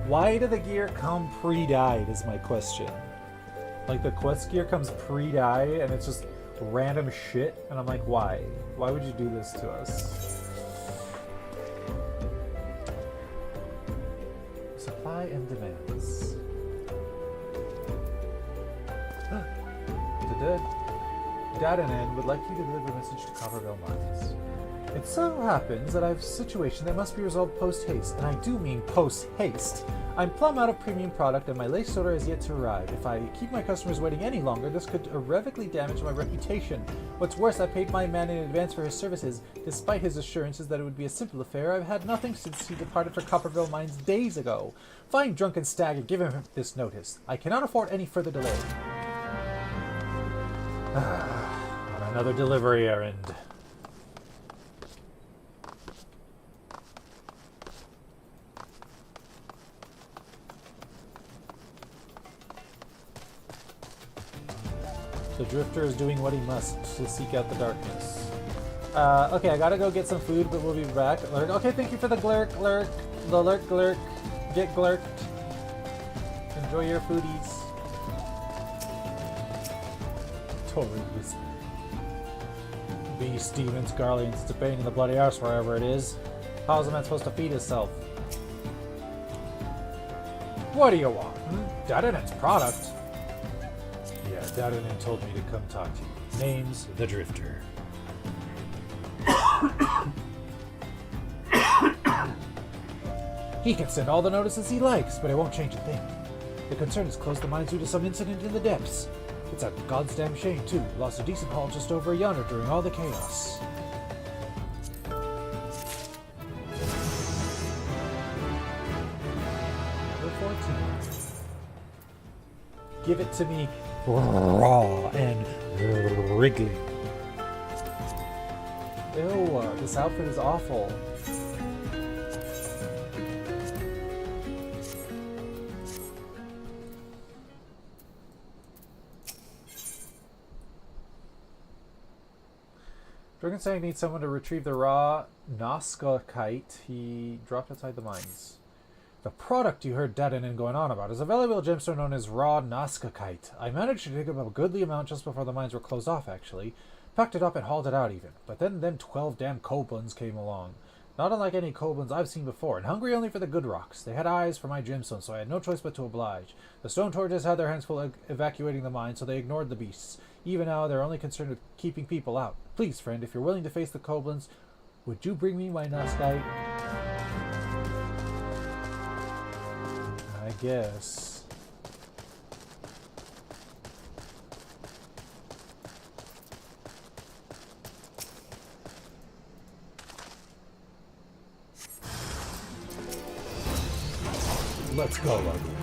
Why did the gear come pre-dyed is my question. Like the quest gear comes pre-dyed and it's just random shit and I'm like, why? Why would you do this to us? Supply and demands. Dadanan would like you to deliver a message to Copperville Mines. It so happens that I have a situation that must be resolved post-haste, and I do mean post-haste. I'm plumb out of premium product and my lace order has yet to arrive. If I keep my customers waiting any longer, this could irrevocably damage my reputation. What's worse, I paid my man in advance for his services. Despite his assurances that it would be a simple affair, I've had nothing since he departed for Copperville Mines days ago. Find drunken stag and give him this notice. I cannot afford any further delay. On another delivery errand. The Drifter is doing what he must to seek out the darkness. Okay, I gotta go get some food, but we'll be back. Lurk. Okay, thank you for the glurk. The lurk. Get glurked. Enjoy your foodies. Totally. Beast, demons, garlands, it's a pain in the bloody arse wherever it is. How's a man supposed to feed himself? What do you want? Dadanen's product? Yeah, Dadanen told me to come talk to you. Name's the Drifter. He can send all the notices he likes, but it won't change a thing. The concern is closed the mines due to some incident in the depths. It's a goddamn shame, too. Lost a decent haul just over yonder during all the chaos. Give it to me raw and wriggling. Ew, this outfit is awful. Dragonstag needs someone to retrieve the raw Nazca kite he dropped outside the mines. The product you heard Dedenin going on about is a valuable gemstone known as raw Nazca kite. I managed to dig up a goodly amount just before the mines were closed off, actually. Packed it up and hauled it out even. But then them 12 damn kobolds came along. Not unlike any kobolds I've seen before, and hungry only for the good rocks. They had eyes for my gemstone, so I had no choice but to oblige. The stone torches had their hands full evacuating the mine, so they ignored the beasts. Even now, they're only concerned with keeping people out. Please, friend, if you're willing to face the kobolds, would you bring me my Nazca? I guess. Let's go, Ugly.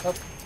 Oh.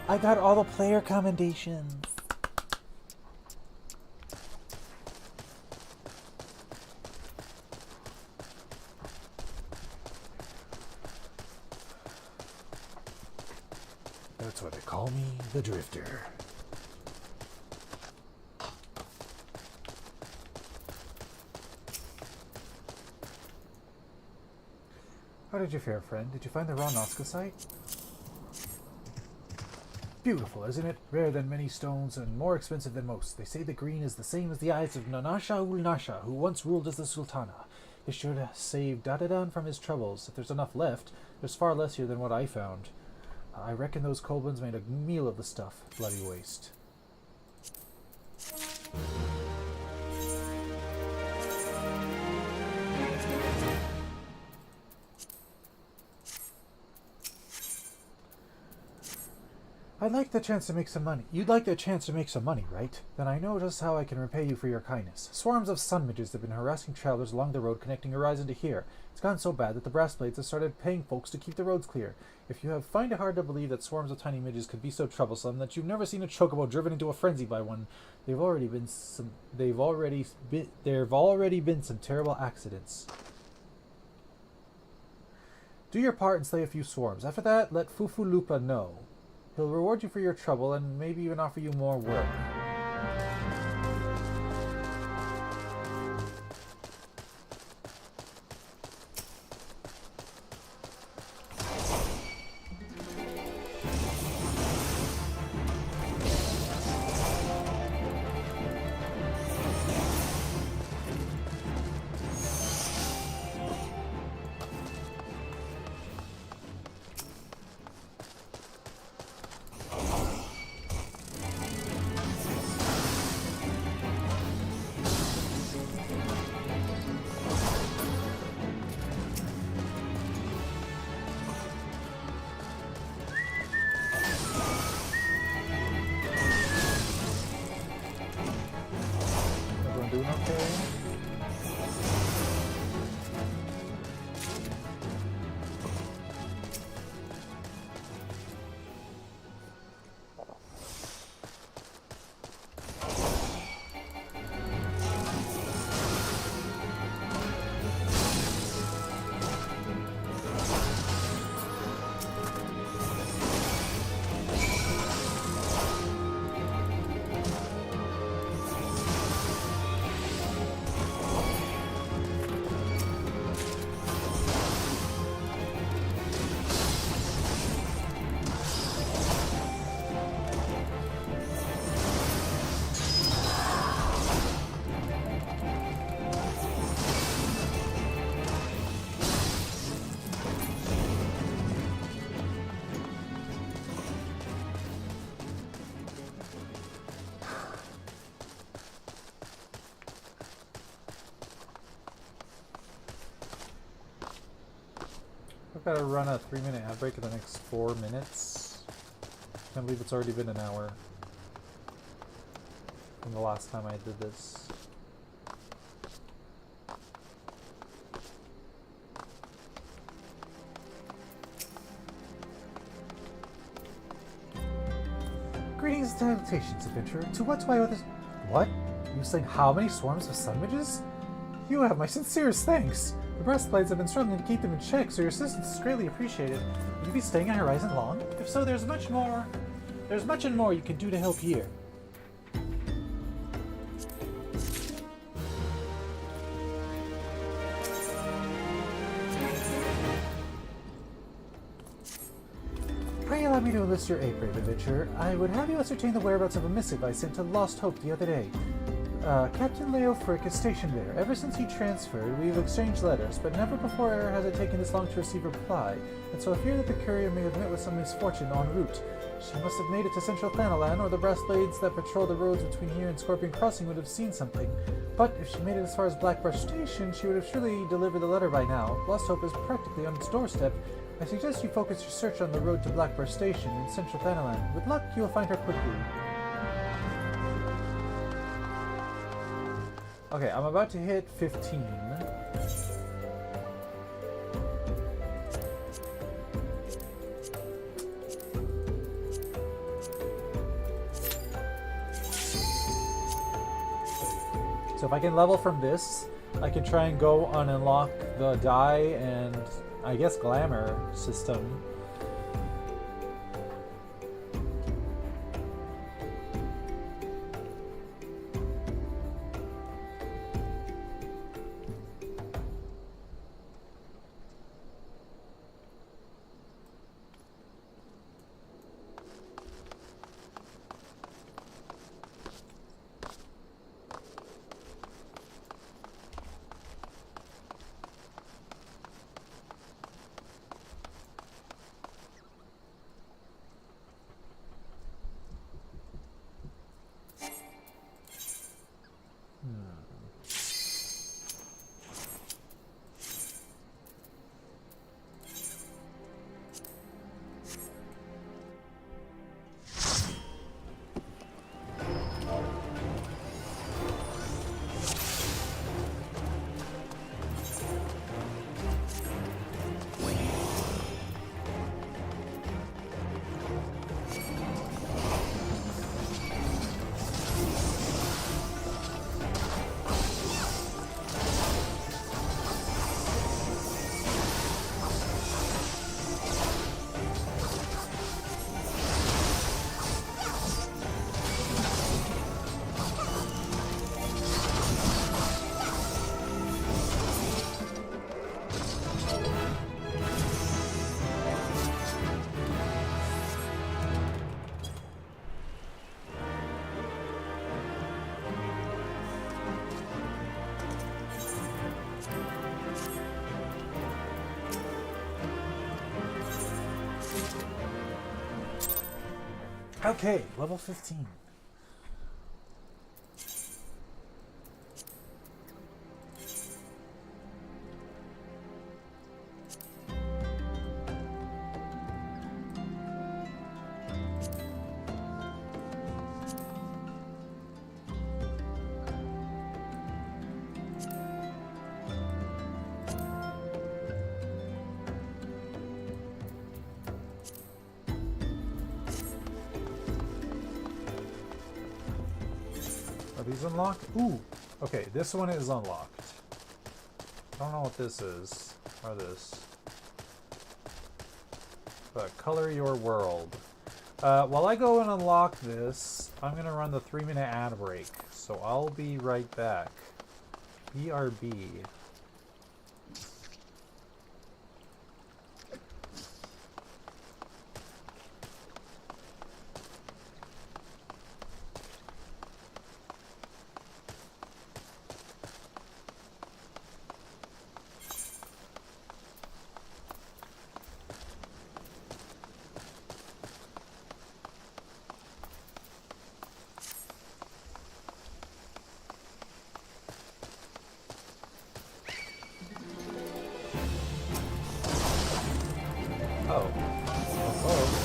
I got all the player commendations. That's why they call me the Drifter. How did you fare, friend? Did you find the raw Nazca site? Beautiful, isn't it? Rarer than many stones and more expensive than most. They say the green is the same as the eyes of Nanasha ul Nasha, who once ruled as the Sultana. It should save Dadadan from his troubles. If there's enough left, there's far less here than what I found. I reckon those kobolds made a meal of the stuff. Bloody waste. I'd like the chance to make some money. You'd like the chance to make some money, right? Then I know just how I can repay you for your kindness. Swarms of sun midges have been harassing travelers along the road connecting Horizon to here. It's gotten so bad that the brass blades have started paying folks to keep the roads clear. If you find it hard to believe that swarms of tiny midges could be so troublesome, that you've never seen a chocobo driven into a frenzy by one, there've already been some terrible accidents. Do your part and slay a few swarms. After that, let Fufulupa know. He'll reward you for your trouble and maybe even offer you more work. I've got to run a 3-minute ad break in the next 4 minutes. Can't believe it's already been an hour from the last time I did this. Greetings and salutations, adventurer. To what do I owe this? What? You saying how many swarms of sun midges? You have my sincerest thanks. The breastplates have been struggling to keep them in check, so your assistance is greatly appreciated. Will you be staying at Horizon long? If so, there's much and more you can do to help here. Pray allow me to enlist your aid, brave adventurer. I would have you ascertain the whereabouts of a missive I sent to Lost Hope the other day. Captain Leo Frick is stationed there. Ever since he transferred, we've exchanged letters, but never before has it taken this long to receive a reply, and so I fear that the courier may have met with some misfortune en route. She must have made it to Central Thanalan, or the brass blades that patrol the roads between here and Scorpion Crossing would have seen something. But if she made it as far as Blackbrush Station, she would have surely delivered the letter by now. Lost Hope is practically on its doorstep. I suggest you focus your search on the road to Blackbrush Station in Central Thanalan. With luck, you will find her quickly. Okay, I'm about to hit 15. So if I can level from this, I can try and go on and unlock the dye and I guess glamour system. Okay, level 15. Are these unlocked? Ooh! Okay, this one is unlocked. I don't know what this is. Or this. But color your world. While I go and unlock this, I'm gonna run the 3-minute ad break. So I'll be right back. BRB. Oh. Oh.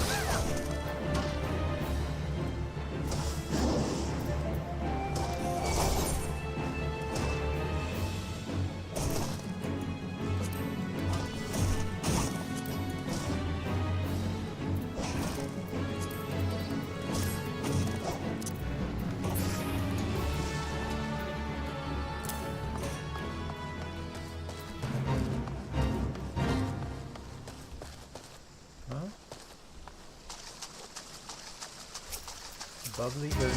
Huh? Bubbly earring.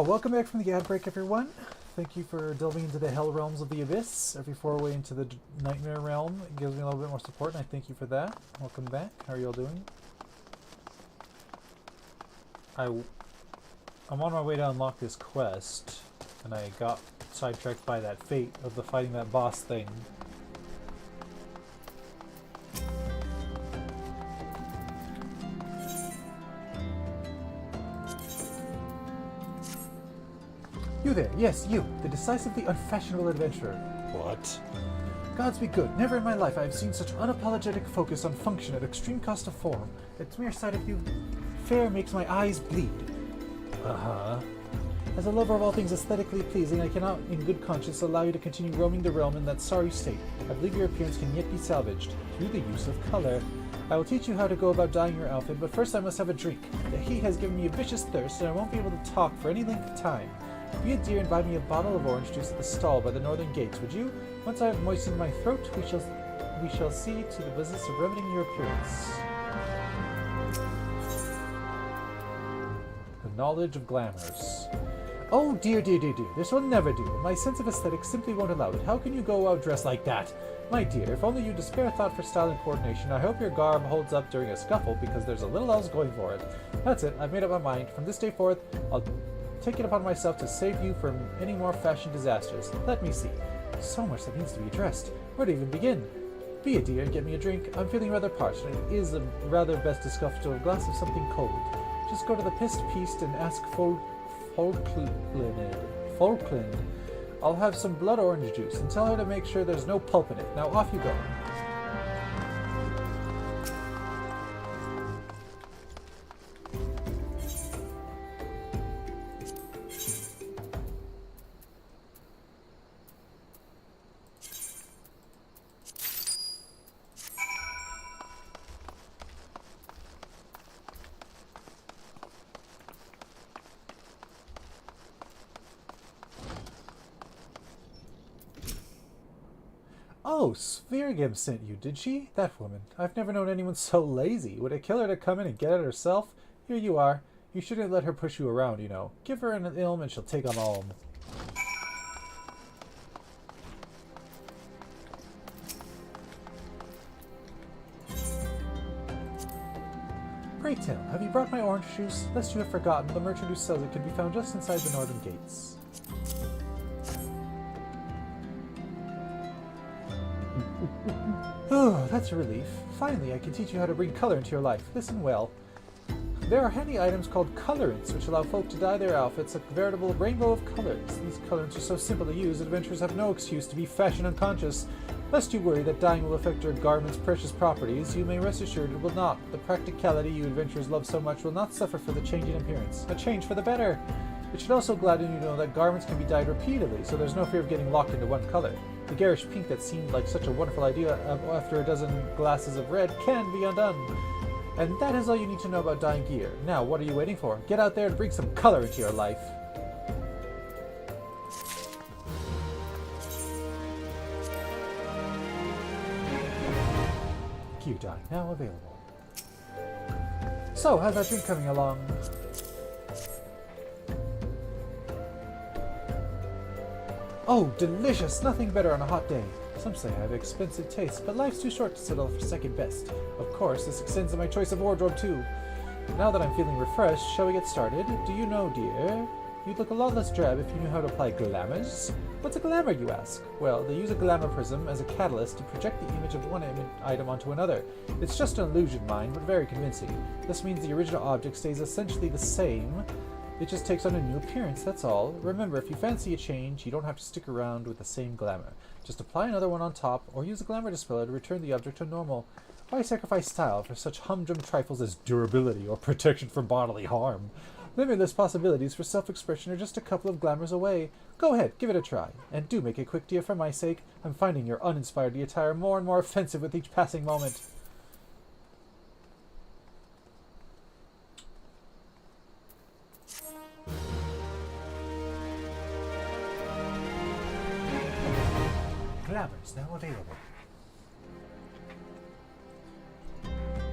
Welcome back from the ad break, everyone. Thank you for delving into the hell realms of the abyss. Every foray into the nightmare realm gives me a little bit more support, and I thank you for that. Welcome back. How are y'all doing? I'm on my way to unlock this quest, and I got sidetracked by that fate of the fighting that boss thing. You there, yes, you, the decisively unfashionable adventurer. What? Gods be good. Never in my life I have seen such unapologetic focus on function at extreme cost of form. Its mere sight of you fair makes my eyes bleed. Uh-huh. As a lover of all things aesthetically pleasing, I cannot in good conscience allow you to continue roaming the realm in that sorry state. I believe your appearance can yet be salvaged through the use of color. I will teach you how to go about dyeing your outfit, but first I must have a drink. The heat has given me a vicious thirst, and I won't be able to talk for any length of time. Be a dear and buy me a bottle of orange juice at the stall by the northern gates, would you? Once I have moistened my throat, we shall see to the business of remedying your appearance. The knowledge of glamours. Oh dear, dear, dear, dear, this will never do. My sense of aesthetics simply won't allow it. How can you go out dressed like that? My dear, if only you'd spare a thought for style and coordination, I hope your garb holds up during a scuffle, because there's a little else going for it. That's it, I've made up my mind. From this day forth, I'll take it upon myself to save you from any more fashion disasters. Let me see. So much that needs to be addressed. Where to even begin? Be a dear and get me a drink. I'm feeling rather parched, and it is rather best to scuff to a glass of something cold. Just go to the Pist Piest and ask Folklin. I'll have some blood orange juice, and tell her to make sure there's no pulp in it. Now off you go. Oh, Svirgim sent you, did she? That woman. I've never known anyone so lazy. Would it kill her to come in and get it herself? Here you are. You shouldn't let her push you around, you know. Give her an ilm and she'll take on all of them. Pray tell, have you brought my orange juice? Lest you have forgotten, the merchant who sells it can be found just inside the northern gates. Oh, that's a relief. Finally, I can teach you how to bring color into your life. Listen well. There are handy items called colorants, which allow folk to dye their outfits a veritable rainbow of colors. These colorants are so simple to use that adventurers have no excuse to be fashion unconscious. Lest you worry that dyeing will affect your garment's precious properties, you may rest assured it will not. The practicality you adventurers love so much will not suffer for the change in appearance. A change for the better! It should also gladden you to know that garments can be dyed repeatedly, so there's no fear of getting locked into one color. The garish pink that seemed like such a wonderful idea after a dozen glasses of red can be undone. And that is all you need to know about dyeing gear. Now, what are you waiting for? Get out there and bring some color into your life. Gear dye now available. So, how's that drink coming along? Oh, delicious! Nothing better on a hot day. Some say I have expensive taste, but life's too short to settle for second best. Of course, this extends to my choice of wardrobe too. Now that I'm feeling refreshed, shall we get started? Do you know, dear? You'd look a lot less drab if you knew how to apply glamours. What's a glamour, you ask? Well, they use a glamour prism as a catalyst to project the image of one item onto another. It's just an illusion, mind, but very convincing. This means the original object stays essentially the same. It just takes on a new appearance, that's all. Remember, if you fancy a change, you don't have to stick around with the same glamour. Just apply another one on top, or use a glamour dispeller to return the object to normal. Why sacrifice style for such humdrum trifles as durability or protection from bodily harm? Limitless possibilities for self-expression are just a couple of glamours away. Go ahead, give it a try. And do make it quick, dear, for my sake. I'm finding your uninspired attire more and more offensive with each passing moment. Glamours now available.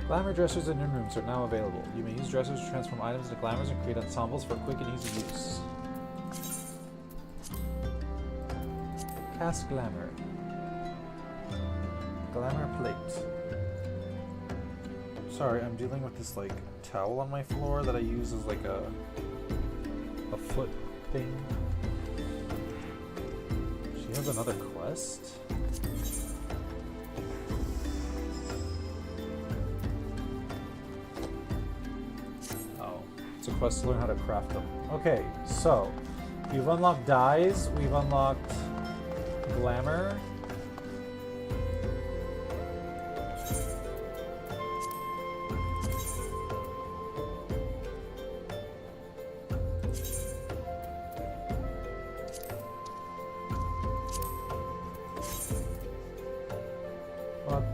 Glamour dressers in your rooms are now available. You may use dressers to transform items into glamours and create ensembles for quick and easy use. Cast glamour. Glamour plate. Sorry, I'm dealing with this like towel on my floor that I use as like a foot thing. She has another quest? Oh, it's a quest to learn how to craft them. Okay, so we've unlocked dyes, we've unlocked glamour.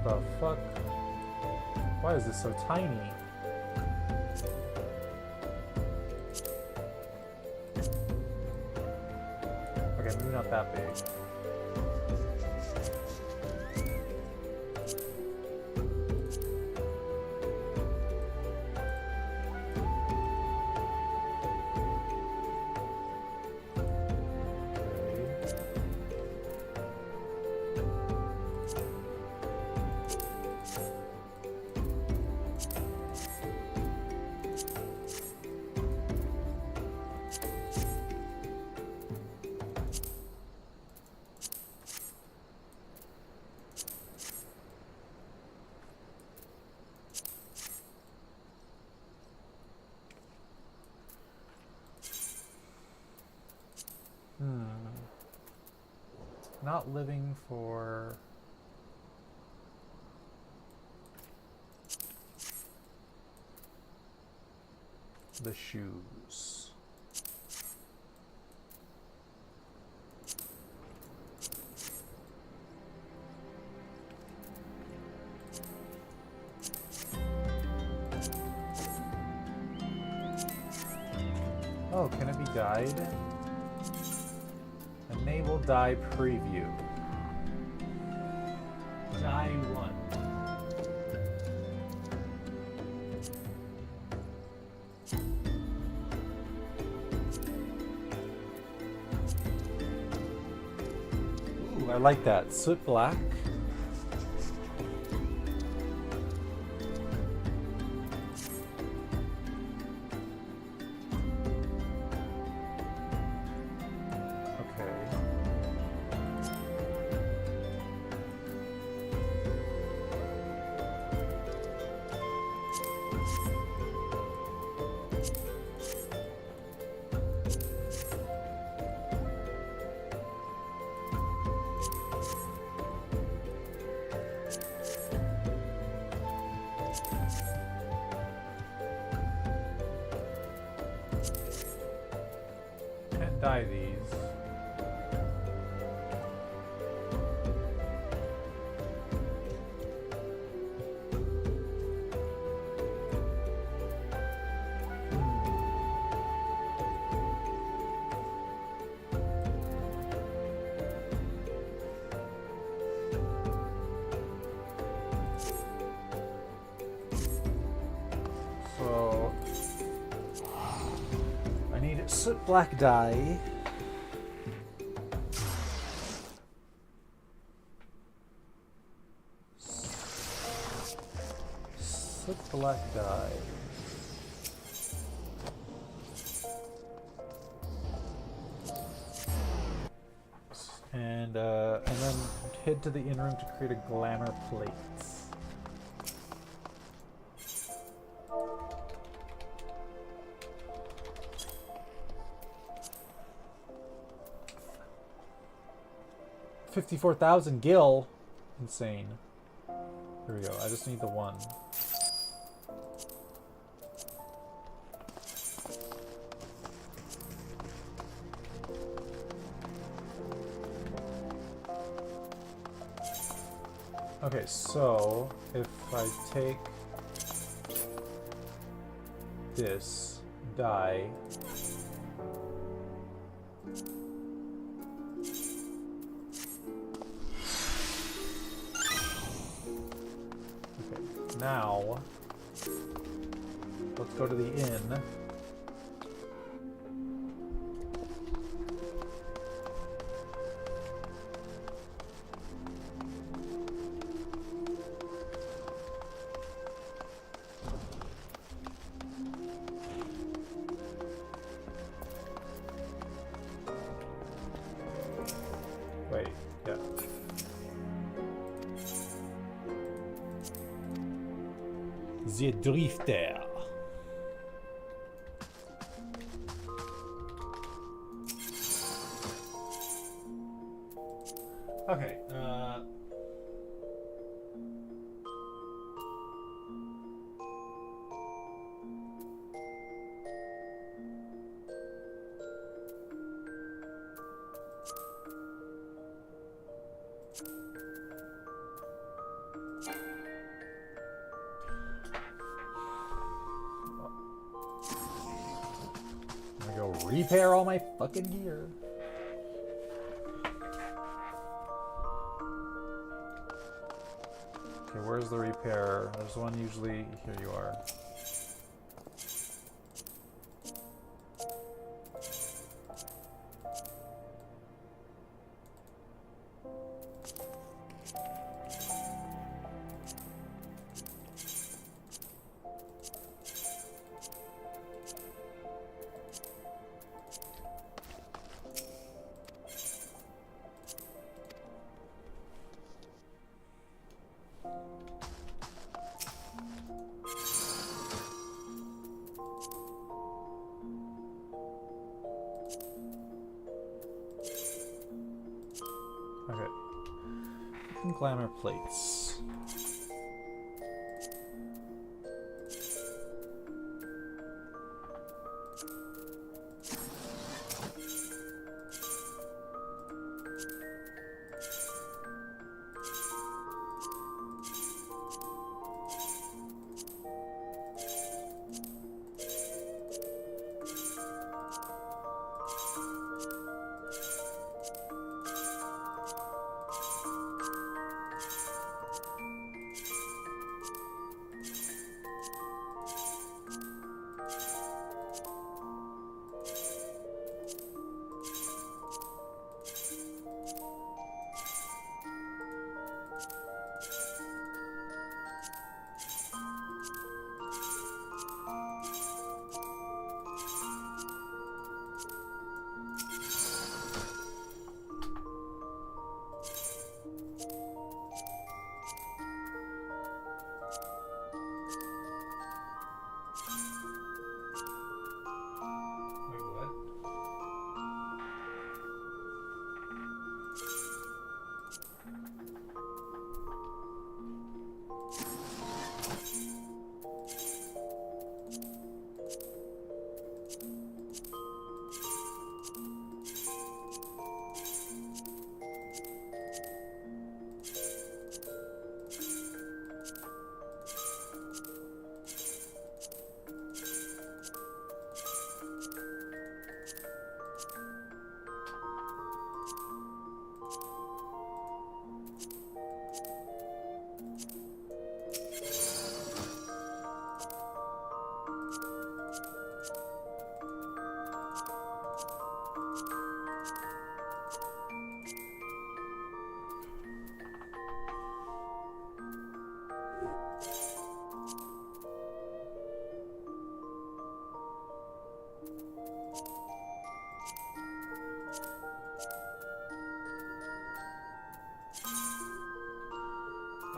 The fuck? Why is this so tiny? Okay, maybe not that big. Not living for... the shoes. Oh, can it be dyed? Enable dye preview. Dye 1. Ooh, I like that. Soot black. Dye these. So I need soot black dye. Soot black dye. And then head to the in room to create a glamour plate. $54,000 gil. Insane. Here we go. I just need the one. Okay, so if I take this dye, okay, now let's go to the inn. Wait, yeah. The Drifter. Okay, repair all my fucking gear. Okay, where's the repair? There's one usually. Here you are. Okay. Glamour plates.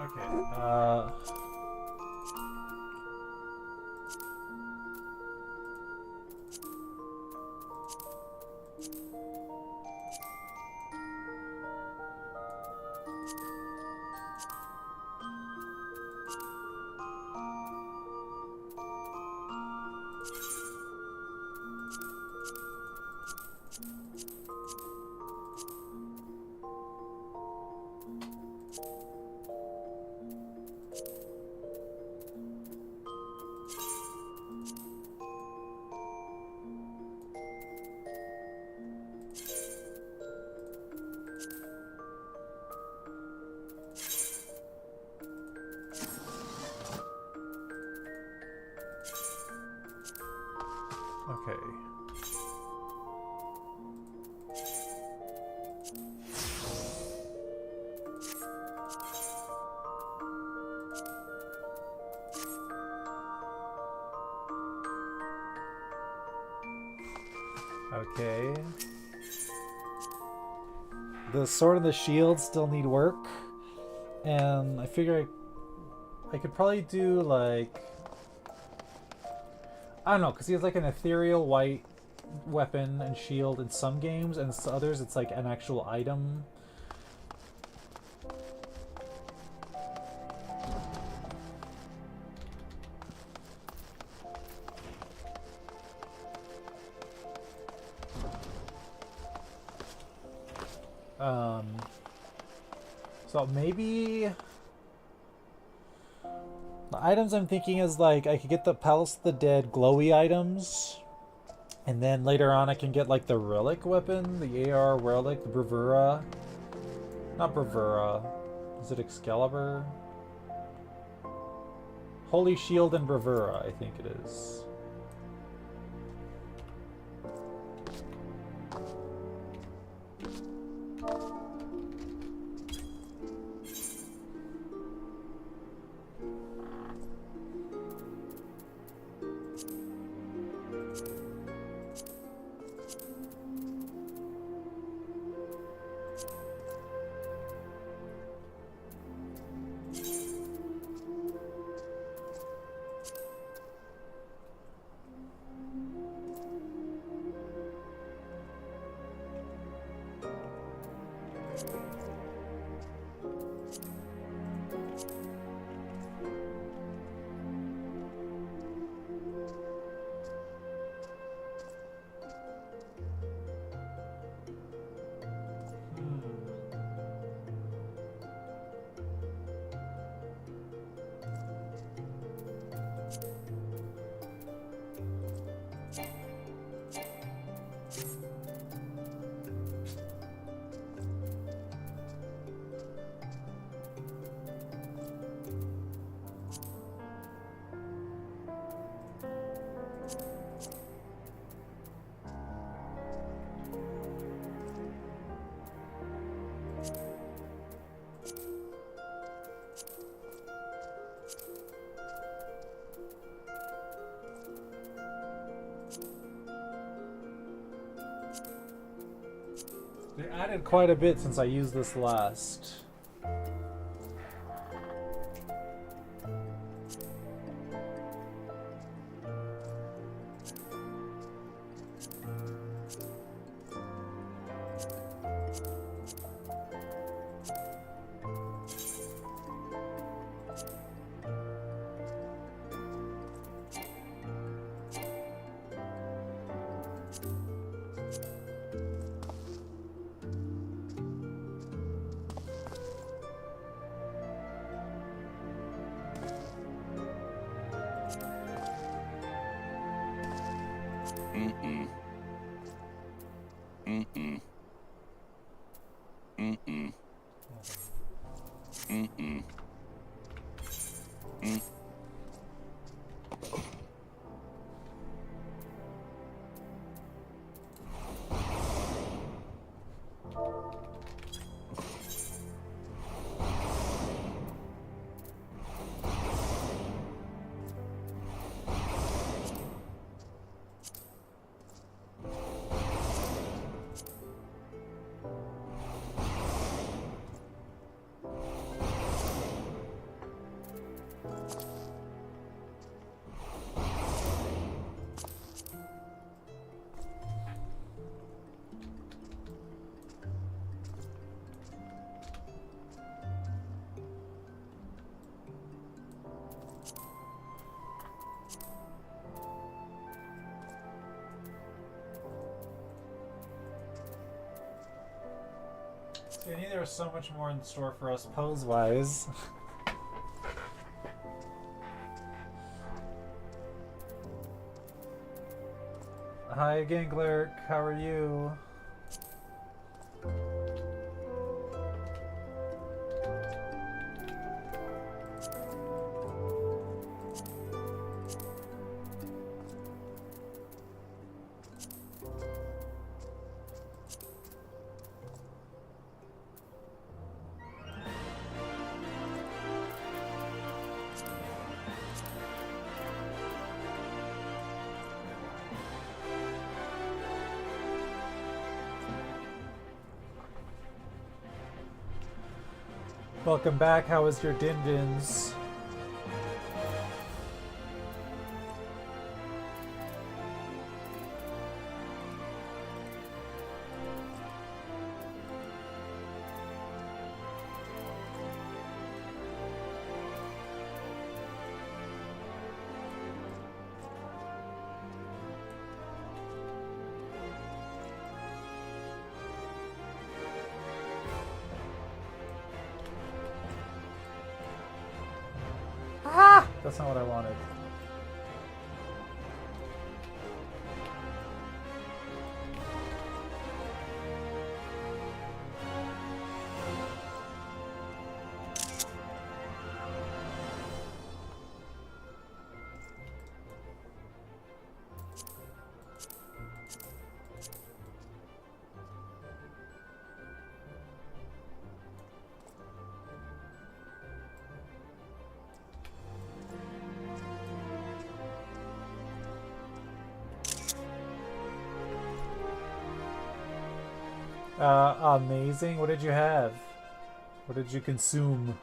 Okay, okay. Okay. The sword and the shield still need work, and I figure I could probably do like, I don't know, because he has like an ethereal white weapon and shield in some games, and others it's like an actual item. So maybe the items I'm thinking is like I could get the Palace of the Dead glowy items, And then later on I can get like the relic weapon, the AR relic, the bravura. Not bravura. Is it Excalibur? Holy Shield and bravura, I think it is. They added quite a bit since I used this last. See, I knew there was so much more in store for us pose-wise. Hi again, Glurk. How are you? Welcome back. How was your Dinjins? That's not what I wanted. Amazing. What did you have? What did you consume?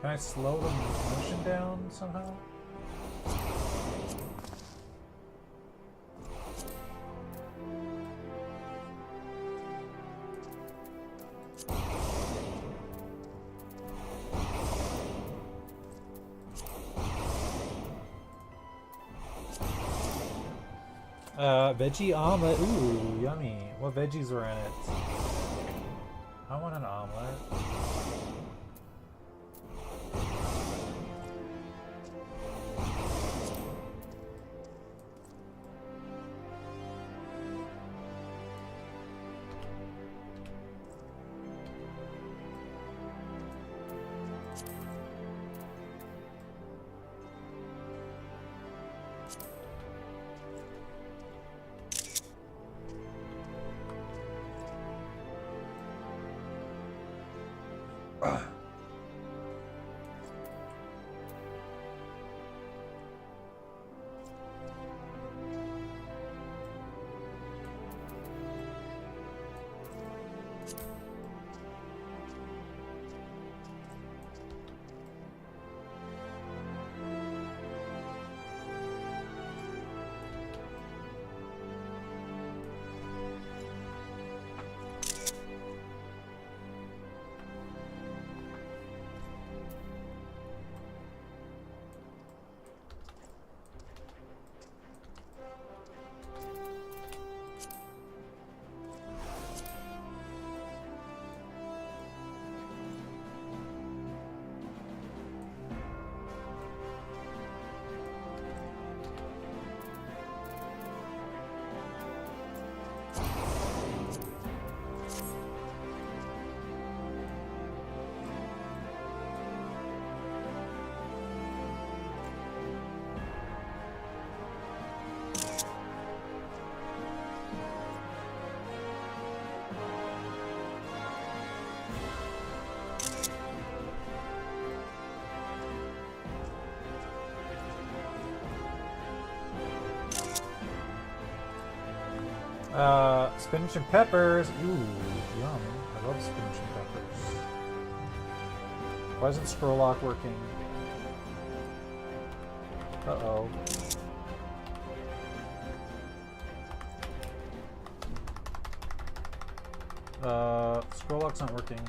Can I slow the motion down somehow? Veggie omelet. Ooh, yummy. What veggies were in it? I want an omelet. Spinach and peppers. Ooh, yum. I love spinach and peppers. Why isn't scroll lock working? Uh-oh. Scroll lock's not working.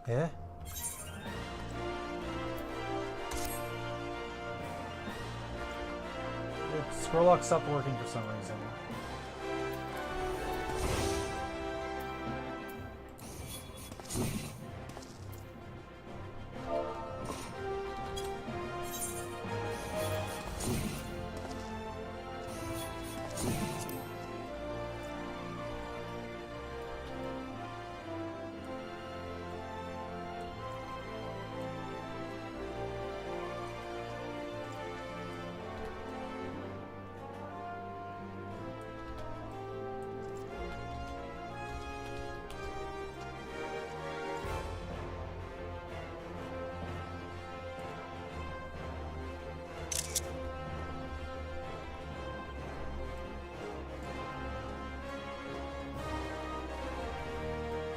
Yeah. Scroll lock stopped working for some reason.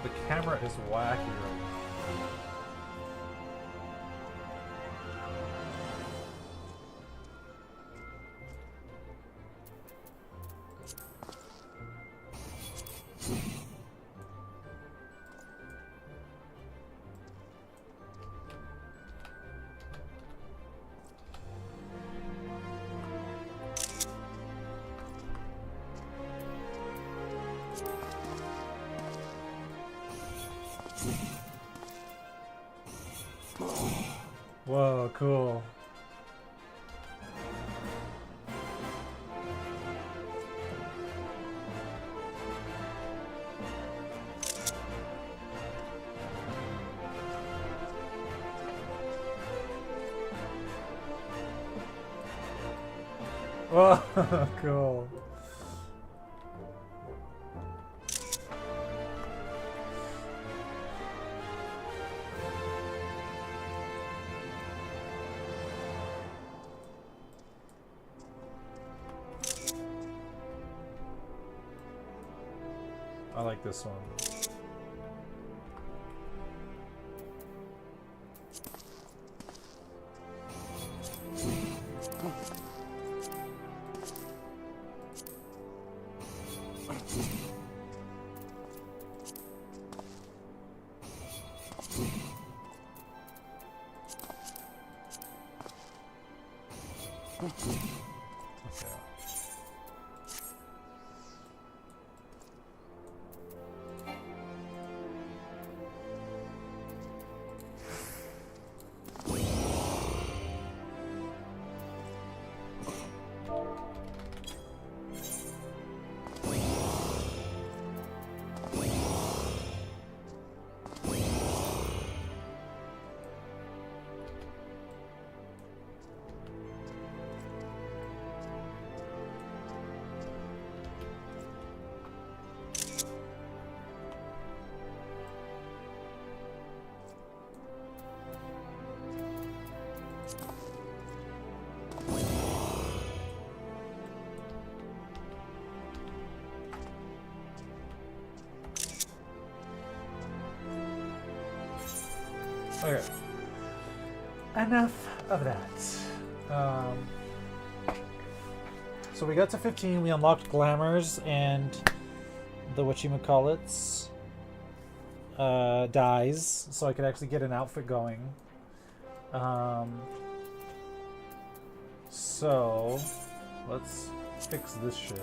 The camera is wacky right now. Whoa, cool. Whoa, cool. I like this one. Okay. Enough of that. So we got to 15, we unlocked Glamours and the whatchamacallits dies, so I could actually get an outfit going. So let's fix this shit.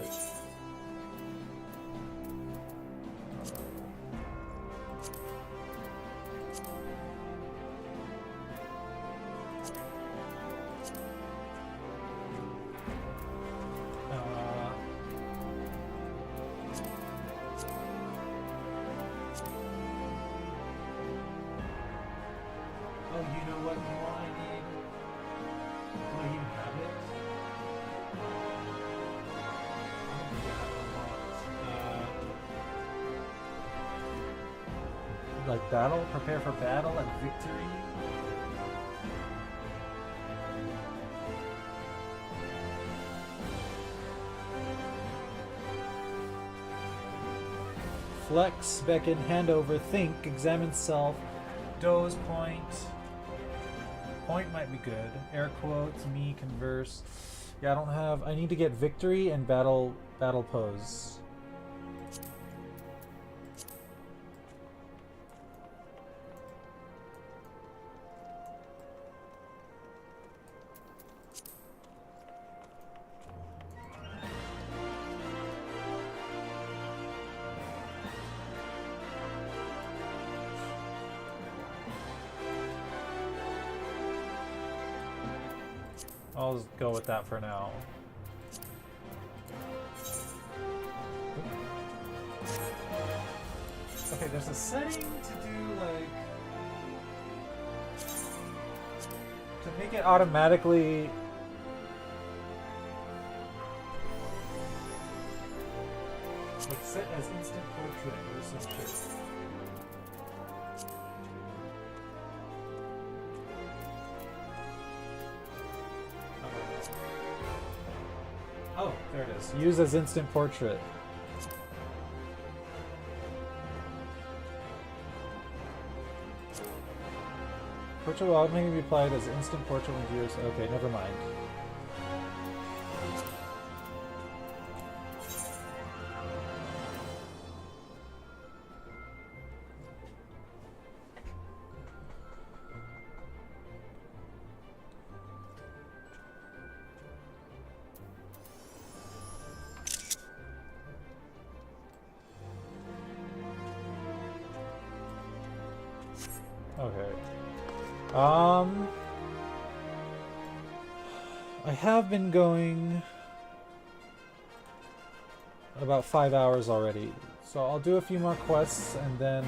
Battle, prepare for battle and victory. Flex, beckon, hand over, think, examine self, doze, point. Point might be good. Air quotes, me, converse. Yeah, I don't have. I need to get victory and battle pose. I'll just go with that for now. Okay, there's a setting to do like to make it automatically like set as instant portrait or some shit. Oh, there it is. Use as instant portrait. Portrait will automatically be applied as instant portrait when viewers. Okay, never mind. Okay. I have been going about 5 hours already, so I'll do a few more quests and then...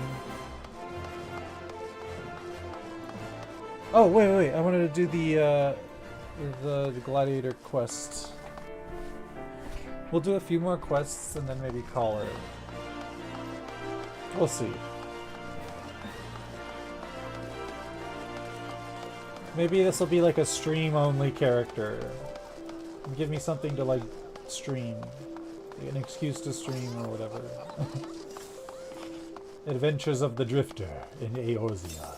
Oh, wait, I wanted to do the gladiator quest. We'll do a few more quests and then maybe call it. We'll see. Maybe this will be like a stream-only character. Give me something to, like, stream. An excuse to stream or whatever. Adventures of the Drifter in Eorzea.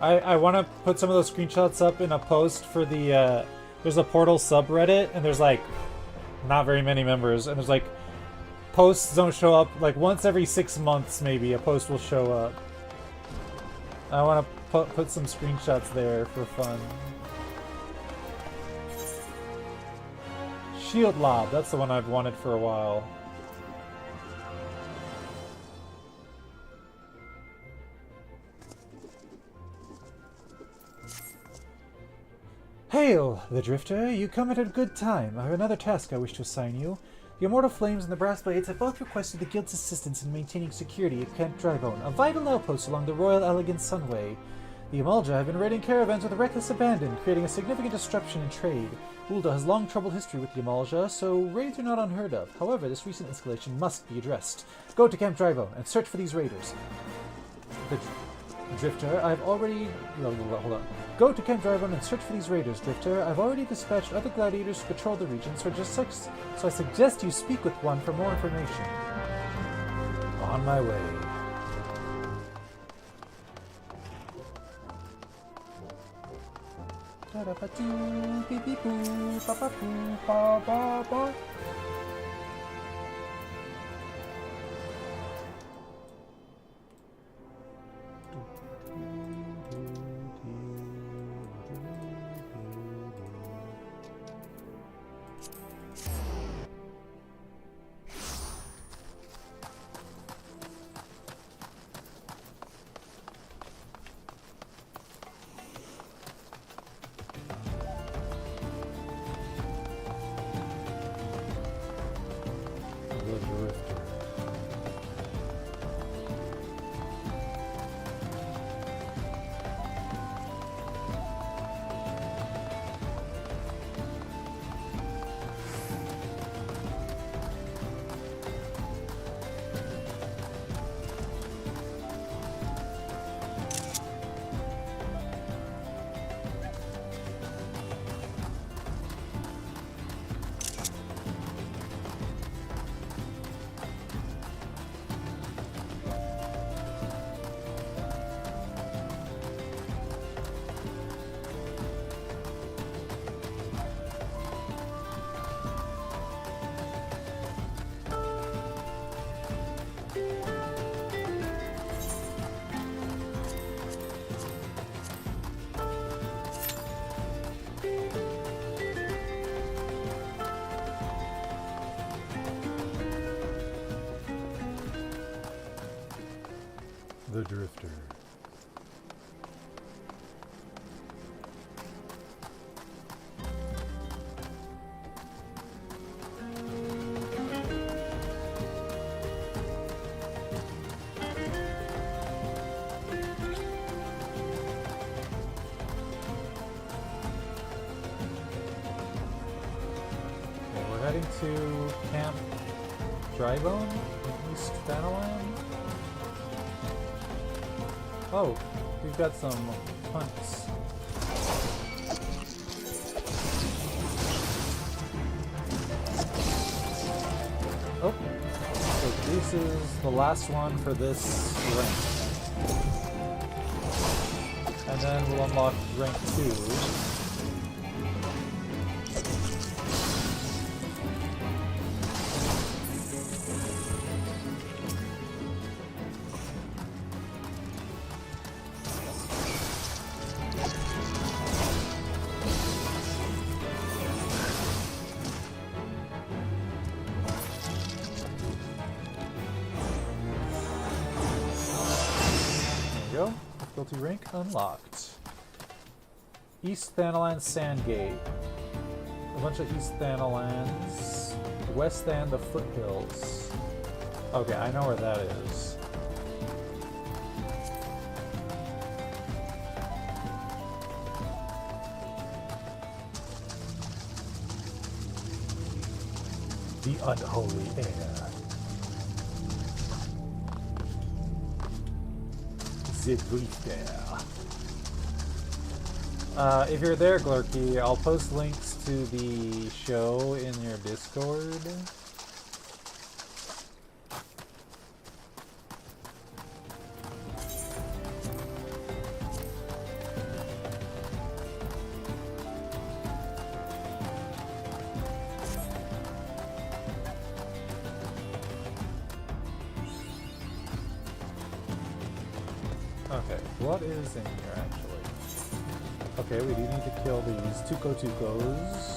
I want to put some of those screenshots up in a post for the, there's a Portal subreddit, and there's, like, not very many members, and there's, like, posts don't show up, like, once every 6 months, maybe, a post will show up. I want to put some screenshots there for fun. Shield Lob, that's the one I've wanted for a while. Hail, the Drifter! You come at a good time. I have another task I wish to assign you. The Immortal Flames and the Brass Blades have both requested the Guild's assistance in maintaining security at Camp Drybone, a vital outpost along the Royal Elegant Sunway. The Amalja have been raiding caravans with reckless abandon, creating a significant disruption in trade. Ul'dah has long troubled history with the Amalja, so raids are not unheard of. However, this recent escalation must be addressed. Go to Camp Drybone and search for these raiders. The Drifter, I've already... hold on. Go to Camp Drybone and search for these raiders, Drifter. I've already dispatched other gladiators to patrol the region, so I suggest you speak with one for more information. On my way. Da-da-ba-doo, beep-beep-boo, ba-ba-boo, ba-ba-ba. The Drifter. We're heading to Camp Drybone in East Fanaland. Oh, we've got some hunts. Oh, so this is the last one for this rank. And then we'll unlock rank 2. Difficulty rank unlocked. East Thanalan Sandgate. A bunch of East Thanalans. West Than the Foothills. Okay, I know where that is. The unholy air. The Drifter. If you're there, Glurky, I'll post links to the show in your Discord. Okay, what is in here actually? Okay, we do need to kill these Tuco-Tucos.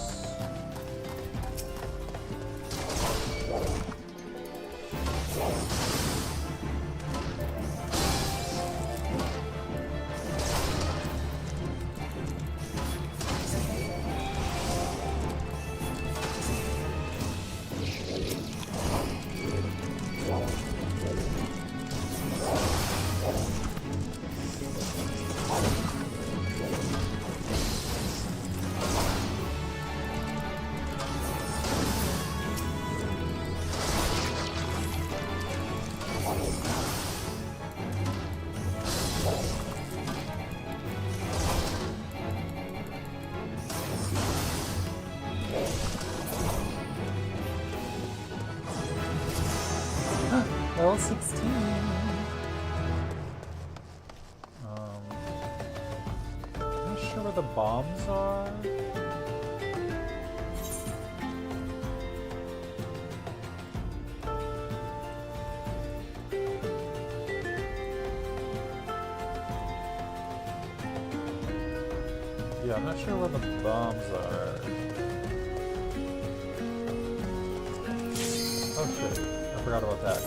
Level 16. I'm not sure where the bombs are. Yeah, I'm not sure where the bombs are. Oh shit, I forgot about that.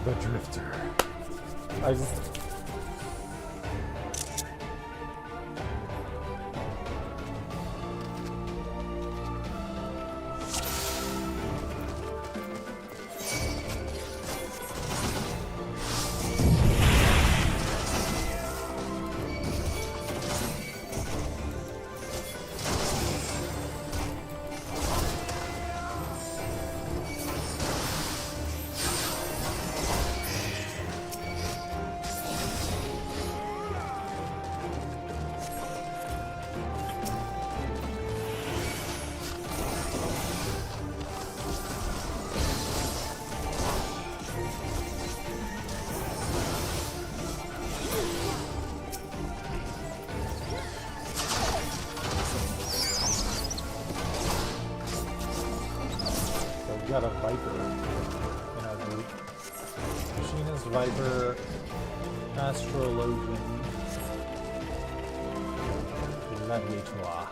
The Drifter. I just... got a Viper in our group. Machinist, Viper, Astrologian, Gladiator.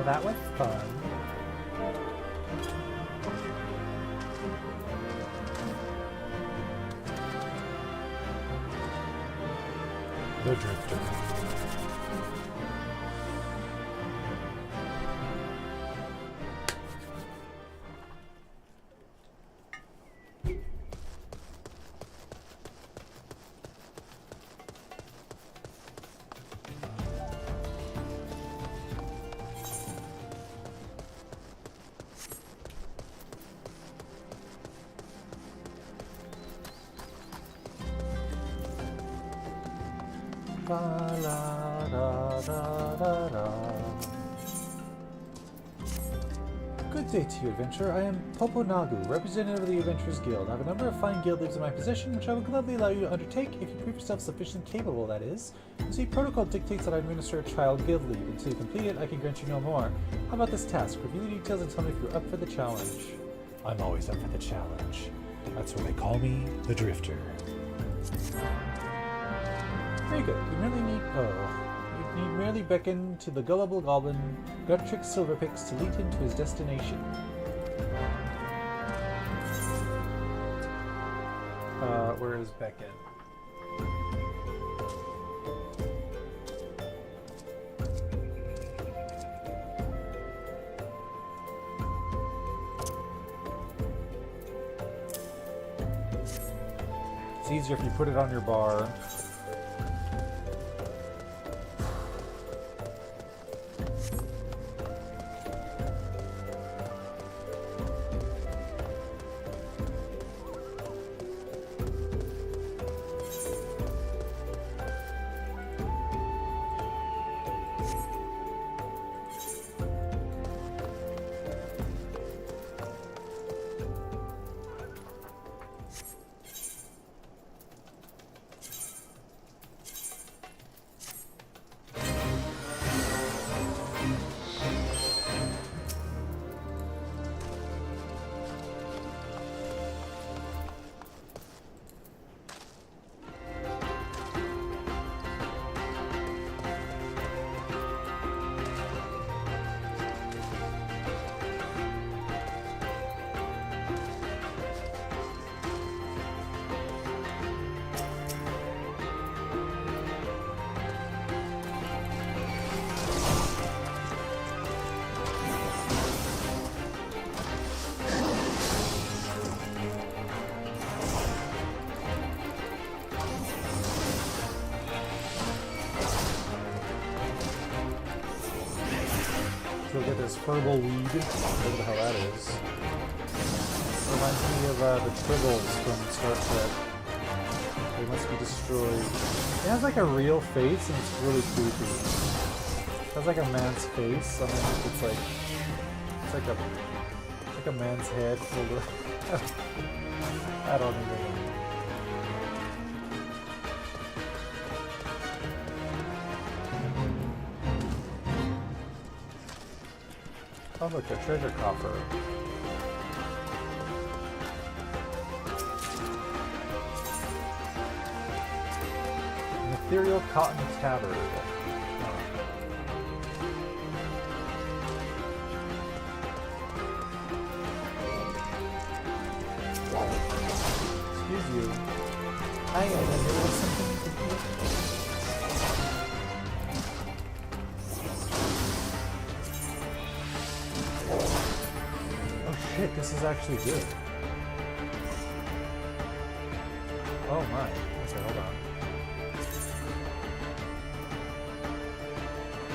that was fun. The Drifter. Good day to you, adventurer. I am Poponagu, representative of the Adventurers Guild. I have a number of fine guild leaves in my possession, which I will gladly allow you to undertake if you prove yourself sufficiently capable, that is. You see, protocol dictates that I administer a trial guild leave. Until you complete it, I can grant you no more. How about this task? Review the details and tell me if you're up for the challenge. I'm always up for the challenge. That's why they call me the Drifter. Very good. You merely beckon to the gullible goblin Gutrix Silverpix to lead him to his destination. Where is beckon? It's easier if you put it on your bar. Look at this herbal weed, whatever the hell that is. Reminds me of the Tribbles from Star Trek. They must be destroyed. It has like a real face and it's really creepy. It has like a man's face. I mean, it's like a man's head filled with I don't even know. Oh look, a treasure coffer. An ethereal cotton tabard. Excuse you. Hi, there was something to do. Shit, this is actually good. Oh my. Okay, hold on.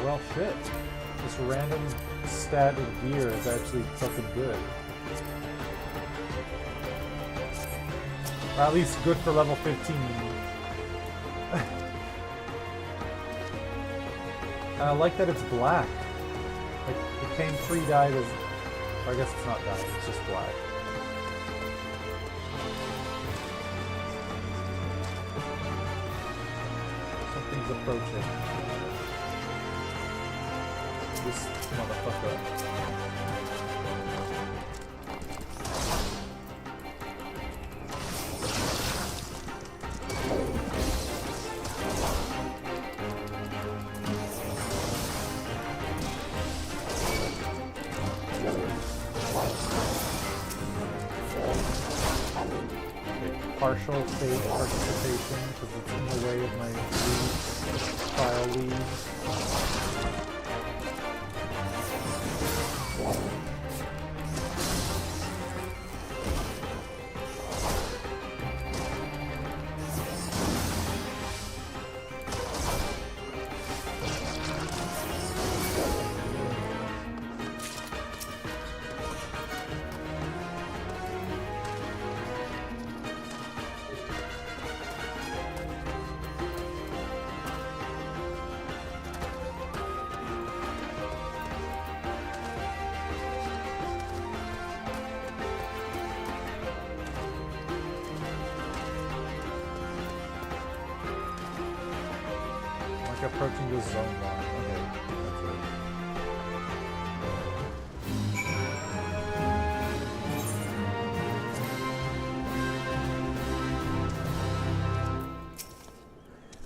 Well, shit. This random stat of gear is actually fucking good. Or at least good for level 15. And I like that it's black. Like, it came pre-dyed as... I guess it's not dyed, it's just black. Something's approaching. This motherfucker. partial fake participation because it's in the way of my trial lead. Approaching the zone line. Okay, that's it.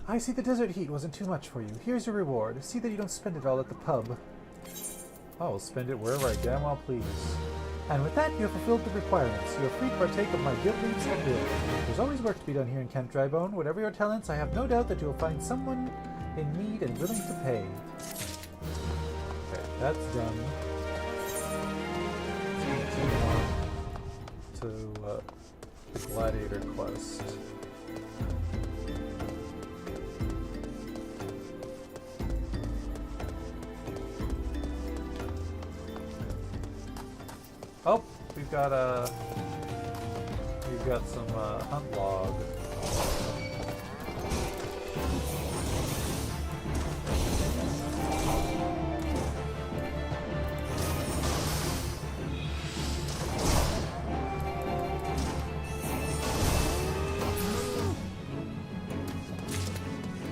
I see the desert heat wasn't too much for you. Here's your reward. See that you don't spend it all at the pub. I will spend it wherever I damn well please. And with that, you have fulfilled the requirements. You are free to partake of my guild leaves at will. There's always work to be done here in Camp Drybone. Whatever your talents, I have no doubt that you will find someone in need and willing to pay. Okay, that's done. To the gladiator quest. Oh, we've got some hunt log.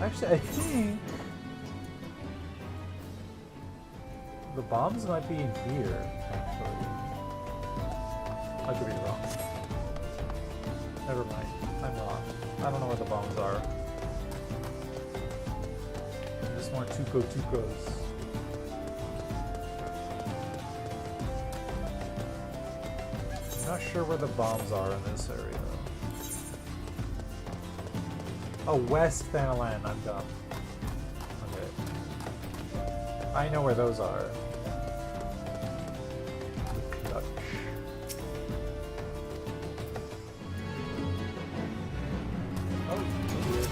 Actually, I think The bombs might be in here, actually. I could be wrong. Never mind. I'm wrong. I don't know where the bombs are. Just more Tuco-Tucos. I'm not sure where the bombs are in this area. Oh, West Thanalan, I'm dumb. Okay. I know where those are. Dutch. Oh, weird.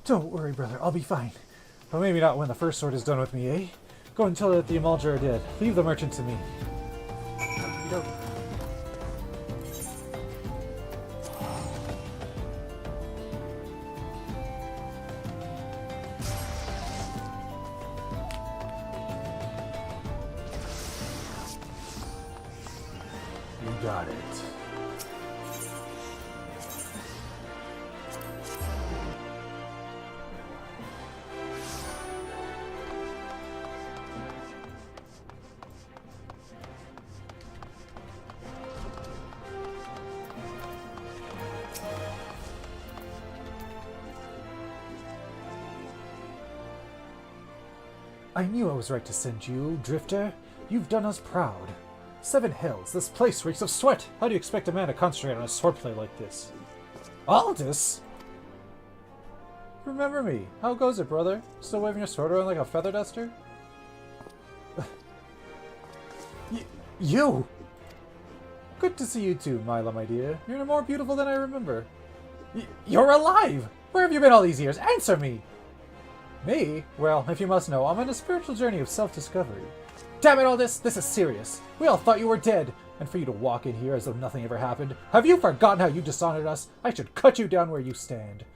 Don't worry, brother. I'll be fine. But maybe not when the first sword is done with me, eh? Go and tell her that the Amalja are dead. Leave the merchant to me. Go. You got it. I knew I was right to send you, Drifter. You've done us proud. 7 hells, this place reeks of sweat. How do you expect a man to concentrate on a swordplay like this? Aldous? Remember me. How goes it, brother? Still waving your sword around like a feather duster? You! Good to see you too, Mila, my dear. You're more beautiful than I remember. You're alive! Where have you been all these years? Answer me! Me? Well, if you must know, I'm on a spiritual journey of self-discovery. Damn it, Aldous! This is serious. We all thought you were dead. And for you to walk in here as though nothing ever happened. Have you forgotten how you dishonored us? I should cut you down where you stand.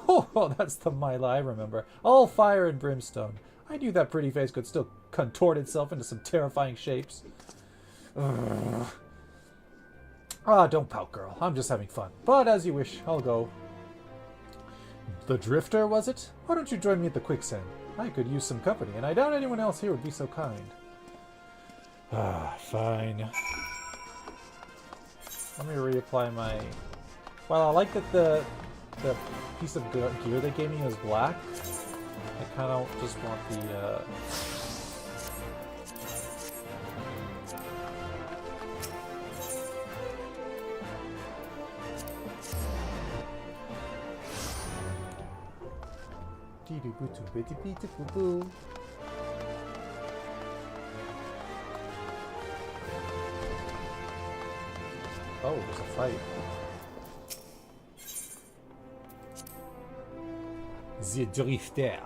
Oh, that's the Mila I remember. All fire and brimstone. I knew that pretty face could still contort itself into some terrifying shapes. Ugh. Ah, don't pout, girl. I'm just having fun. But as you wish, I'll go. The Drifter, was it? Why don't you join me at the quicksand? I could use some company, and I doubt anyone else here would be so kind. Ah, fine. Let me reapply my... Well, I like that the piece of gear they gave me was black. I kind of just want the... Oh, there's a fight. The Drifter.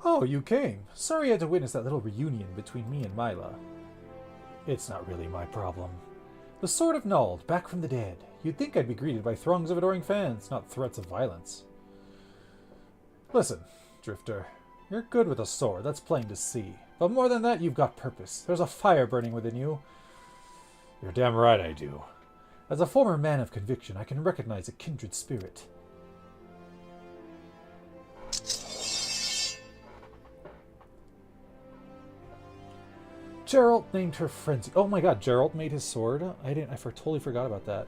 Oh, you came. Sorry I had to witness that little reunion between me and Mila. It's not really my problem. The Sword of Nald, back from the dead. You'd think I'd be greeted by throngs of adoring fans, not threats of violence. Listen, Drifter. You're good with a sword, that's plain to see. But more than that, you've got purpose. There's a fire burning within you. You're damn right I do. As a former man of conviction, I can recognize a kindred spirit. Geralt named her Frenzy. Oh my god, Geralt made his sword? I totally forgot about that.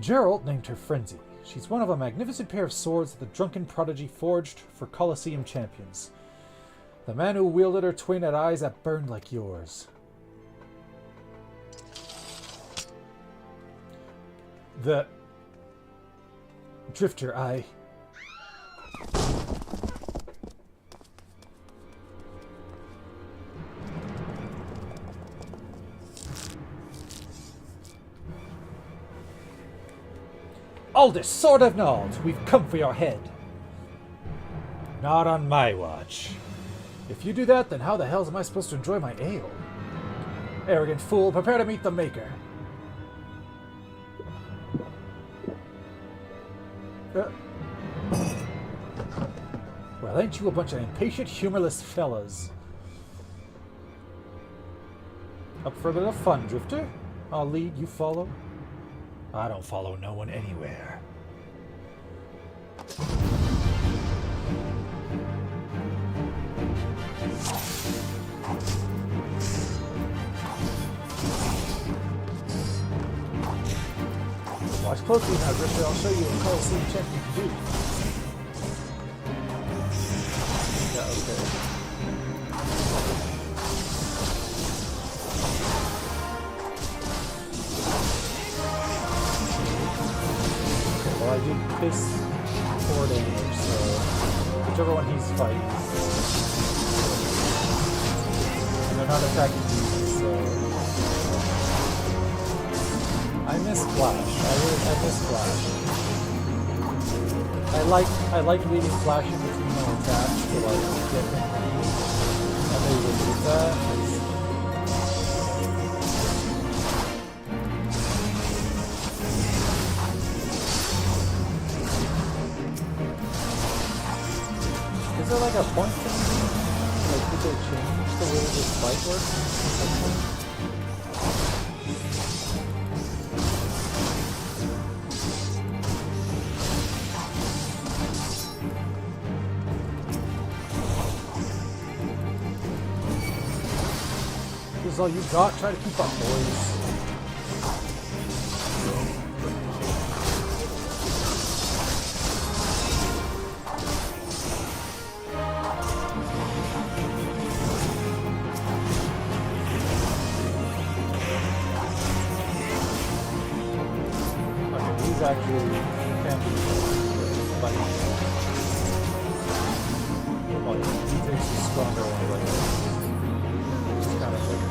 Geralt named her Frenzy. She's one of a magnificent pair of swords that the drunken prodigy forged for Colosseum champions. The man who wielded her twin had eyes that burned like yours. The Drifter, Aldous, Sword of Nald, we've come for your head. Not on my watch. If you do that, then how the hell am I supposed to enjoy my ale? Arrogant fool, prepare to meet the Maker. Well, ain't you a bunch of impatient, humorless fellas? Up for a bit of fun, Drifter? I'll lead, you follow. I don't follow no one anywhere. Watch closely now, Drifter. I'll show you what Colosseum champion can do. Yeah, okay. Well, I did this 4 damage, so whichever one he's fighting. And they're not attacking me, so I miss Flash. I miss Flash. I like leaving Flash in between my attacks to like get him ready, and they remove that. Is there like a point to me? Like, did they change the way this fight works at some point? This is all you got? Try to keep up, boys. Actually can be fighting. Well, he takes the stronger one right now. Which is kind of like...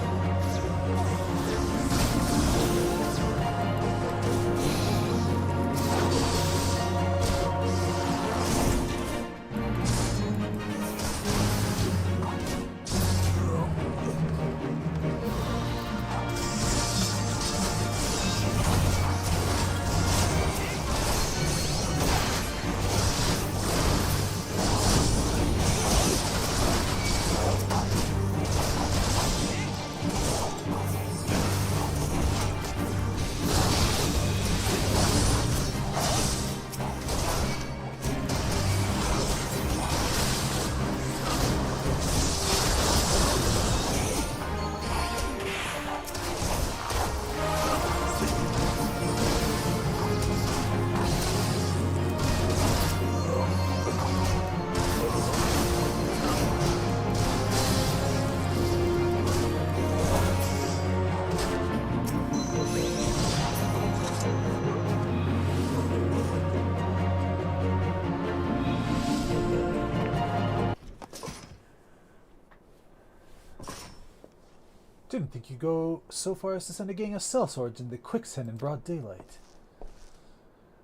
Didn't think you'd go so far as to send a gang of sellswords into the quicksand in broad daylight.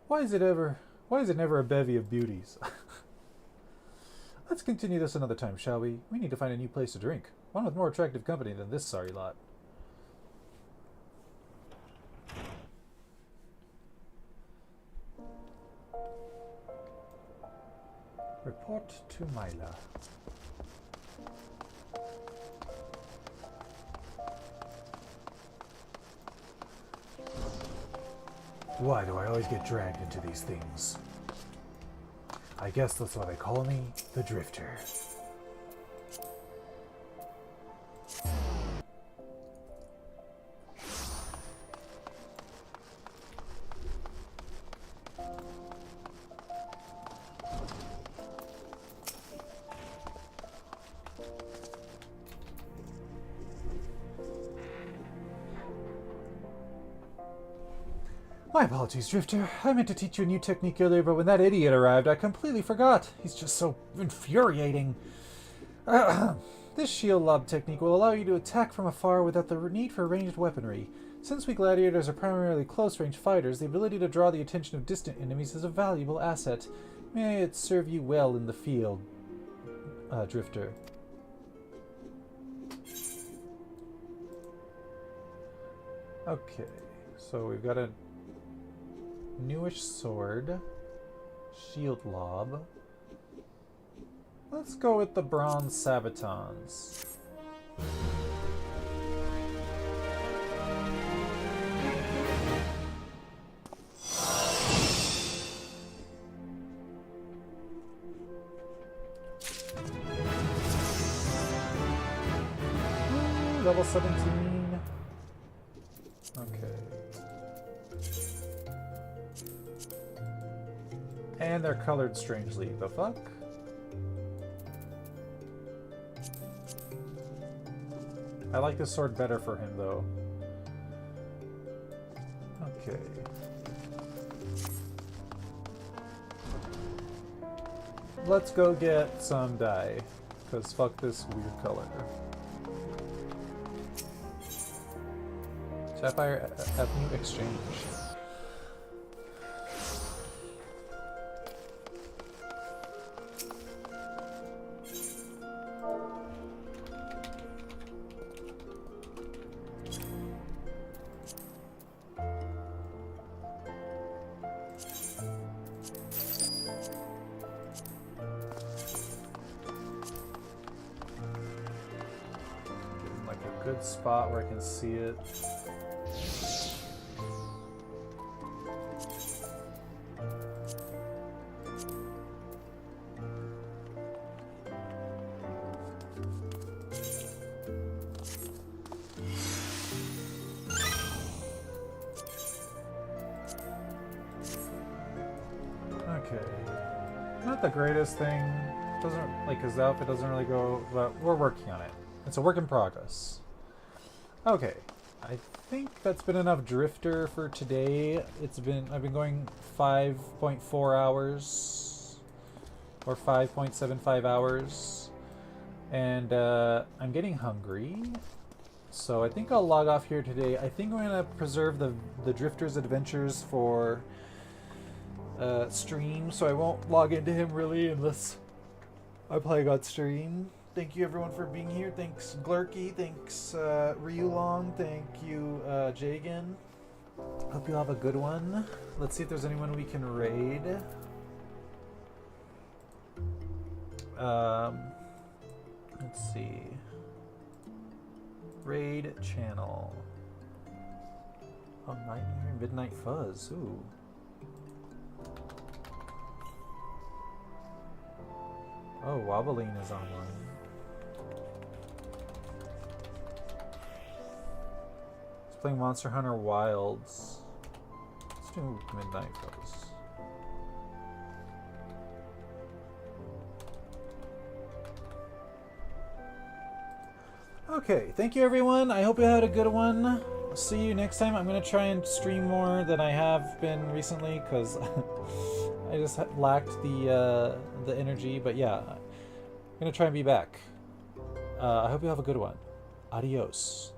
Why is it never a bevy of beauties? Let's continue this another time, shall we? We need to find a new place to drink. One with more attractive company than this sorry lot. Report to Myla. Why do I always get dragged into these things? I guess that's why they call me the Drifter. My apologies, Drifter. I meant to teach you a new technique earlier, but when that idiot arrived, I completely forgot. He's just so infuriating. This shield lob technique will allow you to attack from afar without the need for ranged weaponry. Since we gladiators are primarily close-range fighters, the ability to draw the attention of distant enemies is a valuable asset. May it serve you well in the field, Drifter. Okay, so we've got a newish sword, shield lob. Let's go with the bronze sabatons. Ooh, level 17. Okay. And they're colored strangely. The fuck? I like this sword better for him, though. Okay. Let's go get some dye, because fuck this weird color. Sapphire Avenue Exchange. Good spot where I can see it. Okay. Not the greatest thing. Doesn't, like, his outfit doesn't really go, but we're working on it. It's a work in progress. Okay, I think that's been enough Drifter for today. I've been going 5.4 hours or 5.75 hours, and I'm getting hungry, so I think I'll log off here today. I think I'm gonna preserve the Drifter's adventures for stream, so I won't log into him really unless I play on stream. Thank you everyone for being here. Thanks Glurky, thanks Ryulong, thank you Jagan. Hope you have a good one. Let's see if there's anyone we can raid. Let's see. Raid channel. Oh, Nightmare Midnight Fuzz. Ooh. Oh, Wobbling is online. Playing Monster Hunter Wilds. Let's do Midnight Fuzz. Okay, thank you everyone. I hope you had a good one. I'll see you next time. I'm gonna try and stream more than I have been recently because I just lacked the energy. But yeah, I'm gonna try and be back. I hope you have a good one. Adios.